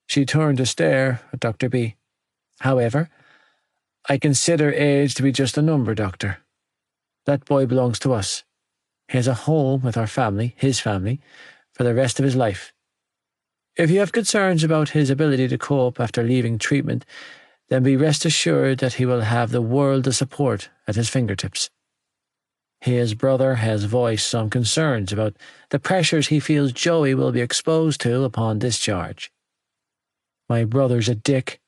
She turned to stare at Dr. B. "However, I consider age to be just a number, Doctor. That boy belongs to us. He has a home with our family, his family, for the rest of his life. If you have concerns about his ability to cope after leaving treatment, then be rest assured that he will have the world of support at his fingertips. His brother has voiced some concerns about the pressures he feels Joey will be exposed to upon discharge." "My brother's a dick,"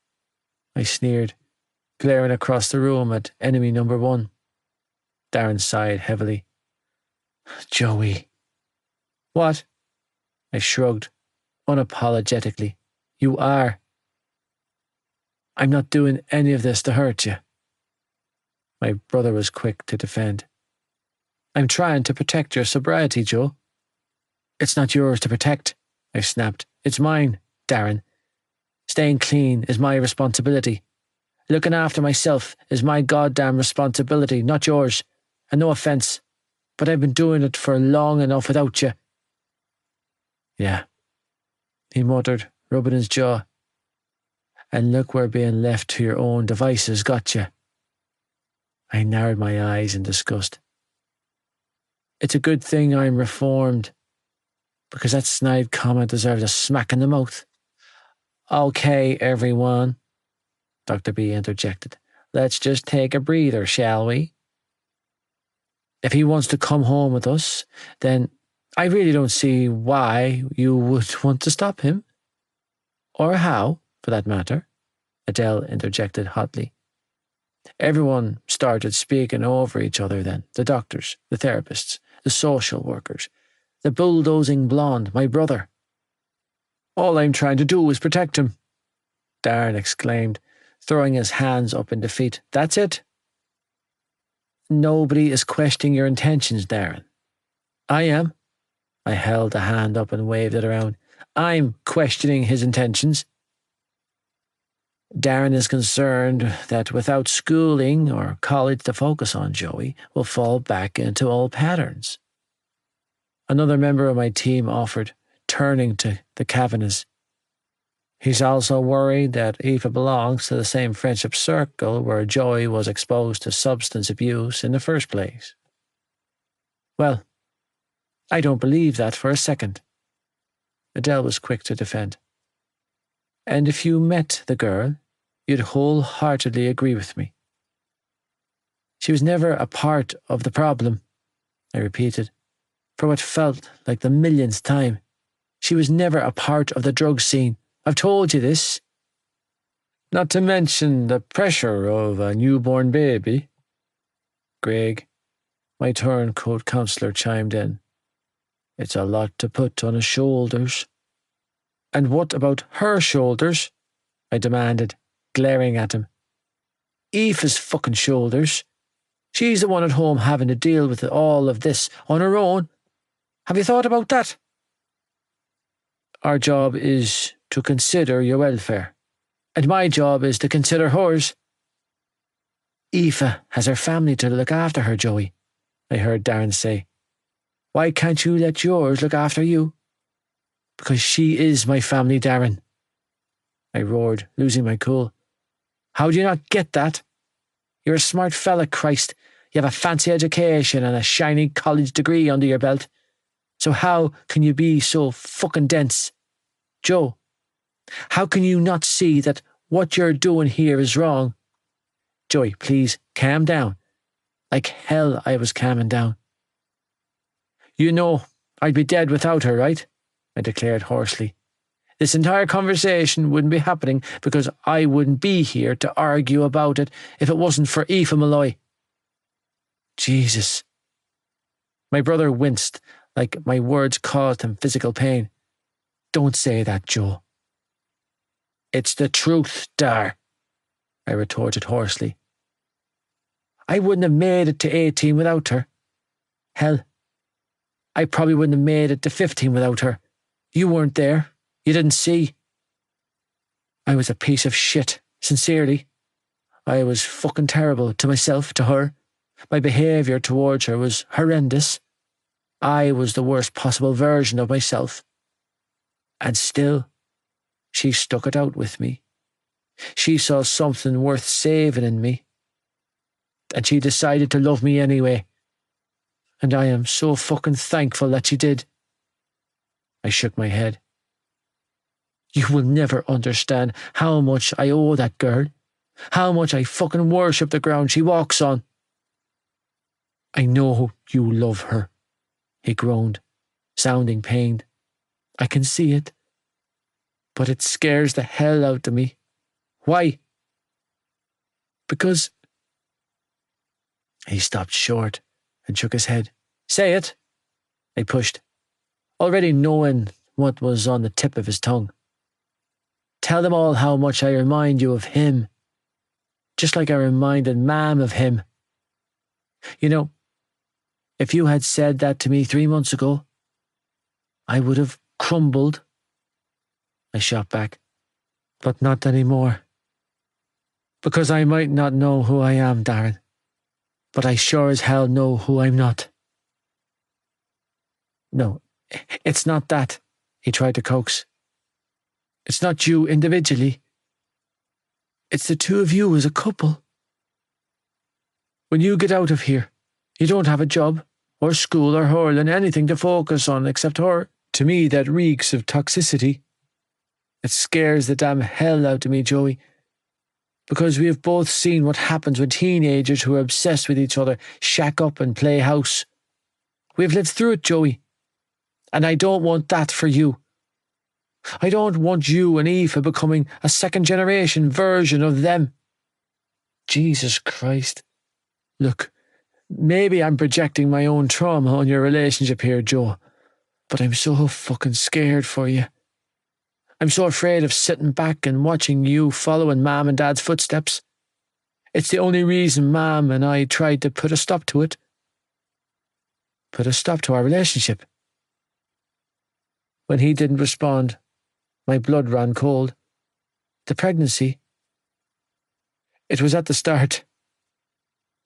I sneered, glaring across the room at enemy number 1. Darren sighed heavily. "Joey." "What?" I shrugged, unapologetically. "You are." "I'm not doing any of this to hurt you." My brother was quick to defend. "I'm trying to protect your sobriety, Joe." "It's not yours to protect," I snapped. "It's mine, Darren. Staying clean is my responsibility. Looking after myself is my goddamn responsibility, not yours. And no offence, but I've been doing it for long enough without you." "Yeah," he muttered, rubbing his jaw. "And look where being left to your own devices got you." I narrowed my eyes in disgust. "It's a good thing I'm reformed, because that snide comment deserves a smack in the mouth." "Okay, everyone," Dr. B interjected. "Let's just take a breather, shall we? If he wants to come home with us, then I really don't see why you would want to stop him. Or how, for that matter," Adele interjected hotly. Everyone started speaking over each other then, the doctors, the therapists, the social workers, the bulldozing blonde, my brother. "All I'm trying to do is protect him," Darren exclaimed, throwing his hands up in defeat. "That's it." "Nobody is questioning your intentions, Darren." "I am." I held a hand up and waved it around. "I'm questioning his intentions." "Darren is concerned that without schooling or college to focus on, Joey will fall back into old patterns." Another member of my team offered, turning to the Kavanaghs. He's also worried that Aoife belongs to the same friendship circle where Joey was exposed to substance abuse in the first place. Well, I don't believe that for a second. Adele was quick to defend. And if you met the girl, you'd wholeheartedly agree with me. She was never a part of the problem, I repeated, for what felt like the millionth time. She was never a part of the drug scene. I've told you this. Not to mention the pressure of a newborn baby. Greg, my turncoat counsellor, chimed in. It's a lot to put on his shoulders. And what about her shoulders? I demanded, glaring at him. Aoife's fucking shoulders. She's the one at home having to deal with all of this on her own. Have you thought about that? Our job is to consider your welfare, and my job is to consider hers. Aoife has her family to look after her, Joey, I heard Darren say. Why can't you let yours look after you? Because she is my family, Darren, I roared, losing my cool. How do you not get that? You're a smart fella, Christ. You have a fancy education and a shiny college degree under your belt. So how can you be so fucking dense? Joe, how can you not see that what you're doing here is wrong? Joey, please, calm down. Like hell I was calming down. You know, I'd be dead without her, right? I declared hoarsely. This entire conversation wouldn't be happening because I wouldn't be here to argue about it if it wasn't for Aoife Malloy. Jesus. My brother winced, like my words caused him physical pain. Don't say that, Joe. It's the truth, Dar, I retorted hoarsely. I wouldn't have made it to 18 without her. Hell, I probably wouldn't have made it to 15 without her. You weren't there. You didn't see. I was a piece of shit, sincerely. I was fucking terrible to myself, to her. My behaviour towards her was horrendous. I was the worst possible version of myself. And still, she stuck it out with me. She saw something worth saving in me. And she decided to love me anyway. And I am so fucking thankful that she did. I shook my head. You will never understand how much I owe that girl. How much I fucking worship the ground she walks on. I know you love her, he groaned, sounding pained. I can see it. But it scares the hell out of me. Why? Because... He stopped short and shook his head. Say it, I pushed, already knowing what was on the tip of his tongue. Tell them all how much I remind you of him, just like I reminded Mam of him. You know, if you had said that to me 3 months ago, I would have crumbled. I shot back. But not anymore. Because I might not know who I am, Darren, but I sure as hell know who I'm not. No, it's not that, he tried to coax. It's not you individually. It's the two of you as a couple. When you get out of here, you don't have a job, or school, or hurling, anything to focus on except her. To me, that reeks of toxicity. It scares the damn hell out of me, Joey. Because we have both seen what happens when teenagers who are obsessed with each other shack up and play house. We've lived through it, Joey. And I don't want that for you. I don't want you and Aoife becoming a second-generation version of them. Jesus Christ. Look, maybe I'm projecting my own trauma on your relationship here, Joe, but I'm so fucking scared for you. I'm so afraid of sitting back and watching you following Mam and Dad's footsteps. It's the only reason Mam and I tried to put a stop to it. Put a stop to our relationship. When he didn't respond, my blood ran cold. The pregnancy. It was at the start.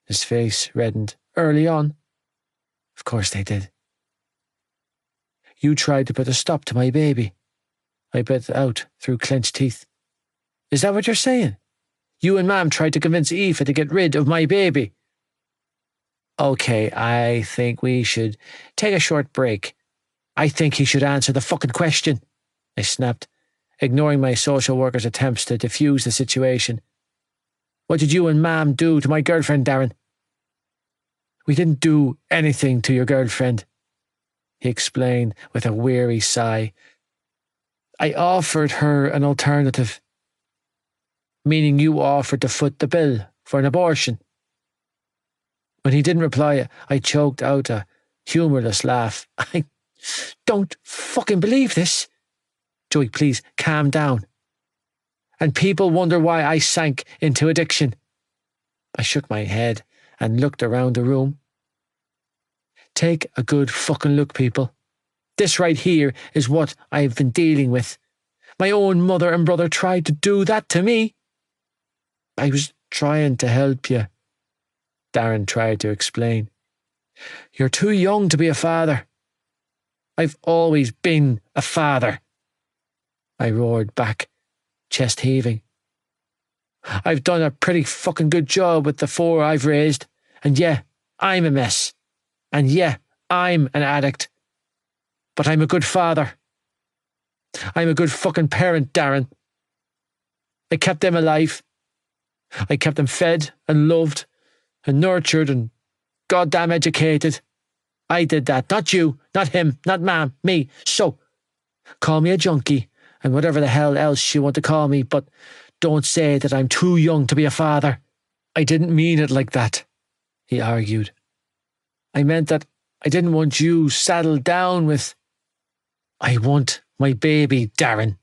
His face reddened. Early on. Of course they did. You tried to put a stop to my baby. I bit out through clenched teeth. Is that what you're saying? You and Mom tried to convince Aoife to get rid of my baby. Okay, I think we should take a short break. I think he should answer the fucking question, I snapped, ignoring my social worker's attempts to defuse the situation. What did you and Mom do to my girlfriend, Darren? We didn't do anything to your girlfriend, he explained with a weary sigh. I offered her an alternative, meaning you offered to foot the bill for an abortion. When he didn't reply, I choked out a humourless laugh. I don't fucking believe this. Joey, please, calm down. And people wonder why I sank into addiction. I shook my head and looked around the room. Take a good fucking look, people. This right here is what I've been dealing with. My own mother and brother tried to do that to me. I was trying to help you, Darren tried to explain. You're too young to be a father. I've always been a father, I roared back, chest heaving. I've done a pretty fucking good job with the 4 I've raised, and yeah, I'm a mess. And yeah, I'm an addict. But I'm a good father. I'm a good fucking parent, Darren. I kept them alive. I kept them fed and loved and nurtured and goddamn educated. I did that, not you, not him, not Mom, me. So, call me a junkie and whatever the hell else you want to call me, but don't say that I'm too young to be a father. I didn't mean it like that, he argued. I meant that I didn't want you saddled down with... I want my baby, Darren.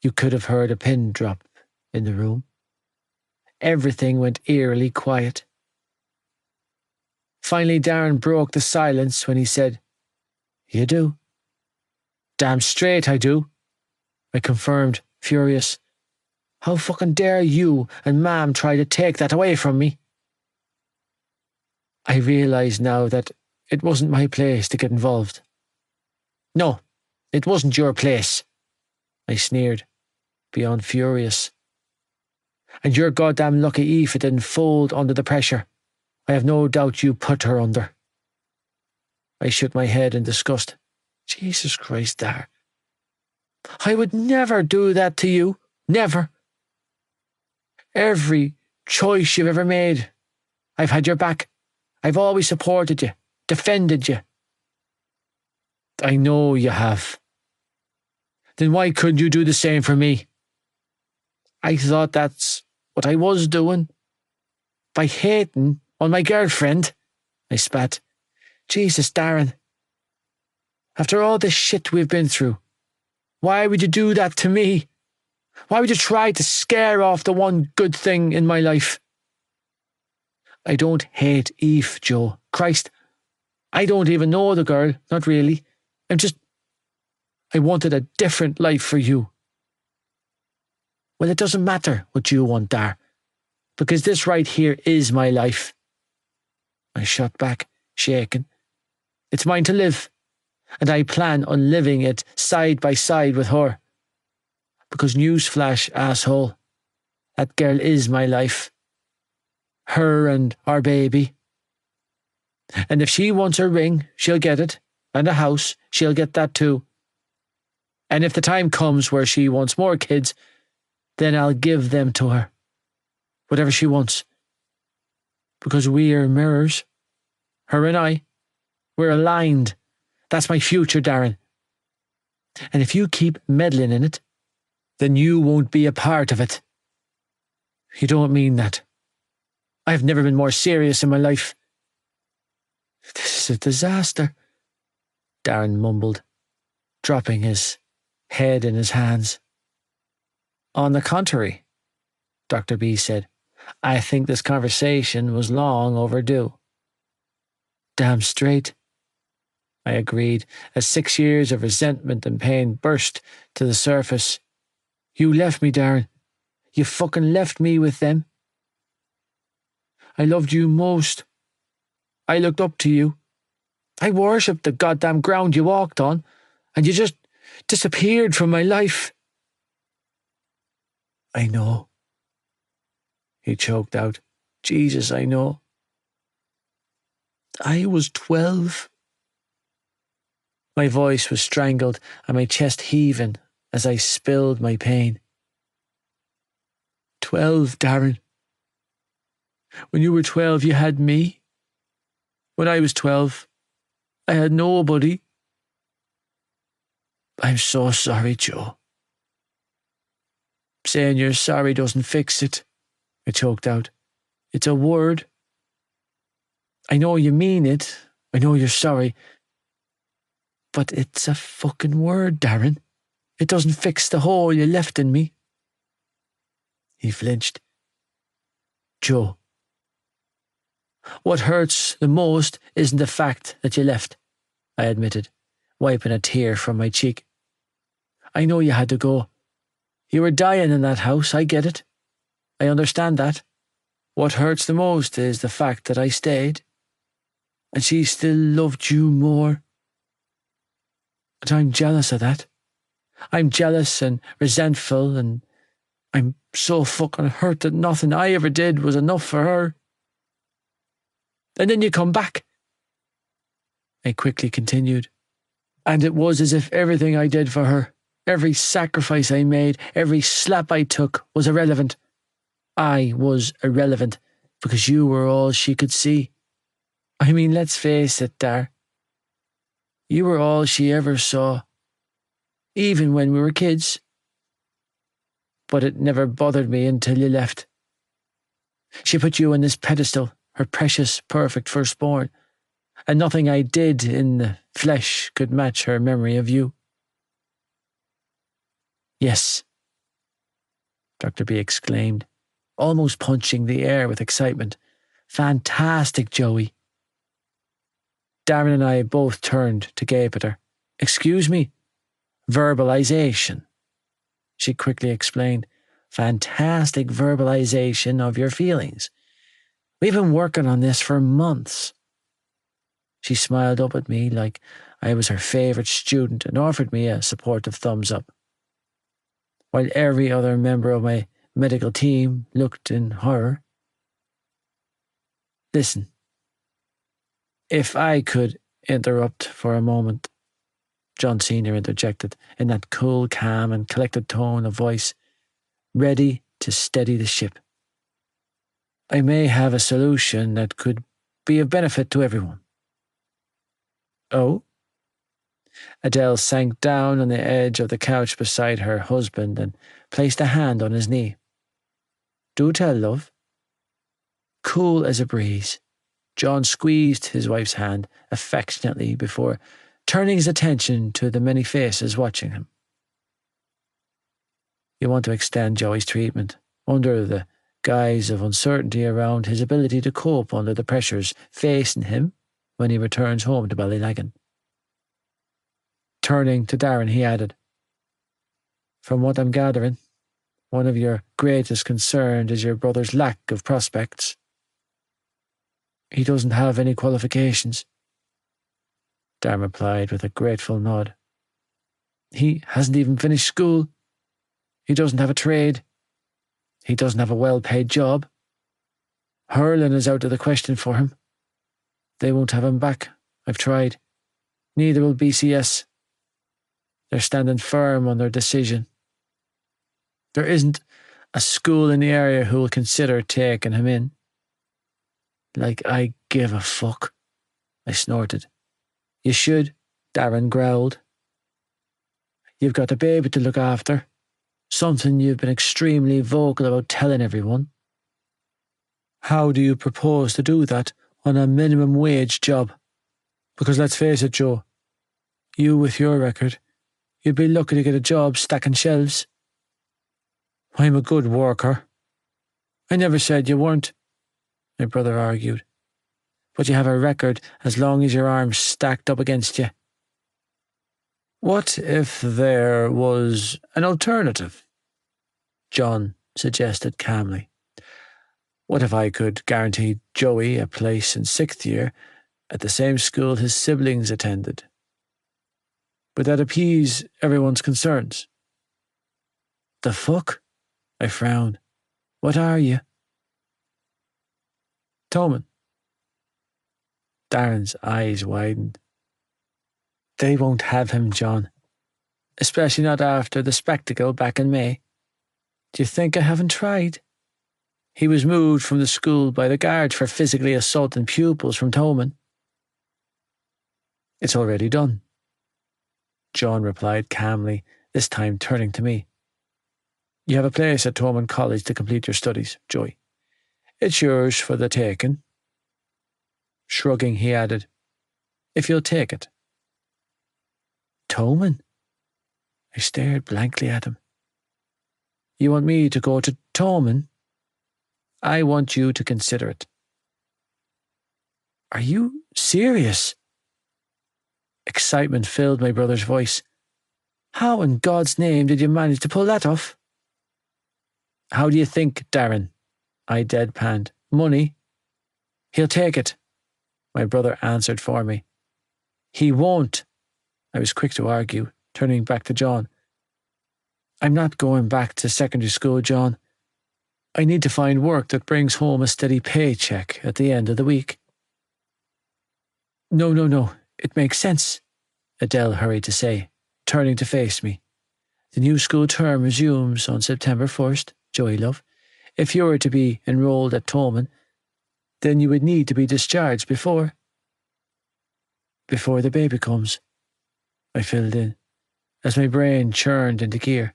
You could have heard a pin drop in the room. Everything went eerily quiet. Finally, Darren broke the silence when he said, You do? Damn straight I do, I confirmed, furious. How fucking dare you and Mom try to take that away from me? I realise now that it wasn't my place to get involved. No, it wasn't your place, I sneered, beyond furious. And you're goddamn lucky Aoife didn't fold under the pressure. I have no doubt you put her under. I shook my head in disgust. Jesus Christ, Dar. I would never do that to you. Never. Every choice you've ever made, I've had your back. I've always supported you, defended you. I know you have. Then why couldn't you do the same for me? I thought that's what I was doing. By hating on my girlfriend, I spat. Jesus, Darren. After all this shit we've been through, why would you do that to me? Why would you try to scare off the one good thing in my life? I don't hate Aoife, Joe. Christ, I don't even know the girl, not really. I wanted a different life for you. Well, it doesn't matter what you want, Dar, because this right here is my life. I shot back, shaken. It's mine to live, and I plan on living it side by side with her. Because newsflash, asshole, that girl is my life. Her and our baby. And if she wants a ring, she'll get it, and a house, she'll get that too. And if the time comes where she wants more kids, then I'll give them to her. Whatever she wants. Because we are mirrors. Her and I. We're aligned. That's my future, Darren. And if you keep meddling in it, then you won't be a part of it. You don't mean that. I've never been more serious in my life. This is a disaster, Darren mumbled, dropping his head in his hands. On the contrary, Dr. B said, I think this conversation was long overdue. Damn straight, I agreed, as 6 years of resentment and pain burst to the surface. You left me, Darren. You fucking left me with them. I loved you most. I looked up to you. I worshipped the goddamn ground you walked on, and you just disappeared from my life." "I know," he choked out. "Jesus, I know. I was 12. My voice was strangled and my chest heaving as I spilled my pain. 12, Darren. When you were 12, you had me. When I was 12, I had nobody. I'm so sorry, Joe." "Saying you're sorry doesn't fix it," I choked out. "It's a word. I know you mean it. I know you're sorry. But it's a fucking word, Darren. It doesn't fix the hole you left in me." He flinched. "Joe, what hurts the most isn't the fact that you left," I admitted, wiping a tear from my cheek. "I know you had to go. You were dying in that house, I get it. I understand that. What hurts the most is the fact that I stayed, and she still loved you more. And I'm jealous of that. I'm jealous and resentful, and I'm so fucking hurt that nothing I ever did was enough for her. And then you come back," I quickly continued, "and it was as if everything I did for her, every sacrifice I made, every slap I took was irrelevant. I was irrelevant because you were all she could see. I mean, let's face it, Dar. You were all she ever saw, even when we were kids. But it never bothered me until you left. She put you on this pedestal, her precious, perfect firstborn, and nothing I did in the flesh could match her memory of you." "Yes," Dr. B exclaimed, almost punching the air with excitement. "Fantastic, Joey." Darren and I both turned to gape at her. "Excuse me, verbalization," she quickly explained. "Fantastic verbalization of your feelings. We've been working on this for months." She smiled up at me like I was her favourite student and offered me a supportive thumbs up, while every other member of my medical team looked in horror. "Listen, if I could interrupt for a moment," John Sr. interjected in that cool, calm and collected tone of voice, ready to steady the ship. "I may have a solution that could be of benefit to everyone." "Oh?" Adele sank down on the edge of the couch beside her husband and placed a hand on his knee. "Do tell, love." Cool as a breeze, John squeezed his wife's hand affectionately before turning his attention to the many faces watching him. "You want to extend Joey's treatment under the guise of uncertainty around his ability to cope under the pressures facing him when he returns home to Ballylagan." Turning to Darren, he added, "From what I'm gathering, one of your greatest concerns is your brother's lack of prospects." "He doesn't have any qualifications," Darren replied with a grateful nod. "He hasn't even finished school. He doesn't have a trade. He doesn't have a well-paid job. Hurling is out of the question for him. They won't have him back. I've tried. Neither will BCS. They're standing firm on their decision. There isn't a school in the area who will consider taking him in." "Like I give a fuck," I snorted. "You should," Darren growled. "You've got a baby to look after, something you've been extremely vocal about telling everyone. How do you propose to do that on a minimum wage job? Because let's face it, Joe, you with your record, you'd be lucky to get a job stacking shelves." "I'm a good worker." "I never said you weren't," my brother argued. "But you have a record as long as your arm's stacked up against you." "What if there was an alternative?" John suggested calmly. "What if I could guarantee Joey a place in 6th year at the same school his siblings attended. Would that appease everyone's concerns? The fuck? I frowned. What are you? Tommen. Darren's eyes widened. They won't have him, John. Especially not after the spectacle back in May. Do you think I haven't tried? He was moved from the school by the guards for physically assaulting pupils from Tommen. It's already done, John replied calmly, this time turning to me. You have a place at Tommen College to complete your studies, Joey. It's yours for the taking. Shrugging, he added, if you'll take it. Tommen? I stared blankly at him. You want me to go to Tommen? I want you to consider it. Are you serious? Excitement filled my brother's voice. How in God's name did you manage to pull that off? How do you think, Darren? I deadpanned. Money? He'll take it, my brother answered for me. He won't, I was quick to argue, turning back to John. I'm not going back to secondary school, John. I need to find work that brings home a steady paycheck at the end of the week. No, it makes sense, Adele hurried to say, turning to face me. The new school term resumes on September 1st, Joey love. If you were to be enrolled at Tommen, then you would need to be discharged before the baby comes, I filled in, as my brain churned into gear.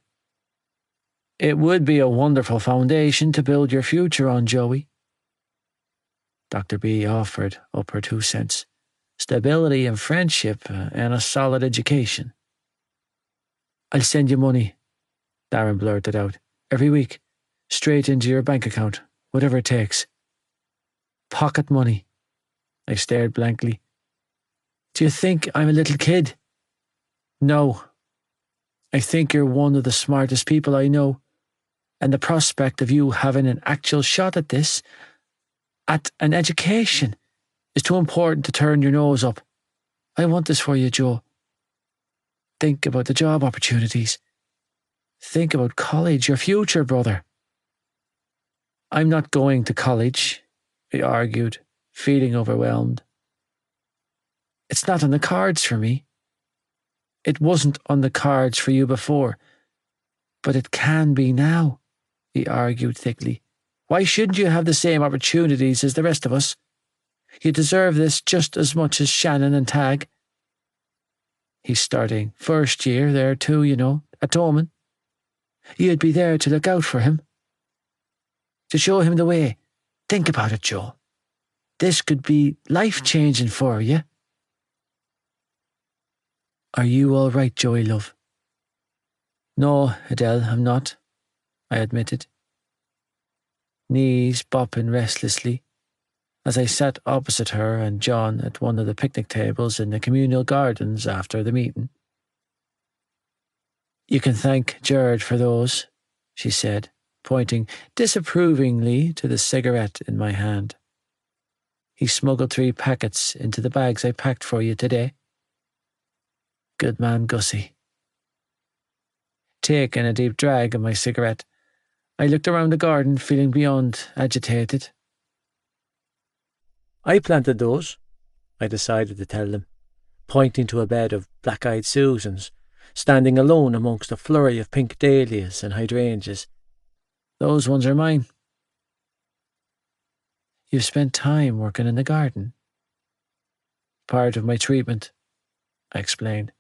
It would be a wonderful foundation to build your future on, Joey. Dr. B offered up her 2 cents. Stability and friendship and a solid education. I'll send you money, Darren blurted out, every week, straight into your bank account, whatever it takes. Pocket money. I stared blankly. Do you think I'm a little kid? No. I think you're one of the smartest people I know, and the prospect of you having an actual shot at this, at an education, is too important to turn your nose up. I want this for you, Joe. Think about the job opportunities. Think about college, your future, brother. I'm not going to college, I argued, feeling overwhelmed. It's not on the cards for me. It wasn't on the cards for you before, but it can be now, he argued thickly. Why shouldn't you have the same opportunities as the rest of us? You deserve this just as much as Shannon and Tag. He's starting first year there too, you know, at Tommen. You'd be there to look out for him, to show him the way. Think about it, Joe. This could be life-changing for you. Are you all right, Joey, love? No, Adele, I'm not, I admitted. Knees bopping restlessly, as I sat opposite her and John at one of the picnic tables in the communal gardens after the meeting. You can thank Jared for those, she said, pointing disapprovingly to the cigarette in my hand. He smuggled 3 packets into the bags I packed for you today. Good man, Gussie. Taking a deep drag of my cigarette, I looked around the garden, feeling beyond agitated. I planted those, I decided to tell them, pointing to a bed of black-eyed Susans, standing alone amongst a flurry of pink dahlias and hydrangeas. Those ones are mine. You've spent time working in the garden. Part of my treatment, I explained,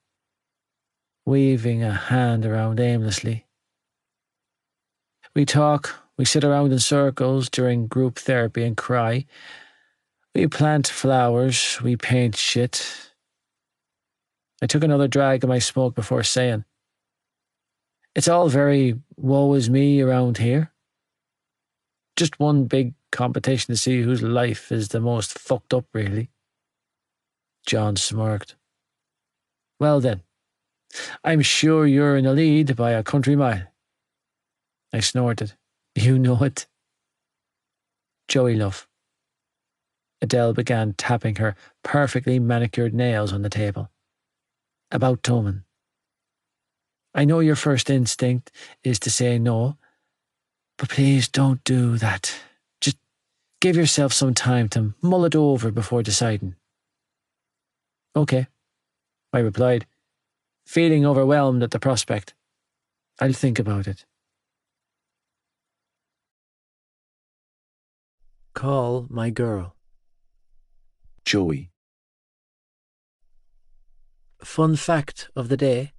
weaving a hand around aimlessly. We talk, we sit around in circles during group therapy and cry. We plant flowers, we paint shit. I took another drag of my smoke before saying, it's all very woe is me around here. Just one big competition to see whose life is the most fucked up, really. John smirked. Well then, I'm sure you're in the lead by a country mile. I snorted. You know it. Joey, love. Adele began tapping her perfectly manicured nails on the table. About Tommen. I know your first instinct is to say no, but please don't do that. Just give yourself some time to mull it over before deciding. Okay, I replied, feeling overwhelmed at the prospect. I'll think about it. Call my girl. Joey. Fun fact of the day.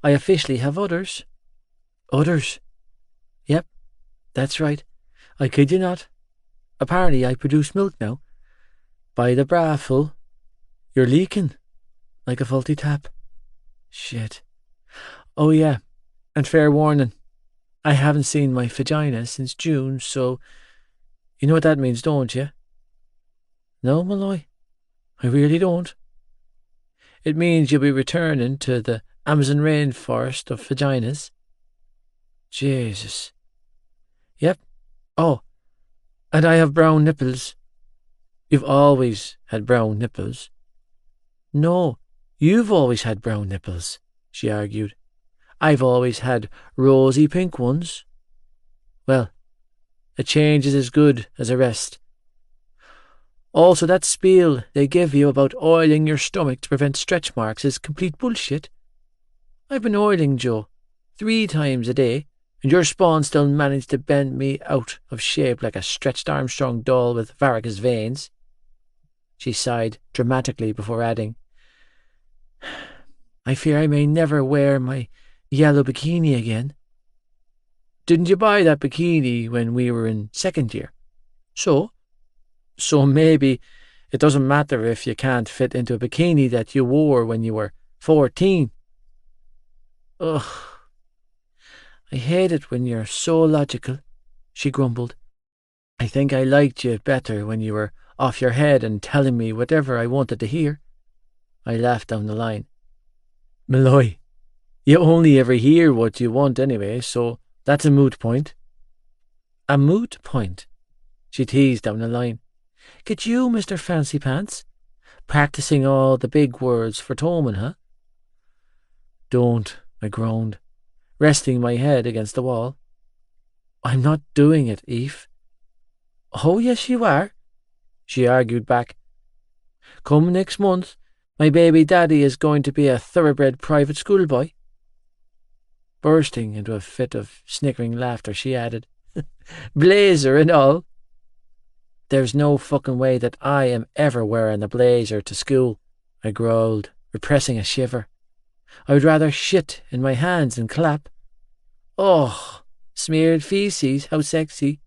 I officially have udders. Udders. Yep, that's right. I kid you not. Apparently I produce milk now. By the braful. You're leaking. Like a faulty tap. Shit. Oh yeah, and fair warning. I haven't seen my vagina since June, so you know what that means, don't you? No, Malloy, I really don't. It means you'll be returning to the Amazon rainforest of vaginas. Jesus. Yep. Oh, and I have brown nipples. You've always had brown nipples. No, you've always had brown nipples, she argued. I've always had rosy pink ones. Well, a change is as good as a rest. Also, that spiel they give you about oiling your stomach to prevent stretch marks is complete bullshit. I've been oiling, Joe, 3 times a day, and your spawn still managed to bend me out of shape like a stretched Armstrong doll with varicose veins. She sighed dramatically before adding, I fear I may never wear my yellow bikini again. Didn't you buy that bikini when we were in second year? So maybe it doesn't matter if you can't fit into a bikini that you wore when you were 14. Ugh. I hate it when you're so logical, she grumbled. I think I liked you better when you were off your head and telling me whatever I wanted to hear. I laughed down the line. Malloy, you only ever hear what you want anyway, so that's a moot point. A moot point? She teased down the line. Get you, Mr. Fancy Pants? Practicing all the big words for Tommen, huh? Don't, I groaned, resting my head against the wall. I'm not doing it, Eve. Oh, yes, you are, she argued back. Come next month, my baby daddy is going to be a thoroughbred private schoolboy. Bursting into a fit of snickering laughter, she added, Blazer and all. There's no fucking way that I am ever wearing a blazer to school, I growled, repressing a shiver. I would rather shit in my hands and clap. Oh, smeared feces, how sexy.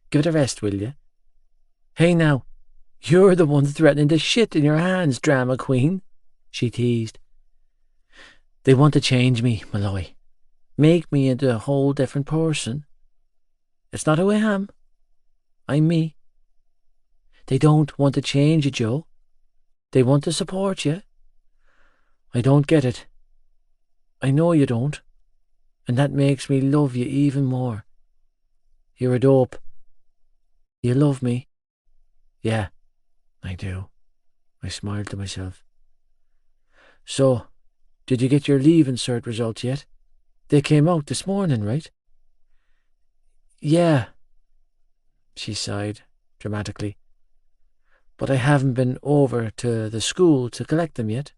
Give it a rest, will you? Hey now, you're the one threatening to shit in your hands, drama queen, she teased. They want to change me, Malloy. Make me into a whole different person. It's not who I am. I'm me. They don't want to change you, Joe. They want to support you. I don't get it. I know you don't, and that makes me love you even more. You're a dope. You love me. Yeah, I do. I smiled to myself. So, did you get your Leaving Cert results yet? They came out this morning, right? Yeah, she sighed dramatically. But I haven't been over to the school to collect them yet.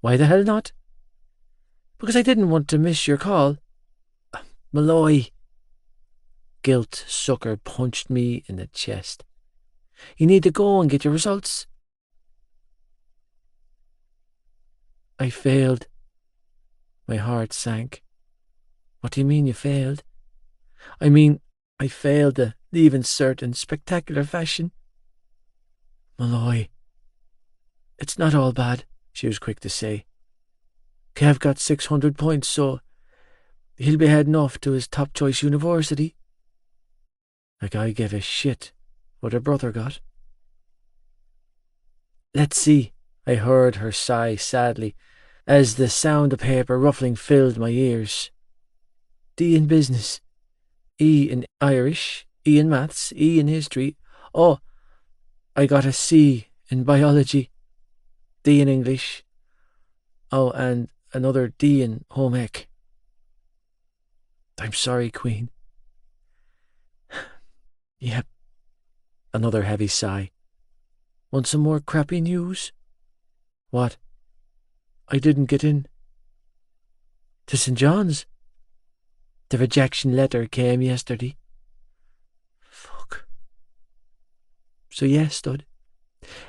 Why the hell not? Because I didn't want to miss your call. Malloy. Guilt sucker punched me in the chest. You need to go and get your results. I failed. My heart sank. What do you mean you failed? I mean, I failed the Leaving Cert in spectacular fashion. Malloy. It's not all bad, she was quick to say. Kev got 600 points, so he'll be heading off to his top choice university. Like I give a shit what her brother got. Let's see, I heard her sigh sadly, as the sound of paper ruffling filled my ears. D in business, E in Irish, E in maths, E in history. Oh, I got a C in biology, D in English, oh, and another D in home ec. I'm sorry, Queen. Yep. Another heavy sigh. Want some more crappy news? What? I didn't get in. To St. John's. The rejection letter came yesterday. Fuck. So yes, Stud.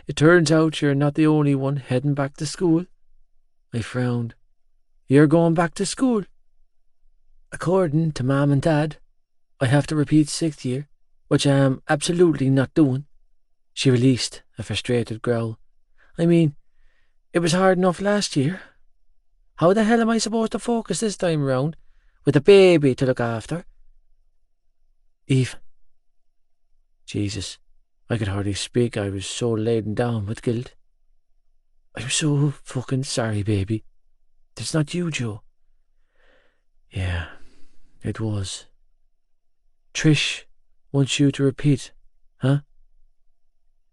It turns out you're not the only one heading back to school. I frowned. You're going back to school? According to Mum and Dad, I have to repeat 6th year, which I am absolutely not doing. She released a frustrated growl. I mean, it was hard enough last year. How the hell am I supposed to focus this time round, with a baby to look after? Eve. Jesus, I could hardly speak. I was so laden down with guilt. I'm so fucking sorry, baby. It's not you, Joe. Yeah, it was. Trish wants you to repeat, huh?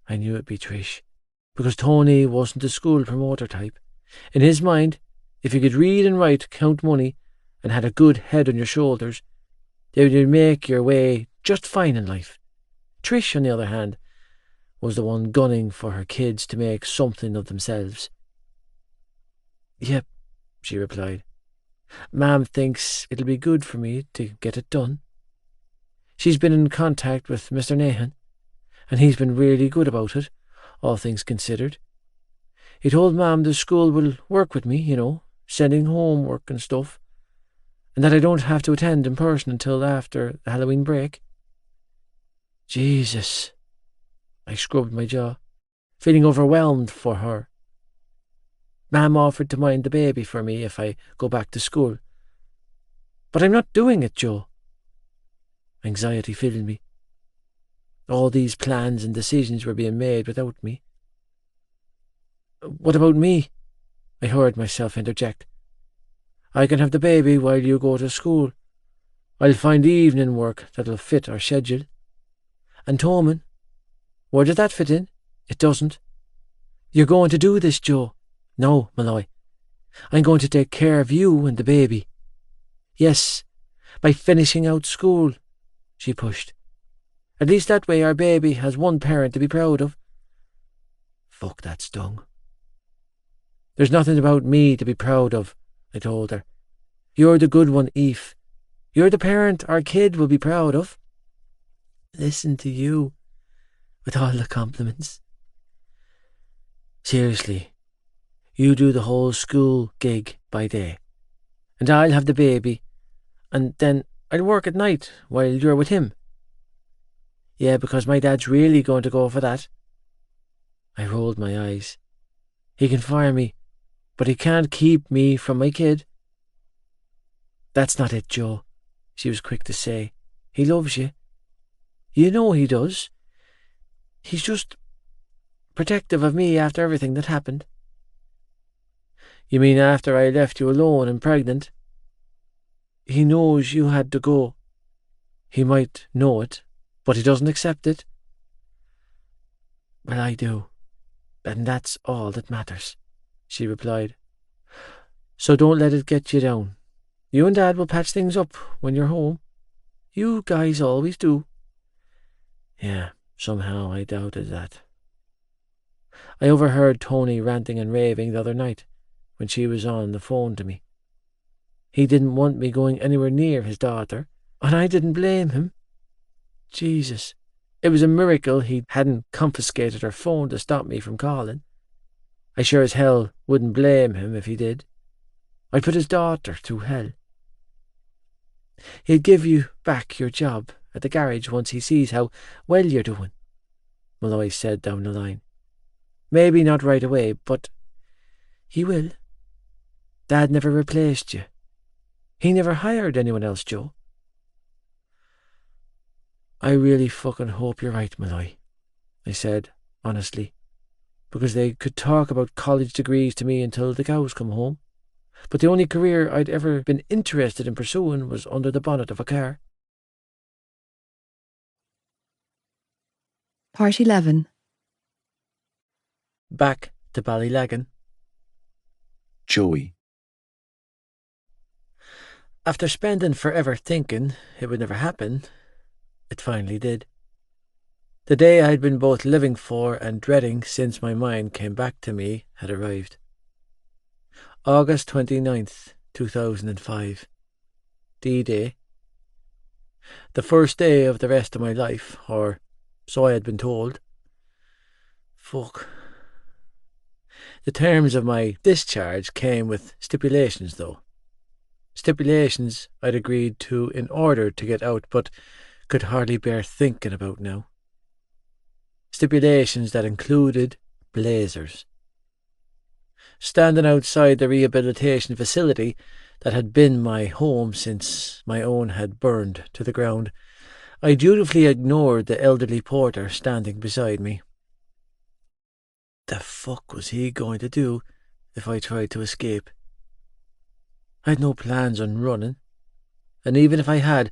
I knew it'd be Trish, because Tony wasn't the school promoter type. In his mind, if you could read and write, count money, and had a good head on your shoulders, then you'd make your way just fine in life. Trish, on the other hand, was the one gunning for her kids to make something of themselves. Yep, she replied. Ma'am thinks it'll be good for me to get it done. She's been in contact with Mr. Nahan, and he's been really good about it, all things considered. He told Ma'am the school will work with me, sending homework and stuff, and that I don't have to attend in person until after the Halloween break. Jesus. I scrubbed my jaw, feeling overwhelmed for her. Ma'am offered to mind the baby for me if I go back to school. But I'm not doing it, Joe. Anxiety filled me. All these plans and decisions were being made without me. What about me? I heard myself interject. I can have the baby while you go to school. I'll find evening work that'll fit our schedule. And Tommen, where does that fit in? It doesn't. You're going to do this, Joe. No, Malloy. I'm going to take care of you and the baby. Yes, by finishing out school, she pushed. At least that way our baby has one parent to be proud of. Fuck, that stung. There's nothing about me to be proud of, I told her. You're the good one, Eve. You're the parent our kid will be proud of. Listen to you, with all the compliments. Seriously, you do the whole school gig by day, and I'll have the baby, and then I'll work at night while you're with him. Yeah, because my dad's really going to go for that. I rolled my eyes. He can fire me, but he can't keep me from my kid. That's not it, Joe, she was quick to say. He loves you. You know he does. He's just protective of me after everything that happened. You mean after I left you alone and pregnant? He knows you had to go. He might know it, but he doesn't accept it. Well, I do, and that's all that matters, she replied. So don't let it get you down. You and Dad will patch things up when you're home. You guys always do. Yeah, somehow I doubted that. I overheard Tony ranting and raving the other night when she was on the phone to me. He didn't want me going anywhere near his daughter, and I didn't blame him. Jesus, it was a miracle he hadn't confiscated her phone to stop me from calling. I sure as hell wouldn't blame him if he did. I'd put his daughter through hell. He'll give you back your job at the garage once he sees how well you're doing, Malloy said down the line. Maybe not right away, but he will. Dad never replaced you. He never hired anyone else, Joe. I really fucking hope you're right, Malloy, I said, honestly, because they could talk about college degrees to me until the cows come home. But the only career I'd ever been interested in pursuing was under the bonnet of a car. Part 11. back to Ballylagan. Joey. After spending forever thinking it would never happen, it finally did. The day I had been both living for and dreading since my mind came back to me had arrived. August 29th, 2005. D-Day. The first day of the rest of my life, or so I had been told. Fuck. The terms of my discharge came with stipulations, though. Stipulations I'd agreed to in order to get out, but could hardly bear thinking about now. Stipulations that included blazers. Standing outside the rehabilitation facility that had been my home since my own had burned to the ground, I dutifully ignored the elderly porter standing beside me. The fuck was he going to do if I tried to escape? I had no plans on running, and even if I had,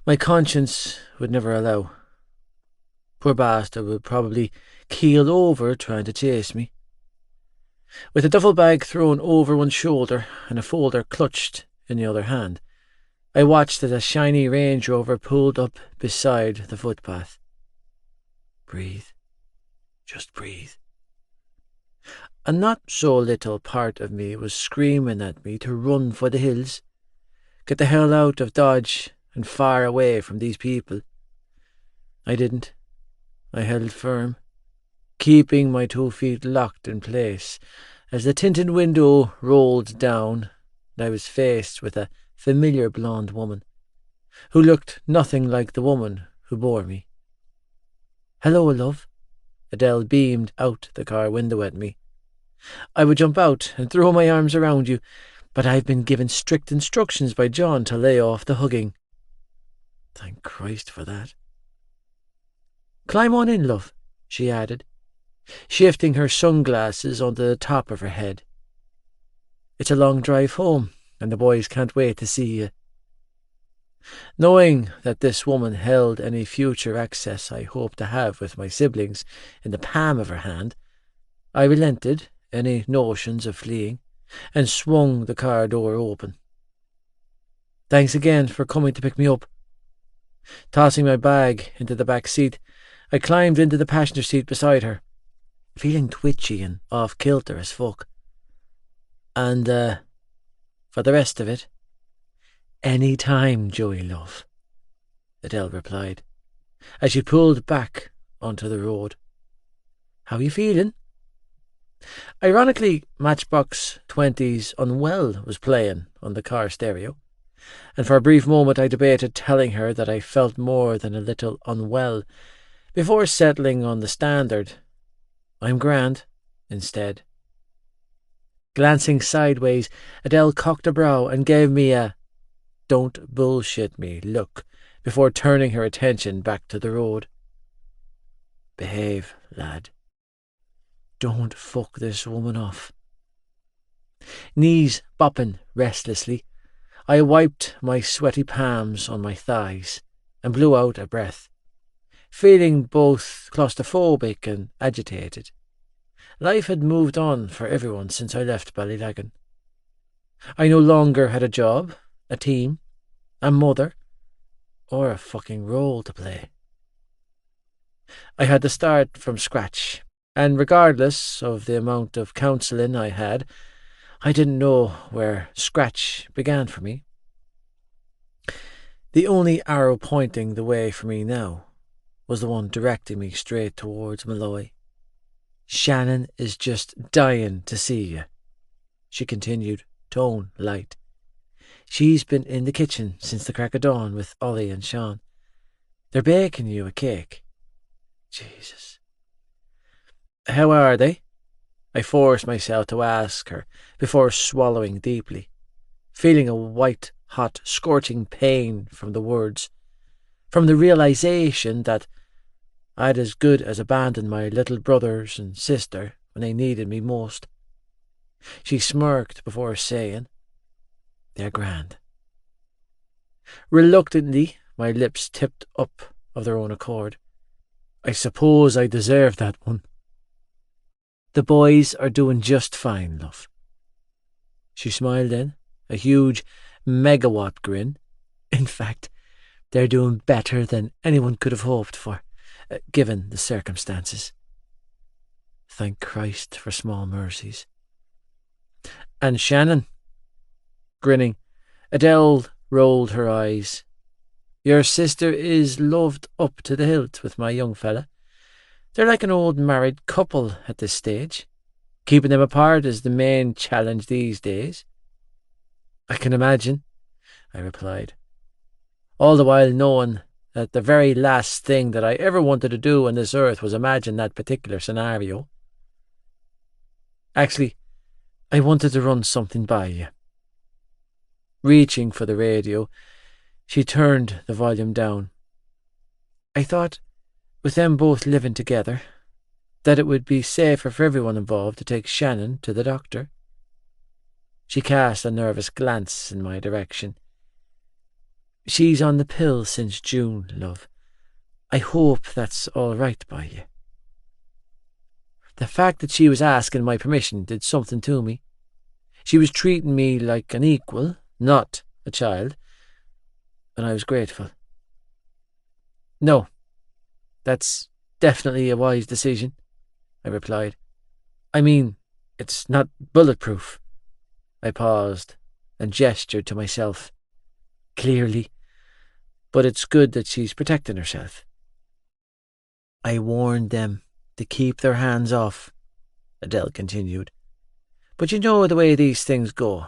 my conscience would never allow. Poor bastard would probably keel over trying to chase me. With a duffel bag thrown over one shoulder and a folder clutched in the other hand, I watched as a shiny Range Rover pulled up beside the footpath. Breathe. Just breathe. A not so little part of me was screaming at me to run for the hills, get the hell out of Dodge and far away from these people. I didn't. I held firm, keeping my 2 feet locked in place as the tinted window rolled down and I was faced with a familiar blonde woman who looked nothing like the woman who bore me. "Hello, love." Adele beamed out the car window at me. "I would jump out and throw my arms around you, but I've been given strict instructions by John to lay off the hugging." Thank Christ for that. "Climb on in, love," she added, shifting her sunglasses onto the top of her head. "It's a long drive home, and the boys can't wait to see you." Knowing that this woman held any future access I hoped to have with my siblings in the palm of her hand, I relented any notions of fleeing and swung the car door open. "Thanks again for coming to pick me up." Tossing my bag into the back seat, I climbed into the passenger seat beside her, feeling twitchy and off-kilter as fuck. "And, for the rest of it, any time, Joey love," Adele replied, as she pulled back onto the road. "How you feeling?" Ironically, Matchbox 20's Unwell was playing on the car stereo, and for a brief moment I debated telling her that I felt more than a little unwell, before settling on the standard "I'm grand" instead. Glancing sideways, Adele cocked a brow and gave me a "don't bullshit me" look before turning her attention back to the road. "Behave, lad. Don't fuck this woman off." Knees bopping restlessly, I wiped my sweaty palms on my thighs and blew out a breath, feeling both claustrophobic and agitated. Life had moved on for everyone since I left Ballylagan. I no longer had a job, a team, a mother, or a fucking role to play. I had to start from scratch, and regardless of the amount of counselling I had, I didn't know where scratch began for me. The only arrow pointing the way for me now was the one directing me straight towards Malloy. "Shannon is just dying to see you," she continued, tone light. "She's been in the kitchen since the crack of dawn with Ollie and Sean. They're baking you a cake." Jesus. "How are they?" I forced myself to ask her before swallowing deeply, feeling a white, hot, scorching pain from the words, from the realization that I'd as good as abandoned my little brothers and sister when they needed me most. She smirked before saying, "They're grand." Reluctantly, my lips tipped up of their own accord. I suppose I deserved that one. The boys are doing just fine, love. She smiled then, a huge megawatt grin. In fact, they're doing better than anyone could have hoped for, given the circumstances. Thank Christ for small mercies. And Shannon? Grinning, Adele rolled her eyes. Your sister is loved up to the hilt with my young fella. They're like an old married couple at this stage. Keeping them apart is the main challenge these days. I can imagine, I replied, all the while knowing that the very last thing that I ever wanted to do on this earth was imagine that particular scenario. Actually, I wanted to run something by you. Reaching for the radio, she turned the volume down. I thought, with them both living together, that it would be safer for everyone involved to take Shannon to the doctor. She cast a nervous glance in my direction. She's on the pill since June, love. I hope that's all right by you. The fact that she was asking my permission did something to me. She was treating me like an equal, not a child, and I was grateful. No, that's definitely a wise decision, I replied. I mean, it's not bulletproof. I paused and gestured to myself. Clearly, but it's good that she's protecting herself. I warned them to keep their hands off, Adele continued. But you know the way these things go.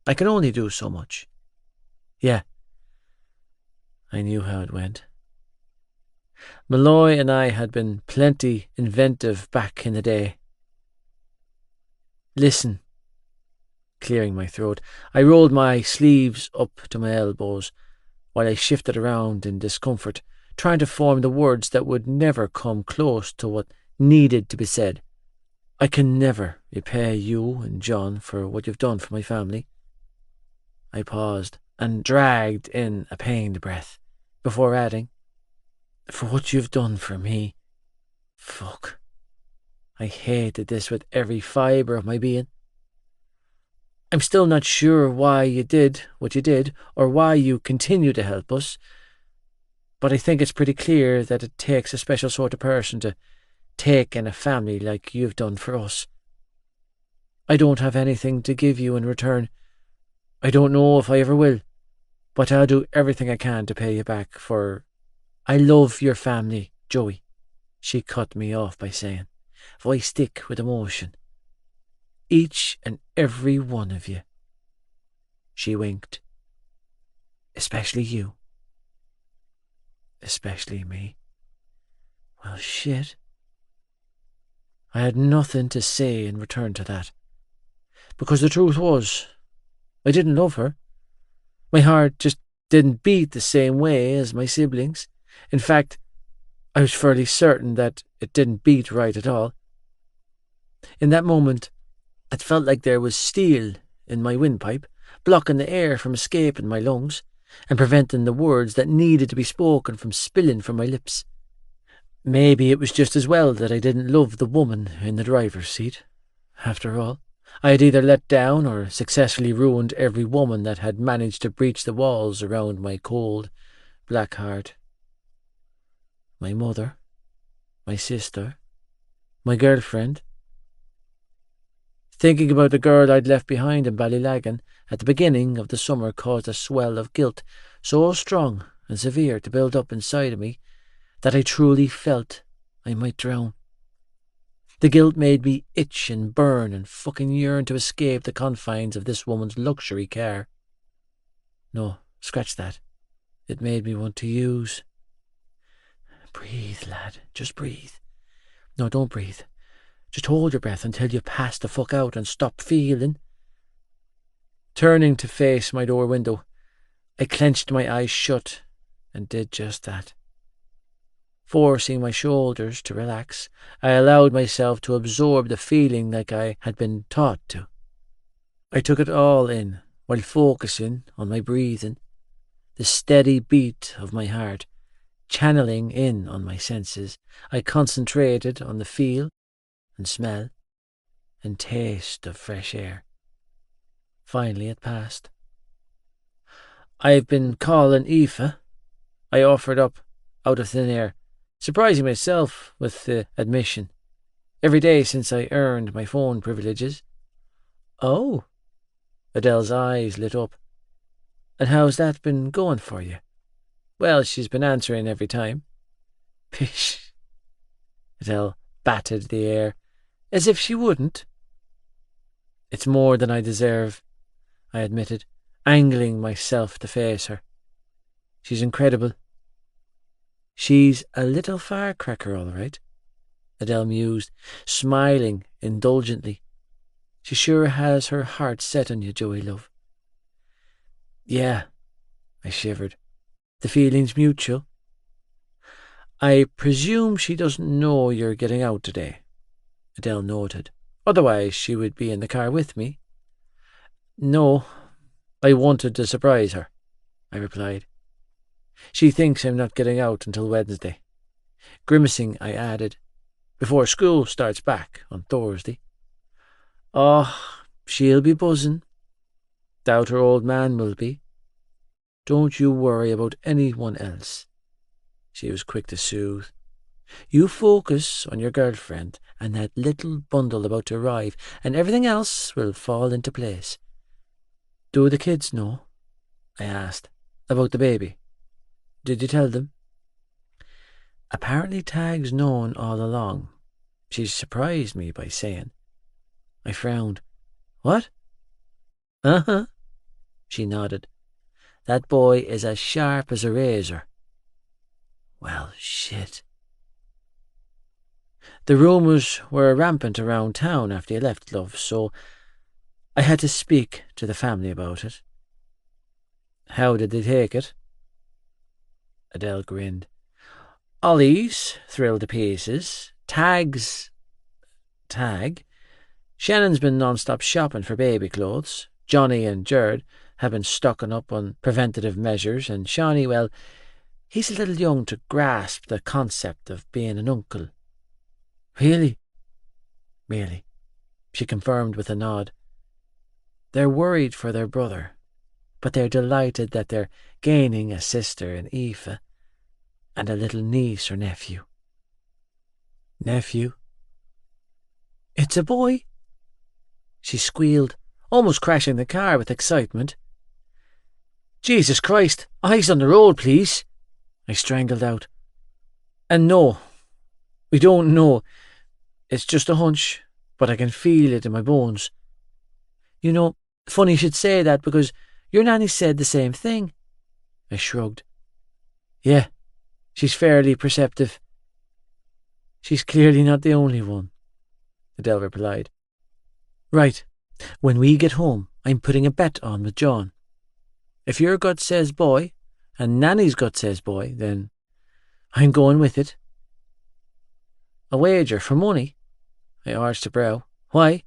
I can only do so much. Yeah, I knew how it went. Malloy and I had been plenty inventive back in the day. Listen, clearing my throat, I rolled my sleeves up to my elbows while I shifted around in discomfort, trying to form the words that would never come close to what needed to be said. I can never repay you and John for what you've done for my family. I paused and dragged in a pained breath before adding, for what you've done for me. Fuck. I hated this with every fibre of my being. I'm still not sure why you did what you did or why you continue to help us, but I think it's pretty clear that it takes a special sort of person to take in a family like you've done for us. I don't have anything to give you in return. I don't know if I ever will, but I'll do everything I can to pay you back for... I love your family, Joey, she cut me off by saying, voice thick with emotion. Each and every one of you. She winked. Especially you. Especially me. Well, shit. I had nothing to say in return to that. Because the truth was, I didn't love her. My heart just didn't beat the same way as my siblings. In fact, I was fairly certain that it didn't beat right at all. In that moment, it felt like there was steel in my windpipe, blocking the air from escaping my lungs and preventing the words that needed to be spoken from spilling from my lips. Maybe it was just as well that I didn't love the woman in the driver's seat. After all, I had either let down or successfully ruined every woman that had managed to breach the walls around my cold, black heart. My mother, my sister, my girlfriend. Thinking about the girl I'd left behind in Ballylagan at the beginning of the summer caused a swell of guilt so strong and severe to build up inside of me that I truly felt I might drown. The guilt made me itch and burn and fucking yearn to escape the confines of this woman's luxury car. No, scratch that. It made me want to use. Breathe, lad. Just breathe. No, don't breathe. Just hold your breath until you pass the fuck out and stop feeling. Turning to face my door window, I clenched my eyes shut and did just that. Forcing my shoulders to relax, I allowed myself to absorb the feeling like I had been taught to. I took it all in while focusing on my breathing, the steady beat of my heart. Channeling in on my senses, I concentrated on the feel and smell and taste of fresh air. Finally it passed. "I've been calling Aoife," I offered up out of thin air, surprising myself with the admission, "every day since I earned my phone privileges." "Oh," Adele's eyes lit up. "And how's that been going for you?" "Well, she's been answering every time." "Pish." Adele batted the air, "as if she wouldn't." "It's more than I deserve," I admitted, angling myself to face her. "She's incredible." "She's a little firecracker, all right," Adele mused, smiling indulgently. "She sure has her heart set on you, Joey, love." "Yeah," I shivered. "The feeling's mutual." "I presume she doesn't know you're getting out today," Adele noted. "Otherwise she would be in the car with me." "No, I wanted to surprise her," I replied. "She thinks I'm not getting out until Wednesday." Grimacing, I added, "before school starts back on Thursday." "Oh, she'll be buzzing. Doubt her old man will be. Don't you worry about anyone else," she was quick to soothe. "You focus on your girlfriend and that little bundle about to arrive, and everything else will fall into place." "Do the kids know?" I asked. "About the baby? Did you tell them?" "Apparently Tag's known all along. She's surprised me by saying." I frowned. "What?" "Uh-huh," she nodded. "That boy is as sharp as a razor." Well, shit. The rumours were rampant around town after you left, love, so I had to speak to the family about it. "How did they take it?" Adele grinned. "Ollie's thrilled to pieces. Tag. Shannon's been non-stop shopping for baby clothes. Johnny and Jared have been stocking up on preventative measures, and Shawnee, well, he's a little young to grasp the concept of being an uncle." "Really?" "Really," she confirmed with a nod. "They're worried for their brother, but they're delighted that they're gaining a sister in Aoife and a little niece or nephew." "Nephew?" "It's a boy," she squealed, almost crashing the car with excitement. "Jesus Christ, eyes on the road, please," I strangled out. "And no, we don't know. It's just a hunch, but I can feel it in my bones. You know, funny you should say that, because your nanny said the same thing." I shrugged. "Yeah, she's fairly perceptive." "She's clearly not the only one," Adele replied. "Right, when we get home, I'm putting a bet on with John. If your gut says boy, and Nanny's gut says boy, then I'm going with it." "A wager for money?" I arched a brow. "Why?"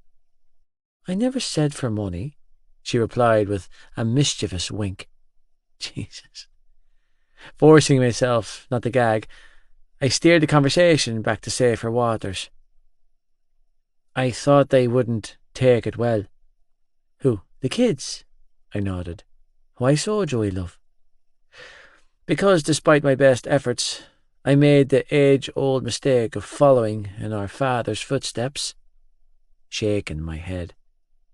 "I never said for money," she replied with a mischievous wink. Jesus. Forcing myself not to gag, I steered the conversation back to safer waters. "I thought they wouldn't take it well." "Who, the kids?" I nodded. "Why so, Joey, love?" "Because despite my best efforts, I made the age-old mistake of following in our father's footsteps." Shaking my head,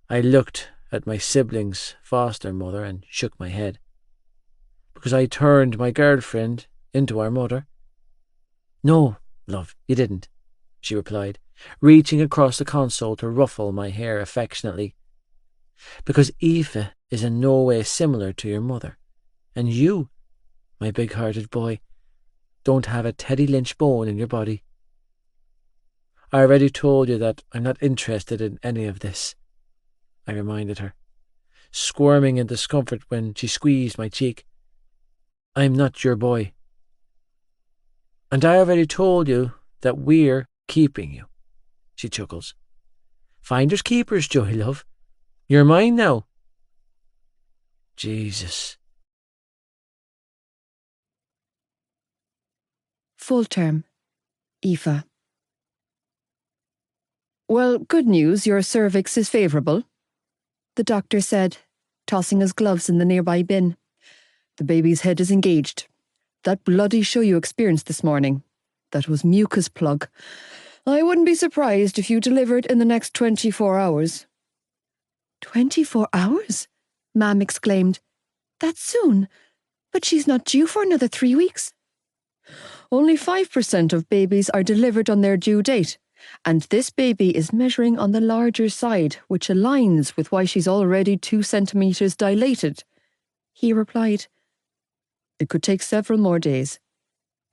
I looked at my siblings' foster mother and shook my head. "Because I turned my girlfriend into our mother." "No, love, you didn't," she replied, reaching across the console to ruffle my hair affectionately. "Because Aoife is in no way similar to your mother, and you, my big-hearted boy, don't have a Teddy Lynch bone in your body." "I already told you that I'm not interested in any of this," I reminded her, squirming in discomfort when she squeezed my cheek. "I'm not your boy." "And I already told you that we're keeping you," she chuckles. "Finders keepers, Joey, love. You're mine now." Jesus. Full term. Aoife. Well, good news, your cervix is favourable, the doctor said, tossing his gloves in the nearby bin. The baby's head is engaged. That bloody show you experienced this morning, that was mucus plug. I wouldn't be surprised if you delivered in the next 24 hours. 24 hours? Mam exclaimed. That's soon, but she's not due for another 3 weeks. Only 5% of babies are delivered on their due date, and this baby is measuring on the larger side, which aligns with why she's already 2 centimetres dilated. He replied, It could take several more days.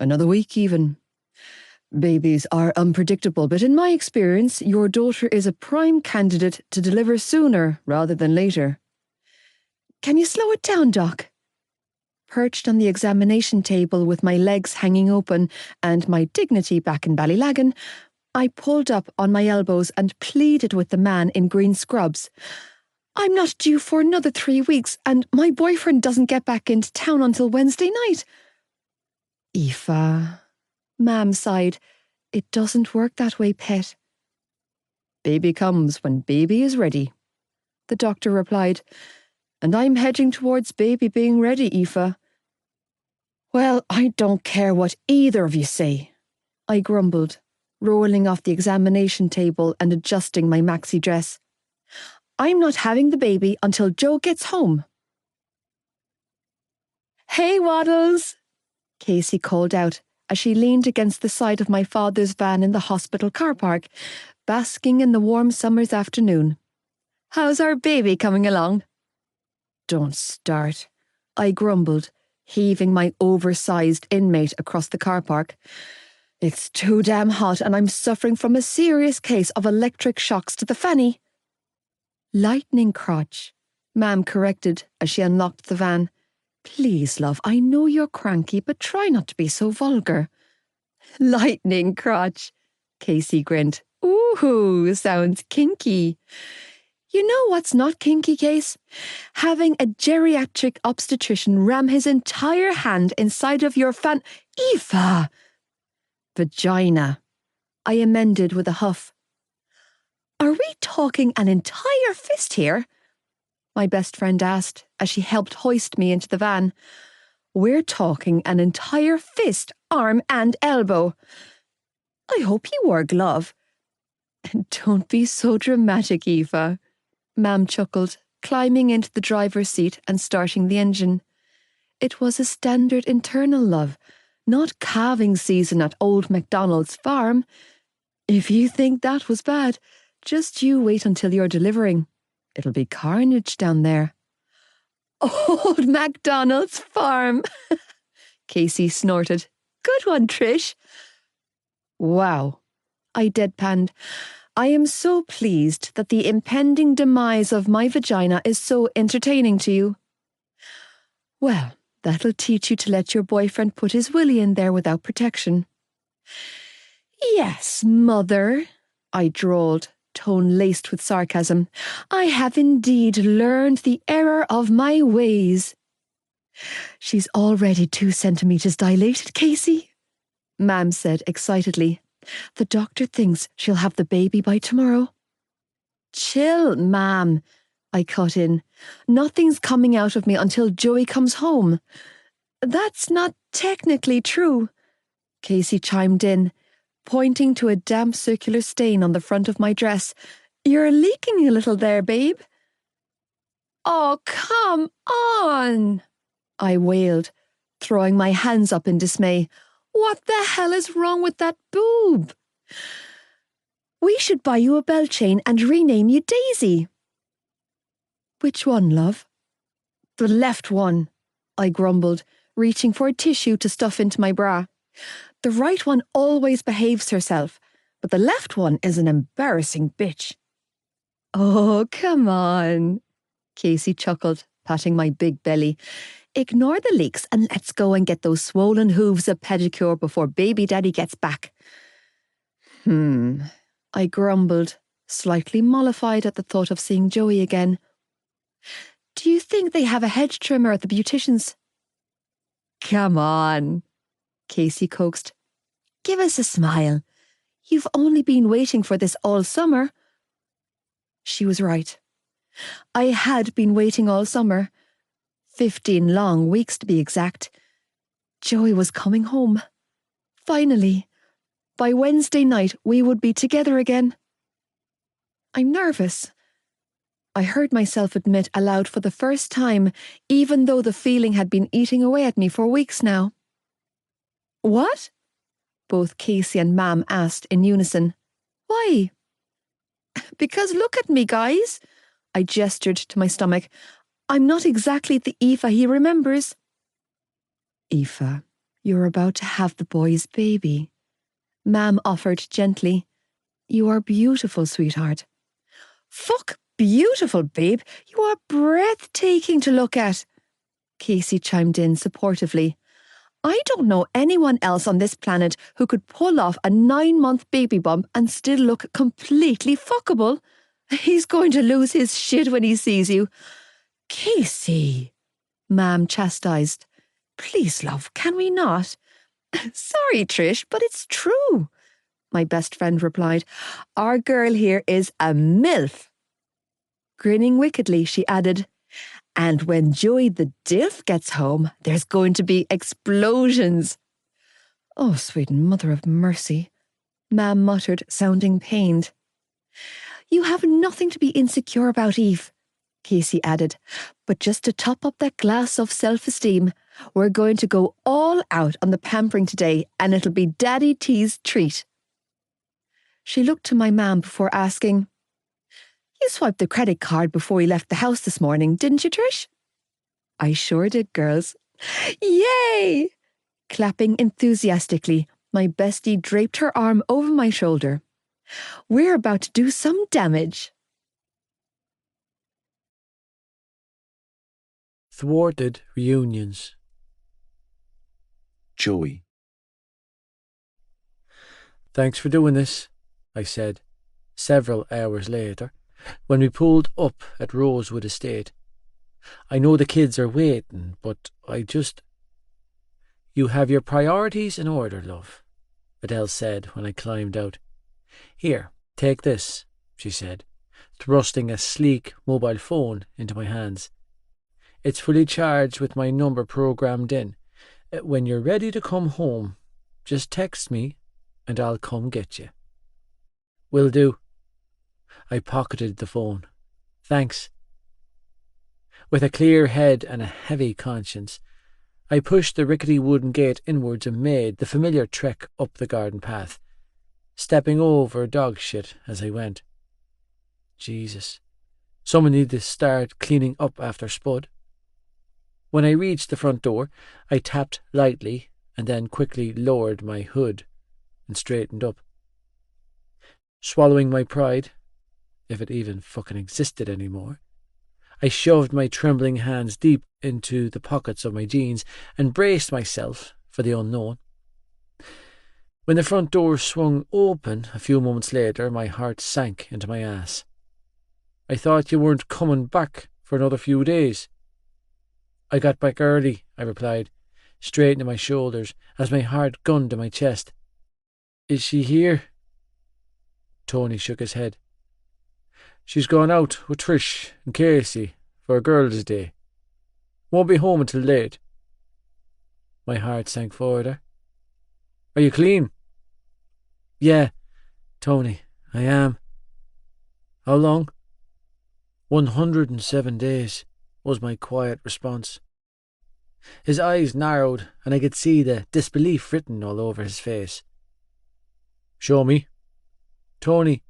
Another week even. Babies are unpredictable, but in my experience, your daughter is a prime candidate to deliver sooner rather than later. Can you slow it down, Doc? Perched on the examination table with my legs hanging open and my dignity back in Ballylagan, I pulled up on my elbows and pleaded with the man in green scrubs. I'm not due for another 3 weeks, and my boyfriend doesn't get back into town until Wednesday night. Aoife, Mam sighed. It doesn't work that way, pet. Baby comes when baby is ready, the doctor replied. And I'm hedging towards baby being ready, Aoife. Well, I don't care what either of you say, I grumbled, rolling off the examination table and adjusting my maxi dress. I'm not having the baby until Joe gets home. Hey, Waddles, Casey called out as she leaned against the side of my father's van in the hospital car park, basking in the warm summer's afternoon. How's our baby coming along? Don't start, I grumbled, heaving my oversized inmate across the car park. It's too damn hot and I'm suffering from a serious case of electric shocks to the fanny. Lightning crotch, Mam corrected as she unlocked the van. Please, love, I know you're cranky, but try not to be so vulgar. Lightning crotch, Casey grinned. Ooh, sounds kinky. You know what's not kinky, Case? Having a geriatric obstetrician ram his entire hand inside of your Aoife! Vagina, I amended with a huff. Are we talking an entire fist here? My best friend asked as she helped hoist me into the van. We're talking an entire fist, arm and elbow. I hope you wore a glove. Don't be so dramatic, Aoife, Mam chuckled, climbing into the driver's seat and starting the engine. It was a standard internal love, not calving season at old MacDonald's farm. If you think that was bad, just you wait until you're delivering. It'll be carnage down there. Old MacDonald's farm, Casey snorted. Good one, Trish. Wow, I deadpanned. I am so pleased that the impending demise of my vagina is so entertaining to you. Well, that'll teach you to let your boyfriend put his willy in there without protection. Yes, mother, I drawled, tone laced with sarcasm. I have indeed learned the error of my ways. She's already 2 centimetres dilated, Casey, Mam said excitedly. The doctor thinks she'll have the baby by tomorrow. Chill, Mam, I cut in. Nothing's coming out of me until Joey comes home. That's not technically true, Casey chimed in, pointing to a damp circular stain on the front of my dress. You're leaking a little there, babe. Oh, come on, I wailed, throwing my hands up in dismay. What the hell is wrong with that boob? We should buy you a bell chain and rename you Daisy. Which one, love? The left one, I grumbled, reaching for a tissue to stuff into my bra. The right one always behaves herself, but the left one is an embarrassing bitch. Oh, come on, Casey chuckled, patting my big belly. Ignore the leaks and let's go and get those swollen hooves a pedicure before baby daddy gets back. I grumbled, slightly mollified at the thought of seeing Joey again. Do you think they have a hedge trimmer at the beautician's? Come on, Casey coaxed. Give us a smile. You've only been waiting for this all summer. She was right. I had been waiting all summer. 15 long weeks to be exact. Joey was coming home. Finally. By Wednesday night, we would be together again. I'm nervous. I heard myself admit aloud for the first time, even though the feeling had been eating away at me for weeks now. What? Both Casey and Mam asked in unison. Why? Because look at me, guys. I gestured to my stomach. I'm not exactly the Aoife he remembers. Aoife, you're about to have the boy's baby. Mam offered gently. You are beautiful, sweetheart. Fuck beautiful, babe. You are breathtaking to look at. Casey chimed in supportively. I don't know anyone else on this planet who could pull off a 9-month baby bump and still look completely fuckable. He's going to lose his shit when he sees you. Casey, Mam chastised. Please, love, can we not? Sorry, Trish, but it's true, my best friend replied. Our girl here is a MILF. Grinning wickedly, she added, and when Joey the DILF gets home, there's going to be explosions. Oh, sweet mother of mercy, Mam muttered, sounding pained. You have nothing to be insecure about, Eve, Casey added, but just to top up that glass of self-esteem, we're going to go all out on the pampering today, and it'll be Daddy T's treat. She looked to my mam before asking, You swiped the credit card before you left the house this morning, didn't you, Trish? I sure did, girls. Yay! Clapping enthusiastically, my bestie draped her arm over my shoulder. We're about to do some damage. Thwarted reunions. Joey. Thanks for doing this, I said, several hours later, when we pulled up at Rosewood Estate. I know the kids are waiting, but You have your priorities in order, love, Adele said when I climbed out. Here, take this, she said, thrusting a sleek mobile phone into my hands. It's fully charged with my number programmed in. When you're ready to come home, just text me and I'll come get you. Will do. I pocketed the phone. Thanks. With a clear head and a heavy conscience, I pushed the rickety wooden gate inwards and made the familiar trek up the garden path, stepping over dog shit as I went. Jesus, someone needed to start cleaning up after Spud. When I reached the front door, I tapped lightly and then quickly lowered my hood and straightened up. Swallowing my pride, if it even fucking existed anymore, I shoved my trembling hands deep into the pockets of my jeans and braced myself for the unknown. When the front door swung open a few moments later, my heart sank into my ass. I thought you weren't coming back for another few days. I got back early, I replied, straightening my shoulders as my heart gunned in my chest. Is she here? Tony shook his head. She's gone out with Trish and Casey for a girls' day. Won't be home until late. My heart sank further. Are you clean? Yeah, Tony, I am. How long? 107 days, was my quiet response. His eyes narrowed, and I could see the disbelief written all over his face. Show me. Tony.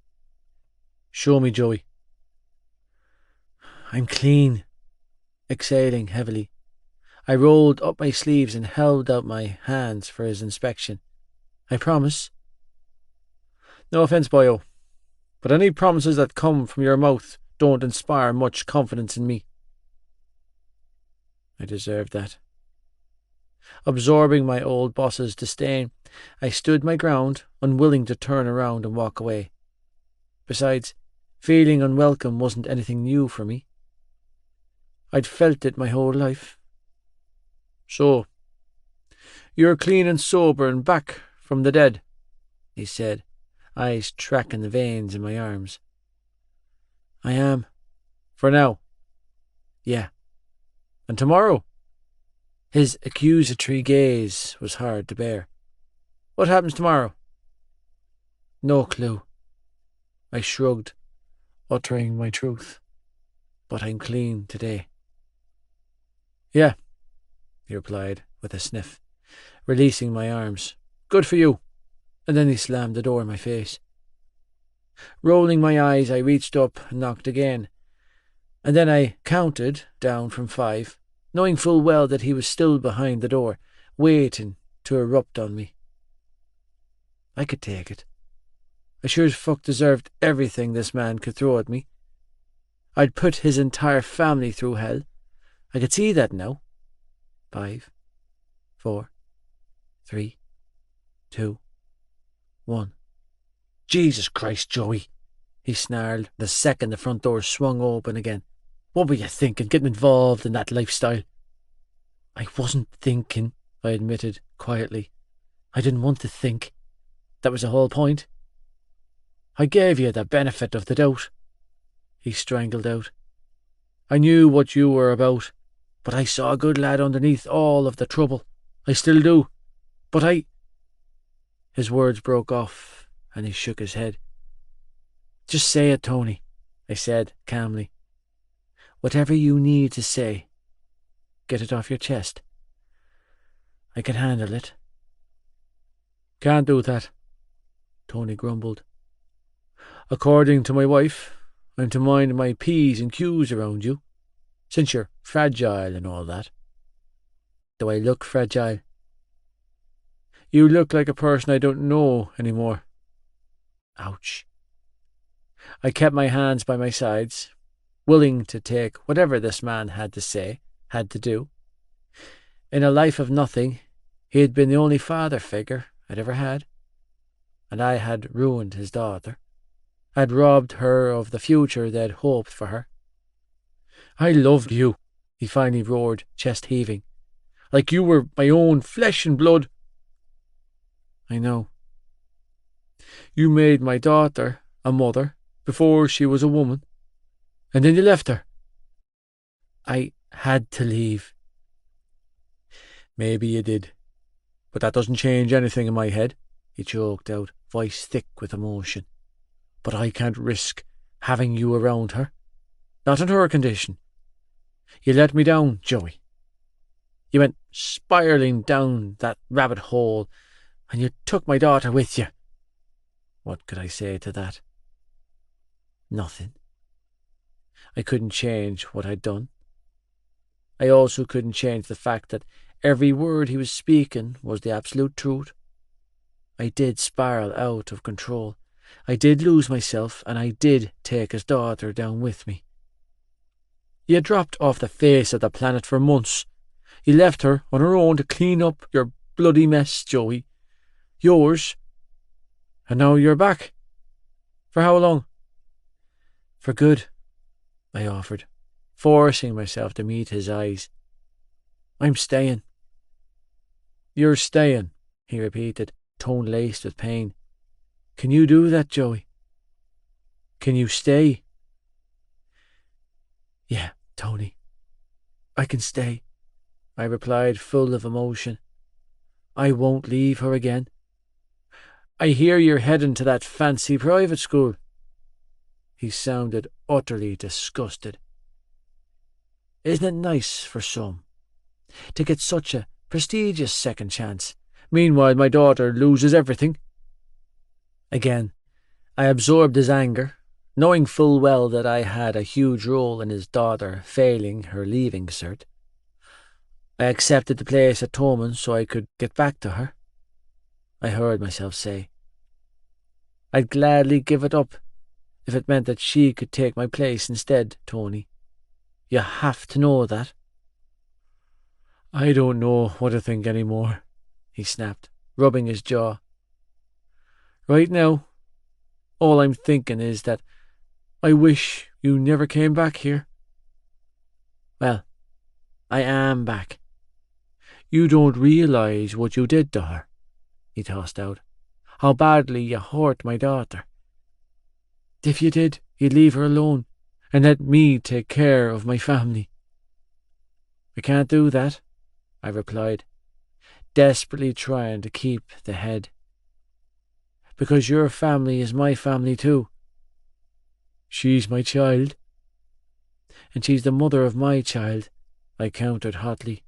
Show me, Joey. I'm clean. Exhaling heavily, I rolled up my sleeves and held out my hands for his inspection. I promise. No offence, boyo, but any promises that come from your mouth don't inspire much confidence in me. I deserved that. Absorbing my old boss's disdain, I stood my ground, unwilling to turn around and walk away. Besides, feeling unwelcome wasn't anything new for me. I'd felt it my whole life. So, you're clean and sober and back from the dead, he said, eyes tracking the veins in my arms. I am. For now. Yeah. And tomorrow? His accusatory gaze was hard to bear. What happens tomorrow? No clue. I shrugged, uttering my truth. But I'm clean today. Yeah, he replied with a sniff, releasing my arms. Good for you. And then he slammed the door in my face. Rolling my eyes, I reached up and knocked again. And then I counted down from 5, knowing full well that he was still behind the door, waiting to erupt on me. I could take it. I sure as fuck deserved everything this man could throw at me. I'd put his entire family through hell. I could see that now. 5, 4, 3, 2, 1. Jesus Christ, Joey, he snarled the second the front door swung open again. What were you thinking, getting involved in that lifestyle? I wasn't thinking, I admitted quietly. I didn't want to think. That was the whole point. I gave you the benefit of the doubt, he strangled out. I knew what you were about, but I saw a good lad underneath all of the trouble. I still do. But I... His words broke off, and he shook his head. Just say it, Tony, I said calmly. Whatever you need to say, get it off your chest. I can handle it. Can't do that, Tony grumbled. According to my wife, I'm to mind my P's and Q's around you, since you're fragile and all that. Do I look fragile? You look like a person I don't know anymore. Ouch. I kept my hands by my sides, willing to take whatever this man had to say, had to do. In a life of nothing, he had been the only father figure I'd ever had, and I had ruined his daughter. I'd robbed her of the future they'd hoped for her. I loved you, he finally roared, chest heaving, like you were my own flesh and blood. I know. You made my daughter a mother before she was a woman, and then you left her. I had to leave. Maybe you did, but that doesn't change anything in my head, he choked out, voice thick with emotion. But I can't risk having you around her. Not in her condition. You let me down, Joey. You went spiralling down that rabbit hole, and you took my daughter with you. What could I say to that? Nothing. I couldn't change what I'd done. I also couldn't change the fact that every word he was speaking was the absolute truth. I did spiral out of control. I did lose myself, and I did take his daughter down with me. You dropped off the face of the planet for months. You left her on her own to clean up your bloody mess, Joey. Yours. And now you're back. For how long? For good, I offered, forcing myself to meet his eyes. I'm staying. You're staying, he repeated, tone laced with pain. Can you do that, Joey? Can you stay? Yeah, Tony. I can stay, I replied, full of emotion. I won't leave her again. I hear you're heading to that fancy private school. He sounded utterly disgusted. Isn't it nice for some to get such a prestigious second chance? Meanwhile, my daughter loses everything. Again, I absorbed his anger, knowing full well that I had a huge role in his daughter failing her leaving cert. I accepted the place at Tommen so I could get back to her, I heard myself say. I'd gladly give it up if it meant that she could take my place instead, Tony. You have to know that. I don't know what to think anymore, he snapped, rubbing his jaw. Right now, all I'm thinking is that I wish you never came back here. Well, I am back. You don't realize what you did to her, he tossed out. how badly you hurt my daughter. If you did, you'd leave her alone and let me take care of my family." "I can't do that," I replied, desperately trying to keep the head. "Because your family is my family too. She's my child." "And she's the mother of my child," I countered hotly.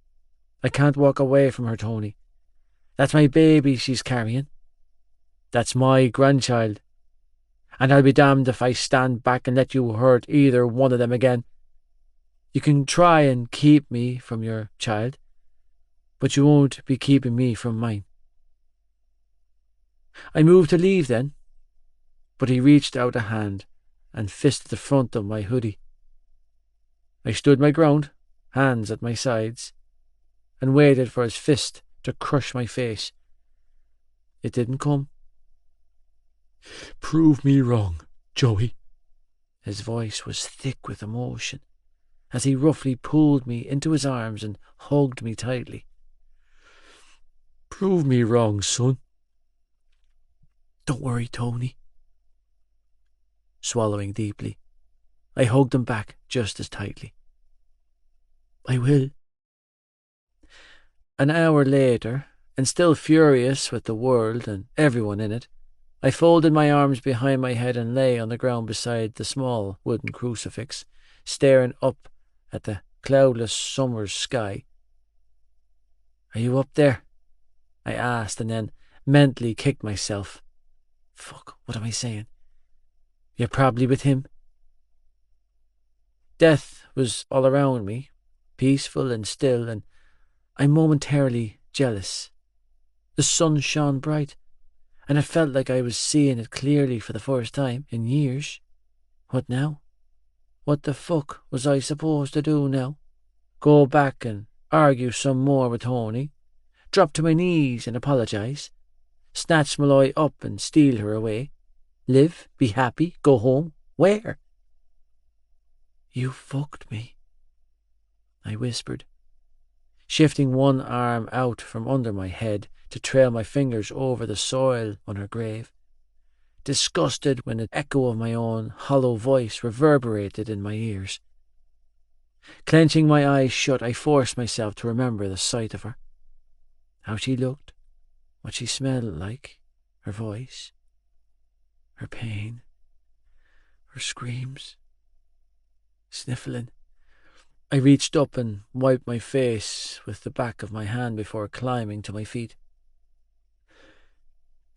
"I can't walk away from her, Tony. That's my baby she's carrying. That's my grandchild. And I'll be damned if I stand back and let you hurt either one of them again. You can try and keep me from your child, but you won't be keeping me from mine." I moved to leave then, but he reached out a hand and fisted the front of my hoodie. I stood my ground, hands at my sides, and waited for his fist to crush my face. It didn't come. "Prove me wrong, Joey." His voice was thick with emotion as he roughly pulled me into his arms and hugged me tightly. "Prove me wrong, son." "Don't worry, Tony." Swallowing deeply, I hugged him back just as tightly. "I will." An hour later, and still furious with the world and everyone in it, I folded my arms behind my head and lay on the ground beside the small wooden crucifix, staring up at the cloudless summer's sky. "Are you up there?" I asked, and then mentally kicked myself. Fuck, what am I saying? "You're probably with him." Death was all around me, peaceful and still, and I'm momentarily jealous. The sun shone bright, and it felt like I was seeing it clearly for the first time in years. What now? What the fuck was I supposed to do now? Go back and argue some more with Tony? Drop to my knees and apologise? Snatch Malloy up and steal her away? Live, be happy, go home? Where? "You fucked me," I whispered, shifting one arm out from under my head to trail my fingers over the soil on her grave, disgusted when an echo of my own hollow voice reverberated in my ears. Clenching my eyes shut, I forced myself to remember the sight of her. How she looked, what she smelled like, her voice, her pain, her screams. Sniffling, I reached up and wiped my face with the back of my hand before climbing to my feet.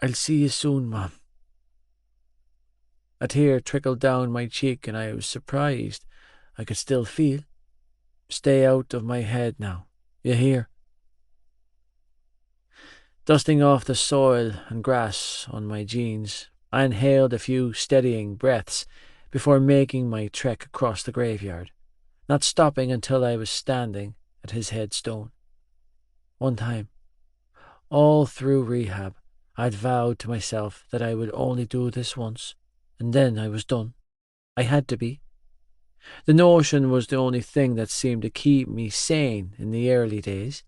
"I'll see you soon, Mom." A tear trickled down my cheek and I was surprised I could still feel. "Stay out of my head now, you hear?" Dusting off the soil and grass on my jeans, I inhaled a few steadying breaths before making my trek across the graveyard, not stopping until I was standing at his headstone. One time, all through rehab, I'd vowed to myself that I would only do this once, and then I was done. I had to be. The notion was the only thing that seemed to keep me sane in the early days.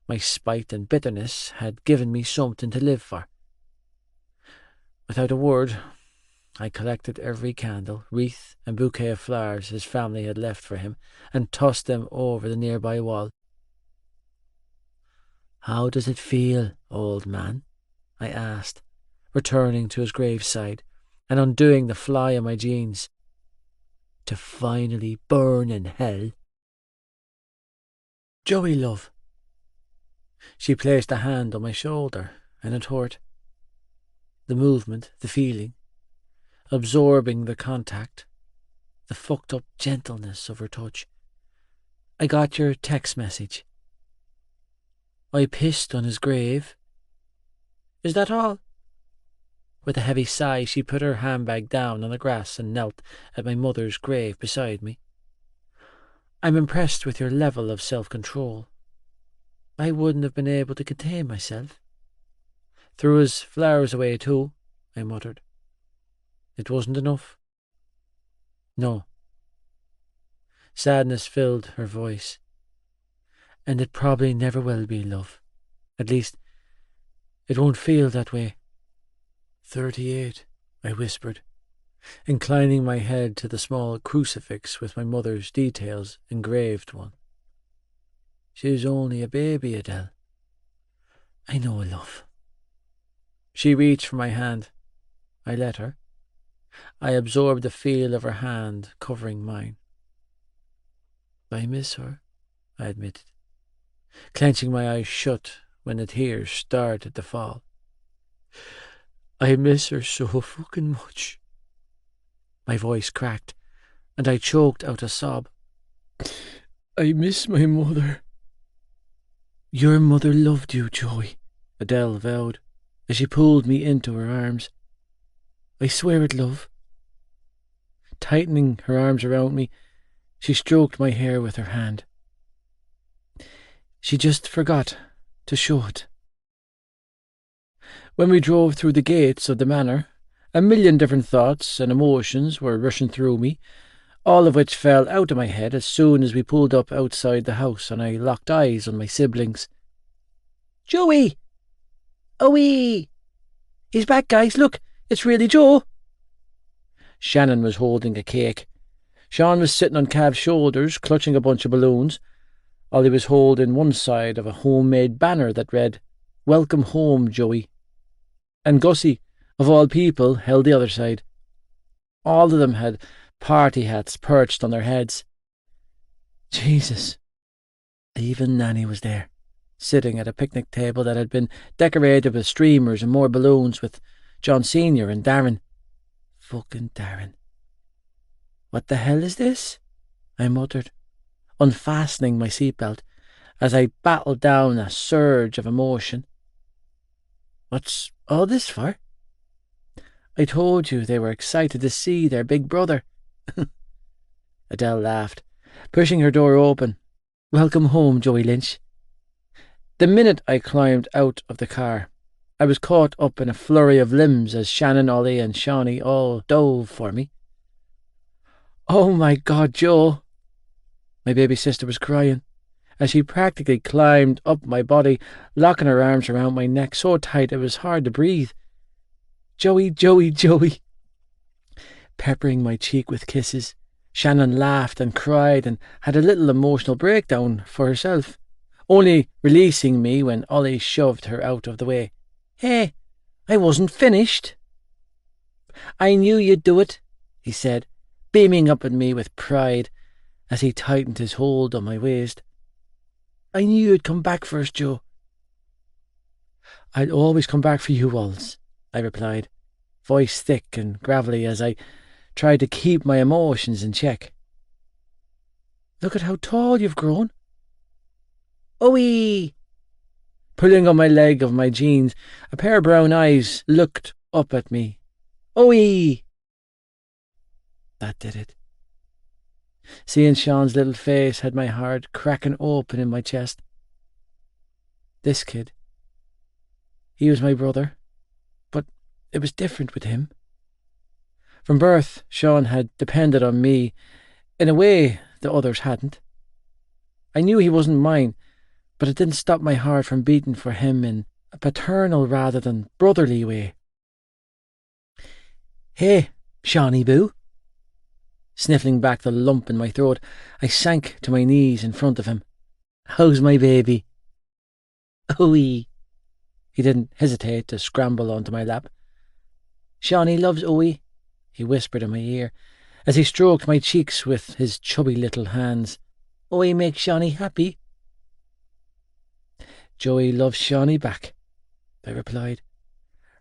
My spite and bitterness had given me something to live for. Without a word, I collected every candle, wreath, and bouquet of flowers his family had left for him and tossed them over the nearby wall. "How does it feel, old man?" I asked, returning to his graveside and undoing the fly on my jeans. "To finally burn in hell?" "Joey, love." She placed a hand on my shoulder, and it hurt. The movement, the feeling, absorbing the contact, the fucked up gentleness of her touch. "I got your text message. I pissed on his grave. Is that all?" With a heavy sigh, she put her handbag down on the grass and knelt at my mother's grave beside me. "I'm impressed with your level of self-control. I wouldn't have been able to contain myself." "Threw his flowers away too," I muttered. "It wasn't enough?" "No." Sadness filled her voice. "And it probably never will be, love. At least, It won't feel that way. 38, I whispered, inclining my head to the small crucifix with my mother's details engraved on. She's only a baby, Adele. I know, love. She reached for my hand. I let her. I absorbed the feel of her hand covering mine. I miss her, I admitted, clenching my eyes shut when the tears started to fall. I miss her so fucking much. My voice cracked, and I choked out a sob. I miss my mother. Your mother loved you, Joey, Adele vowed, as she pulled me into her arms. I swear it, love. Tightening her arms around me, she stroked my hair with her hand. She just forgot to show it. When we drove through the gates of the manor, a million different thoughts and emotions were rushing through me, all of which fell out of my head as soon as we pulled up outside the house and I locked eyes on my siblings. Joey! Oh-wee! He's back, guys, look, it's really Joe! Shannon was holding a cake. Sean was sitting on Cav's shoulders, clutching a bunch of balloons. Ollie was holding one side of a homemade banner that read, "Welcome home, Joey." And Gussie, of all people, held the other side. All of them had party hats perched on their heads. Jesus. Even Nanny was there, sitting at a picnic table that had been decorated with streamers and more balloons with John Sr. and Darren. Fucking Darren. What the hell is this? I muttered, unfastening my seatbelt as I battled down a surge of emotion. What's all this for? I told you they were excited to see their big brother. Adele laughed, pushing her door open. Welcome home, Joey Lynch. The minute I climbed out of the car, I was caught up in a flurry of limbs as Shannon, Ollie and Shawnee all dove for me. Oh my God, Joe! My baby sister was crying as she practically climbed up my body, locking her arms around my neck so tight it was hard to breathe. Joey, Joey, Joey! Peppering my cheek with kisses, Shannon laughed and cried and had a little emotional breakdown for herself, only releasing me when Ollie shoved her out of the way. Hey, I wasn't finished. I knew you'd do it, he said, beaming up at me with pride as he tightened his hold on my waist. I knew you'd come back for us, Joe. I'd always come back for you, Walls, I replied, voice thick and gravelly as I tried to keep my emotions in check. Look at how tall you've grown. Oh-wee! Pulling on my leg of my jeans, a pair of brown eyes looked up at me. Oh-wee! That did it. Seeing Sean's little face had my heart cracking open in my chest. This kid, he was my brother, but it was different with him. From birth, Sean had depended on me in a way the others hadn't. I knew he wasn't mine, but it didn't stop my heart from beating for him in a paternal rather than brotherly way. Hey, Shawnee boo. Sniffling back the lump in my throat, I sank to my knees in front of him. How's my baby? Owie. He didn't hesitate to scramble onto my lap. Shawnee loves Owie, he whispered in my ear, as he stroked my cheeks with his chubby little hands. Owie makes Shawnee happy. Joey loves Shawnee back, I replied,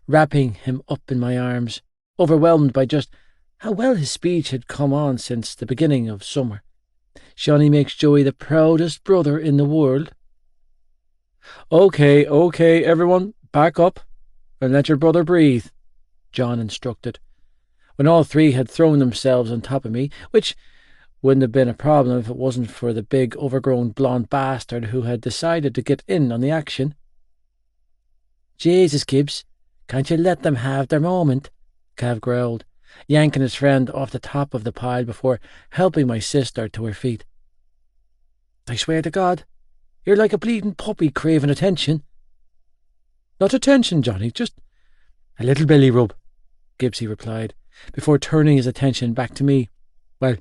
wrapping him up in my arms, overwhelmed by just how well his speech had come on since the beginning of summer. Shawnee makes Joey the proudest brother in the world. Okay, everyone, back up and let your brother breathe, John instructed, when all three had thrown themselves on top of me, which wouldn't have been a problem if it wasn't for the big, overgrown blonde bastard who had decided to get in on the action. Jesus, Gibbs, can't you let them have their moment? Cav growled, yanking his friend off the top of the pile before helping my sister to her feet. I swear to God, you're like a bleeding puppy craving attention. Not attention, Johnny, just a little belly rub, Gibbsy replied, before turning his attention back to me. Well,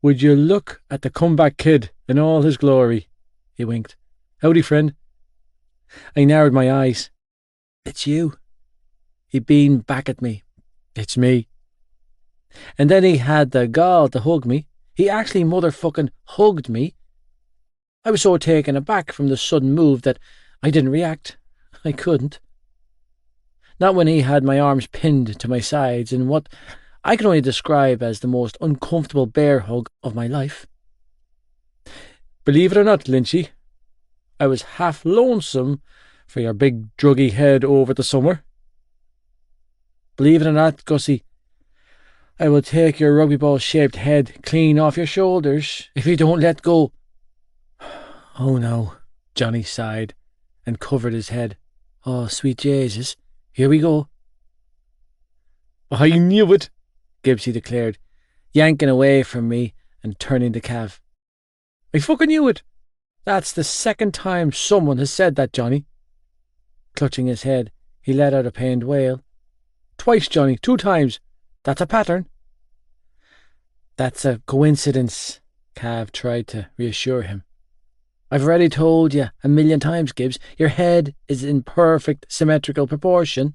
would you look at the comeback kid in all his glory? He winked. Howdy, friend. I narrowed my eyes. It's you. He beamed back at me. It's me. And then he had the gall to hug me. He actually motherfucking hugged me. I was so taken aback from the sudden move that I didn't react. I couldn't. Not when he had my arms pinned to my sides in what I can only describe as the most uncomfortable bear hug of my life. Believe it or not, Lynchy, I was half lonesome for your big druggy head over the summer. Believe it or not, Gussie, I will take your rugby ball-shaped head clean off your shoulders if you don't let go. Oh no, Johnny sighed and covered his head. Oh, sweet Jesus, here we go. I knew it, Gibbsy declared, yanking away from me and turning to Cav. I fucking knew it. That's the second time someone has said that, Johnny. Clutching his head, he let out a pained wail. Twice, Johnny, 2 times. That's a pattern. That's a coincidence, Cav tried to reassure him. I've already told you 1,000,000 times, Gibbs, your head is in perfect symmetrical proportion.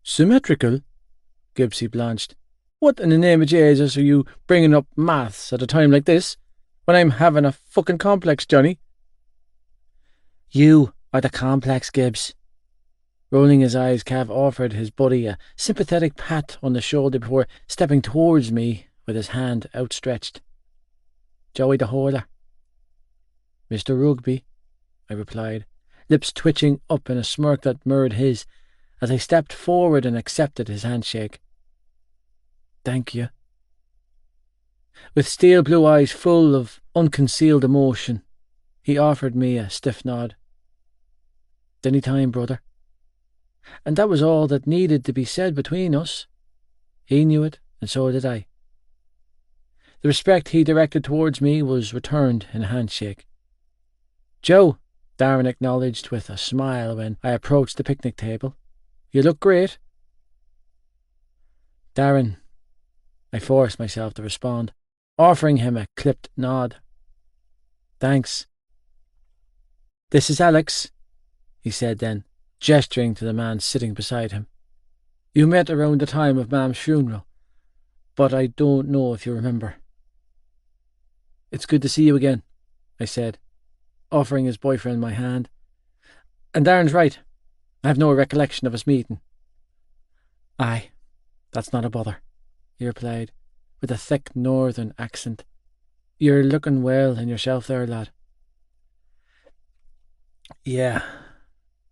Symmetrical? Gibbsy blanched. What in the name of Jesus are you bringing up maths at a time like this, when I'm having a fucking complex, Johnny? You are the complex, Gibbs. Rolling his eyes, Cav offered his buddy a sympathetic pat on the shoulder before stepping towards me with his hand outstretched. Joey the Horler. Mr. Rugby, I replied, lips twitching up in a smirk that mirrored his, as I stepped forward and accepted his handshake. Thank you. With steel blue eyes full of unconcealed emotion, he offered me a stiff nod. Any time, brother. And that was all that needed to be said between us. He knew it, and so did I. The respect he directed towards me was returned in a handshake. Joe, Darren acknowledged with a smile when I approached the picnic table. You look great. Darren, I forced myself to respond, offering him a clipped nod. Thanks. This is Alex, he said then, gesturing to the man sitting beside him. You met around the time of Mam's funeral, but I don't know if you remember. It's good to see you again, I said, offering his boyfriend my hand. And Darren's right. I have no recollection of us meeting. Aye, that's not a bother, he replied, with a thick northern accent. You're looking well in yourself there, lad. Yeah,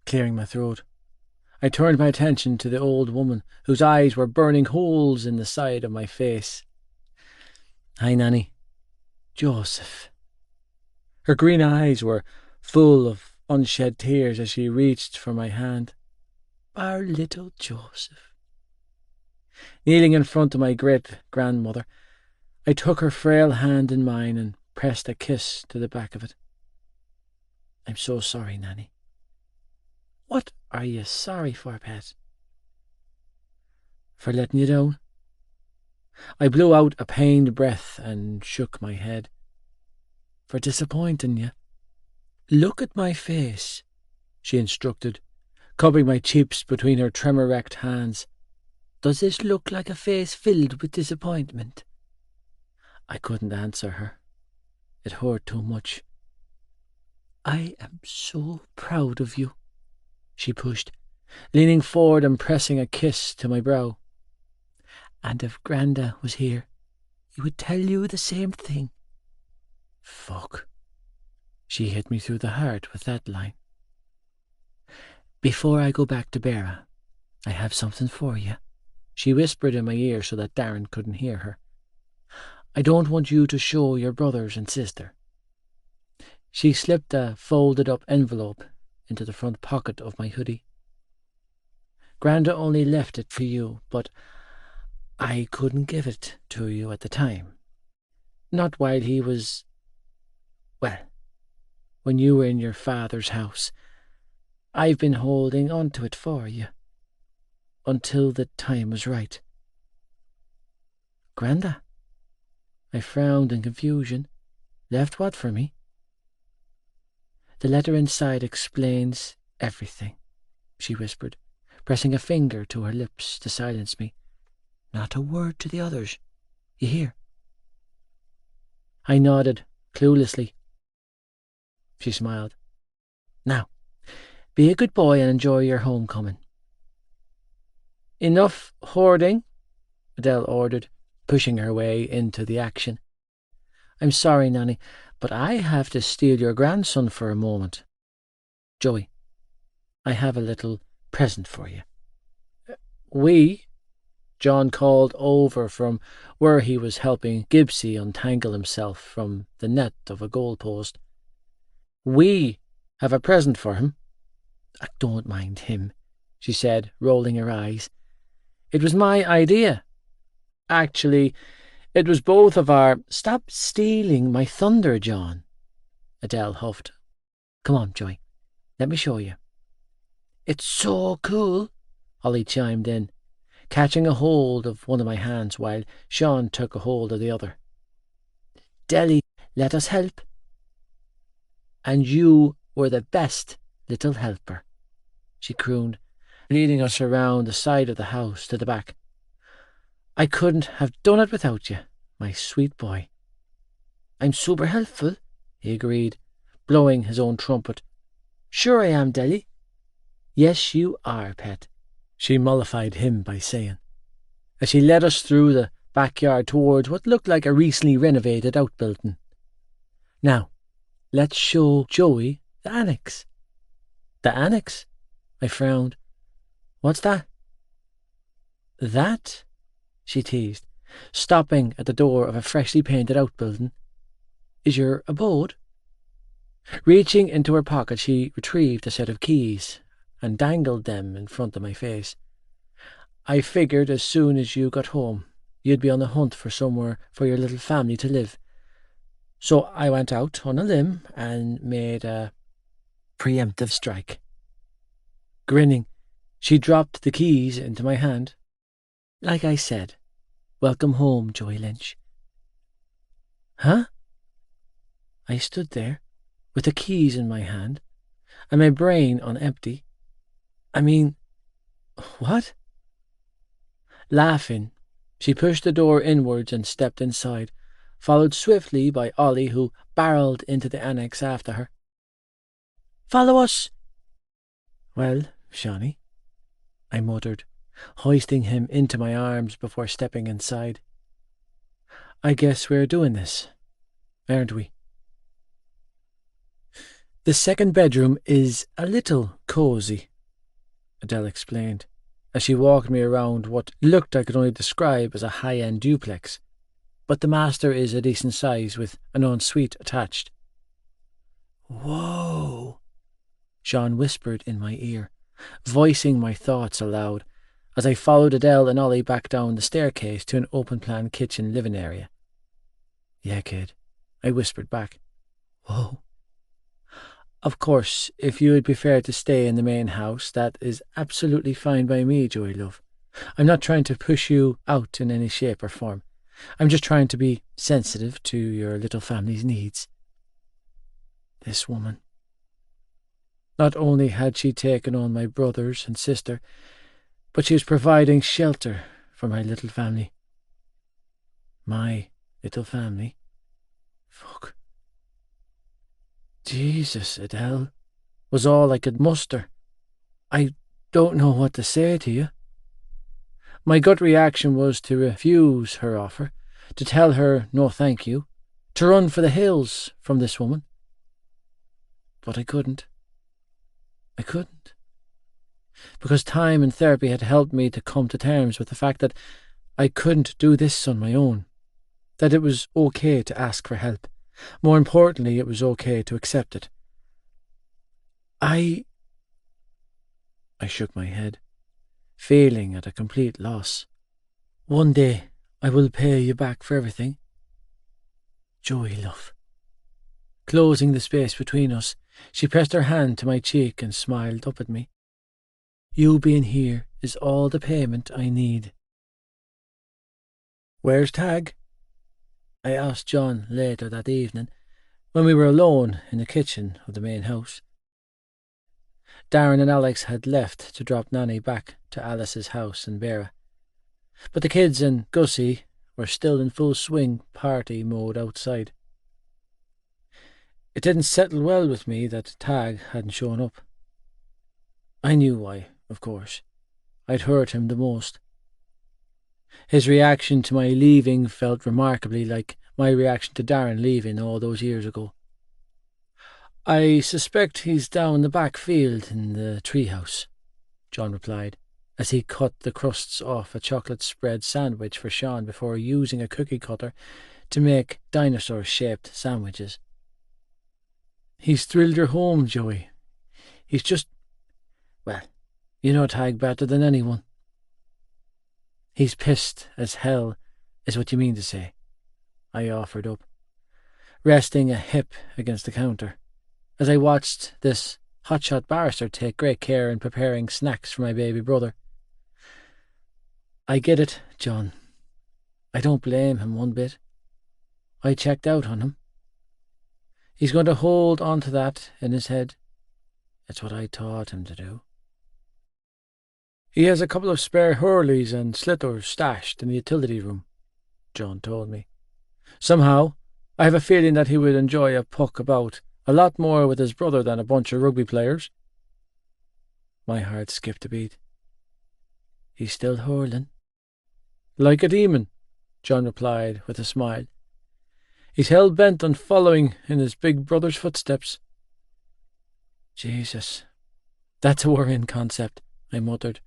clearing my throat. I turned my attention to the old woman, whose eyes were burning holes in the side of my face. Hi, Nanny. Joseph. Her green eyes were full of unshed tears as she reached for my hand. Our little Joseph. Kneeling in front of my great-grandmother, I took her frail hand in mine and pressed a kiss to the back of it. I'm so sorry, Nanny. What are you sorry for, pet? For letting you down? I blew out a pained breath and shook my head. For disappointing you? Look at my face, she instructed, cupping my cheeks between her tremor-wrecked hands. Does this look like a face filled with disappointment? I couldn't answer her. It hurt too much. I am so proud of you, she pushed, leaning forward and pressing a kiss to my brow. And if Granda was here, he would tell you the same thing. Fuck. She hit me through the heart with that line. Before I go back to Bera, I have something for you, she whispered in my ear so that Darren couldn't hear her. I don't want you to show your brothers and sister. She slipped a folded-up envelope into the front pocket of my hoodie. Granda only left it for you, but I couldn't give it to you at the time. Not while he was... well, when you were in your father's house. I've been holding on to it for you, until the time was right. Granda, I frowned in confusion. Left what for me? The letter inside explains everything, she whispered, pressing a finger to her lips to silence me. Not a word to the others. You hear? I nodded, cluelessly. She smiled. Now, be a good boy and enjoy your homecoming. Enough hoarding, Adele ordered, pushing her way into the action. I'm sorry, Nanny, but I have to steal your grandson for a moment. Joey, I have a little present for you. John called over from where he was helping Gibbsy untangle himself from the net of a goalpost. We have a present for him. I don't mind him, she said, rolling her eyes. It was my idea. Actually, it was both of our— Stop stealing my thunder, John, Adele huffed. Come on, Joey, let me show you. It's so cool, Ollie chimed in, catching a hold of one of my hands while Sean took a hold of the other. Deli, let us help. And you were the best little helper, she crooned, leading us around the side of the house to the back. I couldn't have done it without you, my sweet boy. I'm super helpful, he agreed, blowing his own trumpet. Sure I am, Deli. Yes, you are, pet, she mollified him by saying, as she led us through the backyard towards what looked like a recently renovated outbuilding. Now, let's show Joey the annex. The annex? I frowned. What's that? That, she teased, stopping at the door of a freshly painted outbuilding, is your abode. Reaching into her pocket, she retrieved a set of keys and dangled them in front of my face. I figured as soon as you got home, you'd be on the hunt for somewhere for your little family to live. So I went out on a limb and made a preemptive strike. Grinning, she dropped the keys into my hand. Like I said, welcome home, Joey Lynch. Huh? I stood there, with the keys in my hand, and my brain on empty. I mean, what? Laughing, she pushed the door inwards and stepped inside, followed swiftly by Ollie, who barreled into the annex after her. Follow us! Well, Shawnee, I muttered, hoisting him into my arms before stepping inside. I guess we're doing this, aren't we? The second bedroom is a little cosy, Adele explained, as she walked me around what looked I could only describe as a high-end duplex, but the master is a decent size with an ensuite attached. Whoa, Sean whispered in my ear, voicing my thoughts aloud, as I followed Adele and Ollie back down the staircase to an open-plan kitchen living area. Yeah, kid, I whispered back. Whoa. Of course, if you would prefer to stay in the main house, that is absolutely fine by me, Joey love. I'm not trying to push you out in any shape or form. I'm just trying to be sensitive to your little family's needs. This woman. Not only had she taken on my brothers and sister, but she was providing shelter for my little family. My little family. Fuck. Jesus, Adele, was all I could muster. I don't know what to say to you. My gut reaction was to refuse her offer, to tell her no thank you, to run for the hills from this woman. But I couldn't. I couldn't. Because time and therapy had helped me to come to terms with the fact that I couldn't do this on my own, that it was okay to ask for help. More importantly, it was okay to accept it. I shook my head, feeling at a complete loss. One day I will pay you back for everything. Joey, love. Closing the space between us, She pressed her hand to my cheek and smiled up at me. You being here is all the payment I need. Where's Tag? I asked John later that evening, when we were alone in the kitchen of the main house. Darren and Alex had left to drop Nanny back to Alice's house in Beara, but the kids and Gussie were still in full swing party mode outside. It didn't settle well with me that Tag hadn't shown up. I knew why, of course. I'd hurt him the most. His reaction to my leaving felt remarkably like my reaction to Darren leaving all those years ago. I suspect he's down the back field in the treehouse, John replied, as he cut the crusts off a chocolate spread sandwich for Sean before using a cookie cutter to make dinosaur-shaped sandwiches. He's thrilled you're home, Joey. He's just... well, you know Tag better than anyone. He's pissed as hell, is what you mean to say, I offered up, resting a hip against the counter, as I watched this hotshot barrister take great care in preparing snacks for my baby brother. I get it, John. I don't blame him one bit. I checked out on him. He's going to hold on to that in his head. It's what I taught him to do. He has a couple of spare Hurleys and Slitters stashed in the utility room, John told me. Somehow, I have a feeling that he would enjoy a puck about a lot more with his brother than a bunch of rugby players. My heart skipped a beat. He's still hurling. Like a demon, John replied with a smile. He's hell-bent on following in his big brother's footsteps. Jesus, that's a worrying concept, I muttered,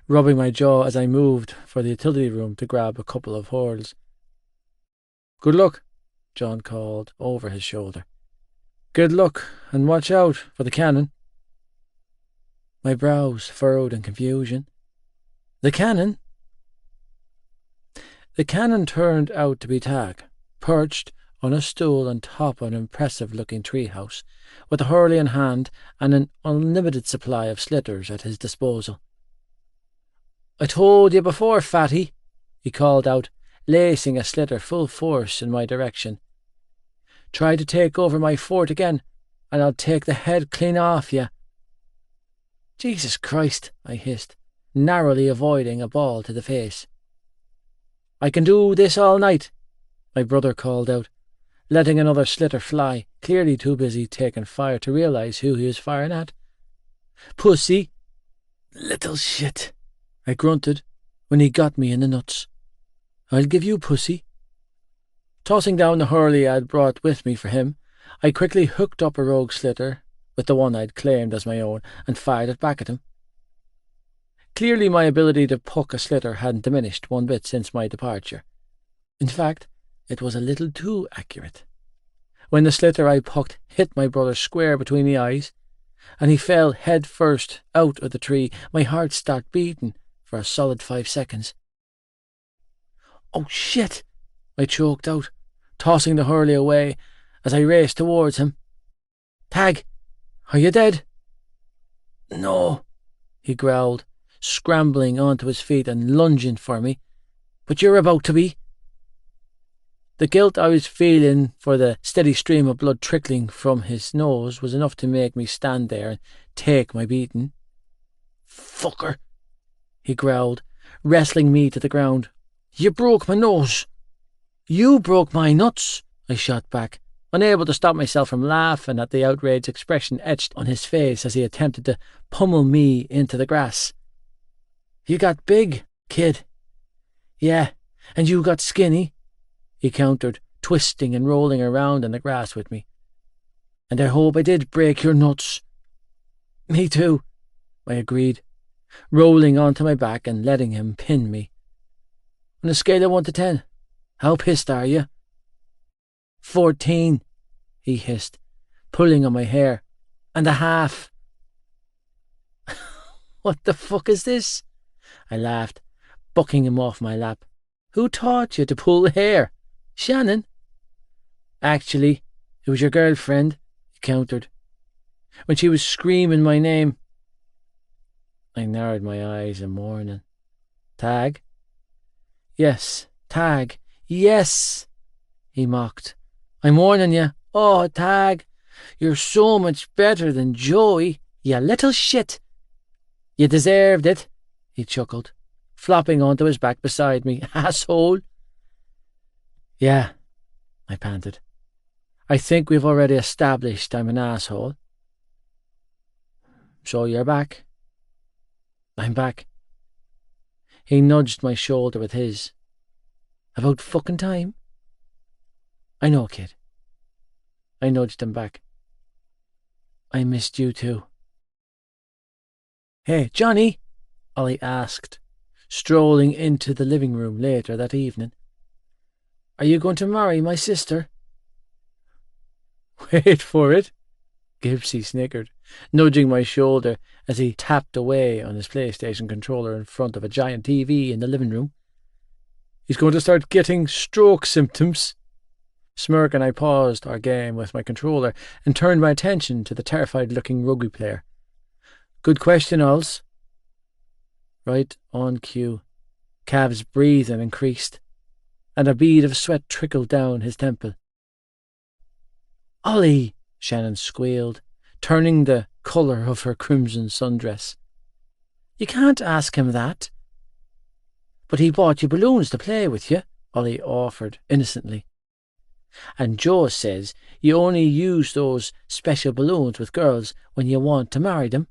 rubbing my jaw as I moved for the utility room to grab a couple of hurls. Good luck, John called over his shoulder. Good luck, and watch out for the cannon. My brows furrowed in confusion. The cannon? The cannon turned out to be Tag, perched on a stool on top of an impressive-looking treehouse, with a hurley in hand and an unlimited supply of slitters at his disposal. I told you before, fatty, he called out, lacing a slitter full force in my direction. Try to take over my fort again, and I'll take the head clean off you. Jesus Christ, I hissed, narrowly avoiding a ball to the face. I can do this all night, my brother called out, letting another slitter fly, clearly too busy taking fire to realise who he was firing at. Pussy! Little shit, I grunted when he got me in the nuts. I'll give you pussy. Tossing down the hurley I'd brought with me for him, I quickly hooked up a rogue slitter with the one I'd claimed as my own and fired it back at him. Clearly my ability to puck a slitter hadn't diminished one bit since my departure. In fact, it was a little too accurate. When the slitter I pucked hit my brother square between the eyes, and he fell head first out of the tree, my heart started beating for a solid 5 seconds. Oh shit! I choked out, tossing the hurley away as I raced towards him. Tag, are you dead? No, he growled, scrambling onto his feet and lunging for me. But you're about to be. The guilt I was feeling for the steady stream of blood trickling from his nose was enough to make me stand there and take my beating. Fucker, he growled, wrestling me to the ground. You broke my nose. You broke my nuts, I shot back, unable to stop myself from laughing at the outraged expression etched on his face as he attempted to pummel me into the grass. You got big, kid. Yeah, and you got skinny, he countered, twisting and rolling around in the grass with me. And I hope I did break your nuts. Me too, I agreed, rolling onto my back and letting him pin me. On a scale of 1 to 10, how pissed are you? 14, he hissed, pulling on my hair. And a half. What the fuck is this? I laughed, bucking him off my lap. Who taught you to pull hair? Shannon? Actually, it was your girlfriend, he countered. when she was screaming my name. I narrowed my eyes in mourning. Tag? Yes, Tag. Yes, he mocked. I'm warning you. Oh, Tag, you're so much better than Joey, you little shit. You deserved it, he chuckled, flopping onto his back beside me. Asshole. Yeah, I panted. I think we've already established I'm an asshole. So you're back? I'm back. He nudged my shoulder with his. About fucking time. I know, kid. I nudged him back. I missed you too. Hey, Johnny, Ollie asked, strolling into the living room later that evening. Are you going to marry my sister? Wait for it, Gibbsy snickered, nudging my shoulder as he tapped away on his PlayStation controller in front of a giant TV in the living room. He's going to start getting stroke symptoms. Smirk and I paused our game with my controller and turned my attention to the terrified-looking rugby player. Good question, Ols. Right on cue, Cav's breathing increased, and a bead of sweat trickled down his temple. Ollie, Shannon squealed, turning the colour of her crimson sundress. You can't ask him that. But he bought you balloons to play with you, Ollie offered innocently. And Joe says you only use those special balloons with girls when you want to marry them.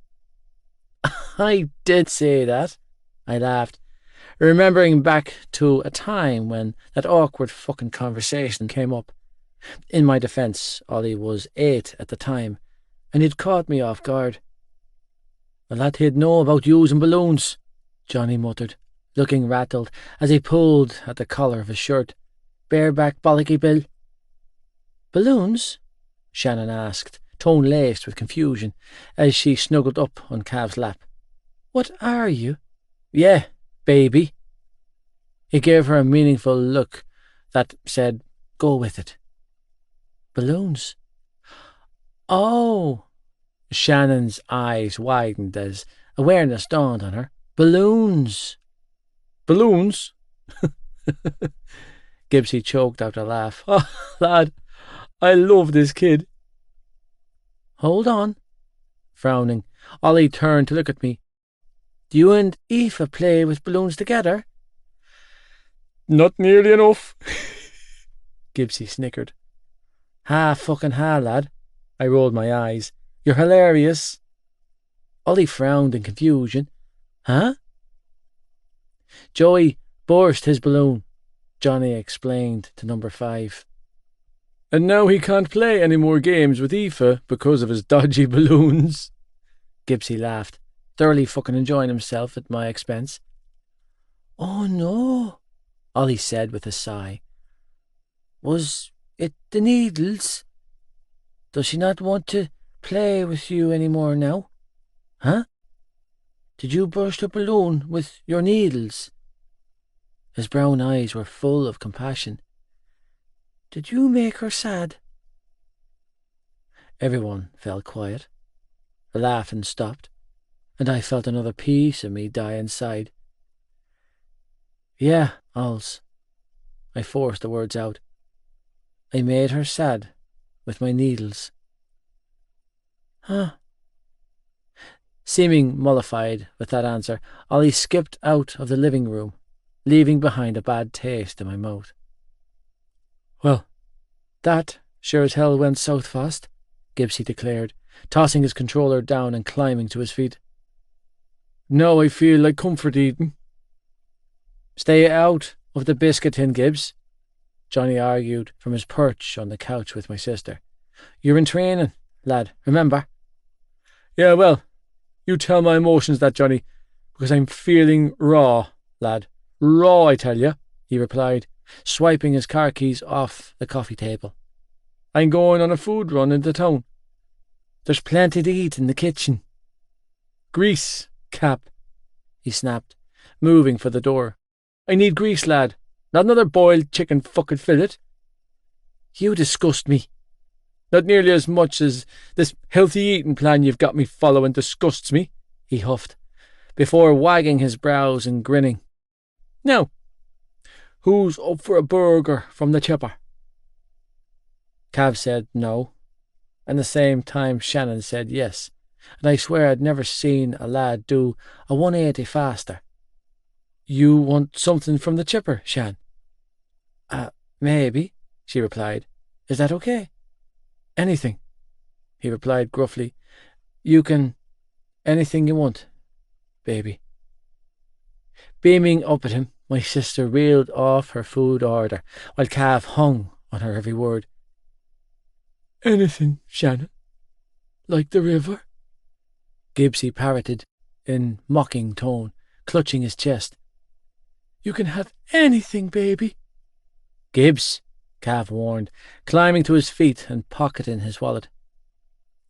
I did say that, I laughed, remembering back to a time when that awkward fucking conversation came up. In my defence, Ollie was 8 at the time, and he'd caught me off guard. Well, that he'd know about using balloons, Johnny muttered, looking rattled as he pulled at the collar of his shirt. Bareback bollocky Bill. Balloons? Shannon asked, tone laced with confusion, as she snuggled up on Cav's lap. What are you? Yeah, baby. He gave her a meaningful look that said, go with it. Balloons? Oh! Shannon's eyes widened as awareness dawned on her. Balloons! Balloons? Gibbsy choked out a laugh. Oh, lad, I love this kid. Hold on. Frowning, Ollie turned to look at me. Do you and Aoife play with balloons together? Not nearly enough. Gibbsy snickered. Ha fucking ha, lad. I rolled my eyes. You're hilarious. Ollie frowned in confusion. Huh? Joey burst his balloon, Johnny explained to number 5. And now he can't play any more games with Aoife because of his dodgy balloons. Gibbsy laughed, thoroughly fucking enjoying himself at my expense. Oh no, Ollie said with a sigh. Was it the needles? Does she not want to play with you any more now? Huh? Did you burst her balloon with your needles? His brown eyes were full of compassion. Did you make her sad? Everyone fell quiet. The laughing stopped, and I felt another piece of me die inside. Yeah, Ols. I forced the words out. I made her sad with my needles. Huh? Seeming mollified with that answer, Ollie skipped out of the living room, leaving behind a bad taste in my mouth. Well, that sure as hell went south fast, Gibbsy declared, tossing his controller down and climbing to his feet. Now I feel like comfort eating. Stay out of the biscuit tin, Gibbs, Johnny argued from his perch on the couch with my sister. You're in training, lad, remember? Yeah, well, you tell my emotions that, Johnny, because I'm feeling raw, lad. Raw, I tell you, he replied, swiping his car keys off the coffee table. I'm going on a food run into town. There's plenty to eat in the kitchen. Grease, Cap, he snapped, moving for the door. I need grease, lad, not another boiled chicken fucking fillet. You disgust me. Not nearly as much as this healthy eating plan you've got me following disgusts me, he huffed, before wagging his brows and grinning. Now, who's up for a burger from the chipper? Cav said no, and the same time Shannon said yes, and I swear I'd never seen a lad do a 180 faster. You want something from the chipper, Shan? Maybe, she replied. Is that okay? Anything, he replied gruffly. You can... anything you want, baby. Beaming up at him, my sister reeled off her food order, while Cav hung on her every word. Anything, Shannon? Like the river? Gibbsy parroted, in mocking tone, clutching his chest. You can have anything, baby. Gibbs, Cav warned, climbing to his feet and pocketing his wallet.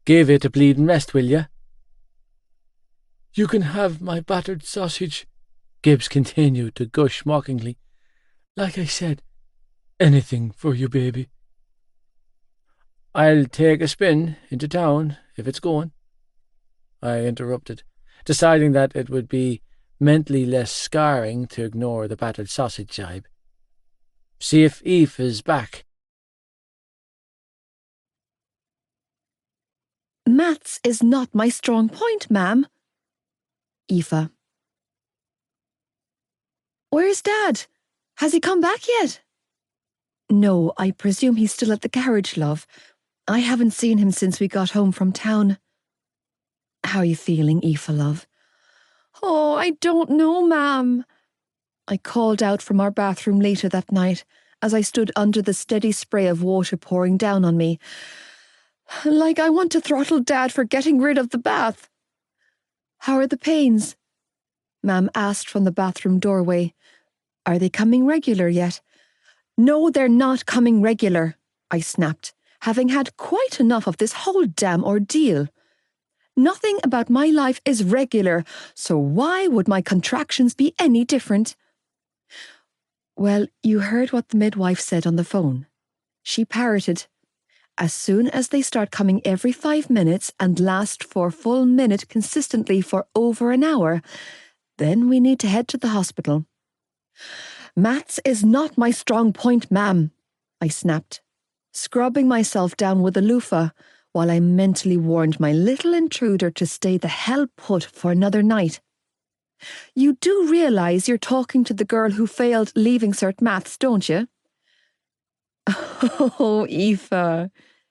Give it a bleeding rest, will ya? You can have my battered sausage, Gibbs continued to gush mockingly. Like I said, anything for you, baby. I'll take a spin into town if it's going, I interrupted, deciding that it would be mentally less scarring to ignore the battered sausage jibe. See if Eve is back. Maths is not my strong point, ma'am. Aoife. Where's Dad? Has he come back yet? No, I presume he's still at the garage, love. I haven't seen him since we got home from town. How are you feeling, Aoife, love? Oh, I don't know, ma'am. I called out from our bathroom later that night as I stood under the steady spray of water pouring down on me. Like I want to throttle Dad for getting rid of the bath. How are the pains? Ma'am asked from the bathroom doorway. Are they coming regular yet? No, they're not coming regular, I snapped, having had quite enough of this whole damn ordeal. Nothing about my life is regular, so why would my contractions be any different? Well, you heard what the midwife said on the phone. She parroted. As soon as they start coming every 5 minutes and last for a full minute consistently for over an hour, then we need to head to the hospital. Maths is not my strong point, ma'am, I snapped, scrubbing myself down with a loofah while I mentally warned my little intruder to stay the hell put for another night. You do realise you're talking to the girl who failed Leaving Cert Maths, don't you? Oh, Aoife,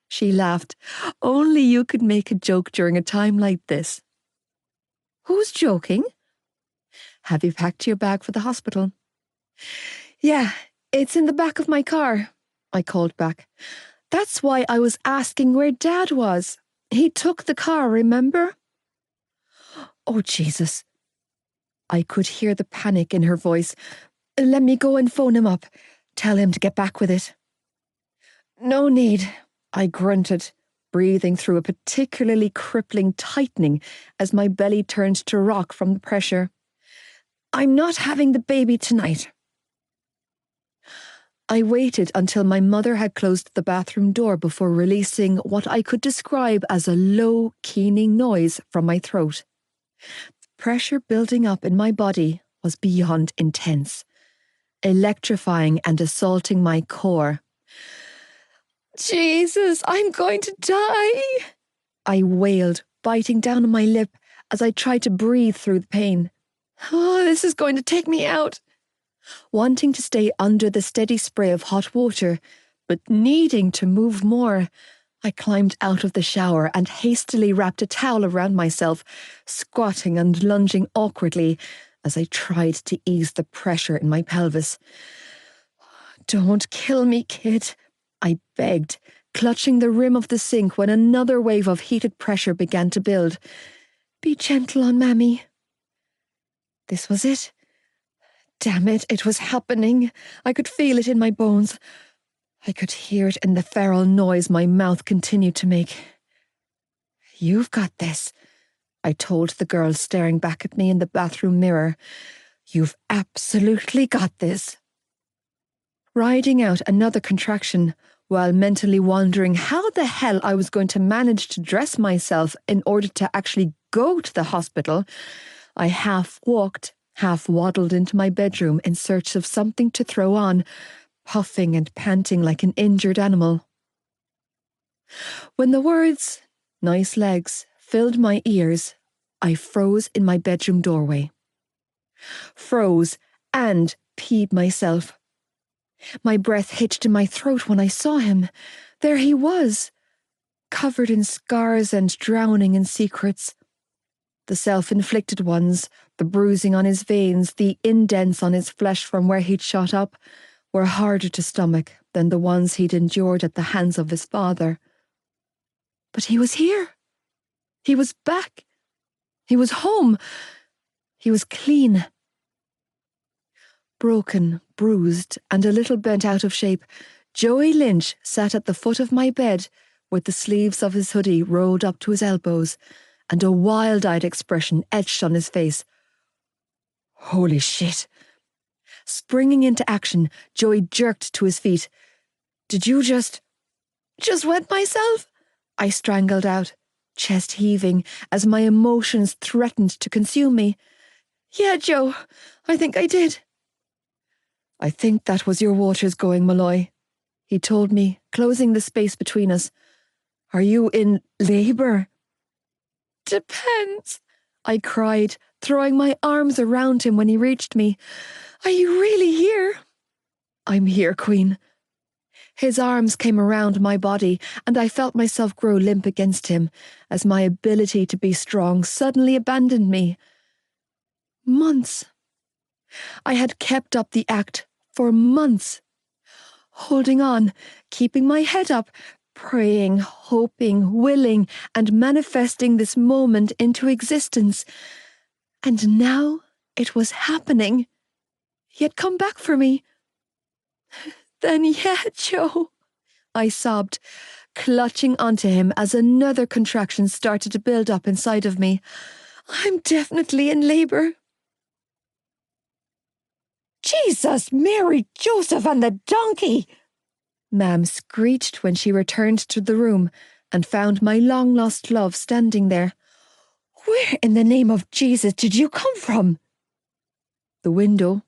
she laughed. Only you could make a joke during a time like this. Who's joking? Have you packed your bag for the hospital? Yeah, it's in the back of my car, I called back. That's why I was asking where Dad was. He took the car, remember? Oh, Jesus. I could hear the panic in her voice. Let me go and phone him up. Tell him to get back with it. No need, I grunted, breathing through a particularly crippling tightening as my belly turned to rock from the pressure. I'm not having the baby tonight. I waited until my mother had closed the bathroom door before releasing what I could describe as a low, keening noise from my throat. The pressure building up in my body was beyond intense, electrifying and assaulting my core. Jesus, I'm going to die, I wailed, biting down on my lip as I tried to breathe through the pain. Oh, this is going to take me out. Wanting to stay under the steady spray of hot water, but needing to move more, I climbed out of the shower and hastily wrapped a towel around myself, squatting and lunging awkwardly as I tried to ease the pressure in my pelvis. Don't kill me, kid, I begged, clutching the rim of the sink when another wave of heated pressure began to build. Be gentle on Mammy. This was it. Damn it, it was happening. I could feel it in my bones. I could hear it in the feral noise my mouth continued to make. You've got this, I told the girl staring back at me in the bathroom mirror. You've absolutely got this. Riding out another contraction while mentally wondering how the hell I was going to manage to dress myself in order to actually go to the hospital, I half walked, half waddled into my bedroom in search of something to throw on, puffing and panting like an injured animal. When the words, "nice legs," filled my ears, I froze in my bedroom doorway. Froze and peed myself. My breath hitched in my throat when I saw him. There he was, covered in scars and drowning in secrets. The self-inflicted ones, the bruising on his veins, the indents on his flesh from where he'd shot up, were harder to stomach than the ones he'd endured at the hands of his father. But he was here. He was back. He was home. He was clean. Broken, bruised, and a little bent out of shape, Joey Lynch sat at the foot of my bed with the sleeves of his hoodie rolled up to his elbows and a wild-eyed expression etched on his face. Holy shit. Springing into action, Joey jerked to his feet. Did you just wet myself? I strangled out, chest heaving as my emotions threatened to consume me. Yeah, Joe, I think I did. I think that was your waters going, Malloy, he told me, closing the space between us. Are you in labour? Depends, I cried, throwing my arms around him when he reached me. Are you really here? I'm here, Queen. His arms came around my body, and I felt myself grow limp against him as my ability to be strong suddenly abandoned me. Months. I had kept up the act for months, holding on, keeping my head up, praying, hoping, willing, and manifesting this moment into existence. And now it was happening. He had come back for me. Then yeah, Joe, I sobbed, clutching onto him as another contraction started to build up inside of me. I'm definitely in labour. Jesus, Mary, Joseph, and the donkey! Mam screeched when she returned to the room and found my long-lost love standing there. Where in the name of Jesus did you come from? The window,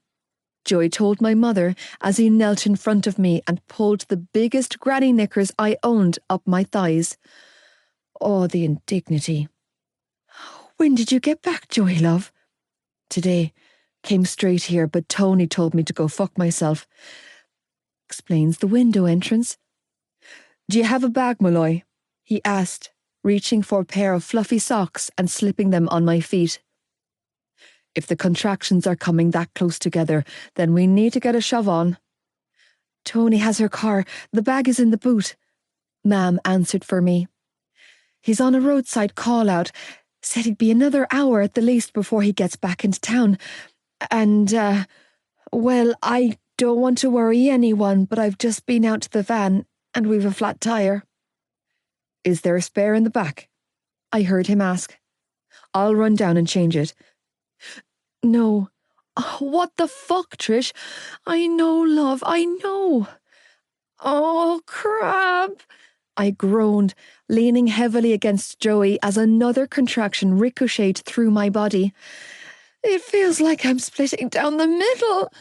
Joey told my mother as he knelt in front of me and pulled the biggest granny knickers I owned up my thighs. Oh, the indignity. When did you get back, Joey, love? Today. Came straight here, but Tony told me to go fuck myself. Explains the window entrance. Do you have a bag, Malloy? He asked, reaching for a pair of fluffy socks and slipping them on my feet. If the contractions are coming that close together, then we need to get a shove on. Tony has her car. The bag is in the boot. Mam answered for me. He's on a roadside call-out. Said he'd be another hour at the least before he gets back into town. And, well, I don't want to worry anyone, but I've just been out to the van and we've a flat tyre. Is there a spare in the back? I heard him ask. I'll run down and change it. No. Oh, what the fuck, Trish? I know, love, I know. Oh, crap. I groaned, leaning heavily against Joey as another contraction ricocheted through my body. It feels like I'm splitting down the middle.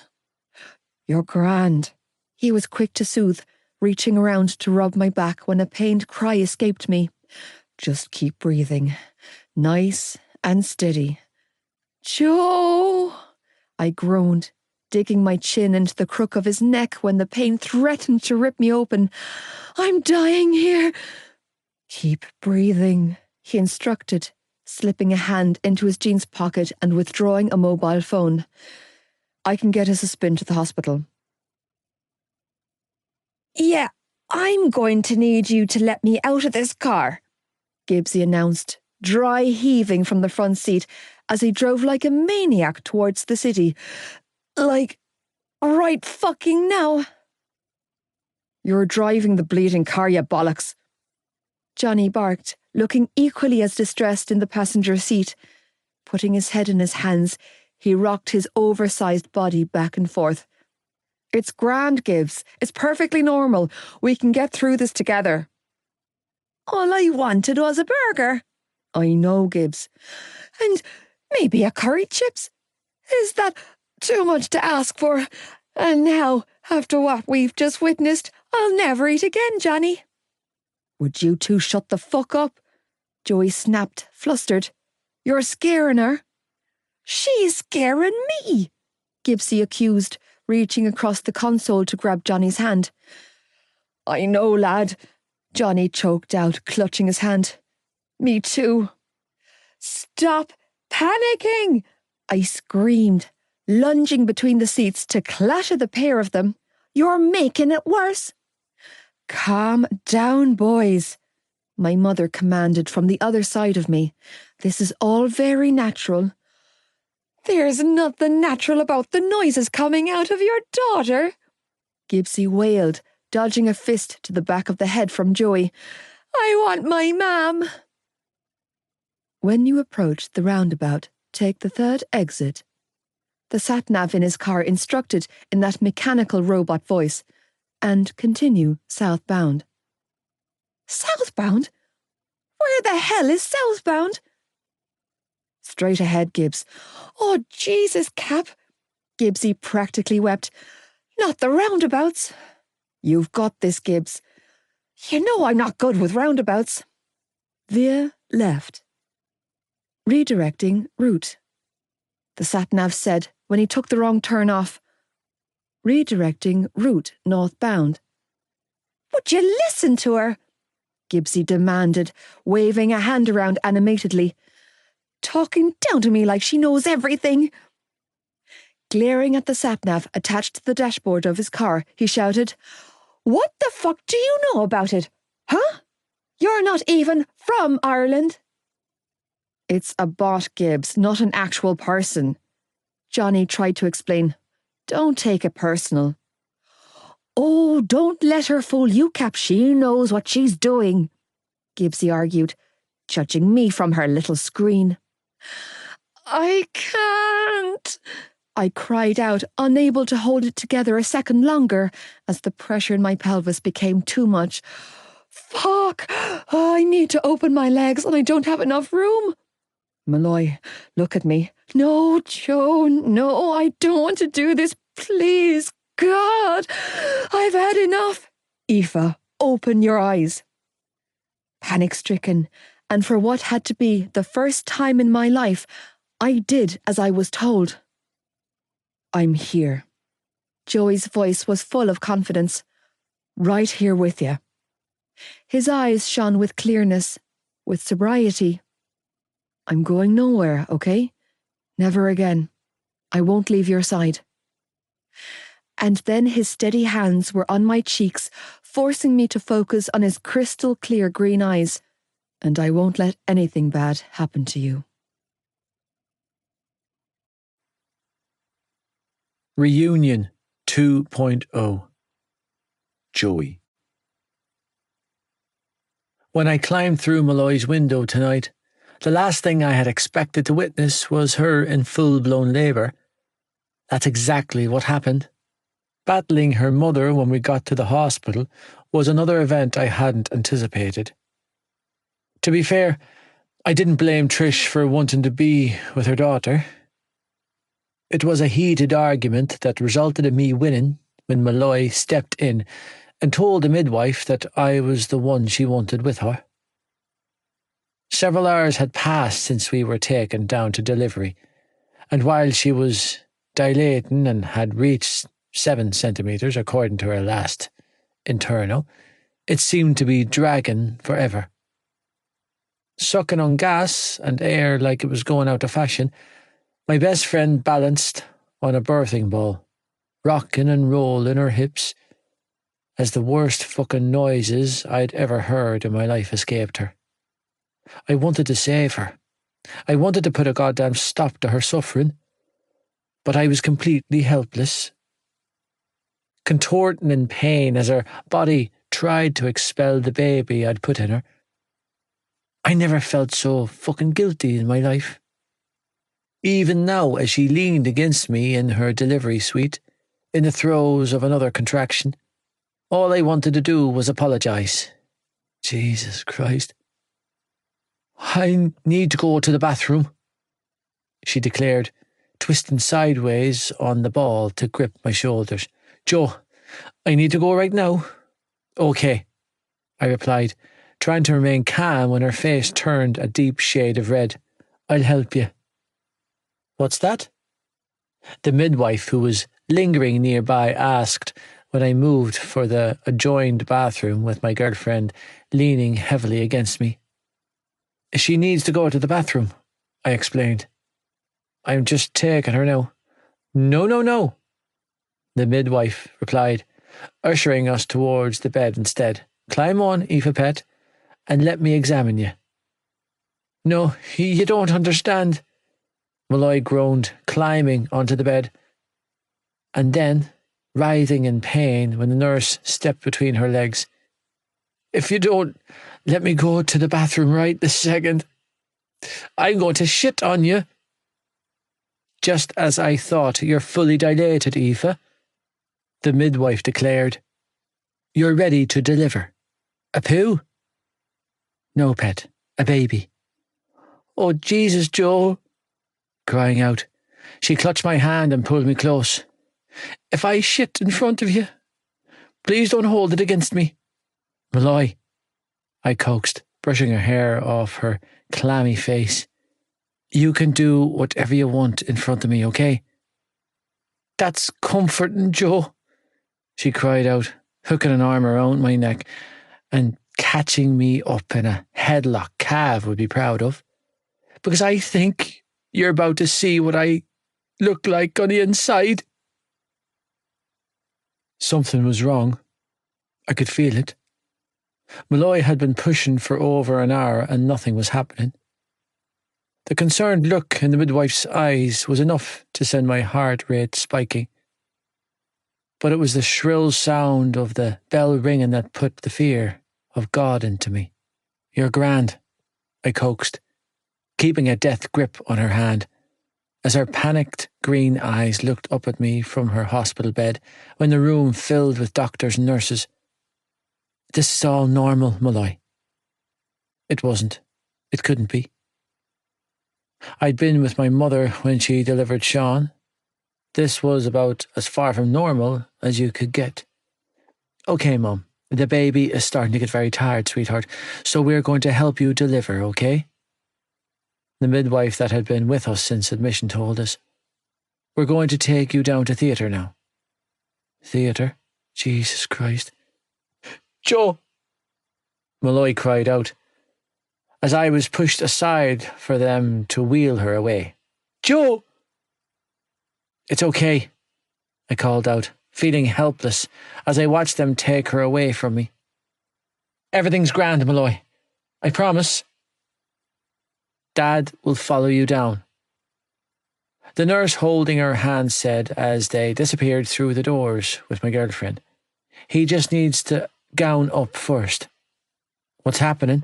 You're grand. He was quick to soothe, reaching around to rub my back when a pained cry escaped me. Just keep breathing. Nice and steady. Joe! I groaned, digging my chin into the crook of his neck when the pain threatened to rip me open. I'm dying here. Keep breathing, he instructed, slipping a hand into his jeans pocket and withdrawing a mobile phone. I can get us a spin to the hospital. Yeah, I'm going to need you to let me out of this car, Gibbsy announced, dry heaving from the front seat as he drove like a maniac towards the city. Like, right fucking now. You're driving the bleeding car, you bollocks. Johnny barked, looking equally as distressed in the passenger seat. Putting his head in his hands, he rocked his oversized body back and forth. It's grand, Gibbs. It's perfectly normal. We can get through this together. All I wanted was a burger. I know, Gibbs. And maybe a curry chips. Is that too much to ask for? And now, after what we've just witnessed, I'll never eat again, Johnny. Would you two shut the fuck up? Joey snapped, flustered. You're scaring her. She's scaring me, Gibbsy accused, reaching across the console to grab Johnny's hand. I know, lad, Johnny choked out, clutching his hand. Me too. Stop panicking, I screamed, lunging between the seats to clatter the pair of them. You're making it worse. Calm down, boys, my mother commanded from the other side of me. This is all very natural. There's nothing natural about the noises coming out of your daughter, Gibbsy wailed, dodging a fist to the back of the head from Joey. I want my mam. When you approach the roundabout, take the third exit. The sat-nav in his car instructed in that mechanical robot voice, and continue southbound. Southbound? Where the hell is southbound? Straight ahead, Gibbs. Oh, Jesus, Cap. Gibbsy practically wept. Not the roundabouts. You've got this, Gibbs. You know I'm not good with roundabouts. Veer left. Redirecting route. The sat-nav said when he took the wrong turn off. Redirecting route northbound. Would you listen to her? Gibbsy demanded, waving a hand around animatedly. Talking down to me like she knows everything. Glaring at the sat-nav attached to the dashboard of his car, he shouted, What the fuck do you know about it? Huh? You're not even from Ireland. It's a bot, Gibbs, not an actual person. Johnny tried to explain. Don't take it personal. Oh, don't let her fool you, Cap. She knows what she's doing, Gibbsy argued, judging me from her little screen. I can't, I cried out, unable to hold it together a second longer as the pressure in my pelvis became too much. Fuck! I need to open my legs and I don't have enough room. Malloy, look at me. No, Joe, no, I don't want to do this. Please, God, I've had enough. Aoife, open your eyes. Panic-stricken, and for what had to be the first time in my life, I did as I was told. I'm here. Joey's voice was full of confidence. Right here with you. His eyes shone with clearness, with sobriety. I'm going nowhere, okay? Never again. I won't leave your side. And then his steady hands were on my cheeks, forcing me to focus on his crystal clear green eyes. And I won't let anything bad happen to you. Reunion 2.0. Joey. When I climbed through Malloy's window tonight, the last thing I had expected to witness was her in full-blown labour. That's exactly what happened. Battling her mother when we got to the hospital was another event I hadn't anticipated. To be fair, I didn't blame Trish for wanting to be with her daughter. It was a heated argument that resulted in me winning when Malloy stepped in and told the midwife that I was the one she wanted with her. Several hours had passed since we were taken down to delivery, and while she was dilating and had reached 7 centimetres according to her last internal, it seemed to be dragging forever. Sucking on gas and air like it was going out of fashion, my best friend balanced on a birthing ball, rocking and rolling her hips as the worst fucking noises I'd ever heard in my life escaped her. I wanted to save her. I wanted to put a goddamn stop to her suffering, but I was completely helpless. Contorting in pain as her body tried to expel the baby I'd put in her. I never felt so fucking guilty in my life. Even now, as she leaned against me in her delivery suite, in the throes of another contraction. All I wanted to do was apologise. Jesus Christ. I need to go to the bathroom, she declared, twisting sideways on the ball to grip my shoulders. Joe, I need to go right now. Okay, I replied, trying to remain calm when her face turned a deep shade of red. I'll help you. What's that? The midwife, who was lingering nearby, asked when I moved for the adjoined bathroom with my girlfriend leaning heavily against me. She needs to go to the bathroom, I explained. I'm just taking her now. No, the midwife replied, ushering us towards the bed instead. Climb on, Aoife pet, and let me examine you. No, you don't understand, Malloy groaned, climbing onto the bed, and then writhing in pain when the nurse stepped between her legs. If you don't let me go to the bathroom right this second, I'm going to shit on you. Just as I thought, you're fully dilated, Aoife, the midwife declared. You're ready to deliver. A poo? No, pet, a baby. Oh, Jesus, Joe, crying out. She clutched my hand and pulled me close. If I shit in front of you, please don't hold it against me. Malloy, I coaxed, brushing her hair off her clammy face. You can do whatever you want in front of me, okay? That's comforting, Joe, she cried out, hooking an arm around my neck and catching me up in a headlock Cav would be proud of. Because I think you're about to see what I look like on the inside. Something was wrong. I could feel it. Malloy had been pushing for over an hour and nothing was happening. The concerned look in the midwife's eyes was enough to send my heart rate spiking. But it was the shrill sound of the bell ringing that put the fear of God into me. You're grand, I coaxed, keeping a death grip on her hand, as her panicked green eyes looked up at me from her hospital bed when the room filled with doctors and nurses. This is all normal, Malloy. It wasn't. It couldn't be. I'd been with my mother when she delivered Sean. This was about as far from normal as you could get. Okay, Mum, the baby is starting to get very tired, sweetheart, so we're going to help you deliver, okay? The midwife that had been with us since admission told us. We're going to take you down to theatre now. Theatre? Jesus Christ. Joe! Malloy cried out, as I was pushed aside for them to wheel her away. Joe! It's okay, I called out, feeling helpless as I watched them take her away from me. Everything's grand, Malloy. I promise. Dad will follow you down, the nurse holding her hand said as they disappeared through the doors with my girlfriend. He just needs to gown up first. What's happening?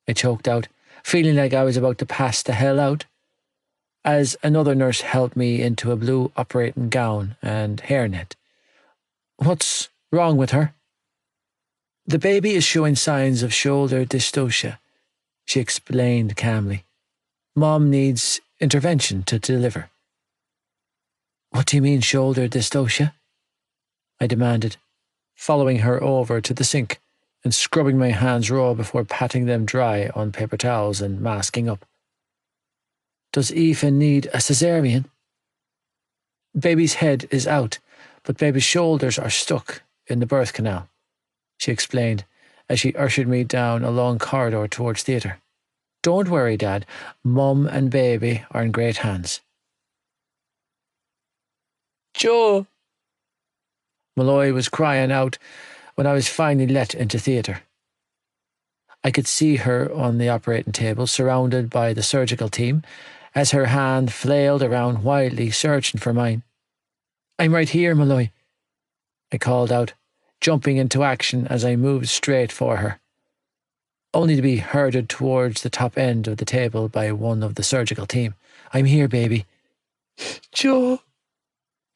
I choked out, feeling like I was about to pass the hell out, as another nurse helped me into a blue operating gown and hairnet. What's wrong with her? The baby is showing signs of shoulder dystocia, she explained calmly. Mom needs intervention to deliver. What do you mean, shoulder dystocia? I demanded, following her over to the sink and scrubbing my hands raw before patting them dry on paper towels and masking up. Does Aoife need a cesarean? Baby's head is out, but baby's shoulders are stuck in the birth canal, she explained as she ushered me down a long corridor towards theatre. Don't worry, Dad. Mum and baby are in great hands. Joe! Malloy was crying out when I was finally let into theatre. I could see her on the operating table, surrounded by the surgical team, as her hand flailed around wildly, searching for mine. I'm right here, Malloy, I called out, jumping into action as I moved straight for her, only to be herded towards the top end of the table by one of the surgical team. I'm here, baby. Joe,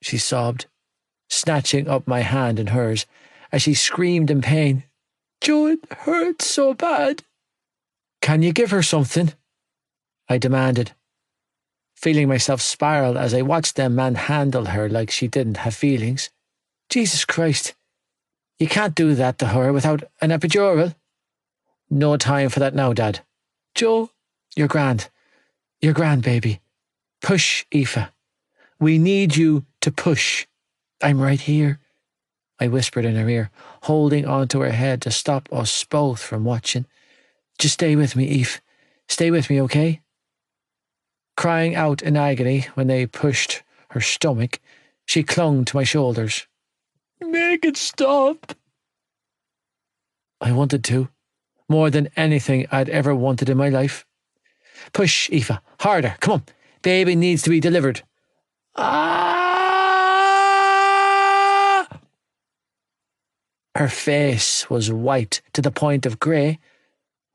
she sobbed, snatching up my hand in hers as she screamed in pain. "Joe, it hurts so bad." "Can you give her something?" I demanded, feeling myself spiral as I watched them manhandle her like she didn't have feelings. "Jesus Christ, you can't do that to her without an epidural." "No time for that now, Dad." "Joe, you're grand. You're grand, baby. Push, Aoife. We need you to push." "I'm right here," I whispered in her ear, holding onto her head to stop us both from watching. "Just stay with me, Aoife. Stay with me, okay?" Crying out in agony when they pushed her stomach, she clung to my shoulders. "Make it stop." I wanted to, more than anything I'd ever wanted in my life. "Push, Aoife. Harder. Come on. Baby needs to be delivered." "Ah!" Her face was white to the point of grey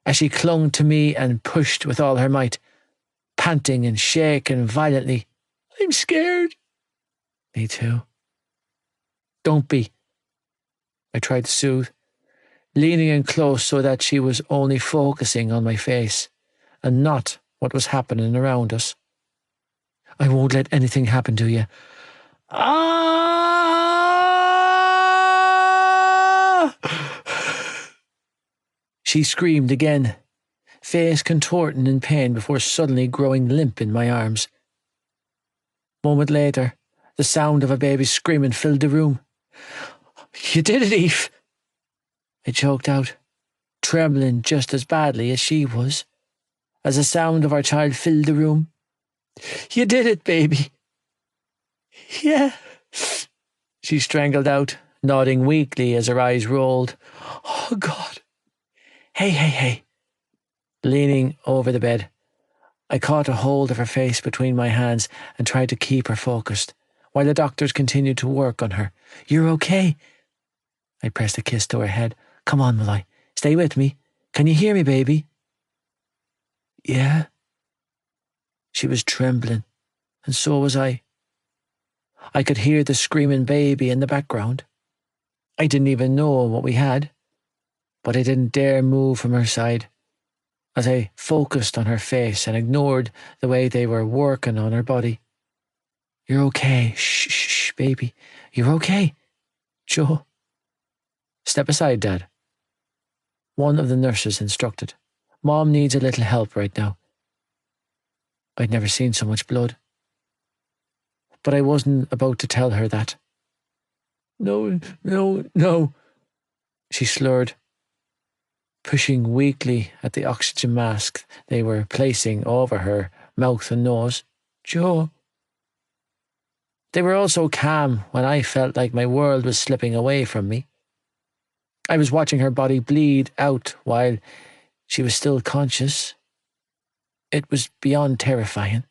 as she clung to me and pushed with all her might, panting and shaking violently. "I'm scared." "Me too." "Don't be," I tried to soothe, leaning in close so that she was only focusing on my face and not what was happening around us. "I won't let anything happen to you." "Ah!" She screamed again, face contorting in pain before suddenly growing limp in my arms. A moment later, the sound of a baby screaming filled the room. "You did it, Eve," I choked out, trembling just as badly as she was, as the sound of our child filled the room. "You did it, baby." "Yeah," she strangled out, nodding weakly as her eyes rolled. "Oh, God." Hey. Leaning over the bed, I caught a hold of her face between my hands and tried to keep her focused, while the doctors continued to work on her. "You're okay." I pressed a kiss to her head. "Come on, Malloy. Stay with me. Can you hear me, baby?" "Yeah." She was trembling, and so was I. I could hear the screaming baby in the background. I didn't even know what we had, but I didn't dare move from her side as I focused on her face and ignored the way they were working on her body. "You're okay. Shh, baby. You're okay. Joe." "Step aside, Dad," one of the nurses instructed. "Mom needs a little help right now." I'd never seen so much blood, but I wasn't about to tell her that. No, she slurred, pushing weakly at the oxygen mask they were placing over her mouth and nose. "Joe." They were all so calm when I felt like my world was slipping away from me. I was watching her body bleed out while she was still conscious. It was beyond terrifying.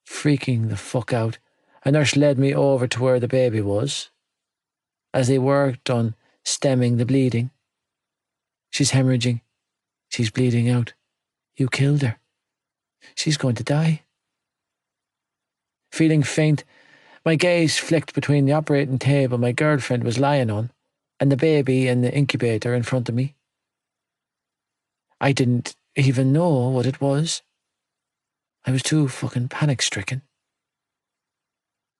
Freaking the fuck out, a nurse led me over to where the baby was, as they worked on stemming the bleeding. "She's hemorrhaging. She's bleeding out. You killed her. She's going to die." Feeling faint, my gaze flicked between the operating table my girlfriend was lying on and the baby in the incubator in front of me. I didn't even know what it was. I was too fucking panic-stricken.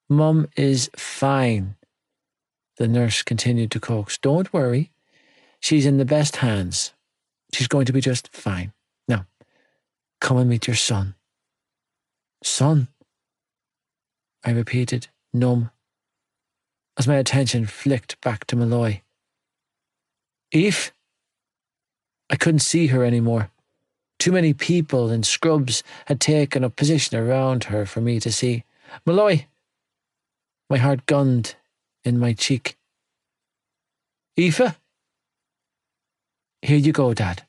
"Mum is fine," the nurse continued to coax. "Don't worry. She's in the best hands. She's going to be just fine. Now, come and meet your son." "Son?" I repeated, numb, as my attention flicked back to Malloy. "Eve?" I couldn't see her anymore. Too many people in scrubs had taken up position around her for me to see. "Malloy!" My heart gunned in my cheek. "Aoife?" "Here you go, Dad."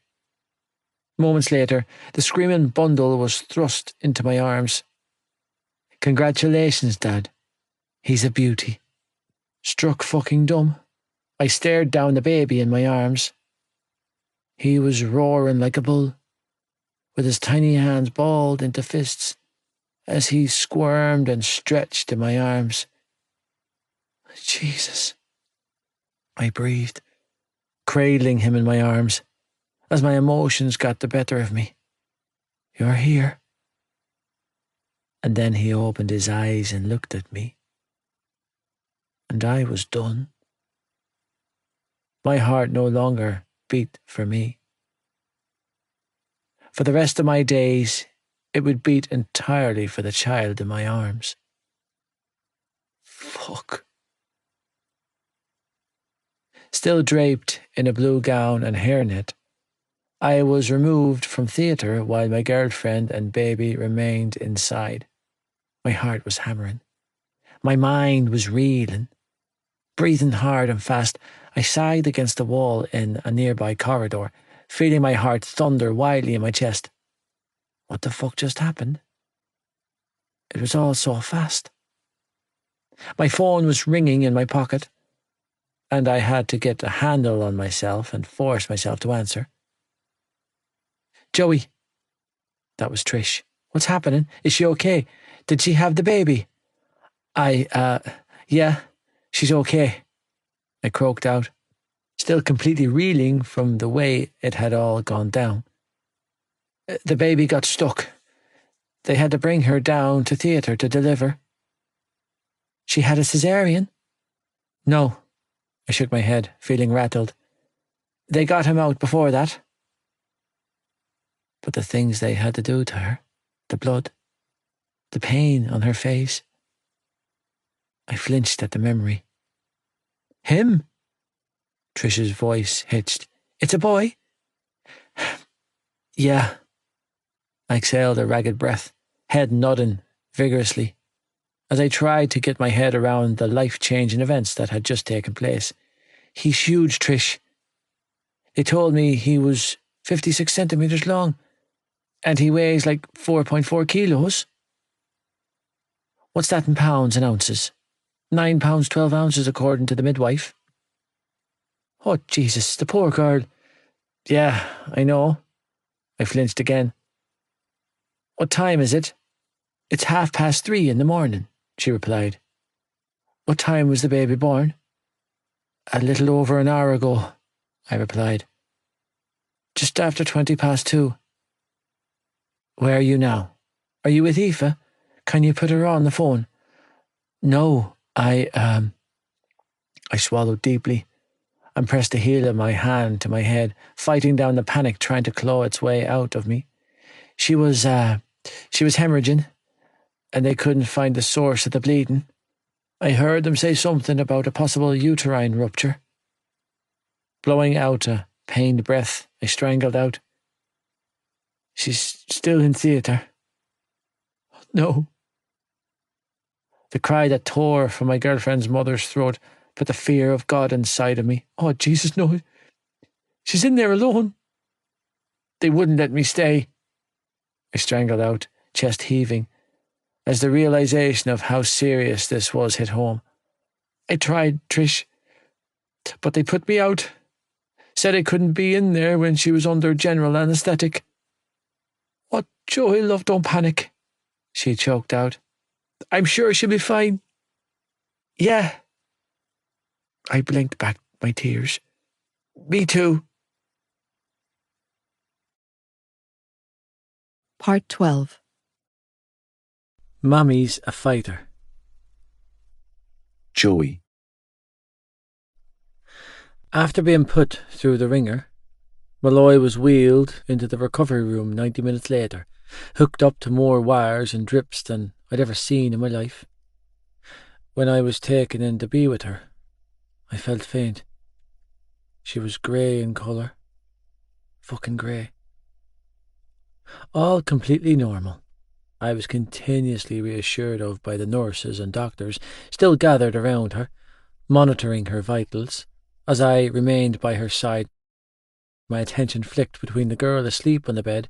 Moments later, the screaming bundle was thrust into my arms. "Congratulations, Dad. He's a beauty." Struck fucking dumb, I stared down the baby in my arms. He was roaring like a bull, with his tiny hands balled into fists as he squirmed and stretched in my arms. Jesus, I breathed, cradling him in my arms as my emotions got the better of me. You're here. And then he opened his eyes and looked at me. And I was done. My heart no longer beat for me. For the rest of my days, it would beat entirely for the child in my arms. Fuck. Still draped in a blue gown and hairnet, I was removed from theatre while my girlfriend and baby remained inside. My heart was hammering. My mind was reeling. Breathing hard and fast, I sagged against the wall in a nearby corridor, feeling my heart thunder wildly in my chest. What the fuck just happened? It was all so fast. My phone was ringing in my pocket, and I had to get a handle on myself and force myself to answer. Joey. That was Trish. What's happening? Is she okay? Did she have the baby? Yeah, she's okay, I croaked out, still completely reeling from the way it had all gone down. The baby got stuck. They had to bring her down to theatre to deliver. She had a cesarean? No, I shook my head, feeling rattled. They got him out before that. But the things they had to do to her, the blood, the pain on her face. I flinched at the memory. Him? Trish's voice hitched. It's a boy? Yeah. I exhaled a ragged breath, head nodding vigorously, as I tried to get my head around the life-changing events that had just taken place. He's huge, Trish. They told me he was 56 centimetres long, and he weighs like 4.4 kilos. What's that in pounds and ounces? 9 pounds 12 ounces according to the midwife. Oh, Jesus, the poor girl. Yeah, I know. I flinched again. What time is it? It's 3:30 in the morning, she replied. What time was the baby born? A little over an hour ago, I replied. Just after 2:20. Where are you now? Are you with Aoife? Can you put her on the phone? No, I swallowed deeply and pressed the heel of my hand to my head, fighting down the panic trying to claw its way out of me. She was hemorrhaging, and they couldn't find the source of the bleeding. I heard them say something about a possible uterine rupture. Blowing out a pained breath, I strangled out. She's still in theatre. No. The cry that tore from my girlfriend's mother's throat put the fear of God inside of me. Oh, Jesus, no. She's in there alone. They wouldn't let me stay. I strangled out, chest heaving, as the realization of how serious this was hit home. I tried, Trish, but they put me out. Said I couldn't be in there when she was under general anaesthetic. Oh, Joey, love, don't panic, she choked out. I'm sure she'll be fine. Yeah. I blinked back my tears. Me too. Part 12. Mammy's a fighter. Joey. After being put through the ringer, Malloy was wheeled into the recovery room 90 minutes later, hooked up to more wires and drips than I'd ever seen in my life. When I was taken in to be with her, I felt faint. She was grey in colour. Fucking grey. All completely normal. I was continuously reassured of by the nurses and doctors still gathered around her, monitoring her vitals, as I remained by her side. My attention flicked between the girl asleep on the bed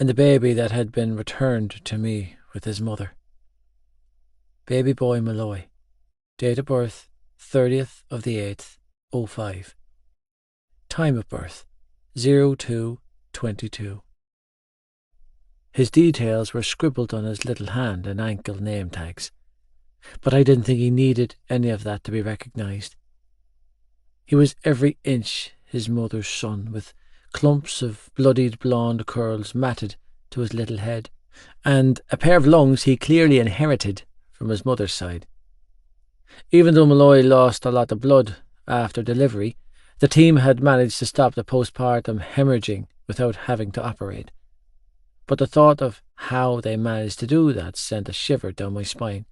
and the baby that had been returned to me with his mother. Baby boy Malloy. Date of birth 30th of the 8th, 05. Time of birth 02:22. His details were scribbled on his little hand in ankle name tags. but I didn't think he needed any of that to be recognised. He was every inch his mother's son, with clumps of bloodied blonde curls matted to his little head, and a pair of lungs he clearly inherited from his mother's side. Even though Malloy lost a lot of blood after delivery, the team had managed to stop the postpartum hemorrhaging without having to operate. But the thought of how they managed to do that sent a shiver down my spine.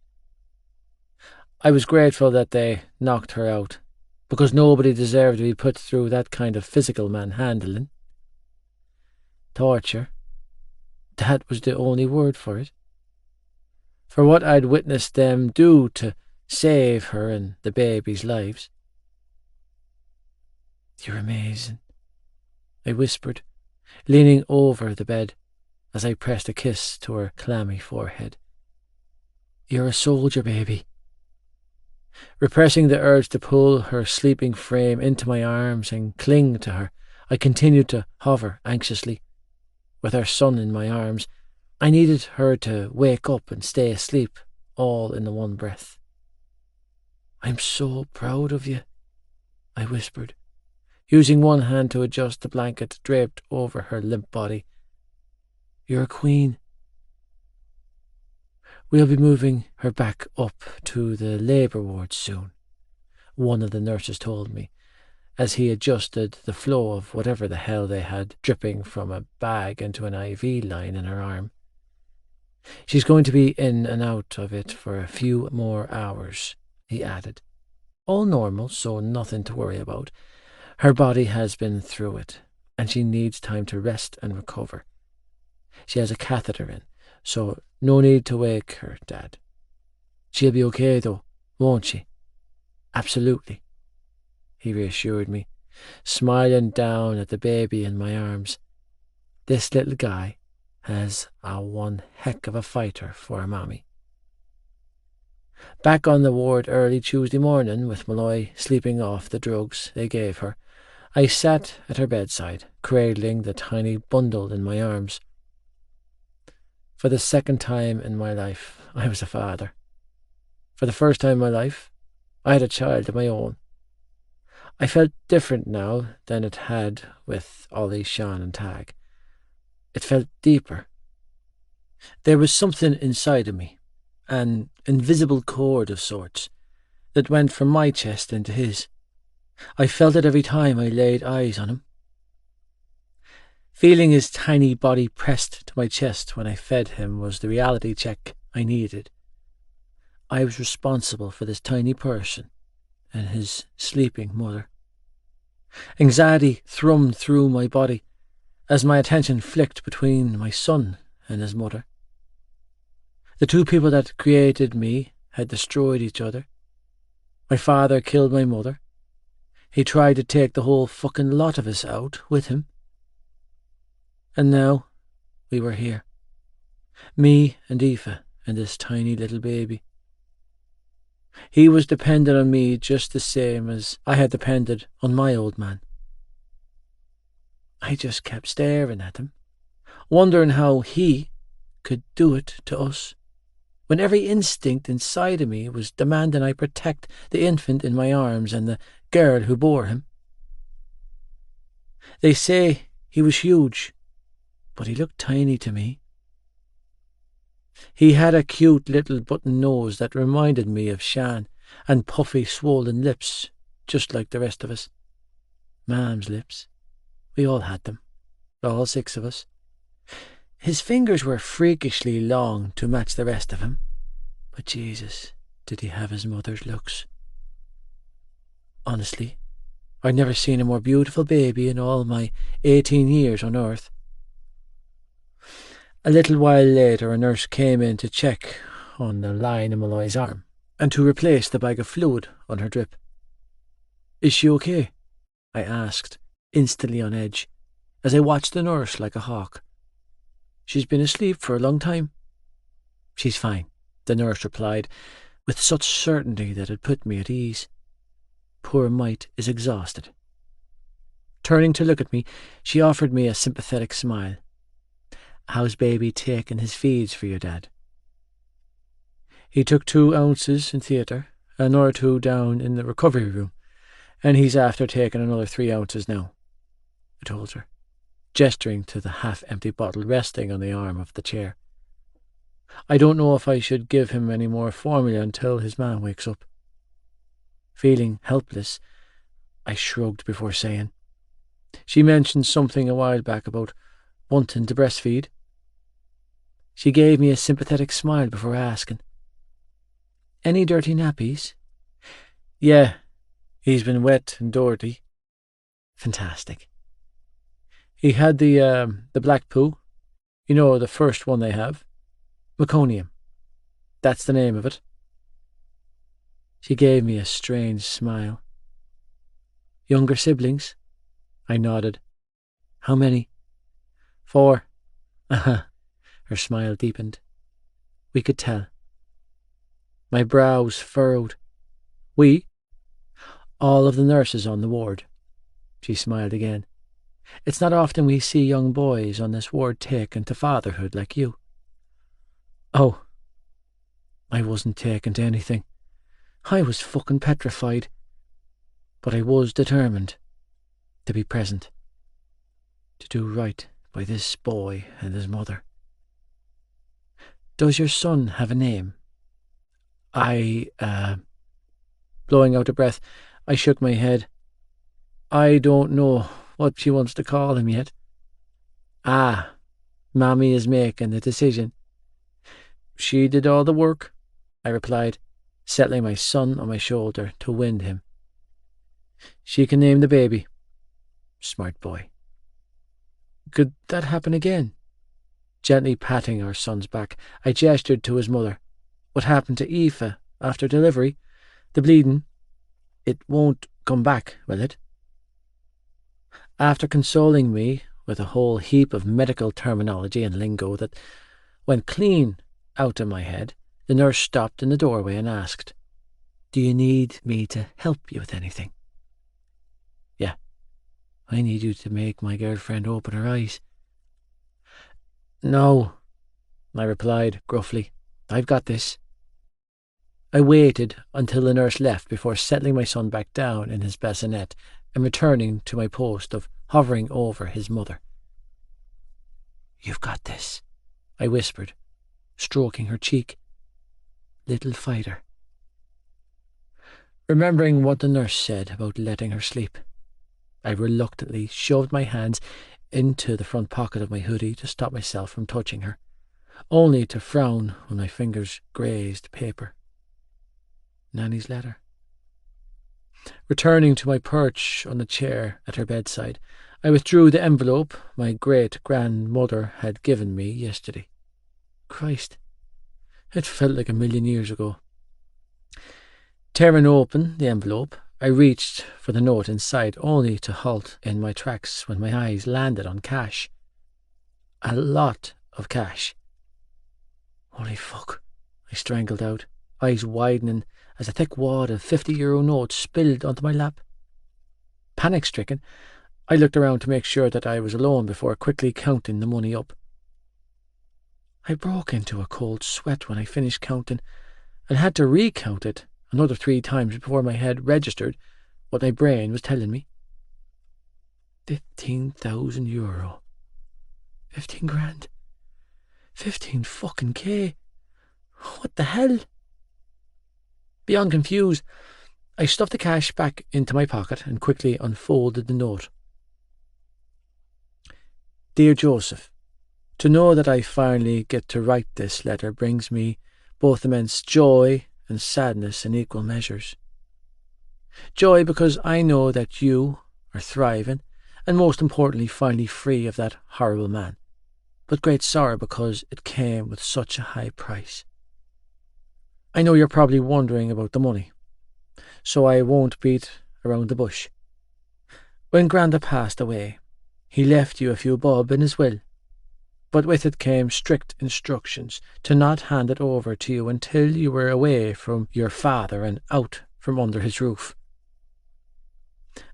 I was grateful that they knocked her out, because nobody deserved to be put through that kind of physical manhandling. Torture. That was the only word for it. For what I'd witnessed them do to save her and the baby's lives. "You're amazing," I whispered, leaning over the bed as I pressed a kiss to her clammy forehead. "You're a soldier, baby." Repressing the urge to pull her sleeping frame into my arms and cling to her, I continued to hover anxiously. With her son in my arms, I needed her to wake up and stay asleep, all in the one breath. "I'm so proud of you," I whispered, using one hand to adjust the blanket draped over her limp body. "You're a queen." "We'll be moving her back up to the labour ward soon," one of the nurses told me, as he adjusted the flow of whatever the hell they had dripping from a bag into an IV line in her arm. "She's going to be in and out of it for a few more hours," he added. "All normal, so nothing to worry about. Her body has been through it, and she needs time to rest and recover. She has a catheter in, so no need to wake her, Dad. She'll be okay, though, won't she?" "Absolutely," he reassured me, smiling down at the baby in my arms. "This little guy has a one heck of a fighter for a mommy." Back on the ward early Tuesday morning, with Malloy sleeping off the drugs they gave her, I sat at her bedside, cradling the tiny bundle in my arms. For the second time in my life, I was a father. For the first time in my life, I had a child of my own. I felt different now than it had with Ollie, Sean and Tag. It felt deeper. There was something inside of me, an invisible cord of sorts, that went from my chest into his. I felt it every time I laid eyes on him. Feeling his tiny body pressed to my chest when I fed him was the reality check I needed. I was responsible for this tiny person and his sleeping mother. Anxiety thrummed through my body as my attention flicked between my son and his mother. The two people that created me had destroyed each other. My father killed my mother. He tried to take the whole fucking lot of us out with him. And now we were here. Me and Aoife and this tiny little baby. He was dependent on me just the same as I had depended on my old man. I just kept staring at him, wondering how he could do it to us, when every instinct inside of me was demanding I protect the infant in my arms and the girl who bore him. They say he was huge, but he looked tiny to me. He had a cute little button nose that reminded me of Shan, and puffy, swollen lips, just like the rest of us. Mam's lips. We all had them, all 6 of us. His fingers were freakishly long to match the rest of him, but Jesus, did he have his mother's looks. Honestly, I'd never seen a more beautiful baby in all my 18 years on earth. A little while later, a nurse came in to check on the line in Malloy's arm and to replace the bag of fluid on her drip. "Is she okay?" I asked, instantly on edge, as I watched the nurse like a hawk. "She's been asleep for a long time." "She's fine," the nurse replied, with such certainty that it put me at ease. Poor mite is exhausted. Turning to look at me, she offered me a sympathetic smile. "How's baby taking his feeds for you, Dad?" He took 2 ounces in theatre, another 2 down in the recovery room, and he's after taking another 3 ounces now, I told her, gesturing to the half-empty bottle resting on the arm of the chair. I don't know if I should give him any more formula until his man wakes up. Feeling helpless, I shrugged before saying, "She mentioned something a while back about wanting to breastfeed." She gave me a sympathetic smile before asking, "Any dirty nappies?" "Yeah, he's been wet and dirty." "Fantastic." "He had the black poo, you know, the first one they have. Meconium. That's the name of it." She gave me a strange smile. "Younger siblings?" I nodded. "How many?" "4. Aha." Her smile deepened. We could tell. My brows furrowed. "We?" "All of the nurses on the ward." She smiled again. "It's not often we see young boys on this ward taken to fatherhood like you." Oh, I wasn't taken to anything. I was fucking petrified. But I was determined to be present, to do right by this boy and his mother. "Does your son have a name?" Blowing out a breath, I shook my head. "I don't know what she wants to call him yet." "Ah, Mommy is making the decision." "She did all the work," I replied, settling my son on my shoulder to wind him. "She can name the baby." Smart boy. "Could that happen again?" Gently patting our son's back, I gestured to his mother. "What happened to Aoife after delivery? The bleeding? It won't come back, will it?" After consoling me with a whole heap of medical terminology and lingo that went clean out of my head, the nurse stopped in the doorway and asked, "Do you need me to help you with anything?" "Yeah, I need you to make my girlfriend open her eyes." "No," I replied gruffly. "I've got this." I waited until the nurse left before settling my son back down in his bassinet and returning to my post of hovering over his mother. "You've got this," I whispered, stroking her cheek. "Little fighter." Remembering what the nurse said about letting her sleep, I reluctantly shoved my hands into the front pocket of my hoodie to stop myself from touching her, only to frown when my fingers grazed paper. Nanny's letter. Returning to my perch on the chair at her bedside, I withdrew the envelope my great-grandmother had given me yesterday. Christ, it felt like 1,000,000 years ago. Tearing open the envelope, I reached for the note inside, only to halt in my tracks when my eyes landed on cash. A lot of cash. "Holy fuck," I strangled out, eyes widening as a thick wad of 50-euro notes spilled onto my lap. Panic-stricken, I looked around to make sure that I was alone before quickly counting the money up. I broke into a cold sweat when I finished counting and had to recount it another 3 times before my head registered what my brain was telling me. 15,000 euro. 15 grand. 15 fucking K. What the hell? Beyond confused, I stuffed the cash back into my pocket and quickly unfolded the note. "Dear Joseph, to know that I finally get to write this letter brings me both immense joy and sadness in equal measures. Joy because I know that you are thriving and most importantly finally free of that horrible man, but great sorrow because it came with such a high price. I know you're probably wondering about the money, so I won't beat around the bush. When Granda passed away, he left you a few bob in his will, but with it came strict instructions to not hand it over to you until you were away from your father and out from under his roof.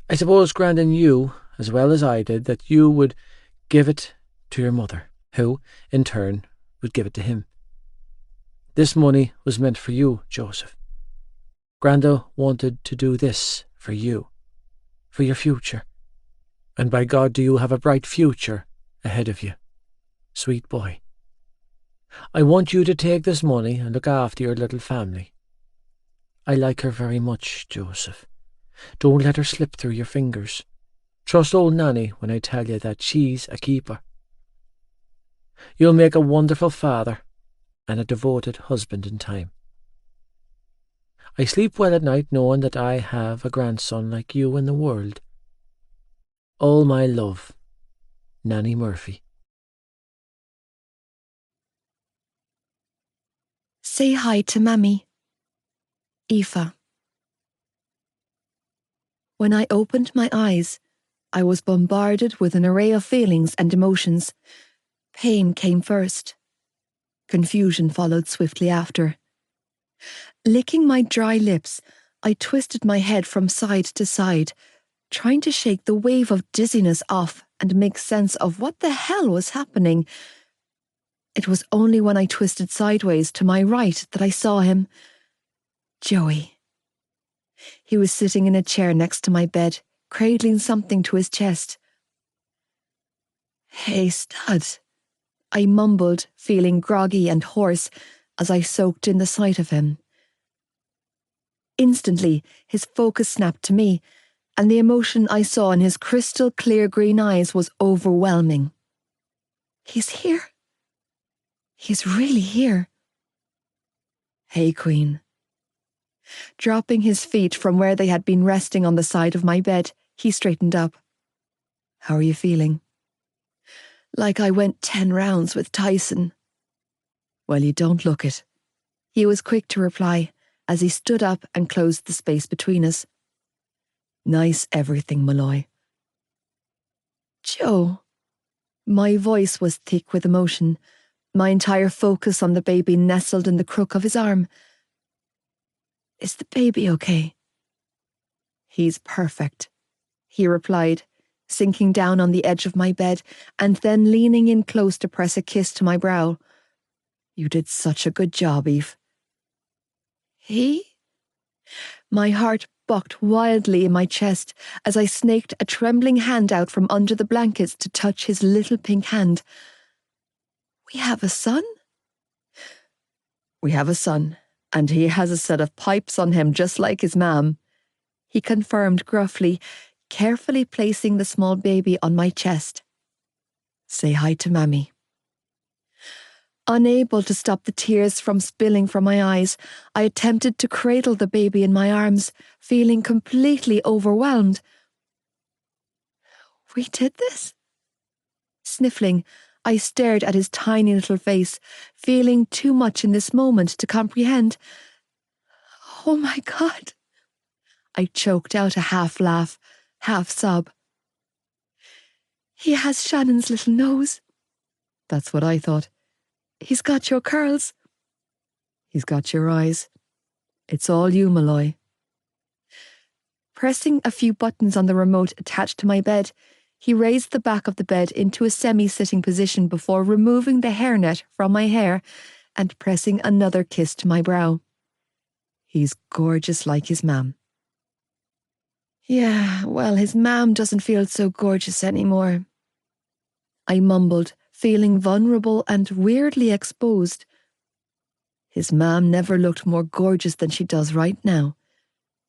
I suppose Granda knew, as well as I did, that you would give it to your mother, who, in turn, would give it to him. This money was meant for you, Joseph. Granda wanted to do this for you, for your future. And by God, do you have a bright future ahead of you, sweet boy. I want you to take this money and look after your little family. I like her very much, Joseph. Don't let her slip through your fingers. Trust old Nanny when I tell you that she's a keeper. You'll make a wonderful father and a devoted husband in time. I sleep well at night knowing that I have a grandson like you in the world. All my love, Nanny Murphy. Say hi to Mammy. Aoife. When I opened my eyes, I was bombarded with an array of feelings and emotions. Pain came first. Confusion followed swiftly after. Licking my dry lips, I twisted my head from side to side, trying to shake the wave of dizziness off and make sense of what the hell was happening. It was only when I twisted sideways to my right that I saw him. Joey. He was sitting in a chair next to my bed, cradling something to his chest. Hey, stud, I mumbled, feeling groggy and hoarse as I soaked in the sight of him. Instantly, his focus snapped to me, and the emotion I saw in his crystal clear green eyes was overwhelming. He's here. He's really here. Hey, Queen. Dropping his feet from where they had been resting on the side of my bed, he straightened up. How are you feeling? Like I went 10 rounds with Tyson. Well, you don't look it. He was quick to reply as he stood up and closed the space between us. Nice everything, Malloy. Joe. My voice was thick with emotion, my entire focus on the baby nestled in the crook of his arm. Is the baby okay? He's perfect, he replied, sinking down on the edge of my bed and then leaning in close to press a kiss to my brow. You did such a good job, Eve. He? My heart bucked wildly in my chest as I snaked a trembling hand out from under the blankets to touch his little pink hand. We have a son? We have a son, and he has a set of pipes on him just like his mam, he confirmed gruffly, carefully placing the small baby on my chest. Say hi to Mammy. Unable to stop the tears from spilling from my eyes, I attempted to cradle the baby in my arms, feeling completely overwhelmed. We did this? Sniffling, I stared at his tiny little face, feeling too much in this moment to comprehend. Oh my God. I choked out a half laugh, half sob. He has Shannon's little nose. That's what I thought. He's got your curls. He's got your eyes. It's all you, Malloy. Pressing a few buttons on the remote attached to my bed, he raised the back of the bed into a semi-sitting position before removing the hairnet from my hair and pressing another kiss to my brow. He's gorgeous like his mam. Yeah, well, his mam doesn't feel so gorgeous anymore. I mumbled, feeling vulnerable and weirdly exposed. His mam never looked more gorgeous than she does right now,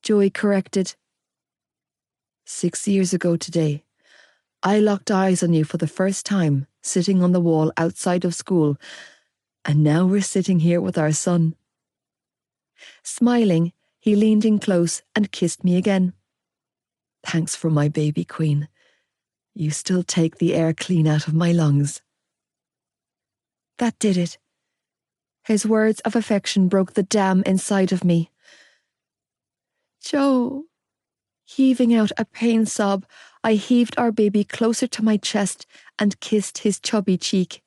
Joey corrected. 6 years ago today, I locked eyes on you for the first time, sitting on the wall outside of school, and now we're sitting here with our son. Smiling, he leaned in close and kissed me again. Thanks for my baby, Queen. You still take the air clean out of my lungs. That did it. His words of affection broke the dam inside of me. Joe. Heaving out a pain sob, I heaved our baby closer to my chest and kissed his chubby cheek.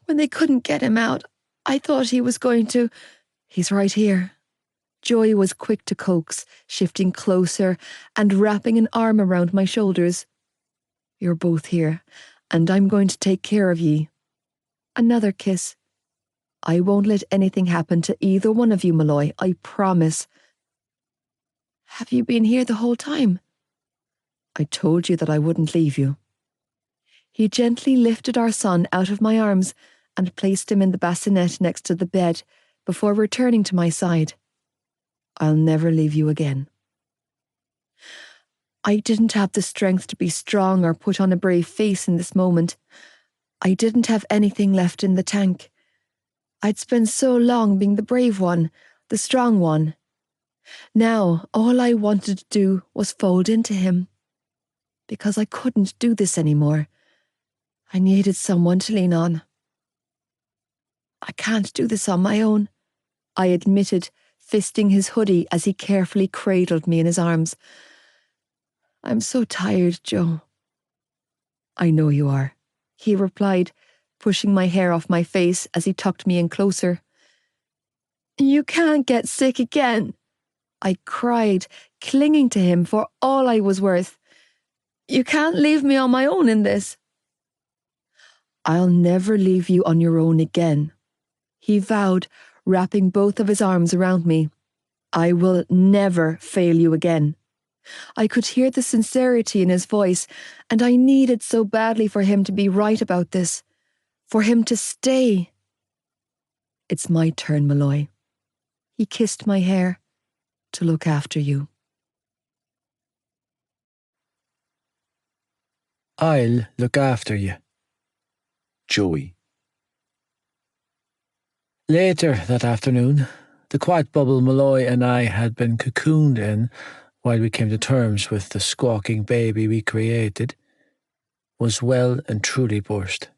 When they couldn't get him out, I thought he was going to... He's right here. Joy was quick to coax, shifting closer and wrapping an arm around my shoulders. You're both here, and I'm going to take care of ye. Another kiss. I won't let anything happen to either one of you, Malloy, I promise. Have you been here the whole time? I told you that I wouldn't leave you. He gently lifted our son out of my arms and placed him in the bassinet next to the bed before returning to my side. I'll never leave you again. I didn't have the strength to be strong or put on a brave face in this moment. I didn't have anything left in the tank. I'd spent so long being the brave one, the strong one. Now, all I wanted to do was fold into him. Because I couldn't do this anymore. I needed someone to lean on. I can't do this on my own, I admitted, fisting his hoodie as he carefully cradled me in his arms. I'm so tired, Joe. I know you are, he replied, pushing my hair off my face as he tucked me in closer. You can't get sick again, I cried, clinging to him for all I was worth. You can't leave me on my own in this. I'll never leave you on your own again, he vowed, wrapping both of his arms around me. I will never fail you again. I could hear the sincerity in his voice, and I needed so badly for him to be right about this, for him to stay. It's my turn, Malloy. He kissed my hair to look after you. I'll look after you. Joey. Later that afternoon, the quiet bubble Malloy and I had been cocooned in while we came to terms with the squawking baby we created was well and truly burst.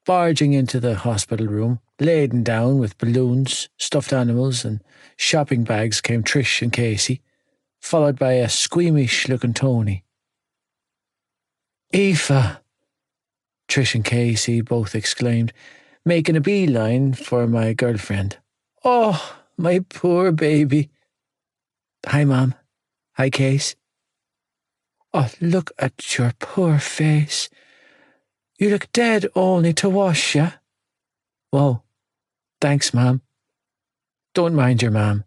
Barging into the hospital room, laden down with balloons, stuffed animals and shopping bags came Trish and Casey, followed by a squeamish-looking Tony. Aoife! Trish and Casey both exclaimed, making a beeline for my girlfriend. Oh, my poor baby. Hi, Mom. Hi, Case. Oh, look at your poor face. You look dead only to wash ya. Whoa. Thanks, Mom. Don't mind your mom.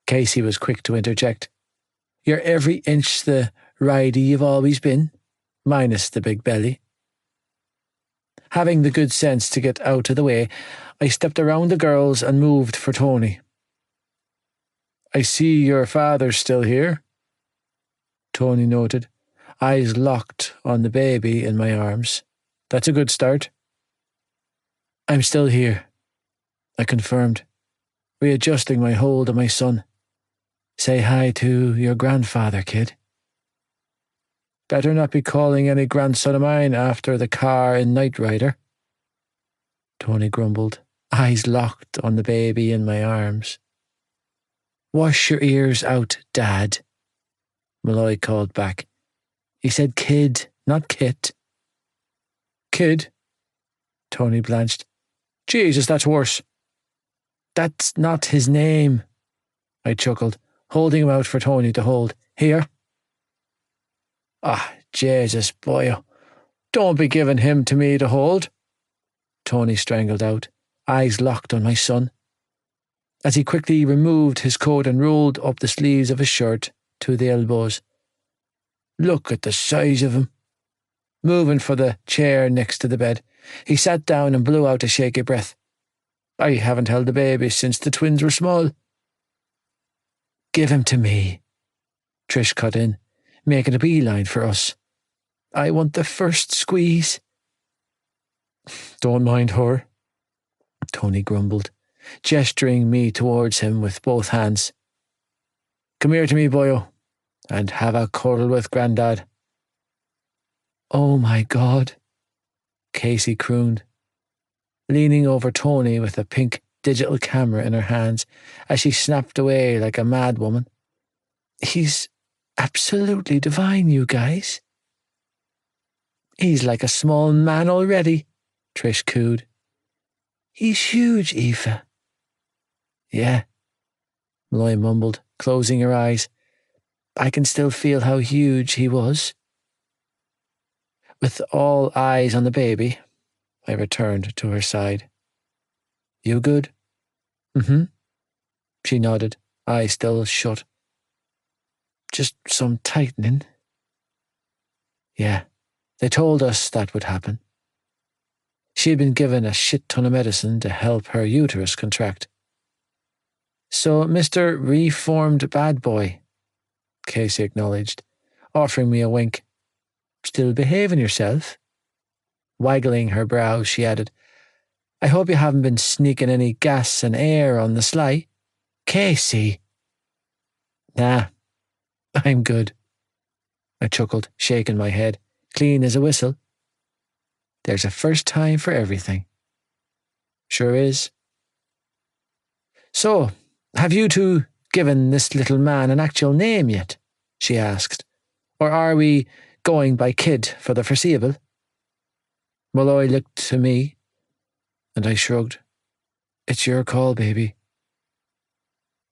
Casey was quick to interject. You're every inch the ridey you've always been, minus the big belly. Having the good sense to get out of the way, I stepped around the girls and moved for Tony. I see your father's still here, Tony noted, eyes locked on the baby in my arms. That's a good start. I'm still here, I confirmed, readjusting my hold on my son. Say hi to your grandfather, kid. Better not be calling any grandson of mine after the car in Knight Rider, Tony grumbled, eyes locked on the baby in my arms. Wash your ears out, Dad, Malloy called back. He said kid, not kit. Kid? Tony blanched. Jesus, that's worse. That's not his name, I chuckled, holding him out for Tony to hold. Here. Ah, Jesus, boyo. Don't be giving him to me to hold, Tony strangled out, eyes locked on my son, as he quickly removed his coat and rolled up the sleeves of his shirt to the elbows. Look at the size of him. Moving for the chair next to the bed, he sat down and blew out a shaky breath. I haven't held a baby since the twins were small. Give him to me, Trish cut in, making a beeline for us. I want the first squeeze. Don't mind her, Tony grumbled, gesturing me towards him with both hands. Come here to me, boyo, and have a cuddle with Grandad. Oh my God, Casey crooned, leaning over Tony with a pink digital camera in her hands as she snapped away like a mad woman. He's absolutely divine, you guys. He's like a small man already, Trish cooed. He's huge, Aoife. Yeah, Malloy mumbled, closing her eyes. I can still feel how huge he was. With all eyes on the baby, I returned to her side. You good? Mm-hmm. She nodded, eyes still shut. Just some tightening. Yeah, they told us that would happen. She had been given a shit ton of medicine to help her uterus contract. So, Mr. Reformed Bad Boy, Casey acknowledged, offering me a wink. Still behaving yourself? Waggling her brows, she added, I hope you haven't been sneaking any gas and air on the sly. Casey! Nah, I'm good. I chuckled, shaking my head, clean as a whistle. There's a first time for everything. Sure is. So, have you two given this little man an actual name yet? She asked. Or are we going by Kid for the foreseeable? Malloy looked to me, and I shrugged. It's your call, baby.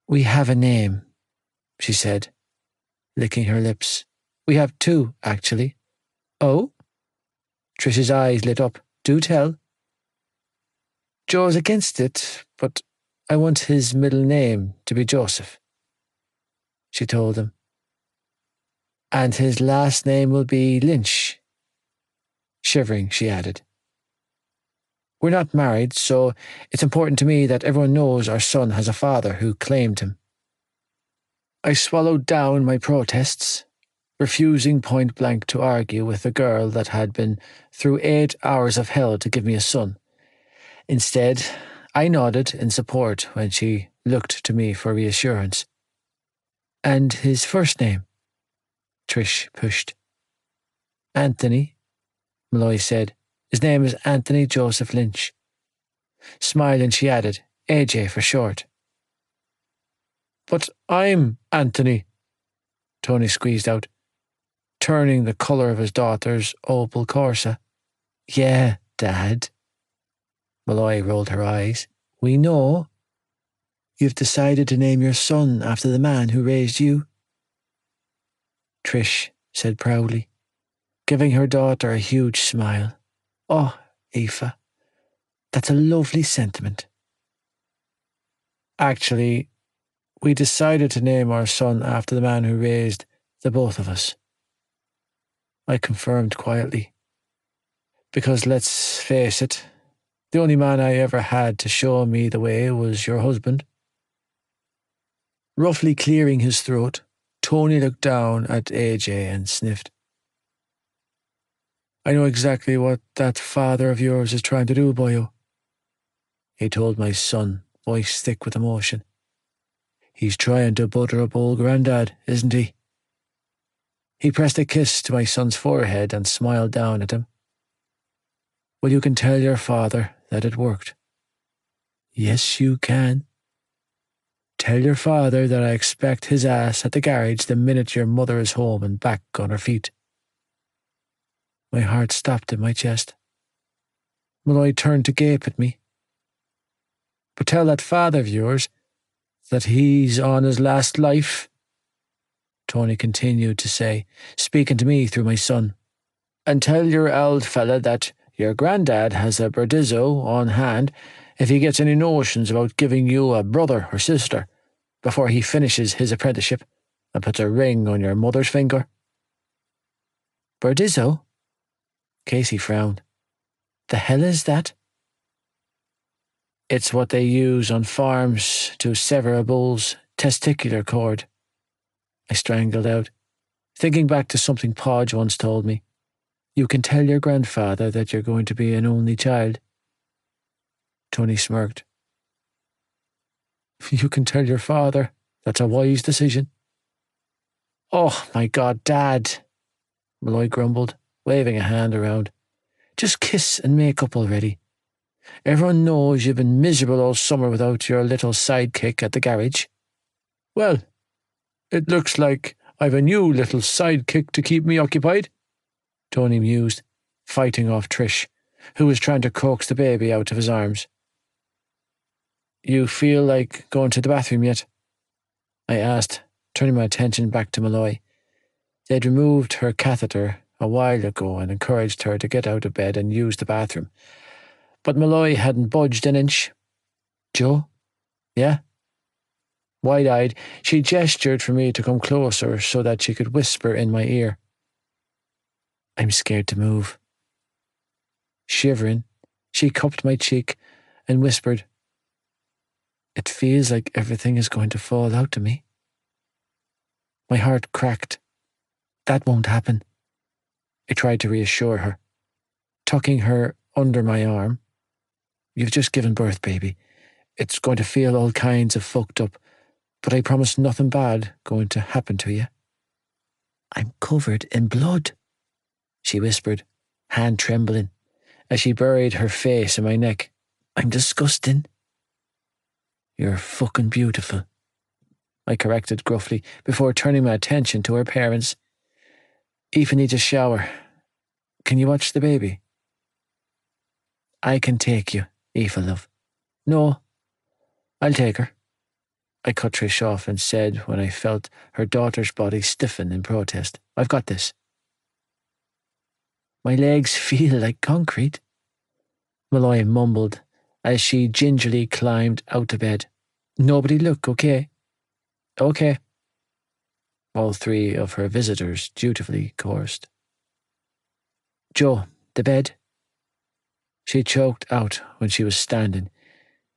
We have a name, she said, licking her lips. We have two, actually. Oh? Trish's eyes lit up. Do tell. Joe's against it, but I want his middle name to be Joseph, she told him. And his last name will be Lynch. Shivering, she added. We're not married, so it's important to me that everyone knows our son has a father who claimed him. I swallowed down my protests, refusing point blank to argue with a girl that had been through 8 hours of hell to give me a son. Instead, I nodded in support when she looked to me for reassurance. And his first name? Trish pushed. Anthony, Malloy said. His name is Anthony Joseph Lynch. Smiling, she added, AJ for short. But I'm Anthony, Tony squeezed out, turning the colour of his daughter's opal Corsa. Yeah, Dad. Malloy rolled her eyes. We know. You've decided to name your son after the man who raised you. Trish said proudly, giving her daughter a huge smile. Oh, Aoife, that's a lovely sentiment. Actually, we decided to name our son after the man who raised the both of us. I confirmed quietly. Because let's face it, the only man I ever had to show me the way was your husband. Roughly clearing his throat, Tony looked down at AJ and sniffed. I know exactly what that father of yours is trying to do, boyo, he told my son, voice thick with emotion. He's trying to butter up old Grandad, isn't he? He pressed a kiss to my son's forehead and smiled down at him. Well, you can tell your father that it worked. Yes, you can. Tell your father that I expect his ass at the garage the minute your mother is home and back on her feet. My heart stopped in my chest. Malloy turned to gape at me. But tell that father of yours that he's on his last life, Tony continued to say, speaking to me through my son. And tell your old fella that your granddad has a Berdizzo on hand if he gets any notions about giving you a brother or sister before he finishes his apprenticeship and puts a ring on your mother's finger. Berdizzo? Casey frowned. The hell is that? It's what they use on farms to sever a bull's testicular cord. I strangled out, thinking back to something Podge once told me. You can tell your grandfather that you're going to be an only child. Tony smirked. You can tell your father that's a wise decision. Oh, my God, Dad, Malloy grumbled, waving a hand around. Just kiss and make up already. Everyone knows you've been miserable all summer without your little sidekick at the garage. Well, it looks like I've a new little sidekick to keep me occupied, Tony mused, fighting off Trish, who was trying to coax the baby out of his arms. You feel like going to the bathroom yet? I asked, turning my attention back to Malloy. They'd removed her catheter a while ago and encouraged her to get out of bed and use the bathroom. But Malloy hadn't budged an inch. Joe? Yeah? Wide-eyed, she gestured for me to come closer so that she could whisper in my ear. I'm scared to move. Shivering, she cupped my cheek and whispered, It feels like everything is going to fall out of me. My heart cracked. That won't happen. I tried to reassure her, tucking her under my arm. You've just given birth, baby. It's going to feel all kinds of fucked up, but I promise nothing bad going to happen to you. I'm covered in blood, she whispered, hand trembling, as she buried her face in my neck. I'm disgusting. You're fucking beautiful, I corrected gruffly before turning my attention to her parents. Aoife needs a shower. Can you watch the baby? I can take you, Aoife, love. No, I'll take her, I cut Trish off and said when I felt her daughter's body stiffen in protest. I've got this. My legs feel like concrete, Malloy mumbled as she gingerly climbed out of bed. Nobody look, okay? Okay. All three of her visitors dutifully chorused. Joe, the bed? She choked out when she was standing,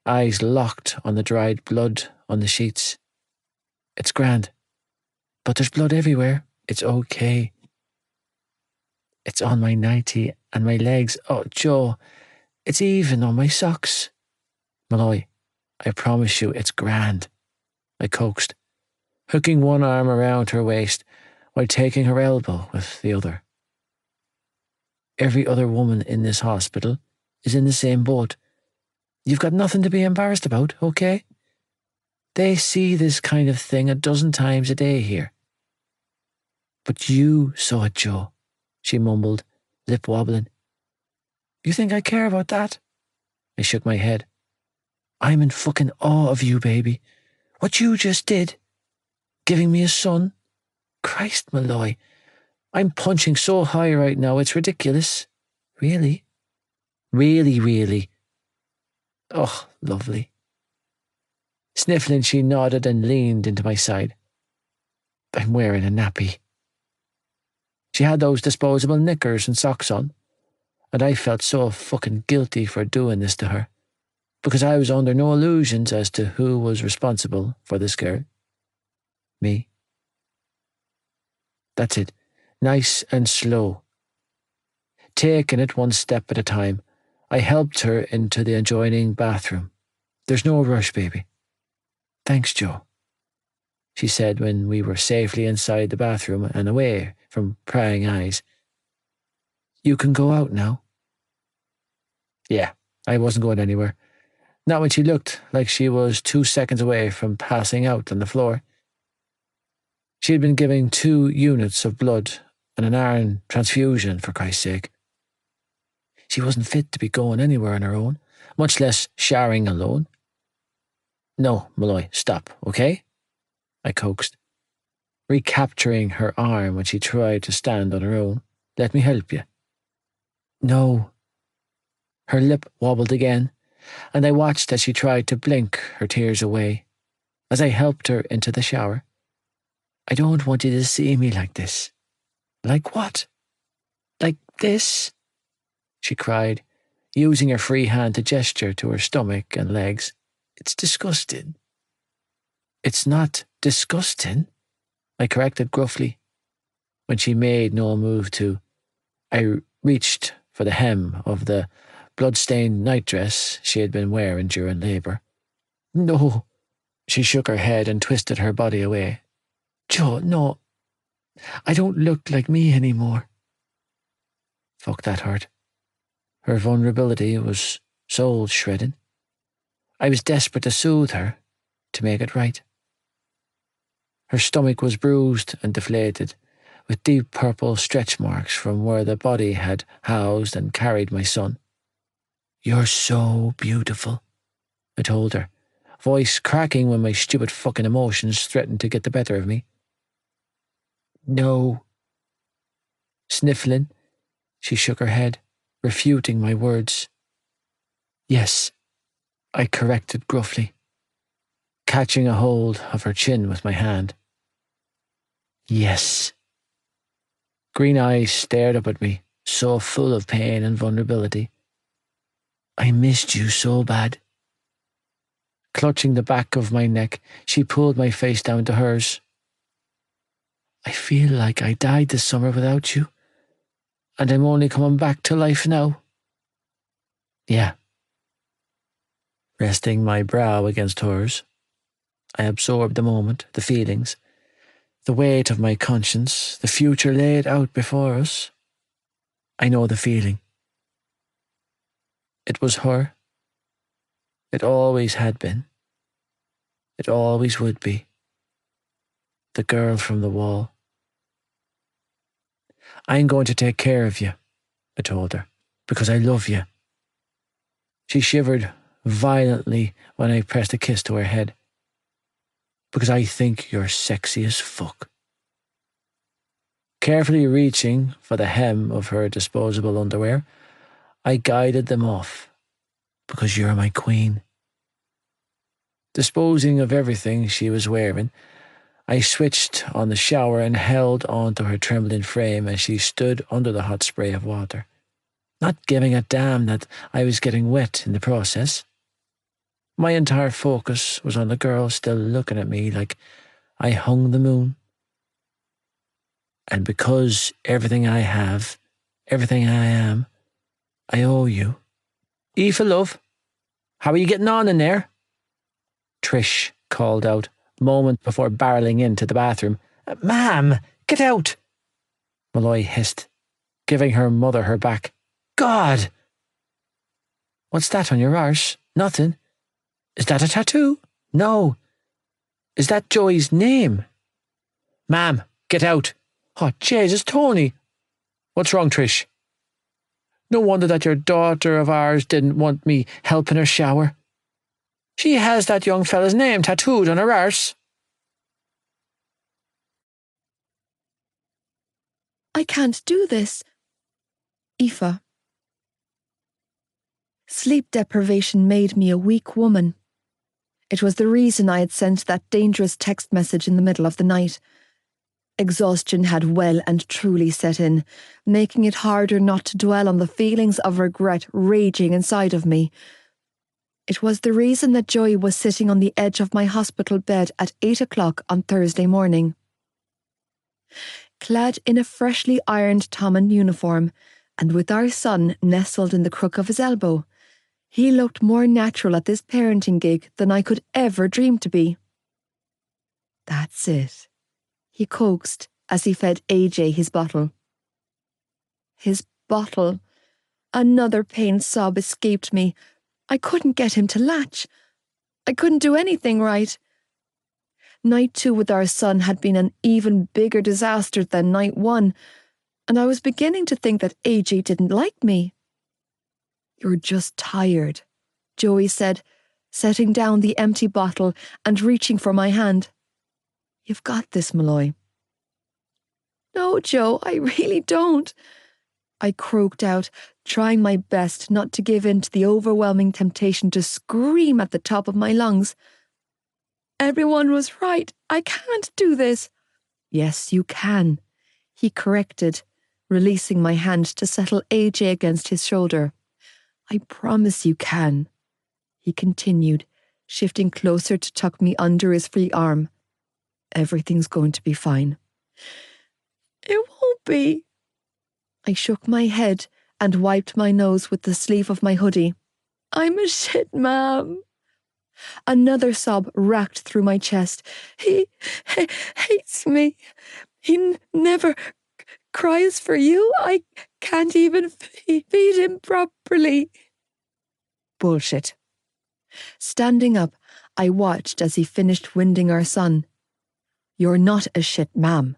eyes locked on the dried blood on the sheets. It's grand. But there's blood everywhere. It's okay. It's on my nightie and my legs. Oh, Joe, it's even on my socks. Malloy, I promise you it's grand, I coaxed, hooking one arm around her waist while taking her elbow with the other. Every other woman in this hospital is in the same boat. You've got nothing to be embarrassed about, okay? They see this kind of thing a dozen times a day here. But you saw it, Joe, she mumbled, lip wobbling. You think I care about that? I shook my head. I'm in fucking awe of you, baby. What you just did. Giving me a son. Christ, Malloy. I'm punching so high right now, it's ridiculous. Really? Really, really. Oh, lovely. Sniffling, she nodded and leaned into my side. I'm wearing a nappy. She had those disposable knickers and socks on, and I felt so fucking guilty for doing this to her, because I was under no illusions as to who was responsible for this girl. Me. That's it. Nice and slow. Taking it one step at a time, I helped her into the adjoining bathroom. There's no rush, baby. Thanks, Joe, she said when we were safely inside the bathroom and away from prying eyes. You can go out now. Yeah, I wasn't going anywhere. Not when she looked like she was 2 seconds away from passing out on the floor. She had been giving 2 units of blood and an iron transfusion, for Christ's sake. She wasn't fit to be going anywhere on her own, much less showering alone. No, Malloy, stop, okay? I coaxed, recapturing her arm when she tried to stand on her own. Let me help you. No. Her lip wobbled again, and I watched as she tried to blink her tears away, as I helped her into the shower. I don't want you to see me like this. Like what? Like this? She cried, using her free hand to gesture to her stomach and legs. It's disgusting. It's not disgusting, I corrected gruffly. When she made no move to, I reached for the hem of the blood-stained nightdress she had been wearing during labour. No. She shook her head and twisted her body away. Joe, no. I don't look like me anymore. Fuck, that hurt. Her vulnerability was soul-shredding. I was desperate to soothe her, to make it right. Her stomach was bruised and deflated, with deep purple stretch marks from where the body had housed and carried my son. You're so beautiful, I told her, voice cracking when my stupid fucking emotions threatened to get the better of me. No. Sniffling, she shook her head, refuting my words. Yes, I corrected gruffly, catching a hold of her chin with my hand. Yes. Green eyes stared up at me, so full of pain and vulnerability. I missed you so bad. Clutching the back of my neck, she pulled my face down to hers. I feel like I died this summer without you, and I'm only coming back to life now. Yeah. Resting my brow against hers, I absorbed the moment, the feelings, the weight of my conscience, the future laid out before us. I know the feeling. It was her. It always had been. It always would be. The girl from the wall. I'm going to take care of you, I told her, because I love you. She shivered violently when I pressed a kiss to her head. Because I think you're sexy as fuck. Carefully reaching for the hem of her disposable underwear, I guided them off. Because you're my queen. Disposing of everything she was wearing, I switched on the shower and held onto her trembling frame as she stood under the hot spray of water, not giving a damn that I was getting wet in the process. My entire focus was on the girl still looking at me like I hung the moon. And because everything I have, everything I am, I owe you. Aoife, love, how are you getting on in there? Trish called out, moment before barreling into the bathroom. Ma'am, get out! Malloy hissed, giving her mother her back. God! What's that on your arse? Nothing. Is that a tattoo? No. Is that Joey's name? Ma'am, get out. Oh, Jesus, Tony. What's wrong, Trish? No wonder that your daughter of ours didn't want me helping her shower. She has that young fella's name tattooed on her arse. I can't do this. Aoife. Sleep deprivation made me a weak woman. It was the reason I had sent that dangerous text message in the middle of the night. Exhaustion had well and truly set in, making it harder not to dwell on the feelings of regret raging inside of me. It was the reason that Joey was sitting on the edge of my hospital bed at 8 o'clock on Thursday morning. Clad in a freshly ironed Tommen uniform, and with our son nestled in the crook of his elbow, he looked more natural at this parenting gig than I could ever dream to be. That's it, he coaxed as he fed AJ his bottle. His bottle. Another pained sob escaped me. I couldn't get him to latch. I couldn't do anything right. Night 2 with our son had been an even bigger disaster than night 1, and I was beginning to think that AJ didn't like me. You're just tired, Joey said, setting down the empty bottle and reaching for my hand. You've got this, Malloy. No, Joe, I really don't. I croaked out, trying my best not to give in to the overwhelming temptation to scream at the top of my lungs. Everyone was right. I can't do this. Yes, you can, he corrected, releasing my hand to settle AJ against his shoulder. I promise you can, he continued, shifting closer to tuck me under his free arm. Everything's going to be fine. It won't be. I shook my head and wiped my nose with the sleeve of my hoodie. I'm a shit mom. Another sob racked through my chest. He hates me. He never cries for you. I can't even feed him properly. Bullshit. Standing up, I watched as he finished winding our son. You're not a shit ma'am.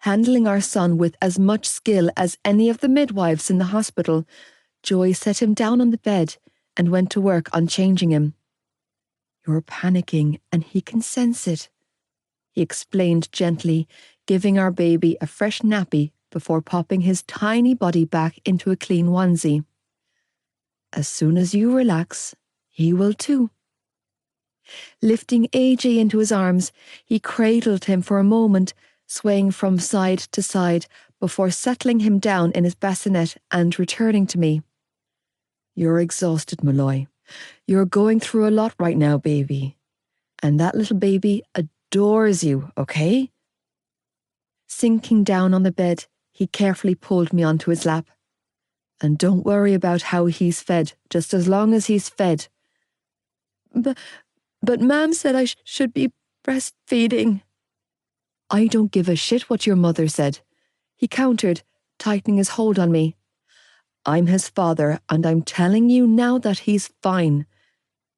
Handling our son with as much skill as any of the midwives in the hospital, Joy set him down on the bed and went to work on changing him. You're panicking and he can sense it, he explained gently, giving our baby a fresh nappy before popping his tiny body back into a clean onesie. As soon as you relax, He will too. Lifting AJ into his arms, he cradled him for a moment, swaying from side to side before settling him down in his bassinet and returning to me. You're exhausted, Malloy. You're going through a lot right now, baby. And that little baby adores you, okay? Sinking down on the bed, he carefully pulled me onto his lap. And don't worry about how he's fed, just as long as he's fed. But Ma'am said I should be breastfeeding. I don't give a shit what your mother said, he countered, tightening his hold on me. I'm his father, and I'm telling you now that he's fine.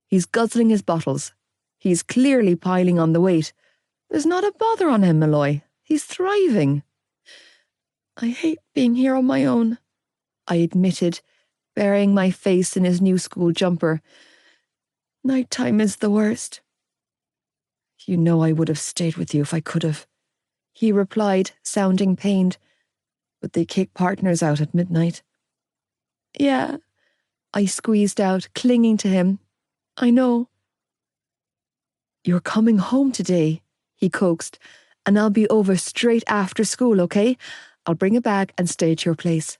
He's guzzling his bottles. He's clearly piling on the weight. There's not a bother on him, Malloy. He's thriving. I hate being here on my own, I admitted, burying my face in his new school jumper. Nighttime is the worst. You know I would have stayed with you if I could have, he replied, sounding pained. But they kick partners out at midnight. Yeah, I squeezed out, clinging to him. I know. You're coming home today, he coaxed, and I'll be over straight after school, okay? I'll bring a bag and stay at your place.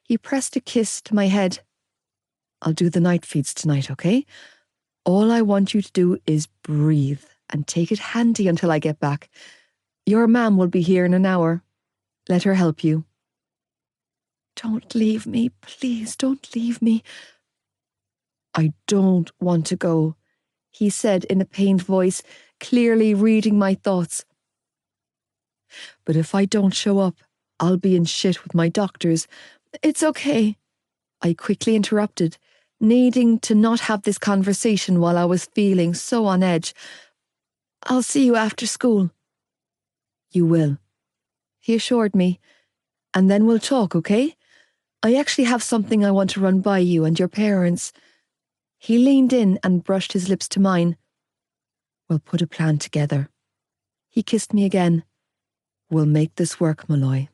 He pressed a kiss to my head. I'll do the night feeds tonight, okay? All I want you to do is breathe and take it handy until I get back. Your ma'am will be here in an hour. Let her help you. Don't leave me, please, don't leave me. I don't want to go, he said in a pained voice, clearly reading my thoughts. But if I don't show up, I'll be in shit with my doctors. It's okay, I quickly interrupted, needing to not have this conversation while I was feeling so on edge. I'll see you after school. You will, he assured me, and then we'll talk, okay? I actually have something I want to run by you and your parents. He leaned in and brushed his lips to mine. We'll put a plan together. He kissed me again. We'll make this work, Malloy.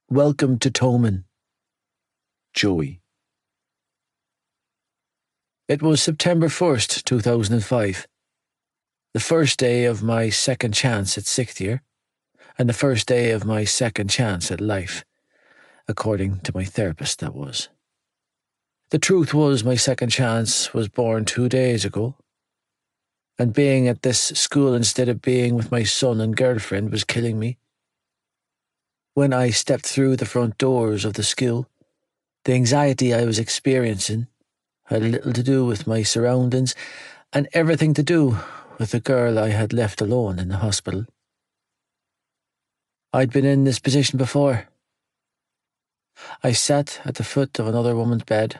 Welcome to Tommen. Joey. It was September 1st, 2005. The first day of my second chance at sixth year, and the first day of my second chance at life, according to my therapist, that was. The truth was my second chance was born 2 days ago, and being at this school instead of being with my son and girlfriend was killing me. When I stepped through the front doors of the school, the anxiety I was experiencing had little to do with my surroundings and everything to do with the girl I had left alone in the hospital. I'd been in this position before. I sat at the foot of another woman's bed,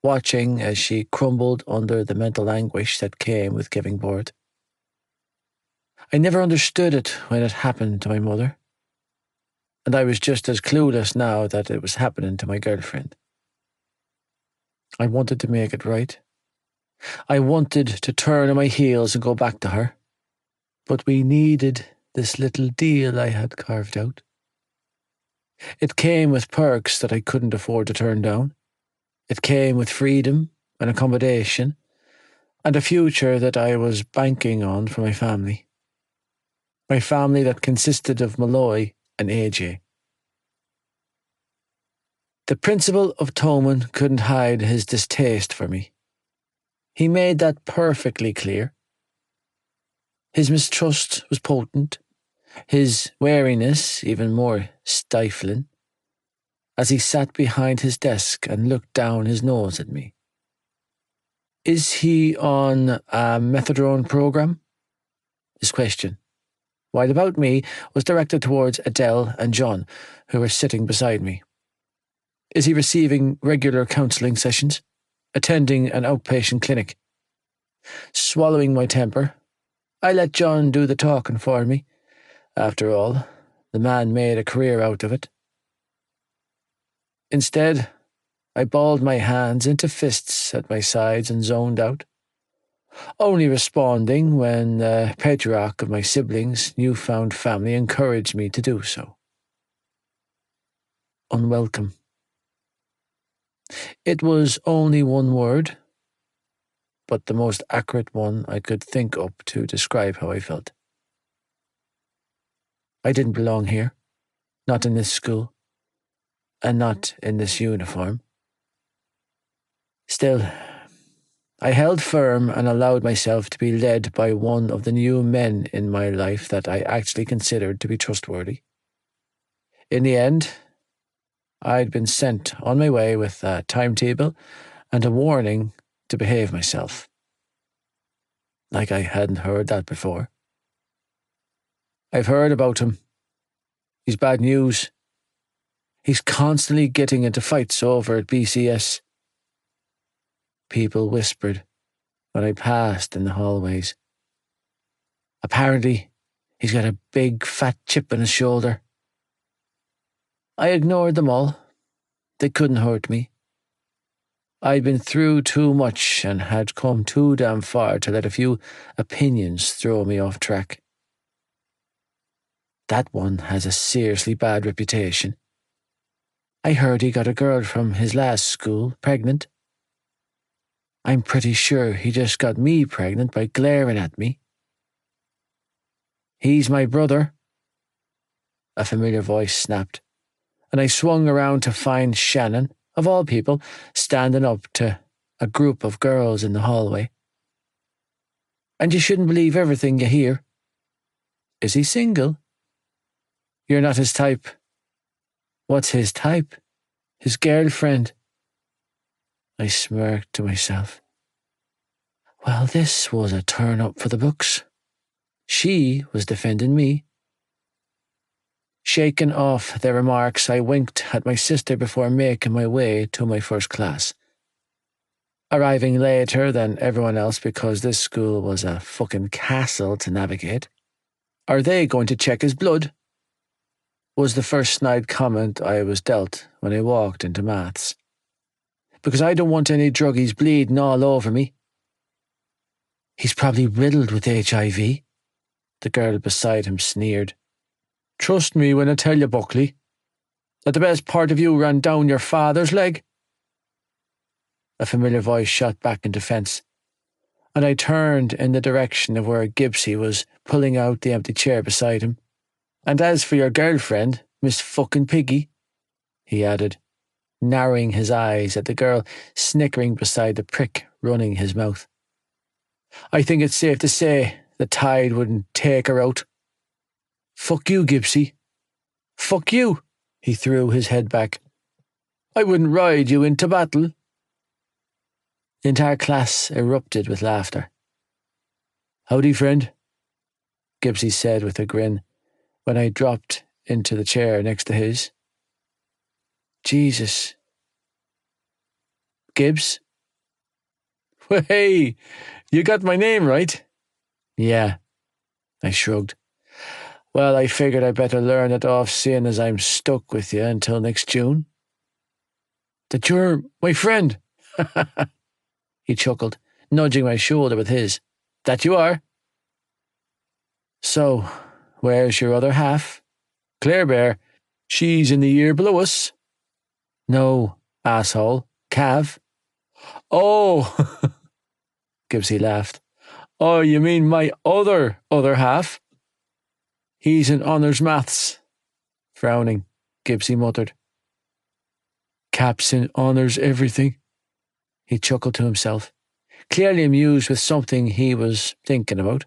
watching as she crumbled under the mental anguish that came with giving birth. I never understood it when it happened to my mother, and I was just as clueless now that it was happening to my girlfriend. I wanted to make it right. I wanted to turn on my heels and go back to her, but we needed this little deal I had carved out. It came with perks that I couldn't afford to turn down. It came with freedom and accommodation and a future that I was banking on for my family. My family that consisted of Malloy and AJ. The principal of Tommen couldn't hide his distaste for me. He made that perfectly clear. His mistrust was potent, his wariness even more stifling, as he sat behind his desk and looked down his nose at me. Is he on a methadone program? His question, while about me, was directed towards Adele and John, who were sitting beside me. Is he receiving regular counselling sessions? Attending an outpatient clinic? Swallowing my temper, I let John do the talking for me. After all, the man made a career out of it. Instead, I balled my hands into fists at my sides and zoned out, only responding when the patriarch of my siblings' newfound family encouraged me to do so. Unwelcome. It was only one word, but the most accurate one I could think up to describe how I felt. I didn't belong here, not in this school, and not in this uniform. Still, I held firm and allowed myself to be led by one of the new men in my life that I actually considered to be trustworthy. In the end, I'd been sent on my way with a timetable and a warning to behave myself. Like I hadn't heard that before. I've heard about him. He's bad news. He's constantly getting into fights over at BCS. People whispered when I passed in the hallways. Apparently, he's got a big fat chip on his shoulder. I ignored them all. They couldn't hurt me. I'd been through too much and had come too damn far to let a few opinions throw me off track. That one has a seriously bad reputation. I heard he got a girl from his last school pregnant. I'm pretty sure he just got me pregnant by glaring at me. He's my brother, a familiar voice snapped, and I swung around to find Shannon, of all people, standing up to a group of girls in the hallway. And you shouldn't believe everything you hear. Is he single? You're not his type. What's his type? His girlfriend. I smirked to myself. Well, this was a turn-up for the books. She was defending me. Shaken off their remarks, I winked at my sister before making my way to my first class. Arriving later than everyone else because this school was a fucking castle to navigate. Are they going to check his blood? Was the first snide comment I was dealt when I walked into maths. Because I don't want any druggies bleeding all over me. He's probably riddled with HIV. The girl beside him sneered. Trust me when I tell you, Buckley, that the best part of you ran down your father's leg. A familiar voice shot back in defence, and I turned in the direction of where Gibbsy was pulling out the empty chair beside him. And as for your girlfriend, Miss fucking Piggy, he added, narrowing his eyes at the girl snickering beside the prick running his mouth. I think it's safe to say the tide wouldn't take her out. Fuck you, Gibbsy. Fuck you. He threw his head back. I wouldn't ride you into battle. The entire class erupted with laughter. Howdy, friend, Gibbsy said with a grin when I dropped into the chair next to his. Jesus. Gibbs? Well, hey, you got my name right. Yeah, I shrugged. Well, I figured I'd better learn it off seeing as I'm stuck with you until next June. That you're my friend. He chuckled, nudging my shoulder with his. That you are? So, where's your other half? Claire Bear. She's in the year below us. No, asshole. Cav. Oh, Gibbsy laughed. Oh, you mean my other half? He's in honours maths. Frowning, Gibbsy muttered. Cap's in honours everything. He chuckled to himself, clearly amused with something he was thinking about,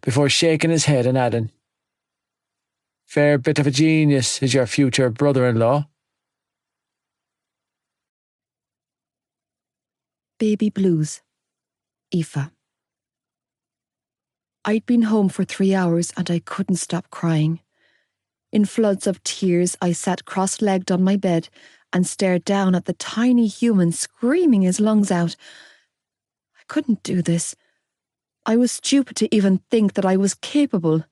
before shaking his head and adding, Fair bit of a genius is your future brother-in-law. Baby Blues. Aoife. I'd been home for 3 hours and I couldn't stop crying. In floods of tears, I sat cross-legged on my bed and stared down at the tiny human screaming his lungs out. I couldn't do this. I was stupid to even think that I was capable.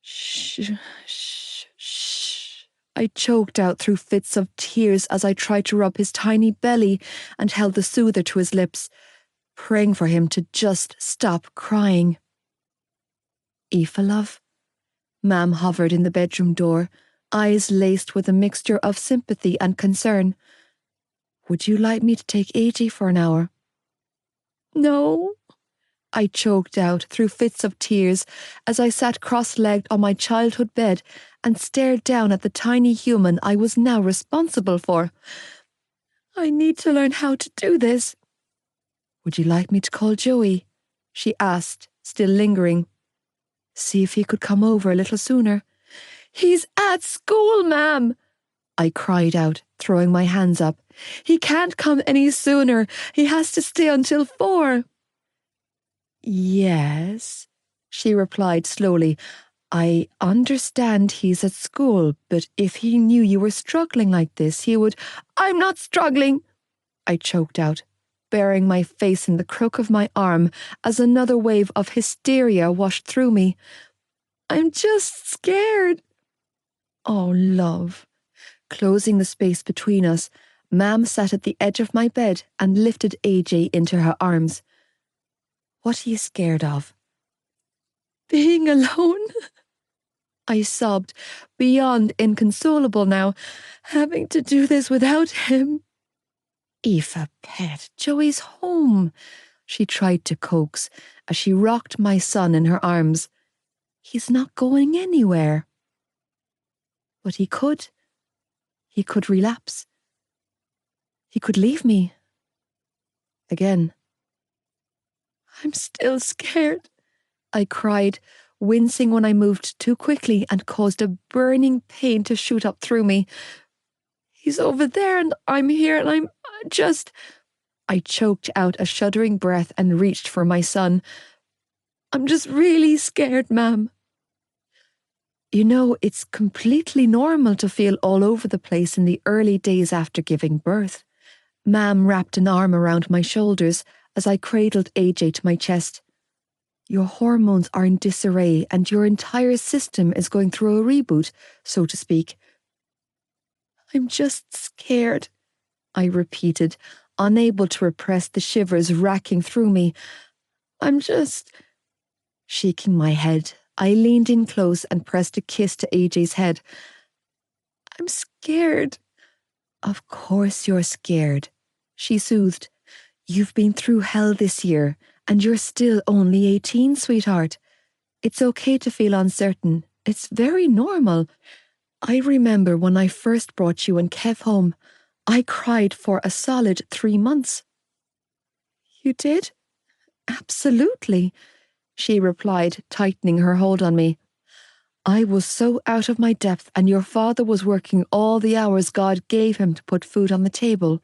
Shh, shh, shh. I choked out through fits of tears as I tried to rub his tiny belly and held the soother to his lips, praying for him to just stop crying. Aoife, love? Mam hovered in the bedroom door, eyes laced with a mixture of sympathy and concern. Would you like me to take AJ for an hour? No, I choked out through fits of tears as I sat cross-legged on my childhood bed and stared down at the tiny human I was now responsible for. I need to learn how to do this. Would you like me to call Joey? She asked, still lingering. See if he could come over a little sooner. He's at school, ma'am, I cried out, throwing my hands up. He can't come any sooner. He has to stay until 4. Yes, she replied slowly. I understand he's at school, but if he knew you were struggling like this, he would— I'm not struggling, I choked out, burying my face in the crook of my arm as another wave of hysteria washed through me. I'm just scared. Oh, love. Closing the space between us, Mam sat at the edge of my bed and lifted AJ into her arms. What are you scared of? Being alone, I sobbed, beyond inconsolable now, having to do this without him. Aoife, pet, Joey's home, she tried to coax as she rocked my son in her arms. He's not going anywhere. But he could. He could relapse. He could leave me. Again. I'm still scared, I cried, wincing when I moved too quickly and caused a burning pain to shoot up through me. He's over there and I'm here and I'm just— I choked out a shuddering breath and reached for my son. I'm just really scared, ma'am. You know, it's completely normal to feel all over the place in the early days after giving birth. Mam wrapped an arm around my shoulders as I cradled AJ to my chest. Your hormones are in disarray and your entire system is going through a reboot, so to speak. I'm just scared, I repeated, unable to repress the shivers racking through me. I'm just— Shaking my head, I leaned in close and pressed a kiss to AJ's head. I'm scared. Of course you're scared, she soothed. You've been through hell this year, and you're still only 18, sweetheart. It's okay to feel uncertain. It's very normal. I remember when I first brought you and Kev home, I cried for a solid 3 months. You did? Absolutely, she replied, tightening her hold on me. I was so out of my depth, and your father was working all the hours God gave him to put food on the table.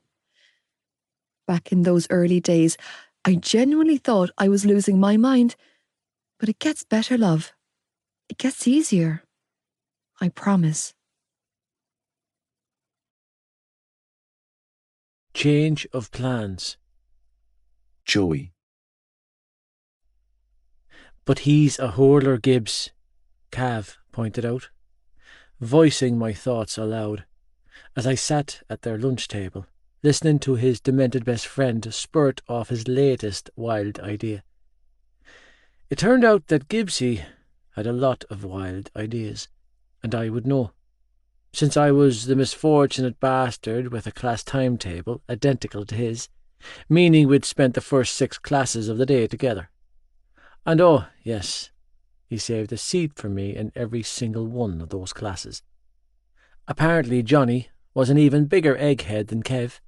Back in those early days, I genuinely thought I was losing my mind. But it gets better, love. It gets easier. I promise. Change of plans. Joey. But he's a hurler, Gibbs, Cav pointed out, voicing my thoughts aloud, as I sat at their lunch table, listening to his demented best friend spurt off his latest wild idea. It turned out that Gibbsy had a lot of wild ideas, and I would know, since I was the misfortunate bastard with a class timetable identical to his, meaning we'd spent the first 6 classes of the day together. And oh, yes, he saved a seat for me in every single one of those classes. Apparently Johnny was an even bigger egghead than Kev.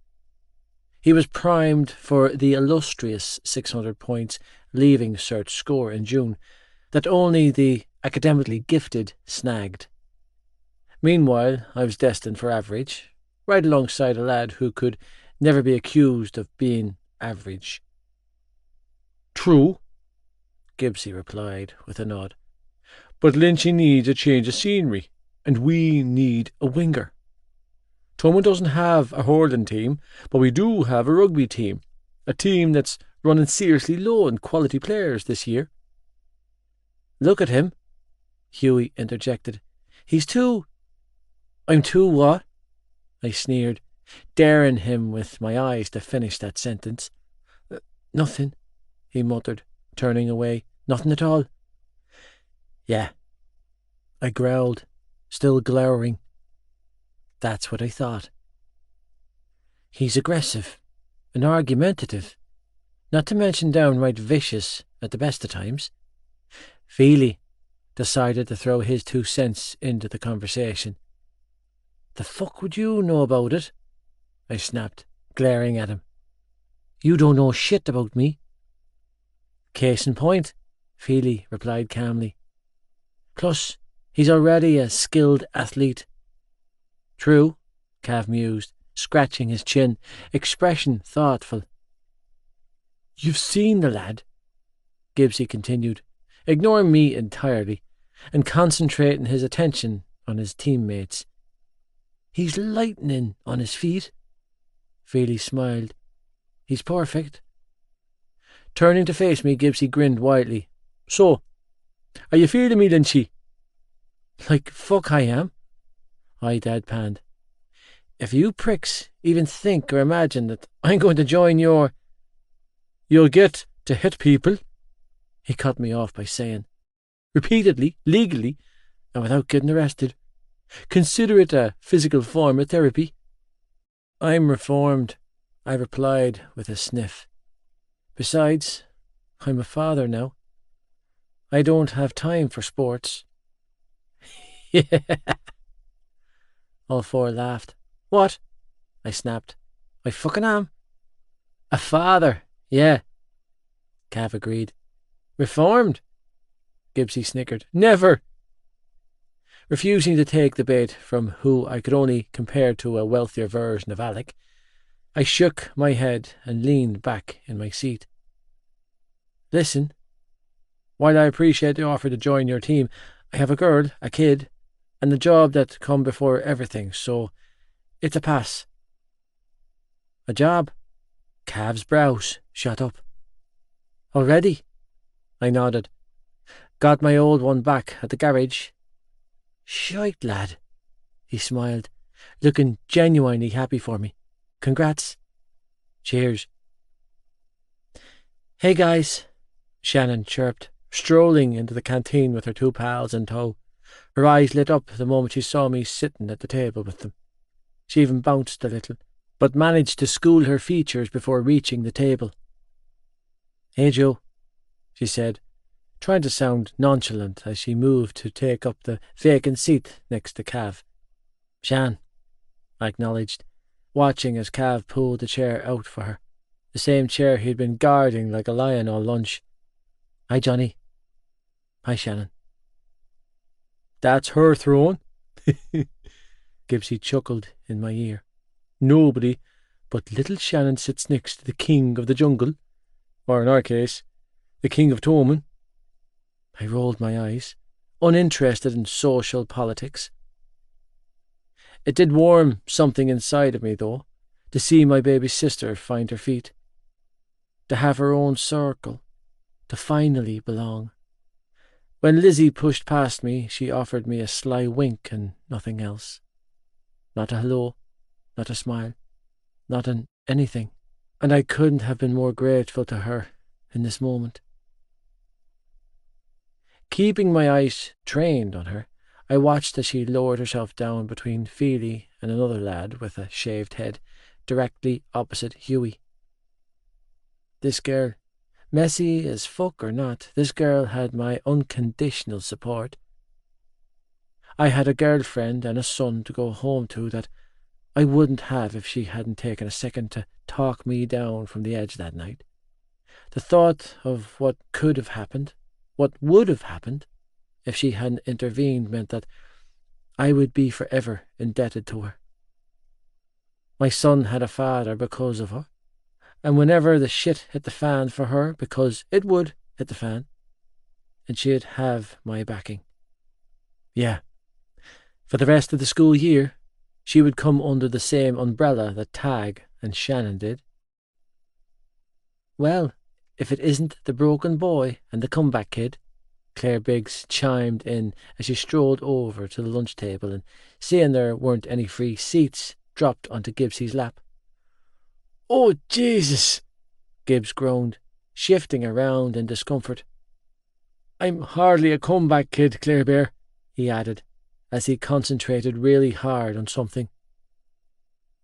He was primed for the illustrious 600 points leaving cert score in June that only the academically gifted snagged. Meanwhile, I was destined for average, right alongside a lad who could never be accused of being average. True, Gibbsy replied with a nod. But Lynchy needs a change of scenery, and we need a winger. Tommen doesn't have a hurling team, but we do have a rugby team, a team that's running seriously low in quality players this year. Look at him, Hughie interjected. He's too— I'm too what? I sneered, daring him with my eyes to finish that sentence. Nothing, he muttered, turning away. Nothing at all. Yeah, I growled, still glowering. That's what I thought. He's aggressive and argumentative, not to mention downright vicious at the best of times. Feely decided to throw his 2 cents into the conversation. The fuck would you know about it? I snapped, glaring at him. You don't know shit about me. Case in point, Feely replied calmly. Plus, he's already a skilled athlete. True, Cav mused, scratching his chin, expression thoughtful. You've seen the lad, Gibbsy continued, ignoring me entirely and concentrating his attention on his teammates. He's lightning on his feet. Feely smiled. He's perfect. Turning to face me, Gibbsy grinned widely. So, are you feeling me, Lynchy? Like fuck I am, I deadpanned. If you pricks even think or imagine that I'm going to join your... You'll get to hit people, he cut me off by saying, repeatedly, legally, and without getting arrested. Consider it a physical form of therapy. I'm reformed, I replied with a sniff. Besides, I'm a father now. I don't have time for sports. Yeah. All four laughed. What? I snapped. I fucking am. A father, yeah. Cav agreed. Reformed? Gibbsy snickered. Never. Refusing to take the bait from who I could only compare to a wealthier version of Alec, I shook my head and leaned back in my seat. Listen, while I appreciate the offer to join your team, I have a girl, a kid, and the job that come before everything, so it's a pass. A job? Cav's brows shot up. Already? I nodded. Got my old one back at the garage. Shite, lad, he smiled, looking genuinely happy for me. Congrats. Cheers. Hey guys, Shannon chirped, strolling into the canteen with her 2 pals in tow. Her eyes lit up the moment she saw me sitting at the table with them. She even bounced a little, but managed to school her features before reaching the table. Hey Joe, she said, trying to sound nonchalant as she moved to take up the vacant seat next to Cav. Shan, I acknowledged, watching as Cav pulled the chair out for her, the same chair he'd been guarding like a lion all lunch. Hi, Johnny. Hi, Shannon. That's her throne, Gibbsy chuckled in my ear. Nobody but little Shannon sits next to the king of the jungle, or in our case, the king of Tommen. I rolled my eyes, uninterested in social politics. It did warm something inside of me, though, to see my baby sister find her feet, to have her own circle, to finally belong. When Lizzie pushed past me, she offered me a sly wink and nothing else. Not a hello, not a smile, not an anything, and I couldn't have been more grateful to her in this moment. Keeping my eyes trained on her, I watched as she lowered herself down between Feely and another lad with a shaved head, directly opposite Huey. This girl, messy as fuck or not, this girl had my unconditional support. I had a girlfriend and a son to go home to that I wouldn't have if she hadn't taken a second to talk me down from the edge that night. The thought of what could have happened, what would have happened, if she hadn't intervened meant that I would be forever indebted to her. My son had a father because of her, and whenever the shit hit the fan for her, because it would hit the fan, and she'd have my backing. Yeah, for the rest of the school year, she would come under the same umbrella that Tag and Shannon did. Well, if it isn't the broken boy and the comeback kid, Claire Biggs chimed in as she strolled over to the lunch table and, seeing there weren't any free seats, dropped onto Gibbsy's lap. Oh, Jesus! Gibbs groaned, shifting around in discomfort. I'm hardly a comeback kid, Claire Bear, he added, as he concentrated really hard on something.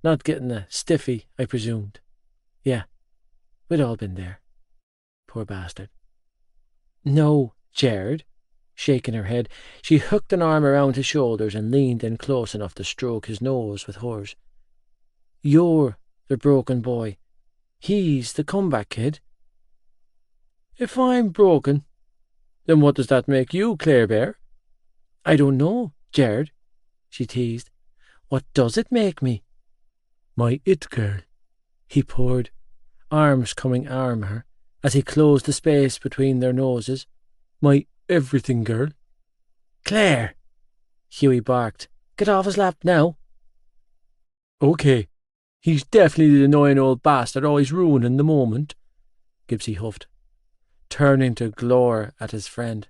Not getting a stiffy, I presumed. Yeah, we'd all been there. Poor bastard. No, Jared, shaking her head, she hooked an arm around his shoulders and leaned in close enough to stroke his nose with hers. You're the broken boy. He's the comeback kid. If I'm broken, then what does that make you, Claire Bear? I don't know, Jared, she teased. What does it make me? My it girl, he poured, arms coming arm her, as he closed the space between their noses. My everything girl. Claire, Hughie barked. Get off his lap now. Okay, he's definitely the annoying old bastard always ruining the moment, Gibbsy huffed, turning to glare at his friend.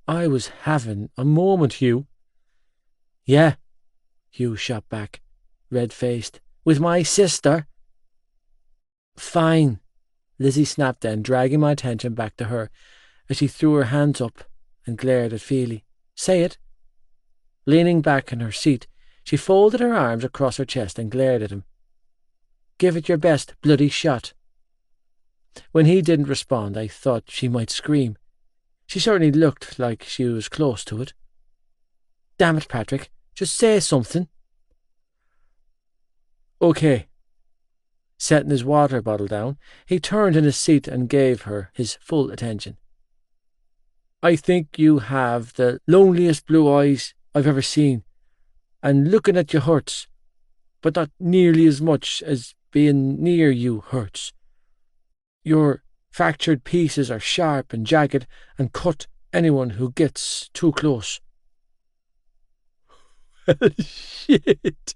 I was having a moment, Hugh. Yeah, Hugh shot back, red-faced. With my sister. Fine, Lizzie snapped then, dragging my attention back to her as she threw her hands up and glared at Feely. Say it. Leaning back in her seat, she folded her arms across her chest and glared at him. Give it your best bloody shot. When he didn't respond, I thought she might scream. She certainly looked like she was close to it. Damn it, Patrick, just say something. Okay. Setting his water bottle down, he turned in his seat and gave her his full attention. I think you have the loneliest blue eyes I've ever seen, and looking at you hurts, but not nearly as much as being near you hurts. Your fractured pieces are sharp and jagged and cut anyone who gets too close. Shit!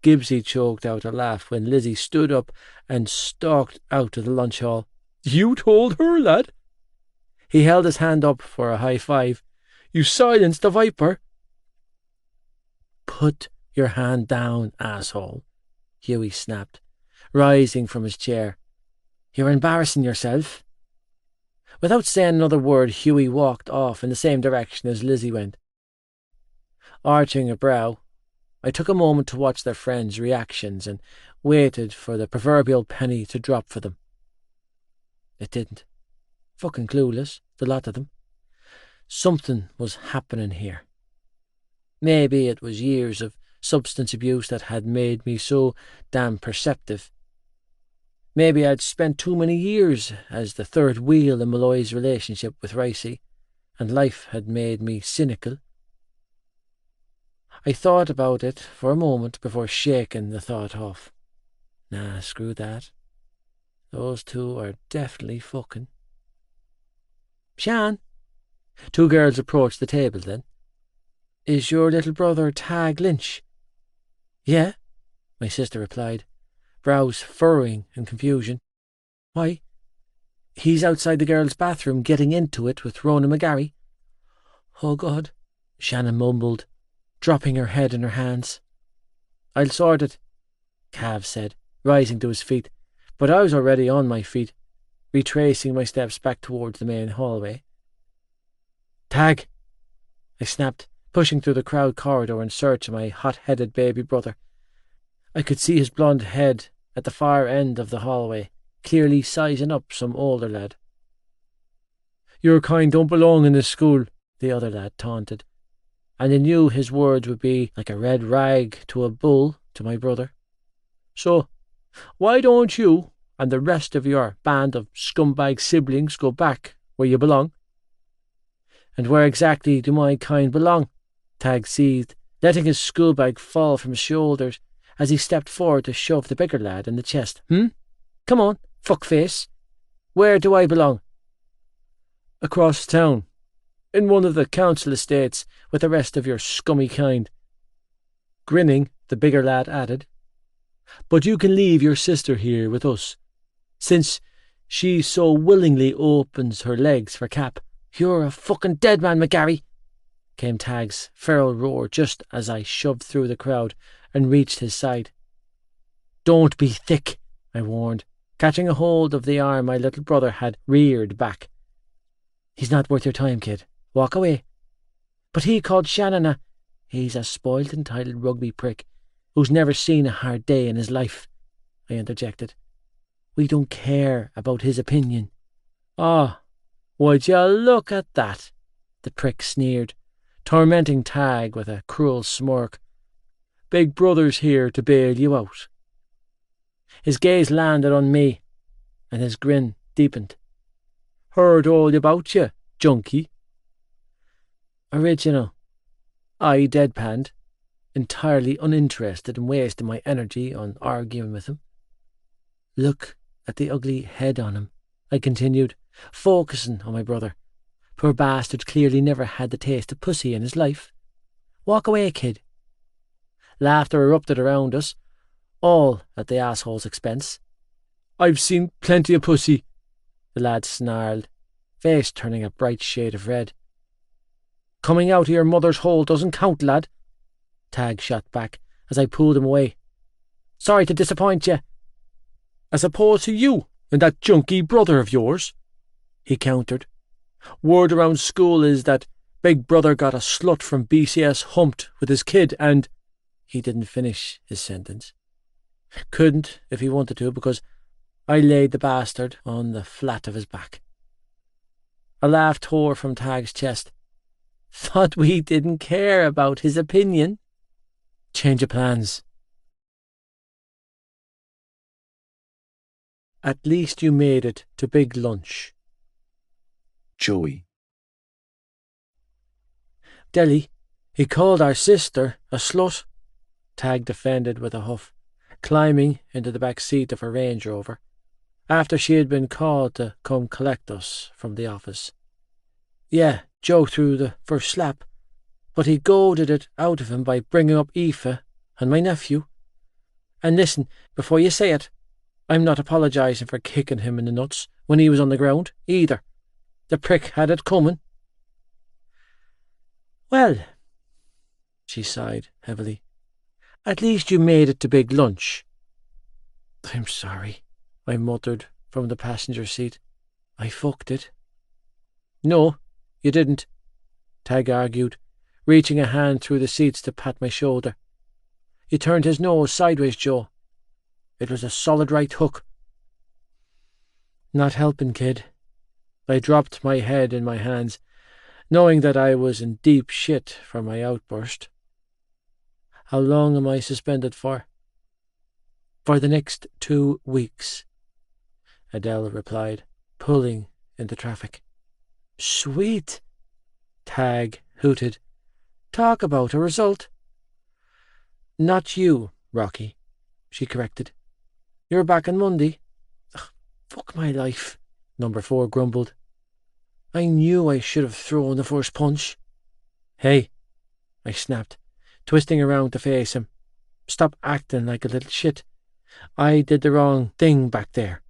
Gibbsy choked out a laugh when Lizzie stood up and stalked out of the lunch hall. You told her, lad? He held his hand up for a high five. You silenced the viper. Put your hand down, asshole, Hughie snapped, rising from his chair. You're embarrassing yourself. Without saying another word, Hughie walked off in the same direction as Lizzie went. Arching a brow, I took a moment to watch their friends' reactions and waited for the proverbial penny to drop for them. It didn't. Fucking clueless, the lot of them. Something was happening here. Maybe it was years of substance abuse that had made me so damn perceptive. Maybe I'd spent too many years as the third wheel in Malloy's relationship with Ricey, and life had made me cynical. I thought about it for a moment before shaking the thought off. Nah, screw that. Those two are definitely fucking. Shan. Two girls approached the table then. Is your little brother Tag Lynch? Yeah, my sister replied, brows furrowing in confusion. Why? He's outside the girls' bathroom getting into it with Rona McGarry. Oh, God, Shannon mumbled, dropping her head in her hands. I'll sort it, Cav said, rising to his feet, but I was already on my feet, retracing my steps back towards the main hallway. Tag, I snapped, pushing through the crowd corridor in search of my hot-headed baby brother. I could see his blond head at the far end of the hallway, clearly sizing up some older lad. Your kind don't belong in this school, the other lad taunted, and I knew his words would be like a red rag to a bull to my brother. So, why don't you and the rest of your band of scumbag siblings go back where you belong? And where exactly do my kind belong? Tag seethed, letting his schoolbag fall from his shoulders as he stepped forward to shove the bigger lad in the chest. Come on, fuckface. Where do I belong? Across town, in one of the council estates with the rest of your scummy kind. Grinning, the bigger lad added, but you can leave your sister here with us, since she so willingly opens her legs for Cap. You're a fucking dead man, McGarry, came Tag's feral roar just as I shoved through the crowd and reached his side. Don't be thick, I warned, catching a hold of the arm my little brother had reared back. He's not worth your time, kid. Walk away. But he called Shannon he's a spoilt, entitled rugby prick who's never seen a hard day in his life," I interjected. "We don't care about his opinion." "Ah, would you look at that?" the prick sneered, tormenting Tag with a cruel smirk. "Big Brother's here to bail you out." His gaze landed on me, and his grin deepened. "Heard all about you, junkie." "Original," I deadpanned, entirely uninterested in wasting my energy on arguing with him. "Look at the ugly head on him," I continued, focusing on my brother. "Poor bastard clearly never had the taste of pussy in his life. Walk away, kid." Laughter erupted around us, all at the asshole's expense. "I've seen plenty of pussy," the lad snarled, face turning a bright shade of red. "Coming out of your mother's hole doesn't count, lad," Tag shot back as I pulled him away. "Sorry to disappoint you." "As opposed to you and that junkie brother of yours," he countered. "Word around school is that Big Brother got a slut from BCS humped with his kid and—" He didn't finish his sentence. Couldn't if he wanted to, because I laid the bastard on the flat of his back. A laugh tore from Tag's chest. "Thought we didn't care about his opinion? Change of plans." At least you made it to big lunch. Joey. "Deli, he called our sister a slut," Tag defended with a huff, climbing into the back seat of her Range Rover, after she had been called to come collect us from the office. "Yeah, Joe threw the first slap, but he goaded it out of him by bringing up Aoife and my nephew. And listen, before you say it, I'm not apologising for kicking him in the nuts when he was on the ground, either. The prick had it coming." "Well," she sighed heavily, "at least you made it to big lunch." "I'm sorry," I muttered from the passenger seat. "I fucked it." "No, you didn't," Tag argued, reaching a hand through the seats to pat my shoulder. "You turned his nose sideways, Joe. It was a solid right hook." Not helping, kid. I dropped my head in my hands, knowing that I was in deep shit for my outburst. "How long am I suspended for?" "For the next 2 weeks," Adele replied, pulling into traffic. "Sweet," Tag hooted. "Talk about a result." "Not you, Rocky," she corrected. "You're back on Monday." "Ugh, fuck my life," Number 4 grumbled. "I knew I should have thrown the first punch." "Hey," I snapped, twisting around to face him. "Stop acting like a little shit. I did the wrong thing back there."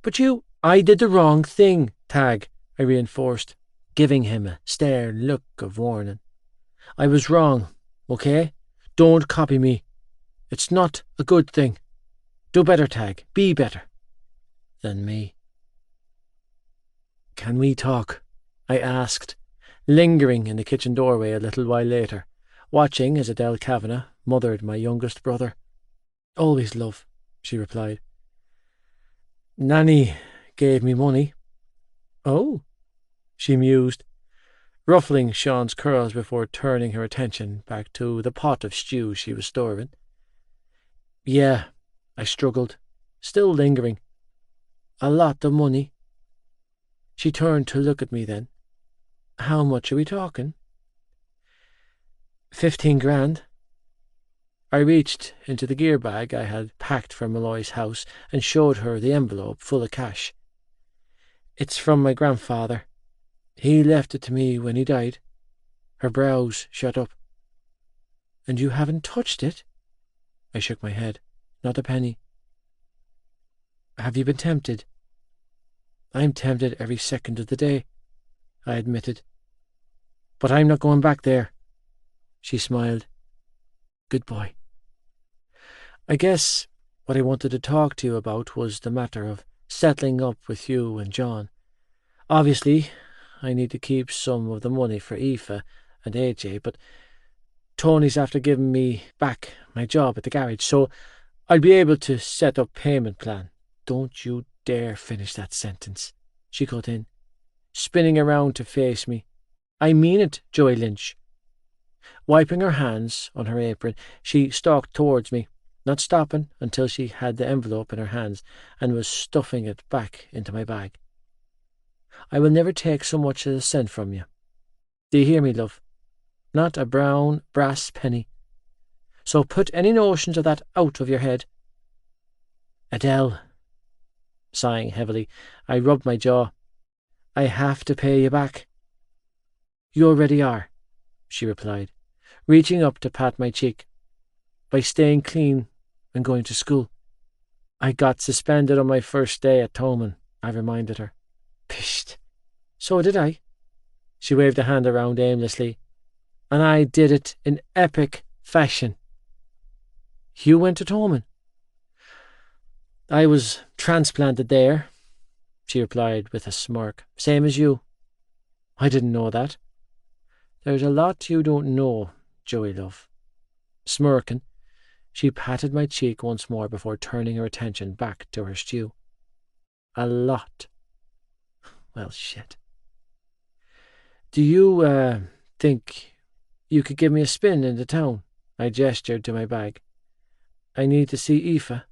"But you—" "I did the wrong thing, Tag," I reinforced, giving him a stern look of warning. "I was wrong, okay? Don't copy me. It's not a good thing. Do better, Tag. Be better than me." "Can we talk?" I asked, lingering in the kitchen doorway a little while later, watching as Adele Kavanagh mothered my youngest brother. "Always, love," she replied. "Nanny gave me money." "Oh," she mused, ruffling Sean's curls before turning her attention back to the pot of stew she was stirring. "Yeah," I struggled, still lingering. "A lot of money." She turned to look at me then. "How much are we talking?" 15 grand. I reached into the gear bag I had packed for Malloy's house and showed her the envelope full of cash. "It's from my grandfather. He left it to me when he died." Her brows shot up. "And you haven't touched it?" I shook my head. "Not a penny." "Have you been tempted?" "I'm tempted every second of the day," I admitted. "But I'm not going back there." She smiled. "Good boy." "I guess what I wanted to talk to you about was the matter of settling up with you and John. Obviously, I need to keep some of the money for Aoife and AJ, but Tony's after giving me back my job at the garage, so I'll be able to set up payment plan." "Don't you dare finish that sentence," she cut in, spinning around to face me. "I mean it, Joey Lynch." Wiping her hands on her apron, she stalked towards me, not stopping until she had the envelope in her hands and was stuffing it back into my bag. "I will never take so much as a cent from you. Do you hear me, love? Not a brown brass penny. So put any notions of that out of your head." "Adele," sighing heavily, I rubbed my jaw. "I have to pay you back." "You already are," she replied, reaching up to pat my cheek. "By staying clean and going to school." "I got suspended on my first day at Tommen," I reminded her. "Pisht. So did I." She waved a hand around aimlessly. "And I did it in epic fashion." "You went to Tommen?" "I was transplanted there," she replied with a smirk. "Same as you." "I didn't know that." "There's a lot you don't know, Joey love." Smirking, she patted my cheek once more before turning her attention back to her stew. "A lot. Well, shit. Do you, think you could give me a spin into town?" I gestured to my bag. "I need to see Aoife.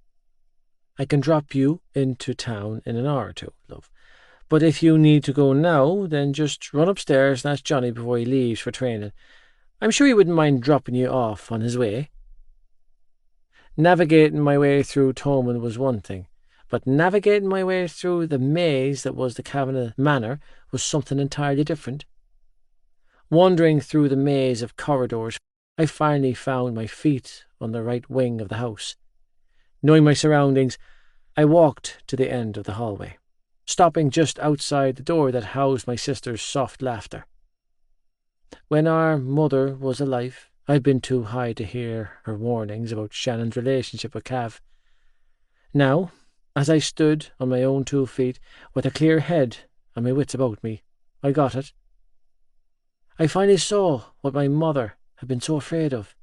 I can drop you into town in an hour or two, love. But if you need to go now, then just run upstairs and ask Johnny before he leaves for training. I'm sure he wouldn't mind dropping you off on his way." Navigating my way through Tommen was one thing, but navigating my way through the maze that was the Kavanagh Manor was something entirely different. Wandering through the maze of corridors, I finally found my feet on the right wing of the house. Knowing my surroundings, I walked to the end of the hallway, stopping just outside the door that housed my sister's soft laughter. When our mother was alive, I'd been too high to hear her warnings about Shannon's relationship with Cav. Now, as I stood on my own 2 feet, with a clear head and my wits about me, I got it. I finally saw what my mother had been so afraid of.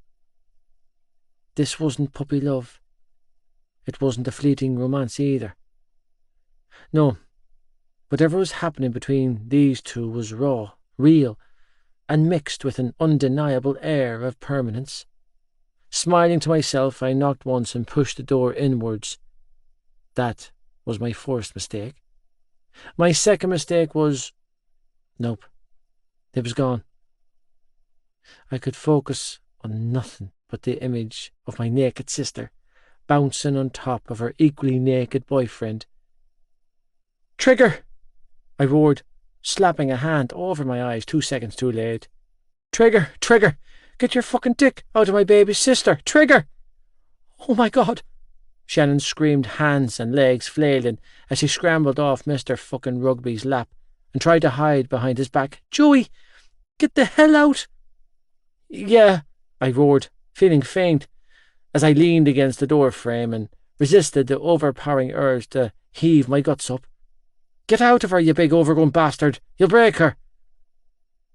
This wasn't puppy love. It wasn't a fleeting romance either. No, whatever was happening between these two was raw, real, and mixed with an undeniable air of permanence. Smiling to myself, I knocked once and pushed the door inwards. That was my first mistake. My second mistake was... Nope. It was gone. I could focus on nothing but the image of my naked sister, bouncing on top of her equally naked boyfriend. "Trigger!" I roared, slapping a hand over my eyes 2 seconds too late. "Trigger! Trigger! Get your fucking dick out of my baby's sister! Trigger!" "Oh my God!" Shannon screamed, hands and legs flailing as she scrambled off Mr. fucking Rugby's lap and tried to hide behind his back. "Joey! Get the hell out!" "Yeah," I roared, feeling faint, as I leaned against the door frame and resisted the overpowering urge to heave my guts up. "Get out of her, you big overgrown bastard! You'll break her!"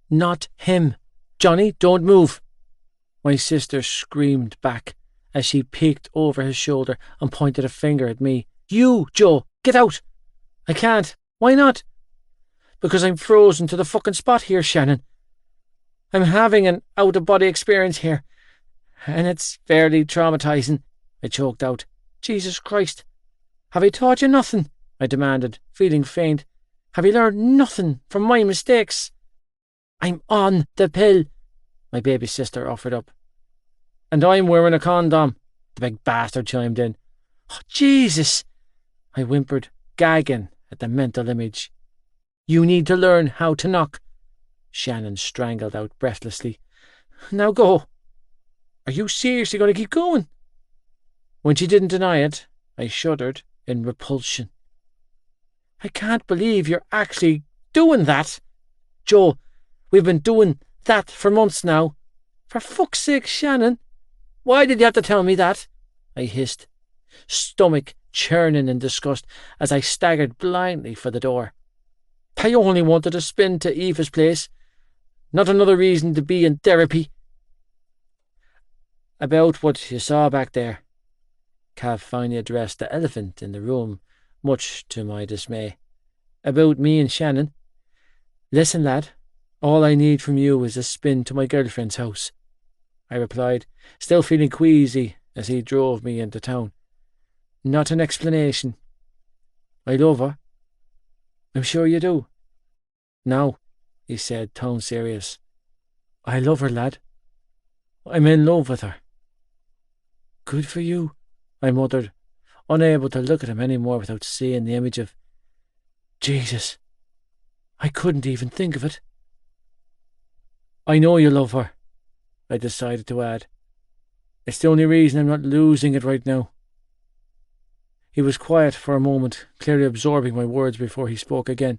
"Not him! Johnny, don't move!" My sister screamed back as she peeked over his shoulder and pointed a finger at me. "You, Joe, get out!" "I can't." "Why not?" "Because I'm frozen to the fucking spot here, Shannon. I'm having an out-of-body experience here, and it's fairly traumatizing," I choked out. "Jesus Christ. Have I taught you nothing?" I demanded, feeling faint. "Have you learned nothing from my mistakes?" "I'm on the pill," my baby sister offered up. "And I'm wearing a condom," the big bastard chimed in. "Oh, Jesus," I whimpered, gagging at the mental image. "You need to learn how to knock," Shannon strangled out breathlessly. "Now go." "Are you seriously going to keep going?" When she didn't deny it, I shuddered in repulsion. "I can't believe you're actually doing that. Joe, we've been doing that for months now." "For fuck's sake, Shannon. Why did you have to tell me that?" I hissed, stomach churning in disgust as I staggered blindly for the door. "I only wanted a spin to Aoife's place. Not another reason to be in therapy." About what you saw back there. Cav finally addressed the elephant in the room, much to my dismay. About me and Shannon. Listen, lad, all I need from you is a spin to my girlfriend's house, I replied, still feeling queasy as he drove me into town. Not an explanation. I love her. I'm sure you do. Now, he said, tone serious. I love her, lad. I'm in love with her. Good for you, I muttered, unable to look at him any more without seeing the image of... Jesus, I couldn't even think of it. I know you love her, I decided to add. It's the only reason I'm not losing it right now. He was quiet for a moment, clearly absorbing my words before he spoke again.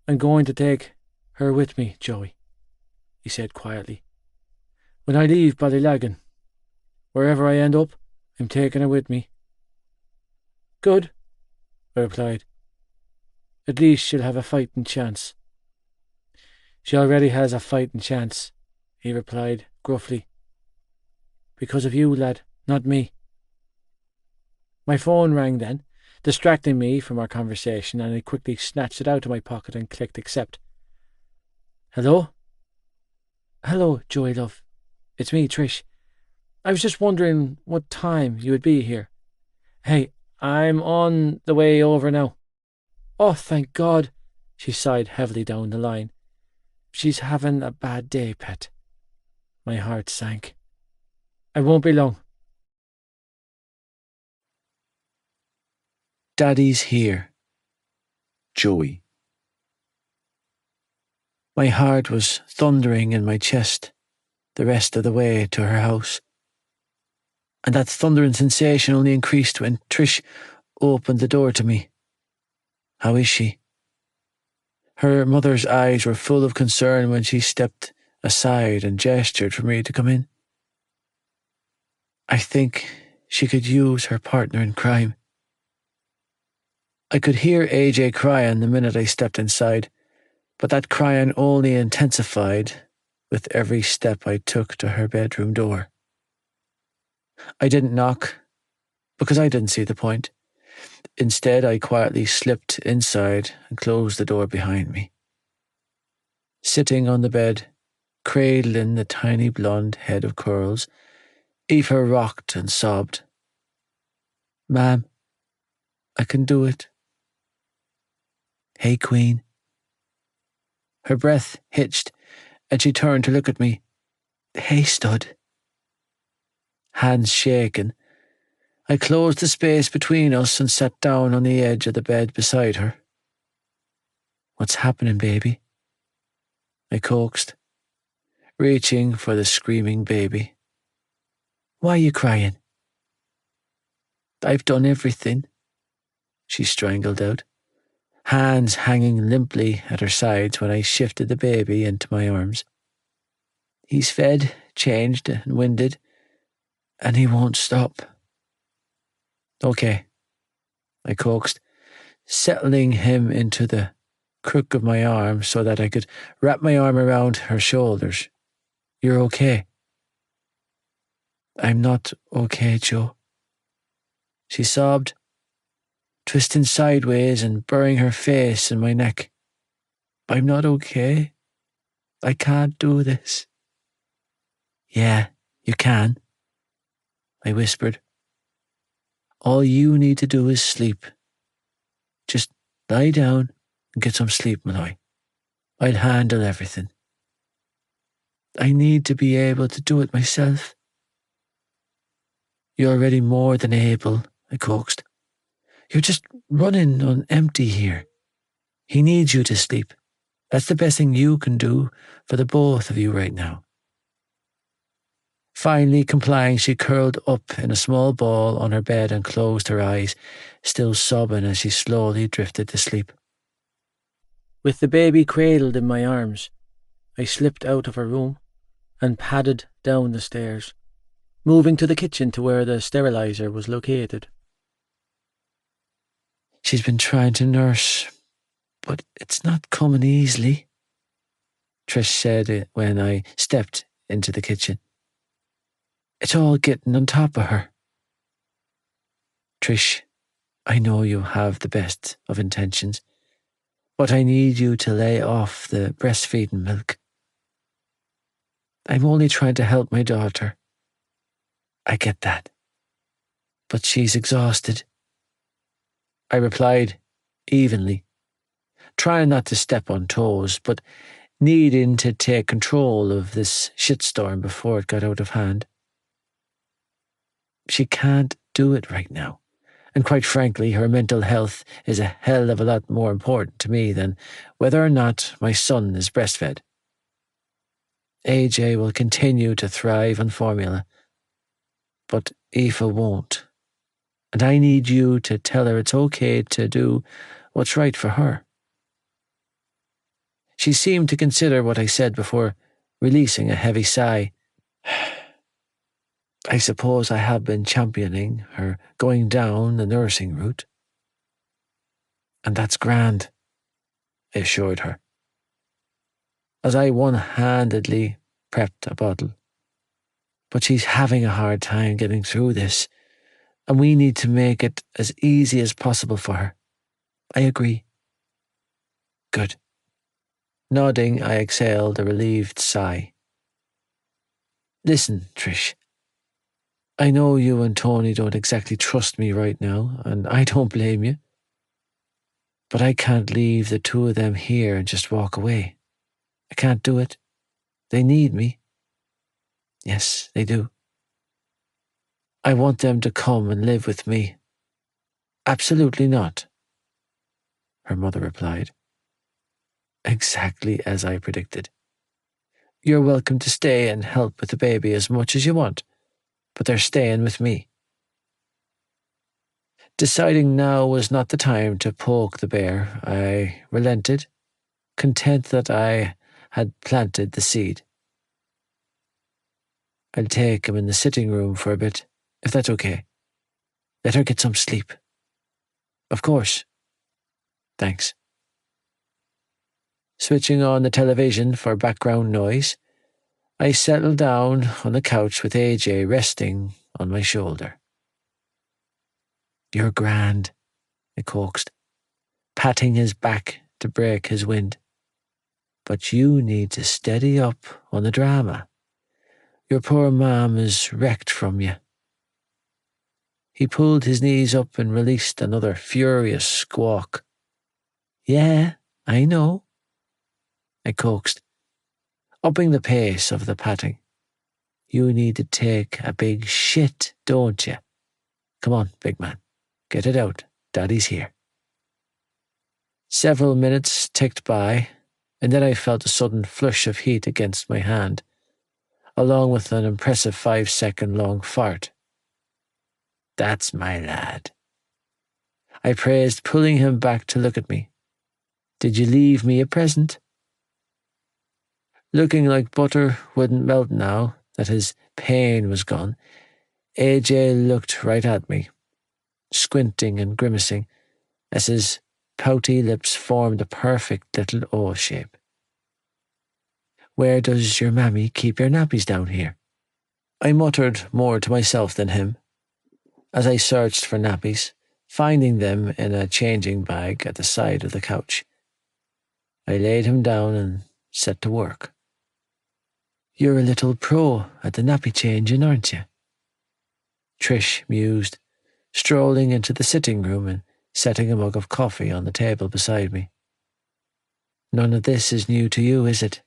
I'm going to take her with me, Joey, he said quietly. When I leave Ballylagan, wherever I end up, I'm taking her with me. Good, I replied. At least she'll have a fighting chance. She already has a fighting chance, he replied gruffly. Because of you, lad, not me. My phone rang then, distracting me from our conversation, and I quickly snatched it out of my pocket and clicked accept. Hello? Hello, Joey love. It's me, Trish. I was just wondering what time you would be here. Hey, I'm on the way over now. Oh, thank God, she sighed heavily down the line. She's having a bad day, pet. My heart sank. I won't be long. Daddy's here. Joey. My heart was thundering in my chest the rest of the way to her house. And that thundering sensation only increased when Trish opened the door to me. How is she? Her mother's eyes were full of concern when she stepped aside and gestured for me to come in. I think she could use her partner in crime. I could hear AJ crying the minute I stepped inside, but that crying only intensified with every step I took to her bedroom door. I didn't knock, because I didn't see the point. Instead, I quietly slipped inside and closed the door behind me. Sitting on the bed, cradling the tiny blonde head of curls, Eva rocked and sobbed. Ma'am, I can do it. Hey, Queen. Her breath hitched, and she turned to look at me. Hey, stud. Hands shaking, I closed the space between us and sat down on the edge of the bed beside her. What's happening, baby? I coaxed, reaching for the screaming baby. Why are you crying? I've done everything, she strangled out, hands hanging limply at her sides when I shifted the baby into my arms. He's fed, changed and winded, and he won't stop. Okay, I coaxed, settling him into the crook of my arm so that I could wrap my arm around her shoulders. You're okay. I'm not okay, Joe. She sobbed, twisting sideways and burying her face in my neck. I'm not okay. I can't do this. Yeah, you can, I whispered. All you need to do is sleep. Just lie down and get some sleep, Malloy. I'll handle everything. I need to be able to do it myself. You're already more than able, I coaxed. You're just running on empty here. He needs you to sleep. That's the best thing you can do for the both of you right now. Finally complying, she curled up in a small ball on her bed and closed her eyes, still sobbing as she slowly drifted to sleep. With the baby cradled in my arms, I slipped out of her room and padded down the stairs, moving to the kitchen to where the sterilizer was located. She's been trying to nurse, but it's not coming easily, Trish said when I stepped into the kitchen. It's all getting on top of her. Trish, I know you have the best of intentions, but I need you to lay off the breastfeeding milk. I'm only trying to help my daughter. I get that. But she's exhausted. I replied evenly, trying not to step on toes, but needing to take control of this shitstorm before it got out of hand. She can't do it right now, and quite frankly, her mental health is a hell of a lot more important to me than whether or not my son is breastfed. AJ will continue to thrive on formula, but Aoife won't. And I need you to tell her it's okay to do what's right for her. She seemed to consider what I said before releasing a heavy sigh. I suppose I have been championing her going down the nursing route. And that's grand, I assured her, as I one-handedly prepped a bottle. But she's having a hard time getting through this, and we need to make it as easy as possible for her. I agree. Good. Nodding, I exhaled a relieved sigh. Listen, Trish. I know you and Tony don't exactly trust me right now, and I don't blame you. But I can't leave the two of them here and just walk away. I can't do it. They need me. Yes, they do. I want them to come and live with me. Absolutely not, her mother replied. Exactly as I predicted. You're welcome to stay and help with the baby as much as you want, but they're staying with me. Deciding now was not the time to poke the bear, I relented, content that I had planted the seed. I'll take him in the sitting room for a bit, if that's okay. Let her get some sleep. Of course. Thanks. Switching on the television for background noise, I settled down on the couch with AJ resting on my shoulder. You're grand, I coaxed, patting his back to break his wind. But you need to steady up on the drama. Your poor mom is wrecked from you. He pulled his knees up and released another furious squawk. Yeah, I know, I coaxed, upping the pace of the patting. You need to take a big shit, don't you? Come on, big man, get it out. Daddy's here. Several minutes ticked by, and then I felt a sudden flush of heat against my hand, along with an impressive 5-second long fart. That's my lad, I praised, pulling him back to look at me. Did you leave me a present? Looking like butter wouldn't melt now that his pain was gone, AJ looked right at me, squinting and grimacing, as his pouty lips formed a perfect little O shape. Where does your mammy keep your nappies down here? I muttered more to myself than him, as I searched for nappies, finding them in a changing bag at the side of the couch. I laid him down and set to work. You're a little pro at the nappy changing, aren't you? Trish mused, strolling into the sitting room and setting a mug of coffee on the table beside me. None of this is new to you, is it?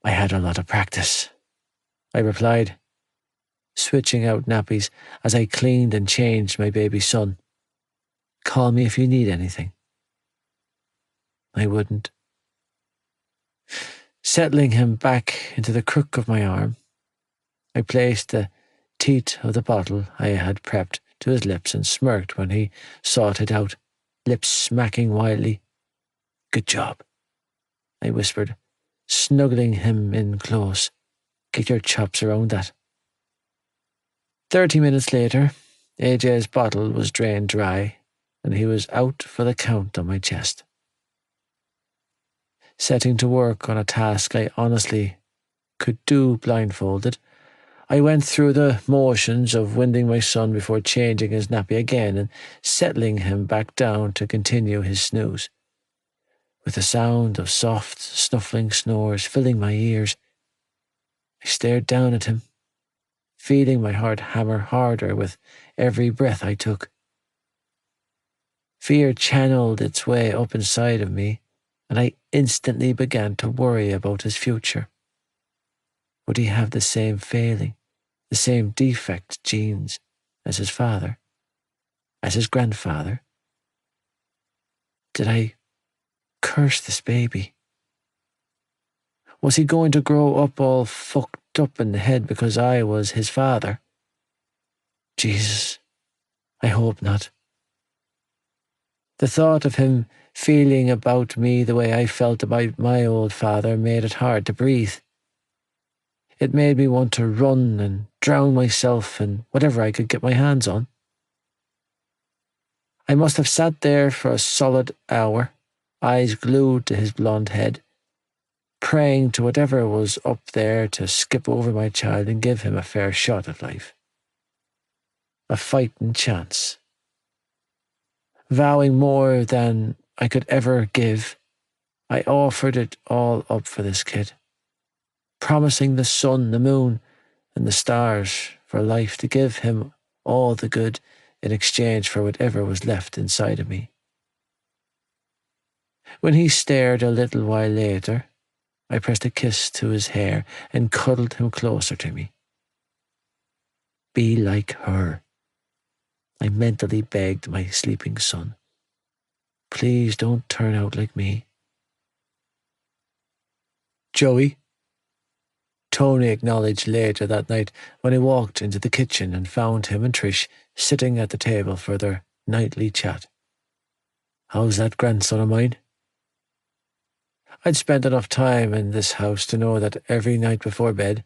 I had a lot of practice, I replied, switching out nappies as I cleaned and changed my baby son. Call me if you need anything. I wouldn't. Settling him back into the crook of my arm, I placed the teat of the bottle I had prepped to his lips and smirked when he sought it out, lips smacking wildly. Good job, I whispered, snuggling him in close. Get your chops around that. 30 minutes later, AJ's bottle was drained dry, and he was out for the count on my chest. Setting to work on a task I honestly could do blindfolded, I went through the motions of winding my son before changing his nappy again and settling him back down to continue his snooze. With the sound of soft, snuffling snores filling my ears, I stared down at him, feeling my heart hammer harder with every breath I took. Fear channeled its way up inside of me, and I instantly began to worry about his future. Would he have the same failing, the same defect genes as his father, as his grandfather? Did I curse this baby? Was he going to grow up all fucked up in the head because I was his father? Jesus, I hope not. The thought of him feeling about me the way I felt about my old father made it hard to breathe. It made me want to run and drown myself in whatever I could get my hands on. I must have sat there for a solid hour, eyes glued to his blonde head, praying to whatever was up there to skip over my child and give him a fair shot at life. A fighting chance. Vowing more than I could ever give, I offered it all up for this kid, promising the sun, the moon, and the stars for life to give him all the good in exchange for whatever was left inside of me. When he stared a little while later, I pressed a kiss to his hair and cuddled him closer to me. Be like her, I mentally begged my sleeping son. Please don't turn out like me. Joey, Tony acknowledged later that night when I walked into the kitchen and found him and Trish sitting at the table for their nightly chat. How's that grandson of mine? I'd spent enough time in this house to know that every night before bed,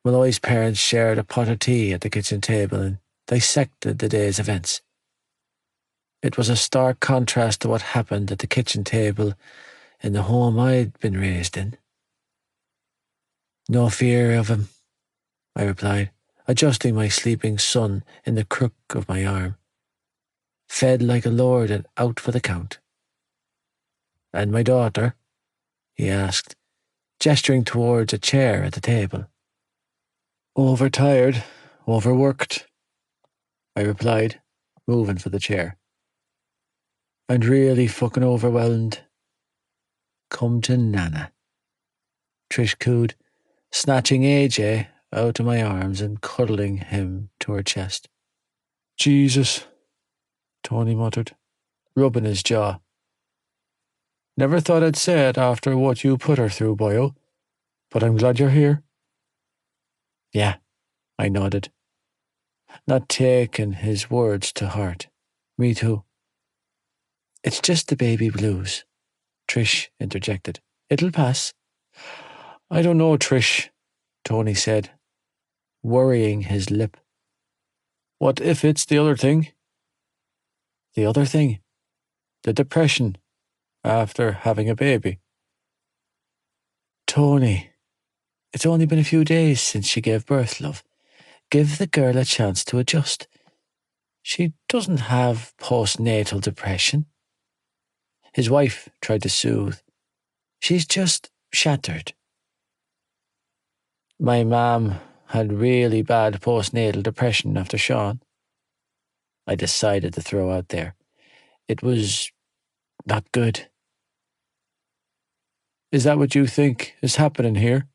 Malloy's parents shared a pot of tea at the kitchen table and dissected the day's events. It was a stark contrast to what happened at the kitchen table in the home I'd been raised in. No fear of him, I replied, adjusting my sleeping son in the crook of my arm. Fed like a lord and out for the count. And my daughter? He asked, gesturing towards a chair at the table. Overtired, overworked, I replied, moving for the chair. And really fucking overwhelmed. Come to Nana, Trish cooed, snatching AJ out of my arms and cuddling him to her chest. Jesus, Tony muttered, rubbing his jaw. Never thought I'd say it after what you put her through, boyo, but I'm glad you're here. Yeah, I nodded, not taking his words to heart. Me too. It's just the baby blues, Trish interjected. It'll pass. I don't know, Trish, Tony said, worrying his lip. What if it's the other thing? The other thing? The depression after having a baby. Tony, it's only been a few days since she gave birth, love. Give the girl a chance to adjust. She doesn't have postnatal depression. His wife tried to soothe. She's just shattered. My mum had really bad postnatal depression after Sean. I decided to throw out there. It was not good. Is that what you think is happening here?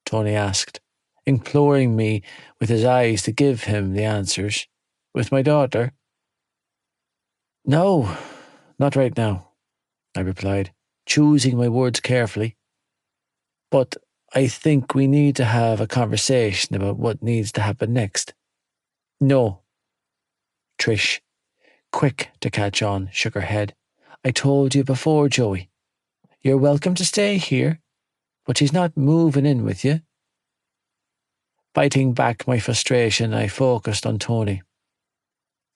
Tony asked, imploring me with his eyes to give him the answers. With my daughter? No, not right now, I replied, choosing my words carefully. But I think we need to have a conversation about what needs to happen next. No. Trish, quick to catch on, shook her head. I told you before, Joey. You're welcome to stay here, but she's not moving in with you. Biting back my frustration, I focused on Tony.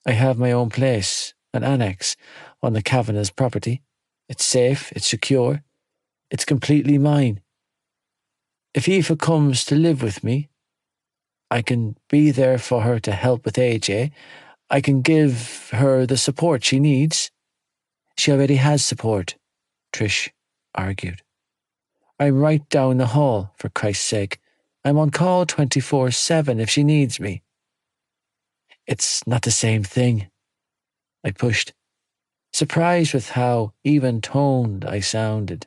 I have my own place, an annex, on the Kavanagh's property. It's safe, it's secure, it's completely mine. If Aoife comes to live with me, I can be there for her to help with AJ. I can give her the support she needs. She already has support, Trish argued. I'm right down the hall, for Christ's sake. I'm on call 24/7 if she needs me. It's not the same thing, I pushed, surprised with how even-toned I sounded.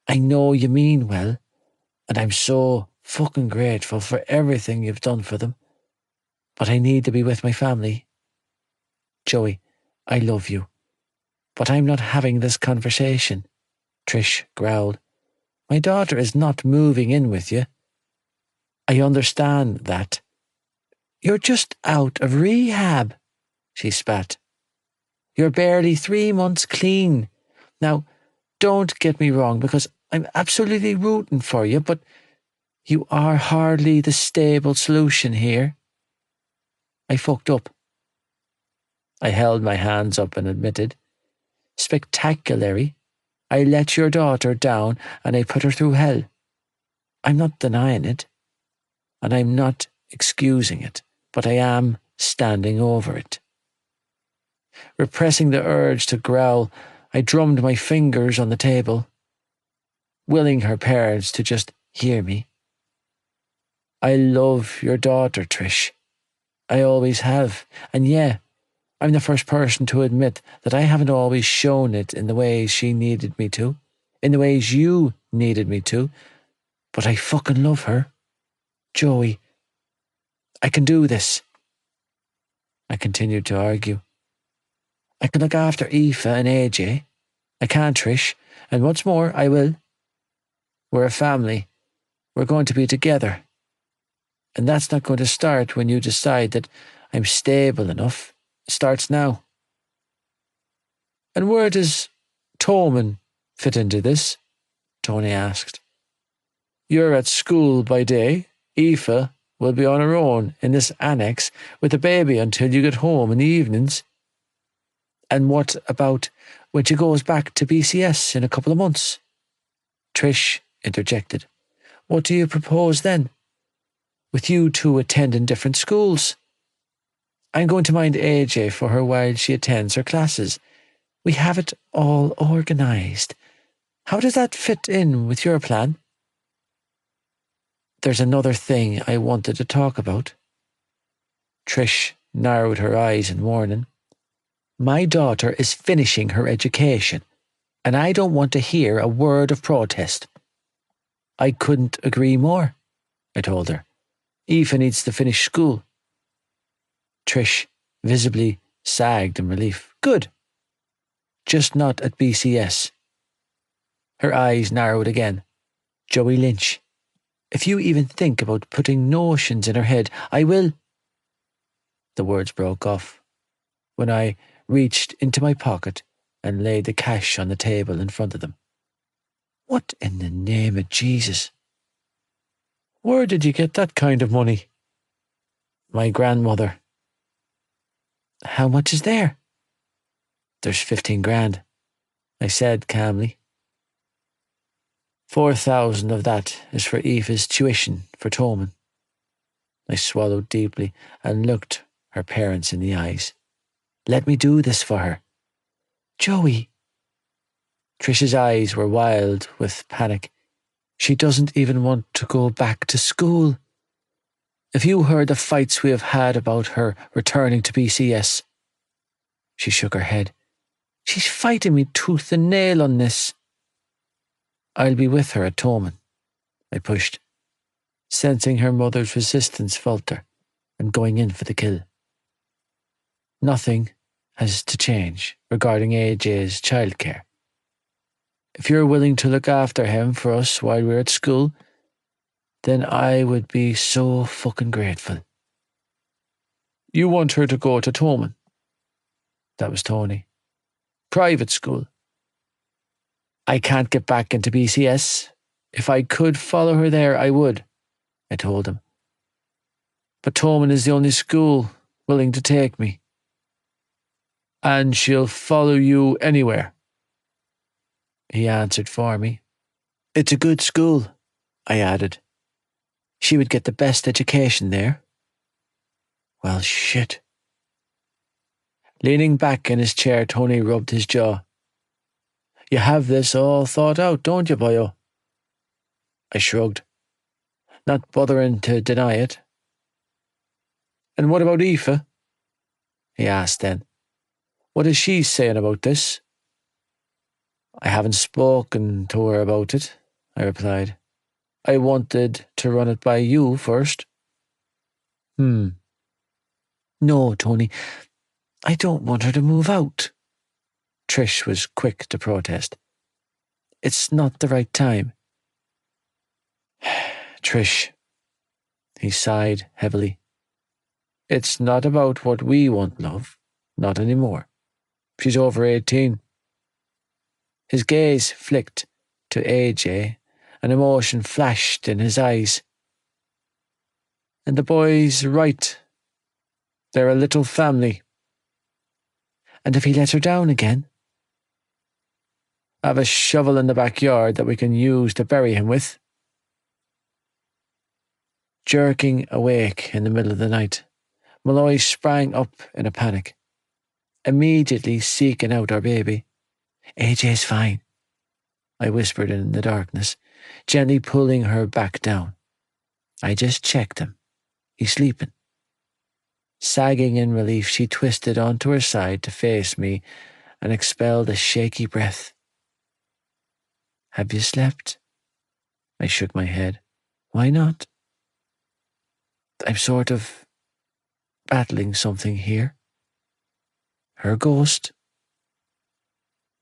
I know you mean well, and I'm so fucking grateful for everything you've done for them, but I need to be with my family. Joey, I love you, but I'm not having this conversation, Trish growled. My daughter is not moving in with you. I understand that. You're just out of rehab, she spat. You're barely 3 months clean. Now, don't get me wrong, because I'm absolutely rooting for you, but you are hardly the stable solution here. I fucked up. I held my hands up and admitted, spectacularly, I let your daughter down and I put her through hell. I'm not denying it, and I'm not excusing it, but I am standing over it. Repressing the urge to growl, I drummed my fingers on the table, willing her parents to just hear me. I love your daughter, Trish. I always have, and yeah, I'm the first person to admit that I haven't always shown it in the ways she needed me to, in the ways you needed me to, but I fucking love her. Joey, I can do this. I continued to argue. I can look after Aoife and AJ. I can, Trish, and what's more, I will. We're a family. We're going to be together. And that's not going to start when you decide that I'm stable enough. It starts now. And where does Tommen fit into this? Tony asked. You're at school by day. Aoife will be on her own in this annex with the baby until you get home in the evenings. And what about when she goes back to BCS in a couple of months? Trish interjected. What do you propose then? With you two attending different schools? I'm going to mind AJ for her while she attends her classes. We have it all organised. How does that fit in with your plan? There's another thing I wanted to talk about. Trish narrowed her eyes in warning. My daughter is finishing her education, and I don't want to hear a word of protest. I couldn't agree more, I told her. Aoife needs to finish school. Trish visibly sagged in relief. Good. Just not at BCS. Her eyes narrowed again. Joey Lynch. If you even think about putting notions in her head, I will. The words broke off when I reached into my pocket and laid the cash on the table in front of them. What in the name of Jesus? Where did you get that kind of money? My grandmother. How much is there? There's 15 grand, I said calmly. 4,000 of that is for Aoife's tuition for Tommen. I swallowed deeply and looked her parents in the eyes. Let me do this for her. Joey. Trish's eyes were wild with panic. She doesn't even want to go back to school. If you heard the fights we have had about her returning to BCS. She shook her head. She's fighting me tooth and nail on this. I'll be with her at Tommen, I pushed, sensing her mother's resistance falter and going in for the kill. Nothing has to change regarding AJ's childcare. If you're willing to look after him for us while we're at school, then I would be so fucking grateful. You want her to go to Tommen? That was Tony. Private school. I can't get back into BCS. If I could follow her there, I would, I told him. But Tommen is the only school willing to take me. And she'll follow you anywhere, he answered for me. It's a good school, I added. She would get the best education there. Well, shit. Leaning back in his chair, Tony rubbed his jaw. You have this all thought out, don't you, boyo? I shrugged, not bothering to deny it. And what about Aoife? He asked then. What is she saying about this? I haven't spoken to her about it, I replied. I wanted to run it by you first. No, Tony, I don't want her to move out. Trish was quick to protest. It's not the right time. Trish, he sighed heavily. It's not about what we want, love. Not anymore. She's over 18. His gaze flicked to AJ, and emotion flashed in his eyes. And the boy's right. They're a little family. And if he lets her down again? I have a shovel in the backyard that we can use to bury him with. Jerking awake in the middle of the night, Malloy sprang up in a panic, immediately seeking out our baby. AJ's fine, I whispered in the darkness, gently pulling her back down. I just checked him. He's sleeping. Sagging in relief, she twisted onto her side to face me and expelled a shaky breath. Have you slept? I shook my head. Why not? I'm sort of battling something here. Her ghost?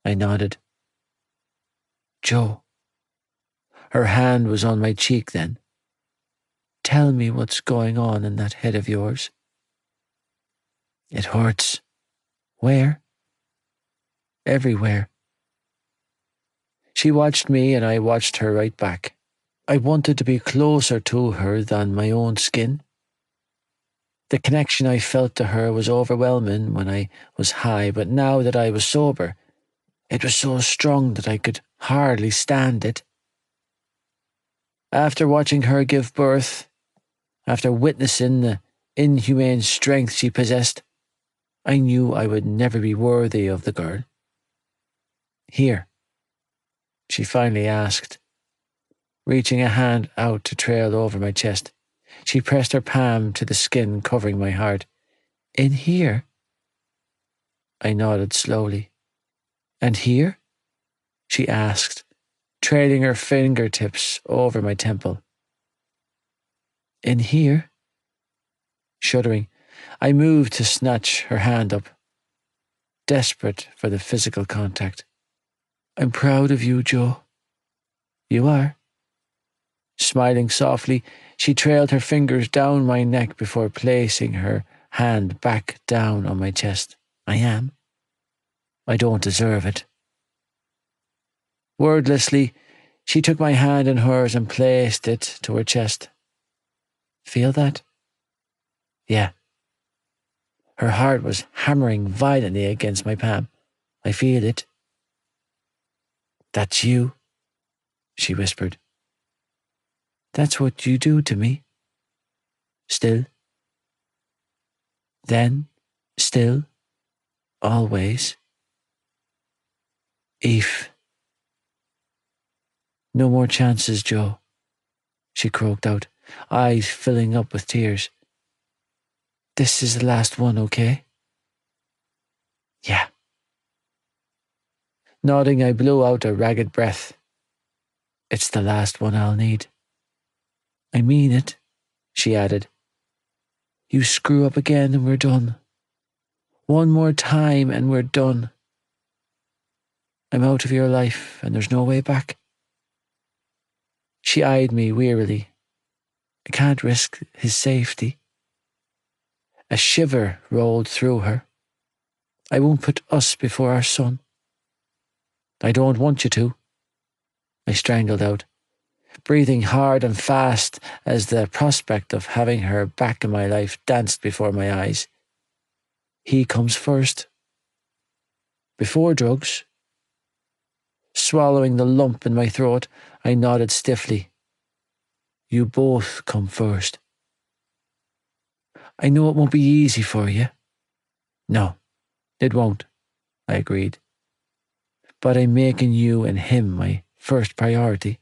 I nodded. Joe. Her hand was on my cheek then. Tell me what's going on in that head of yours. It hurts. Where? Everywhere. She watched me and I watched her right back. I wanted to be closer to her than my own skin. The connection I felt to her was overwhelming when I was high, but now that I was sober, it was so strong that I could hardly stand it. After watching her give birth, after witnessing the inhumane strength she possessed, I knew I would never be worthy of the girl. Here, she finally asked, reaching a hand out to trail over my chest. She pressed her palm to the skin covering my heart. In here? I nodded slowly. And here? She asked, trailing her fingertips over my temple. In here? Shuddering, I moved to snatch her hand up, desperate for the physical contact. I'm proud of you, Joe. You are. Smiling softly, she trailed her fingers down my neck before placing her hand back down on my chest. I am. I don't deserve it. Wordlessly, she took my hand in hers and placed it to her chest. Feel that? Yeah. Her heart was hammering violently against my palm. I feel it. That's you, she whispered. That's what you do to me. Still. Then, still, always. Eve. No more chances, Joe, she croaked out, eyes filling up with tears. This is the last one, okay? Yeah. Nodding, I blew out a ragged breath. It's the last one I'll need. I mean it, she added. You screw up again and we're done. One more time and we're done. I'm out of your life and there's no way back. She eyed me wearily. I can't risk his safety. A shiver rolled through her. I won't put us before our son. I don't want you to, I strangled out, breathing hard and fast as the prospect of having her back in my life danced before my eyes. He comes first. Before drugs. Swallowing the lump in my throat, I nodded stiffly. You both come first. I know it won't be easy for you. No, it won't, I agreed. But I'm making you and him my first priority.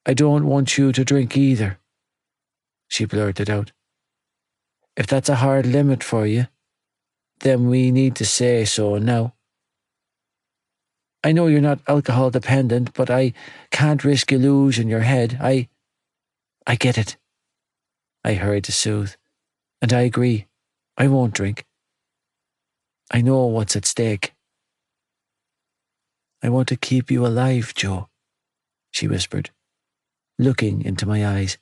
I don't want you to drink either, she blurted out. If that's a hard limit for you, then we need to say so now. I know you're not alcohol dependent, but I can't risk you losing your head. I get it, I hurried to soothe. And I agree, I won't drink. I know what's at stake. I want to keep you alive, Joe, she whispered, looking into my eyes.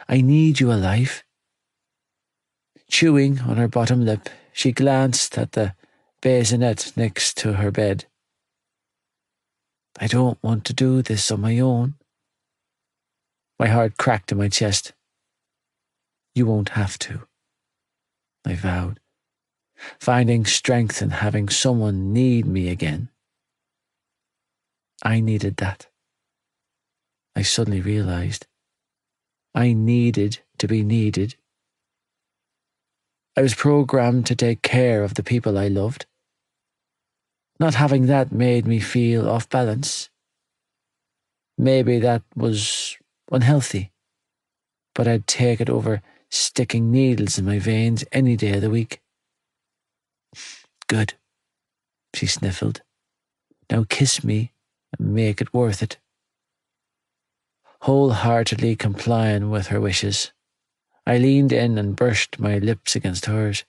I need you alive. Chewing on her bottom lip, she glanced at the bassinet next to her bed. I don't want to do this on my own. My heart cracked in my chest. You won't have to, I vowed, finding strength in having someone need me again. I needed that. I suddenly realized I needed to be needed. I was programmed to take care of the people I loved. Not having that made me feel off balance. Maybe that was unhealthy, but I'd take it over sticking needles in my veins any day of the week. Good, she sniffled. Now kiss me and make it worth it. Wholeheartedly complying with her wishes, I leaned in and brushed my lips against hers,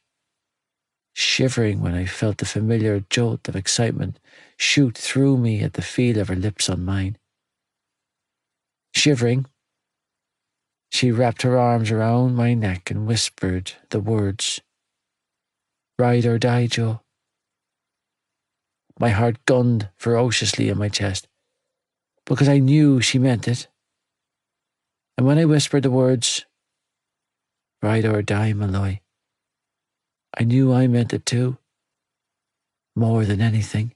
shivering when I felt the familiar jolt of excitement shoot through me at the feel of her lips on mine. Shivering, she wrapped her arms around my neck and whispered the words, "Ride or die, Joe." My heart gunned ferociously in my chest, because I knew she meant it. And when I whispered the words, "Ride or die, Malloy," I knew I meant it too, more than anything.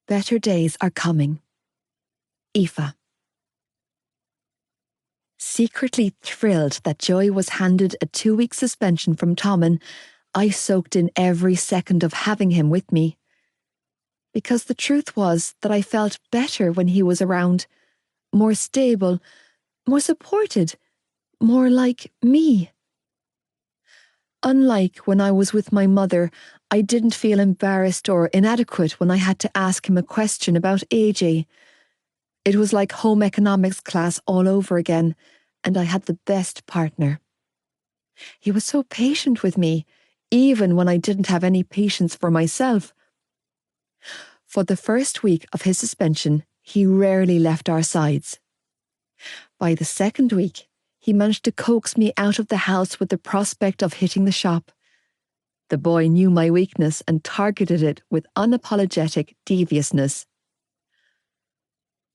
Better days are coming. Aoife. Secretly thrilled that Joey was handed a 2-week suspension from Tommen, I soaked in every second of having him with me. Because the truth was that I felt better when he was around, more stable, more supported, more like me. Unlike when I was with my mother, I didn't feel embarrassed or inadequate when I had to ask him a question about AJ. It was like home economics class all over again, and I had the best partner. He was so patient with me, even when I didn't have any patience for myself. For the first week of his suspension, he rarely left our sides. By the second week, he managed to coax me out of the house with the prospect of hitting the shop. The boy knew my weakness and targeted it with unapologetic deviousness.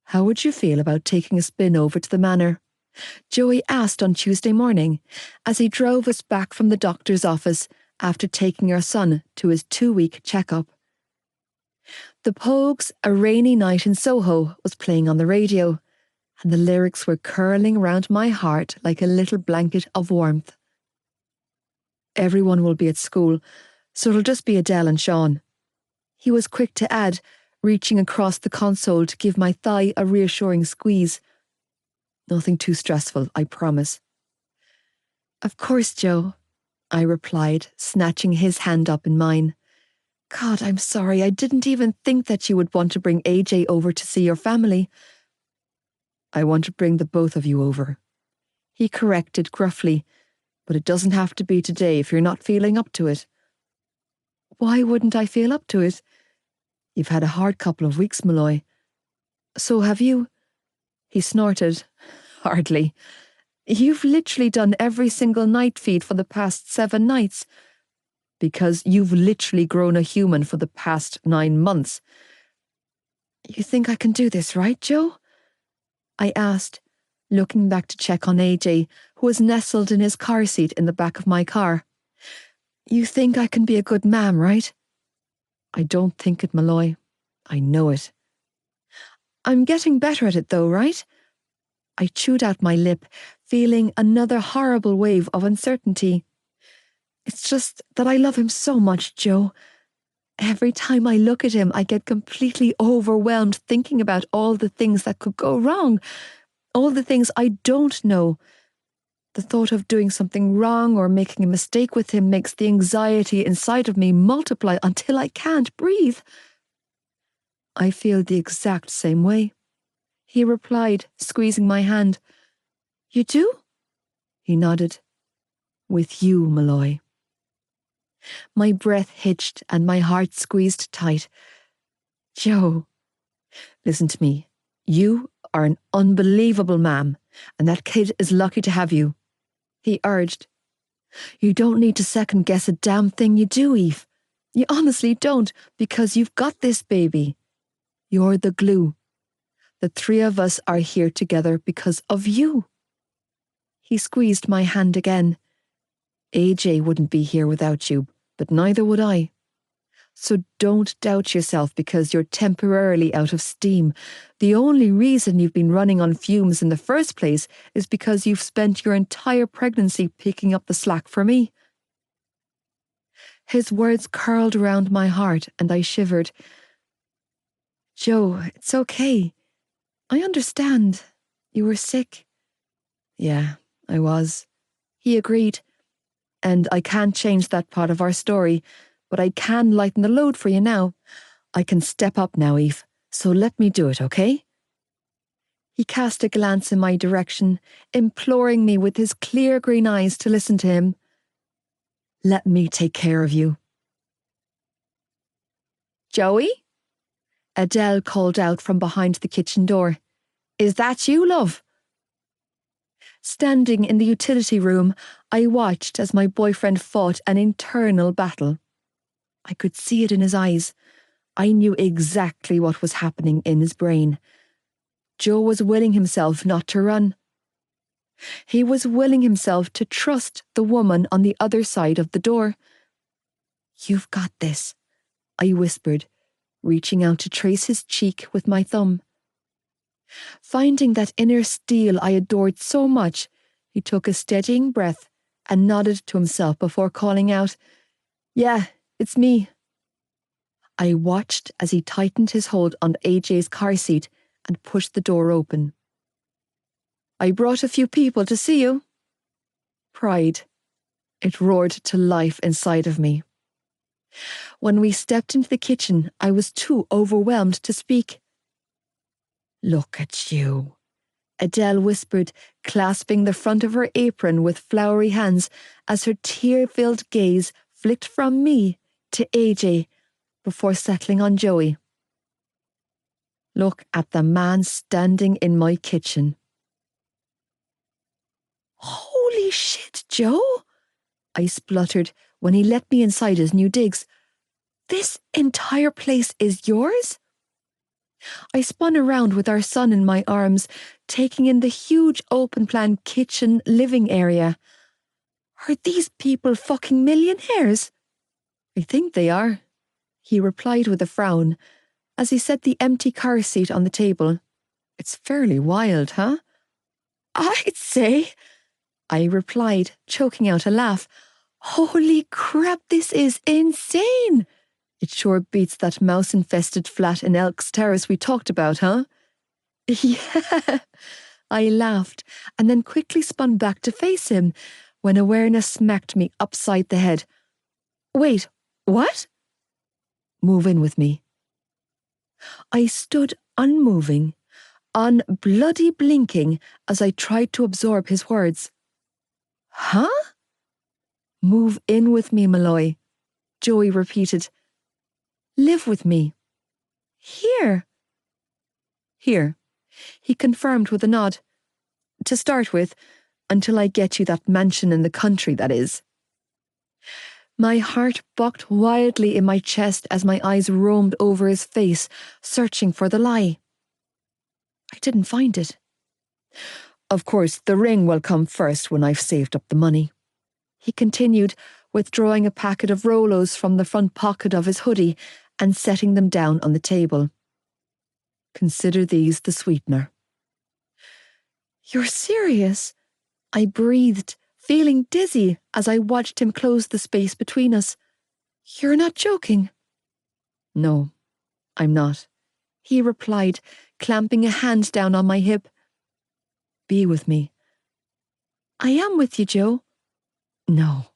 How would you feel about taking a spin over to the manor? Joey asked on Tuesday morning, as he drove us back from the doctor's office after taking our son to his 2-week checkup. The Pogues' A Rainy Night in Soho was playing on the radio, and the lyrics were curling round my heart like a little blanket of warmth. Everyone will be at school, so it'll just be Adele and Sean. He was quick to add, reaching across the console to give my thigh a reassuring squeeze. Nothing too stressful, I promise. Of course, Joe, I replied, snatching his hand up in mine. God, I'm sorry, I didn't even think that you would want to bring AJ over to see your family. I want to bring the both of you over, he corrected gruffly, but it doesn't have to be today if you're not feeling up to it. Why wouldn't I feel up to it? You've had a hard couple of weeks, Malloy. So have you. He snorted. Hardly. You've literally done every single night feed for the past 7 nights. Because you've literally grown a human for the past 9 months. You think I can do this, right, Joe? I asked, looking back to check on AJ, who was nestled in his car seat in the back of my car. You think I can be a good mam, right? I don't think it, Malloy. I know it. I'm getting better at it though, right? I chewed out my lip, feeling another horrible wave of uncertainty. It's just that I love him so much, Joe. Every time I look at him, I get completely overwhelmed thinking about all the things that could go wrong, all the things I don't know. The thought of doing something wrong or making a mistake with him makes the anxiety inside of me multiply until I can't breathe. I feel the exact same way, he replied, squeezing my hand. You do? He nodded. With you, Malloy. My breath hitched and my heart squeezed tight. Joe, listen to me. You are an unbelievable man, and that kid is lucky to have you, he urged. You don't need to second guess a damn thing you do, Eve. You honestly don't, because you've got this baby. You're the glue. The three of us are here together because of you. He squeezed my hand again. AJ wouldn't be here without you, but neither would I. So don't doubt yourself because you're temporarily out of steam. The only reason you've been running on fumes in the first place is because you've spent your entire pregnancy picking up the slack for me. His words curled around my heart and I shivered. Joe, it's okay. I understand. You were sick. Yeah, I was. He agreed. And I can't change that part of our story, but I can lighten the load for you now. I can step up now, Eve, so let me do it, okay? He cast a glance in my direction, imploring me with his clear green eyes to listen to him. Let me take care of you. Joey? Adele called out from behind the kitchen door. Is that you, love? Standing in the utility room, I watched as my boyfriend fought an internal battle. I could see it in his eyes. I knew exactly what was happening in his brain. Joe was willing himself not to run. He was willing himself to trust the woman on the other side of the door. You've got this, I whispered, reaching out to trace his cheek with my thumb. Finding that inner steel I adored so much, he took a steadying breath and nodded to himself before calling out, Yeah, it's me. I watched as he tightened his hold on AJ's car seat and pushed the door open. I brought a few people to see you. Pride. It roared to life inside of me. When we stepped into the kitchen, I was too overwhelmed to speak. Look at you, Adele whispered, clasping the front of her apron with flowery hands as her tear-filled gaze flicked from me to AJ before settling on Joey. Look at the man standing in my kitchen. Holy shit, Joe, I spluttered when he let me inside his new digs. This entire place is yours? I spun around with our son in my arms, taking in the huge open-plan kitchen living area. Are these people fucking millionaires? I think they are, he replied with a frown, as he set the empty car seat on the table. It's fairly wild, huh? I'd say, I replied, choking out a laugh. Holy crap, this is insane! It sure beats that mouse-infested flat in Elks Terrace we talked about, huh? Yeah, I laughed, and then quickly spun back to face him when awareness smacked me upside the head. Wait, what? Move in with me. I stood unmoving, un-bloody blinking as I tried to absorb his words. Huh? Move in with me, Malloy, Joey repeated. Live with me. Here. Here, he confirmed with a nod. To start with, until I get you that mansion in the country, that is. My heart bucked wildly in my chest as my eyes roamed over his face, searching for the lie. I didn't find it. Of course, the ring will come first when I've saved up the money, he continued, withdrawing a packet of Rolos from the front pocket of his hoodie and setting them down on the table. Consider these the sweetener." "You're serious?" I breathed, feeling dizzy as I watched him close the space between us. "You're not joking?" "No, I'm not," he replied, clamping a hand down on my hip. "Be with me." "I am with you, Joe." "No."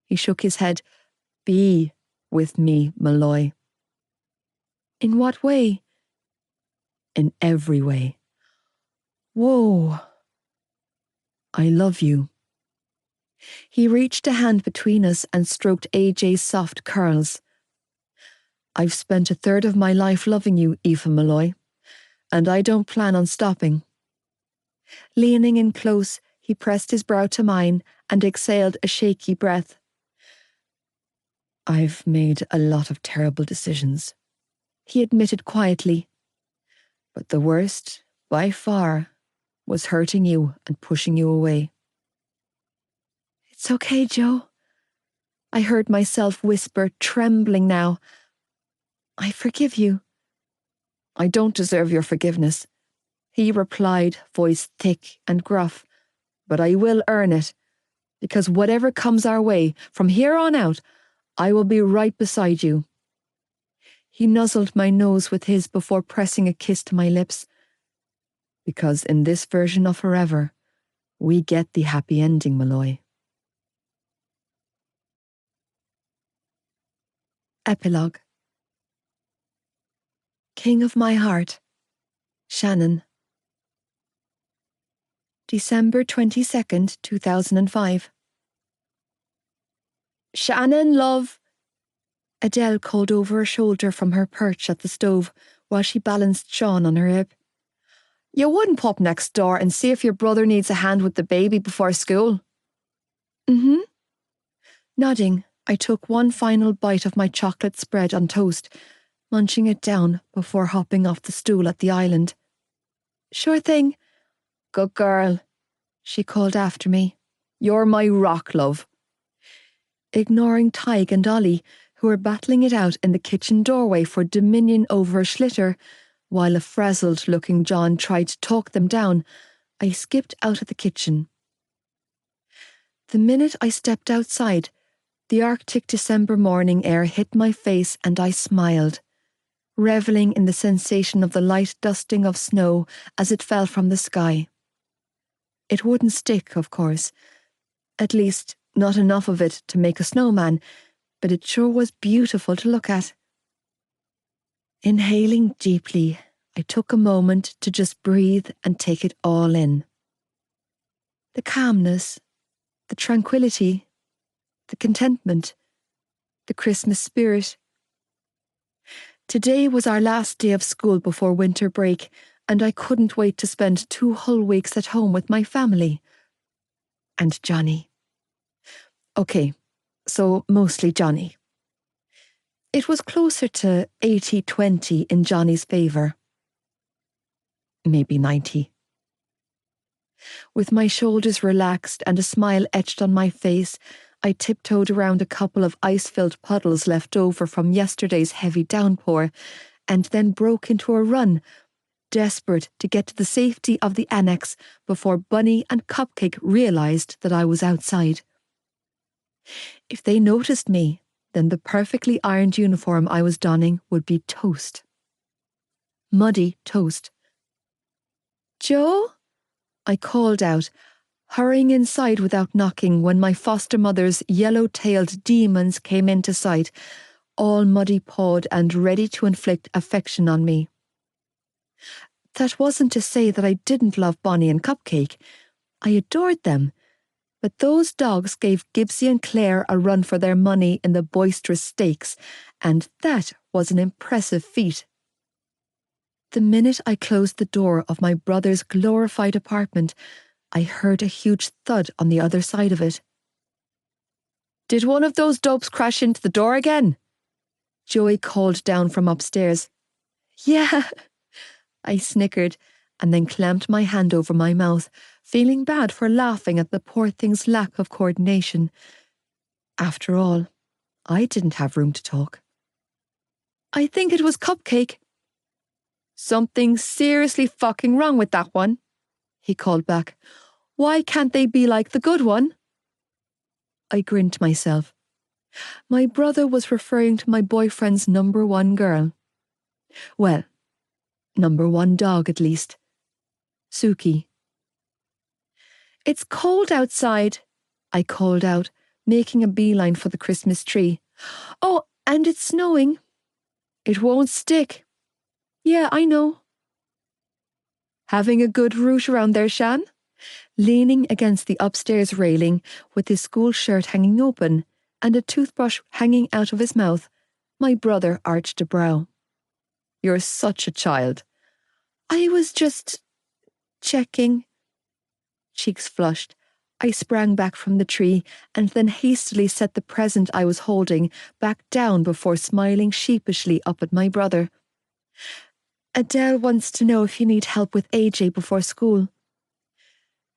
He shook his head. "Be with me, Malloy." "In what way?" "In every way." "Whoa." "I love you." He reached a hand between us and stroked AJ's soft curls. "I've spent a third of my life loving you, Aoife Malloy, and I don't plan on stopping." Leaning in close, he pressed his brow to mine and exhaled a shaky breath. "I've made a lot of terrible decisions," he admitted quietly. "But the worst, by far, was hurting you and pushing you away." "It's okay, Joe," I heard myself whisper, trembling now. "I forgive you." "I don't deserve your forgiveness," he replied, voice thick and gruff. "But I will earn it, because whatever comes our way, from here on out, I will be right beside you." He nuzzled my nose with his before pressing a kiss to my lips. "Because in this version of forever, we get the happy ending, Malloy." Epilogue. King of my heart, Shannon. December 22nd, 2005. "Shannon, love," Adele called over her shoulder from her perch at the stove while she balanced Sean on her hip. "You wouldn't pop next door and see if your brother needs a hand with the baby before school?" "Mm-hmm." Nodding, I took one final bite of my chocolate spread on toast, munching it down before hopping off the stool at the island. "Sure thing." "Good girl," she called after me. "You're my rock, love." Ignoring Tig and Ollie, who were battling it out in the kitchen doorway for dominion over a schlitter, while a frazzled-looking John tried to talk them down, I skipped out of the kitchen. The minute I stepped outside, the Arctic December morning air hit my face and I smiled, revelling in the sensation of the light dusting of snow as it fell from the sky. It wouldn't stick, of course. At least, not enough of it to make a snowman, but it sure was beautiful to look at. Inhaling deeply, I took a moment to just breathe and take it all in. The calmness, the tranquility, the contentment, the Christmas spirit. Today was our last day of school before winter break, and I couldn't wait to spend 2 whole weeks at home with my family. And Johnny. Okay, so mostly Johnny. It was closer to 80-20 in Johnny's favour. Maybe 90. With my shoulders relaxed and a smile etched on my face, I tiptoed around a couple of ice-filled puddles left over from yesterday's heavy downpour, and then broke into a run, desperate to get to the safety of the annex before Bunny and Cupcake realised that I was outside. If they noticed me, then the perfectly ironed uniform I was donning would be toast. Muddy toast. "Joe?" I called out, hurrying inside without knocking when my foster mother's yellow-tailed demons came into sight, all muddy-pawed and ready to inflict affection on me. That wasn't to say that I didn't love Bonnie and Cupcake. I adored them. But those dogs gave Gibbsy and Claire a run for their money in the boisterous stakes, and that was an impressive feat. The minute I closed the door of my brother's glorified apartment, I heard a huge thud on the other side of it. "Did one of those dopes crash into the door again?" Joey called down from upstairs. "Yeah," I snickered, and then clamped my hand over my mouth, feeling bad for laughing at the poor thing's lack of coordination. After all, I didn't have room to talk. "I think it was Cupcake." Something seriously fucking wrong with that one, he called back. Why can't they be like the good one? I grinned to myself. My brother was referring to my boyfriend's number one girl. Well, number one dog at least. Suki. It's cold outside, I called out, making a beeline for the Christmas tree. Oh, and it's snowing. It won't stick. Yeah, I know. Having a good route around there, Shan? Leaning against the upstairs railing with his school shirt hanging open and a toothbrush hanging out of his mouth, my brother arched a brow. You're such a child. I was just checking. Cheeks flushed. I sprang back from the tree and then hastily set the present I was holding back down before smiling sheepishly up at my brother. Adele wants to know if you need help with AJ before school.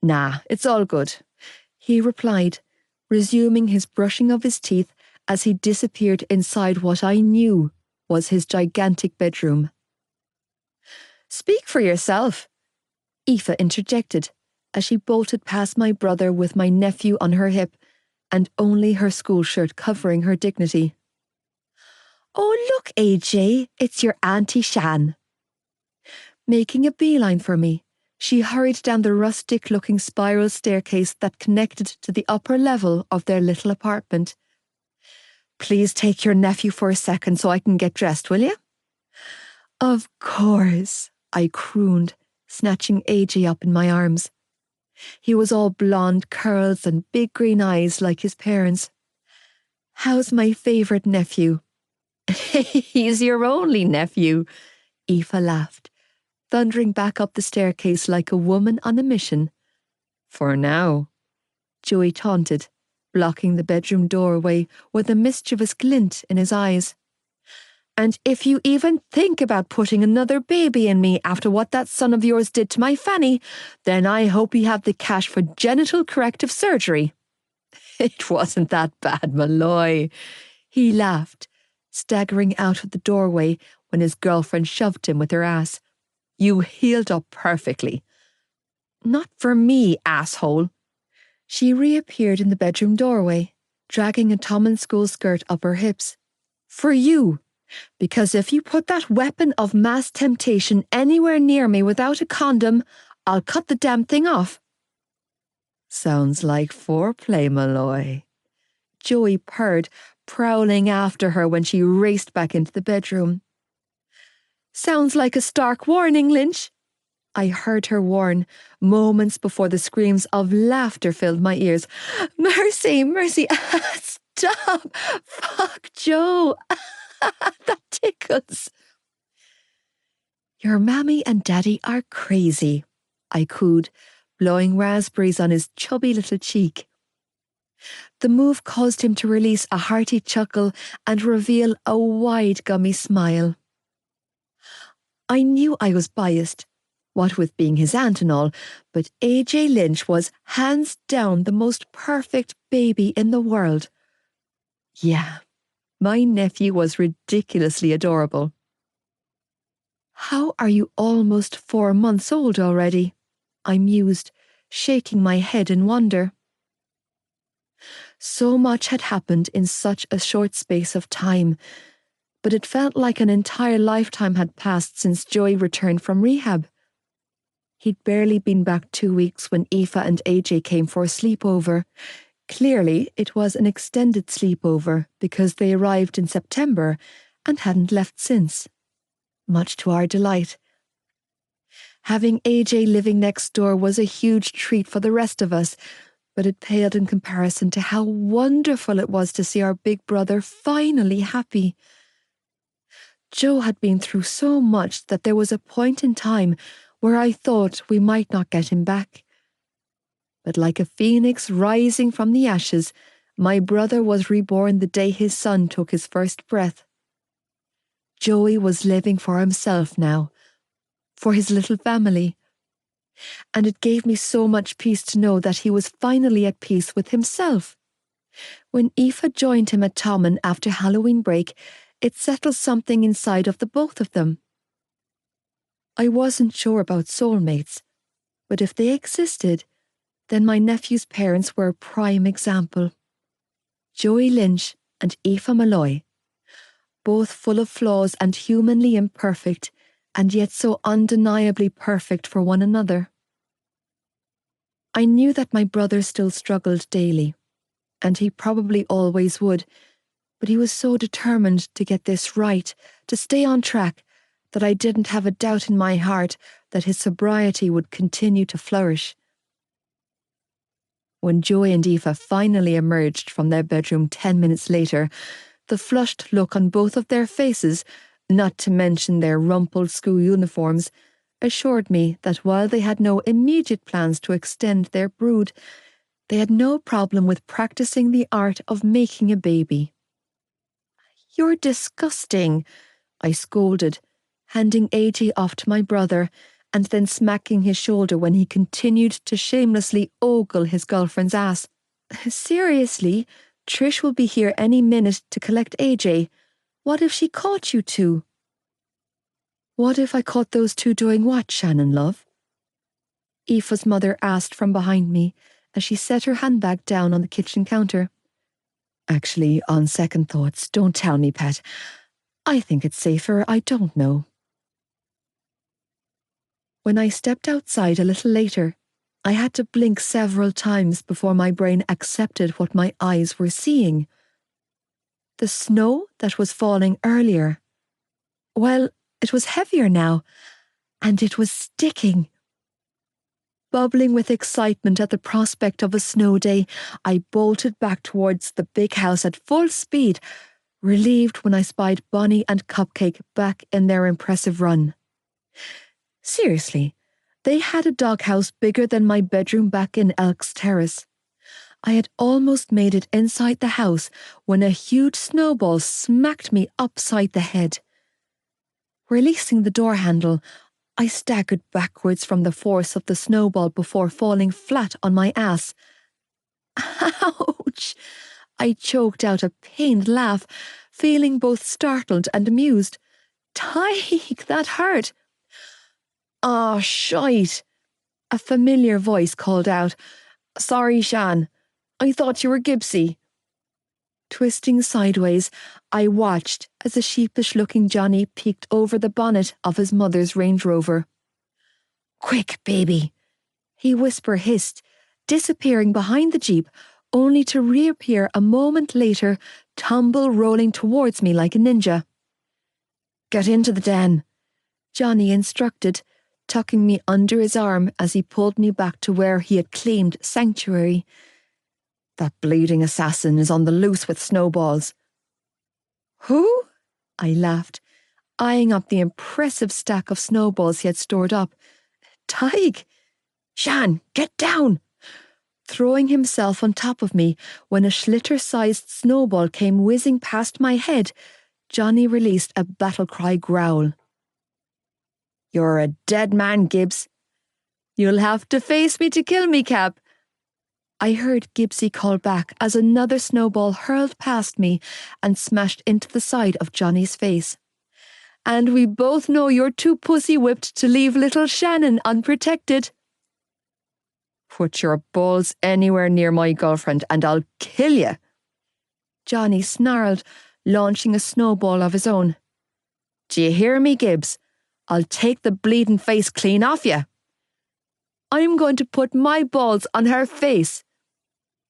Nah, it's all good, he replied, resuming his brushing of his teeth as he disappeared inside what I knew was his gigantic bedroom. Speak for yourself, Aoife interjected as she bolted past my brother with my nephew on her hip and only her school shirt covering her dignity. Oh, look, AJ, it's your Auntie Shan. Making a beeline for me, she hurried down the rustic-looking spiral staircase that connected to the upper level of their little apartment. Please take your nephew for a second so I can get dressed, will you? Of course, I crooned, snatching AJ up in my arms. He was all blonde curls and big green eyes like his parents. How's my favourite nephew? He's your only nephew, Aoife laughed, thundering back up the staircase like a woman on a mission. For now, Joey taunted, blocking the bedroom doorway with a mischievous glint in his eyes. And if you even think about putting another baby in me after what that son of yours did to my Fanny, then I hope you have the cash for genital corrective surgery. It wasn't that bad, Malloy. He laughed, staggering out of the doorway when his girlfriend shoved him with her ass. You healed up perfectly. Not for me, asshole. She reappeared in the bedroom doorway, dragging a Tommen school skirt up her hips. For you. Because if you put that weapon of mass temptation anywhere near me without a condom, I'll cut the damn thing off. Sounds like foreplay, Malloy. Joey purred, prowling after her when she raced back into the bedroom. Sounds like a stark warning, Lynch. I heard her warn, moments before the screams of laughter filled my ears. Mercy, mercy, stop! Fuck Joe! That tickles. Your mammy and daddy are crazy, I cooed, blowing raspberries on his chubby little cheek. The move caused him to release a hearty chuckle and reveal a wide gummy smile. I knew I was biased, what with being his aunt and all, but AJ Lynch was hands down the most perfect baby in the world. Yeah. My nephew was ridiculously adorable. How are you almost 4 months old already? I mused, shaking my head in wonder. So much had happened in such a short space of time, but it felt like an entire lifetime had passed since Joey returned from rehab. He'd barely been back 2 weeks when Aoife and AJ came for a sleepover. Clearly, it was an extended sleepover because they arrived in September and hadn't left since, much to our delight. Having AJ living next door was a huge treat for the rest of us, but it paled in comparison to how wonderful it was to see our big brother finally happy. Joe had been through so much that there was a point in time where I thought we might not get him back. But like a phoenix rising from the ashes, my brother was reborn the day his son took his first breath. Joey was living for himself now, for his little family. And it gave me so much peace to know that he was finally at peace with himself. When Aoife joined him at Tommen after Halloween break, it settled something inside of the both of them. I wasn't sure about soulmates, but if they existed, then my nephew's parents were a prime example. Joey Lynch and Aoife Malloy, both full of flaws and humanly imperfect, and yet so undeniably perfect for one another. I knew that my brother still struggled daily, and he probably always would, but he was so determined to get this right, to stay on track, that I didn't have a doubt in my heart that his sobriety would continue to flourish. When Joey and Aoife finally emerged from their bedroom 10 minutes later, the flushed look on both of their faces, not to mention their rumpled school uniforms, assured me that while they had no immediate plans to extend their brood, they had no problem with practicing the art of making a baby. "You're disgusting," I scolded, handing AJ off to my brother and then smacking his shoulder when he continued to shamelessly ogle his girlfriend's ass. "Seriously, Trish will be here any minute to collect AJ. What if she caught you two?" "What if I caught those two doing what, Shannon, love?" Aoife's mother asked from behind me as she set her handbag down on the kitchen counter. "Actually, on second thoughts, don't tell me, Pet. I think it's safer I don't know." When I stepped outside a little later, I had to blink several times before my brain accepted what my eyes were seeing. The snow that was falling earlier, well, it was heavier now, and it was sticking. Bubbling with excitement at the prospect of a snow day, I bolted back towards the big house at full speed, relieved when I spied Bonnie and Cupcake back in their impressive run. Seriously, they had a doghouse bigger than my bedroom back in Elks Terrace. I had almost made it inside the house when a huge snowball smacked me upside the head. Releasing the door handle, I staggered backwards from the force of the snowball before falling flat on my ass. "Ouch!" I choked out a pained laugh, feeling both startled and amused. "Tyke, that hurt." "Aw, shite," a familiar voice called out. "Sorry, Shan. I thought you were Gibbsy." Twisting sideways, I watched as a sheepish-looking Johnny peeked over the bonnet of his mother's Range Rover. "Quick, baby," he hissed, disappearing behind the Jeep, only to reappear a moment later, tumble rolling towards me like a ninja. "Get into the den," Johnny instructed, tucking me under his arm as he pulled me back to where he had claimed sanctuary. "That bleeding assassin is on the loose with snowballs." "Who?" I laughed, eyeing up the impressive stack of snowballs he had stored up. "Tig! Shan, get down!" Throwing himself on top of me when a schlitter-sized snowball came whizzing past my head, Johnny released a battle-cry growl. "You're a dead man, Gibbs." "You'll have to face me to kill me, Cap." I heard Gibbsy call back as another snowball hurled past me and smashed into the side of Johnny's face. "And we both know you're too pussy-whipped to leave little Shannon unprotected." "Put your balls anywhere near my girlfriend and I'll kill you," Johnny snarled, launching a snowball of his own. "Do you hear me, Gibbs? I'll take the bleeding face clean off you." "I'm going to put my balls on her face."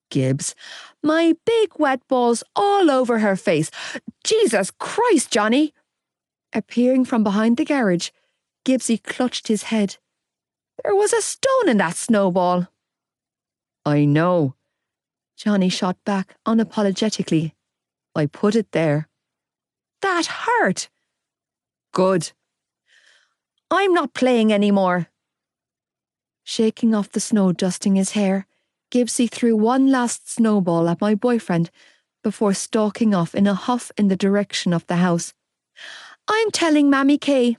"Gibbs, my big wet balls all over her face. Jesus Christ, Johnny!" Appearing from behind the garage, Gibbsy clutched his head. "There was a stone in that snowball." "I know," Johnny shot back unapologetically. "I put it there." "That hurt." "Good." "I'm not playing anymore." Shaking off the snow dusting his hair, Gibbsy threw one last snowball at my boyfriend before stalking off in a huff in the direction of the house. "I'm telling Mammy Kay."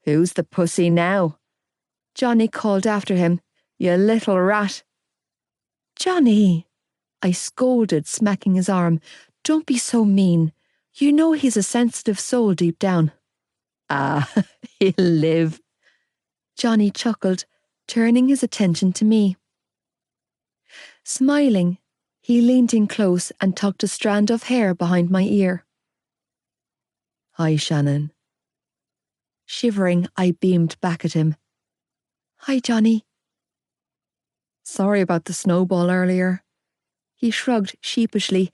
"Who's the pussy now?" Johnny called after him. "You little rat." "Johnny," I scolded, smacking his arm. "Don't be so mean. You know he's a sensitive soul deep down." Ah, he'll live. Johnny chuckled, turning his attention to me. Smiling, he leaned in close and tucked a strand of hair behind my ear. Hi, Shannon. Shivering, I beamed back at him. Hi, Johnny. Sorry about the snowball earlier. He shrugged sheepishly.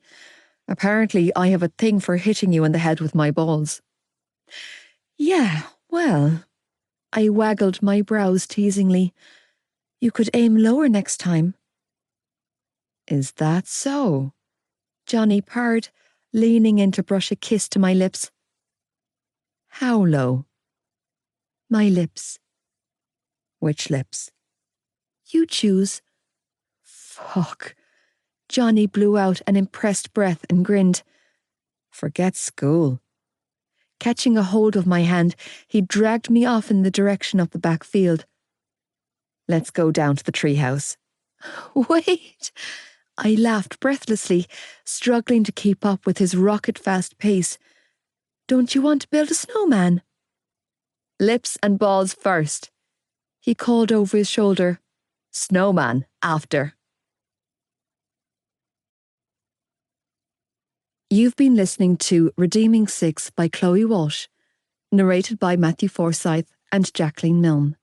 Apparently, I have a thing for hitting you in the head with my balls. Yeah, well, I waggled my brows teasingly. You could aim lower next time. Is that so? Johnny purred, leaning in to brush a kiss to my lips. How low? My lips. Which lips? You choose. Fuck. Johnny blew out an impressed breath and grinned. Forget school. Catching a hold of my hand, he dragged me off in the direction of the back field. Let's go down to the treehouse. Wait! I laughed breathlessly, struggling to keep up with his rocket-fast pace. Don't you want to build a snowman? Lips and balls first. He called over his shoulder. Snowman after. You've been listening to Redeeming Six by Chloe Walsh, narrated by Matthew Forsyth and Jacqueline Milne.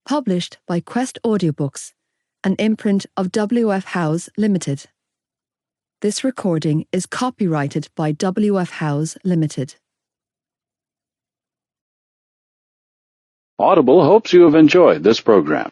Published by Quest Audiobooks, an imprint of W.F. House Limited. This recording is copyrighted by W.F. House Limited. Audible hopes you have enjoyed this program.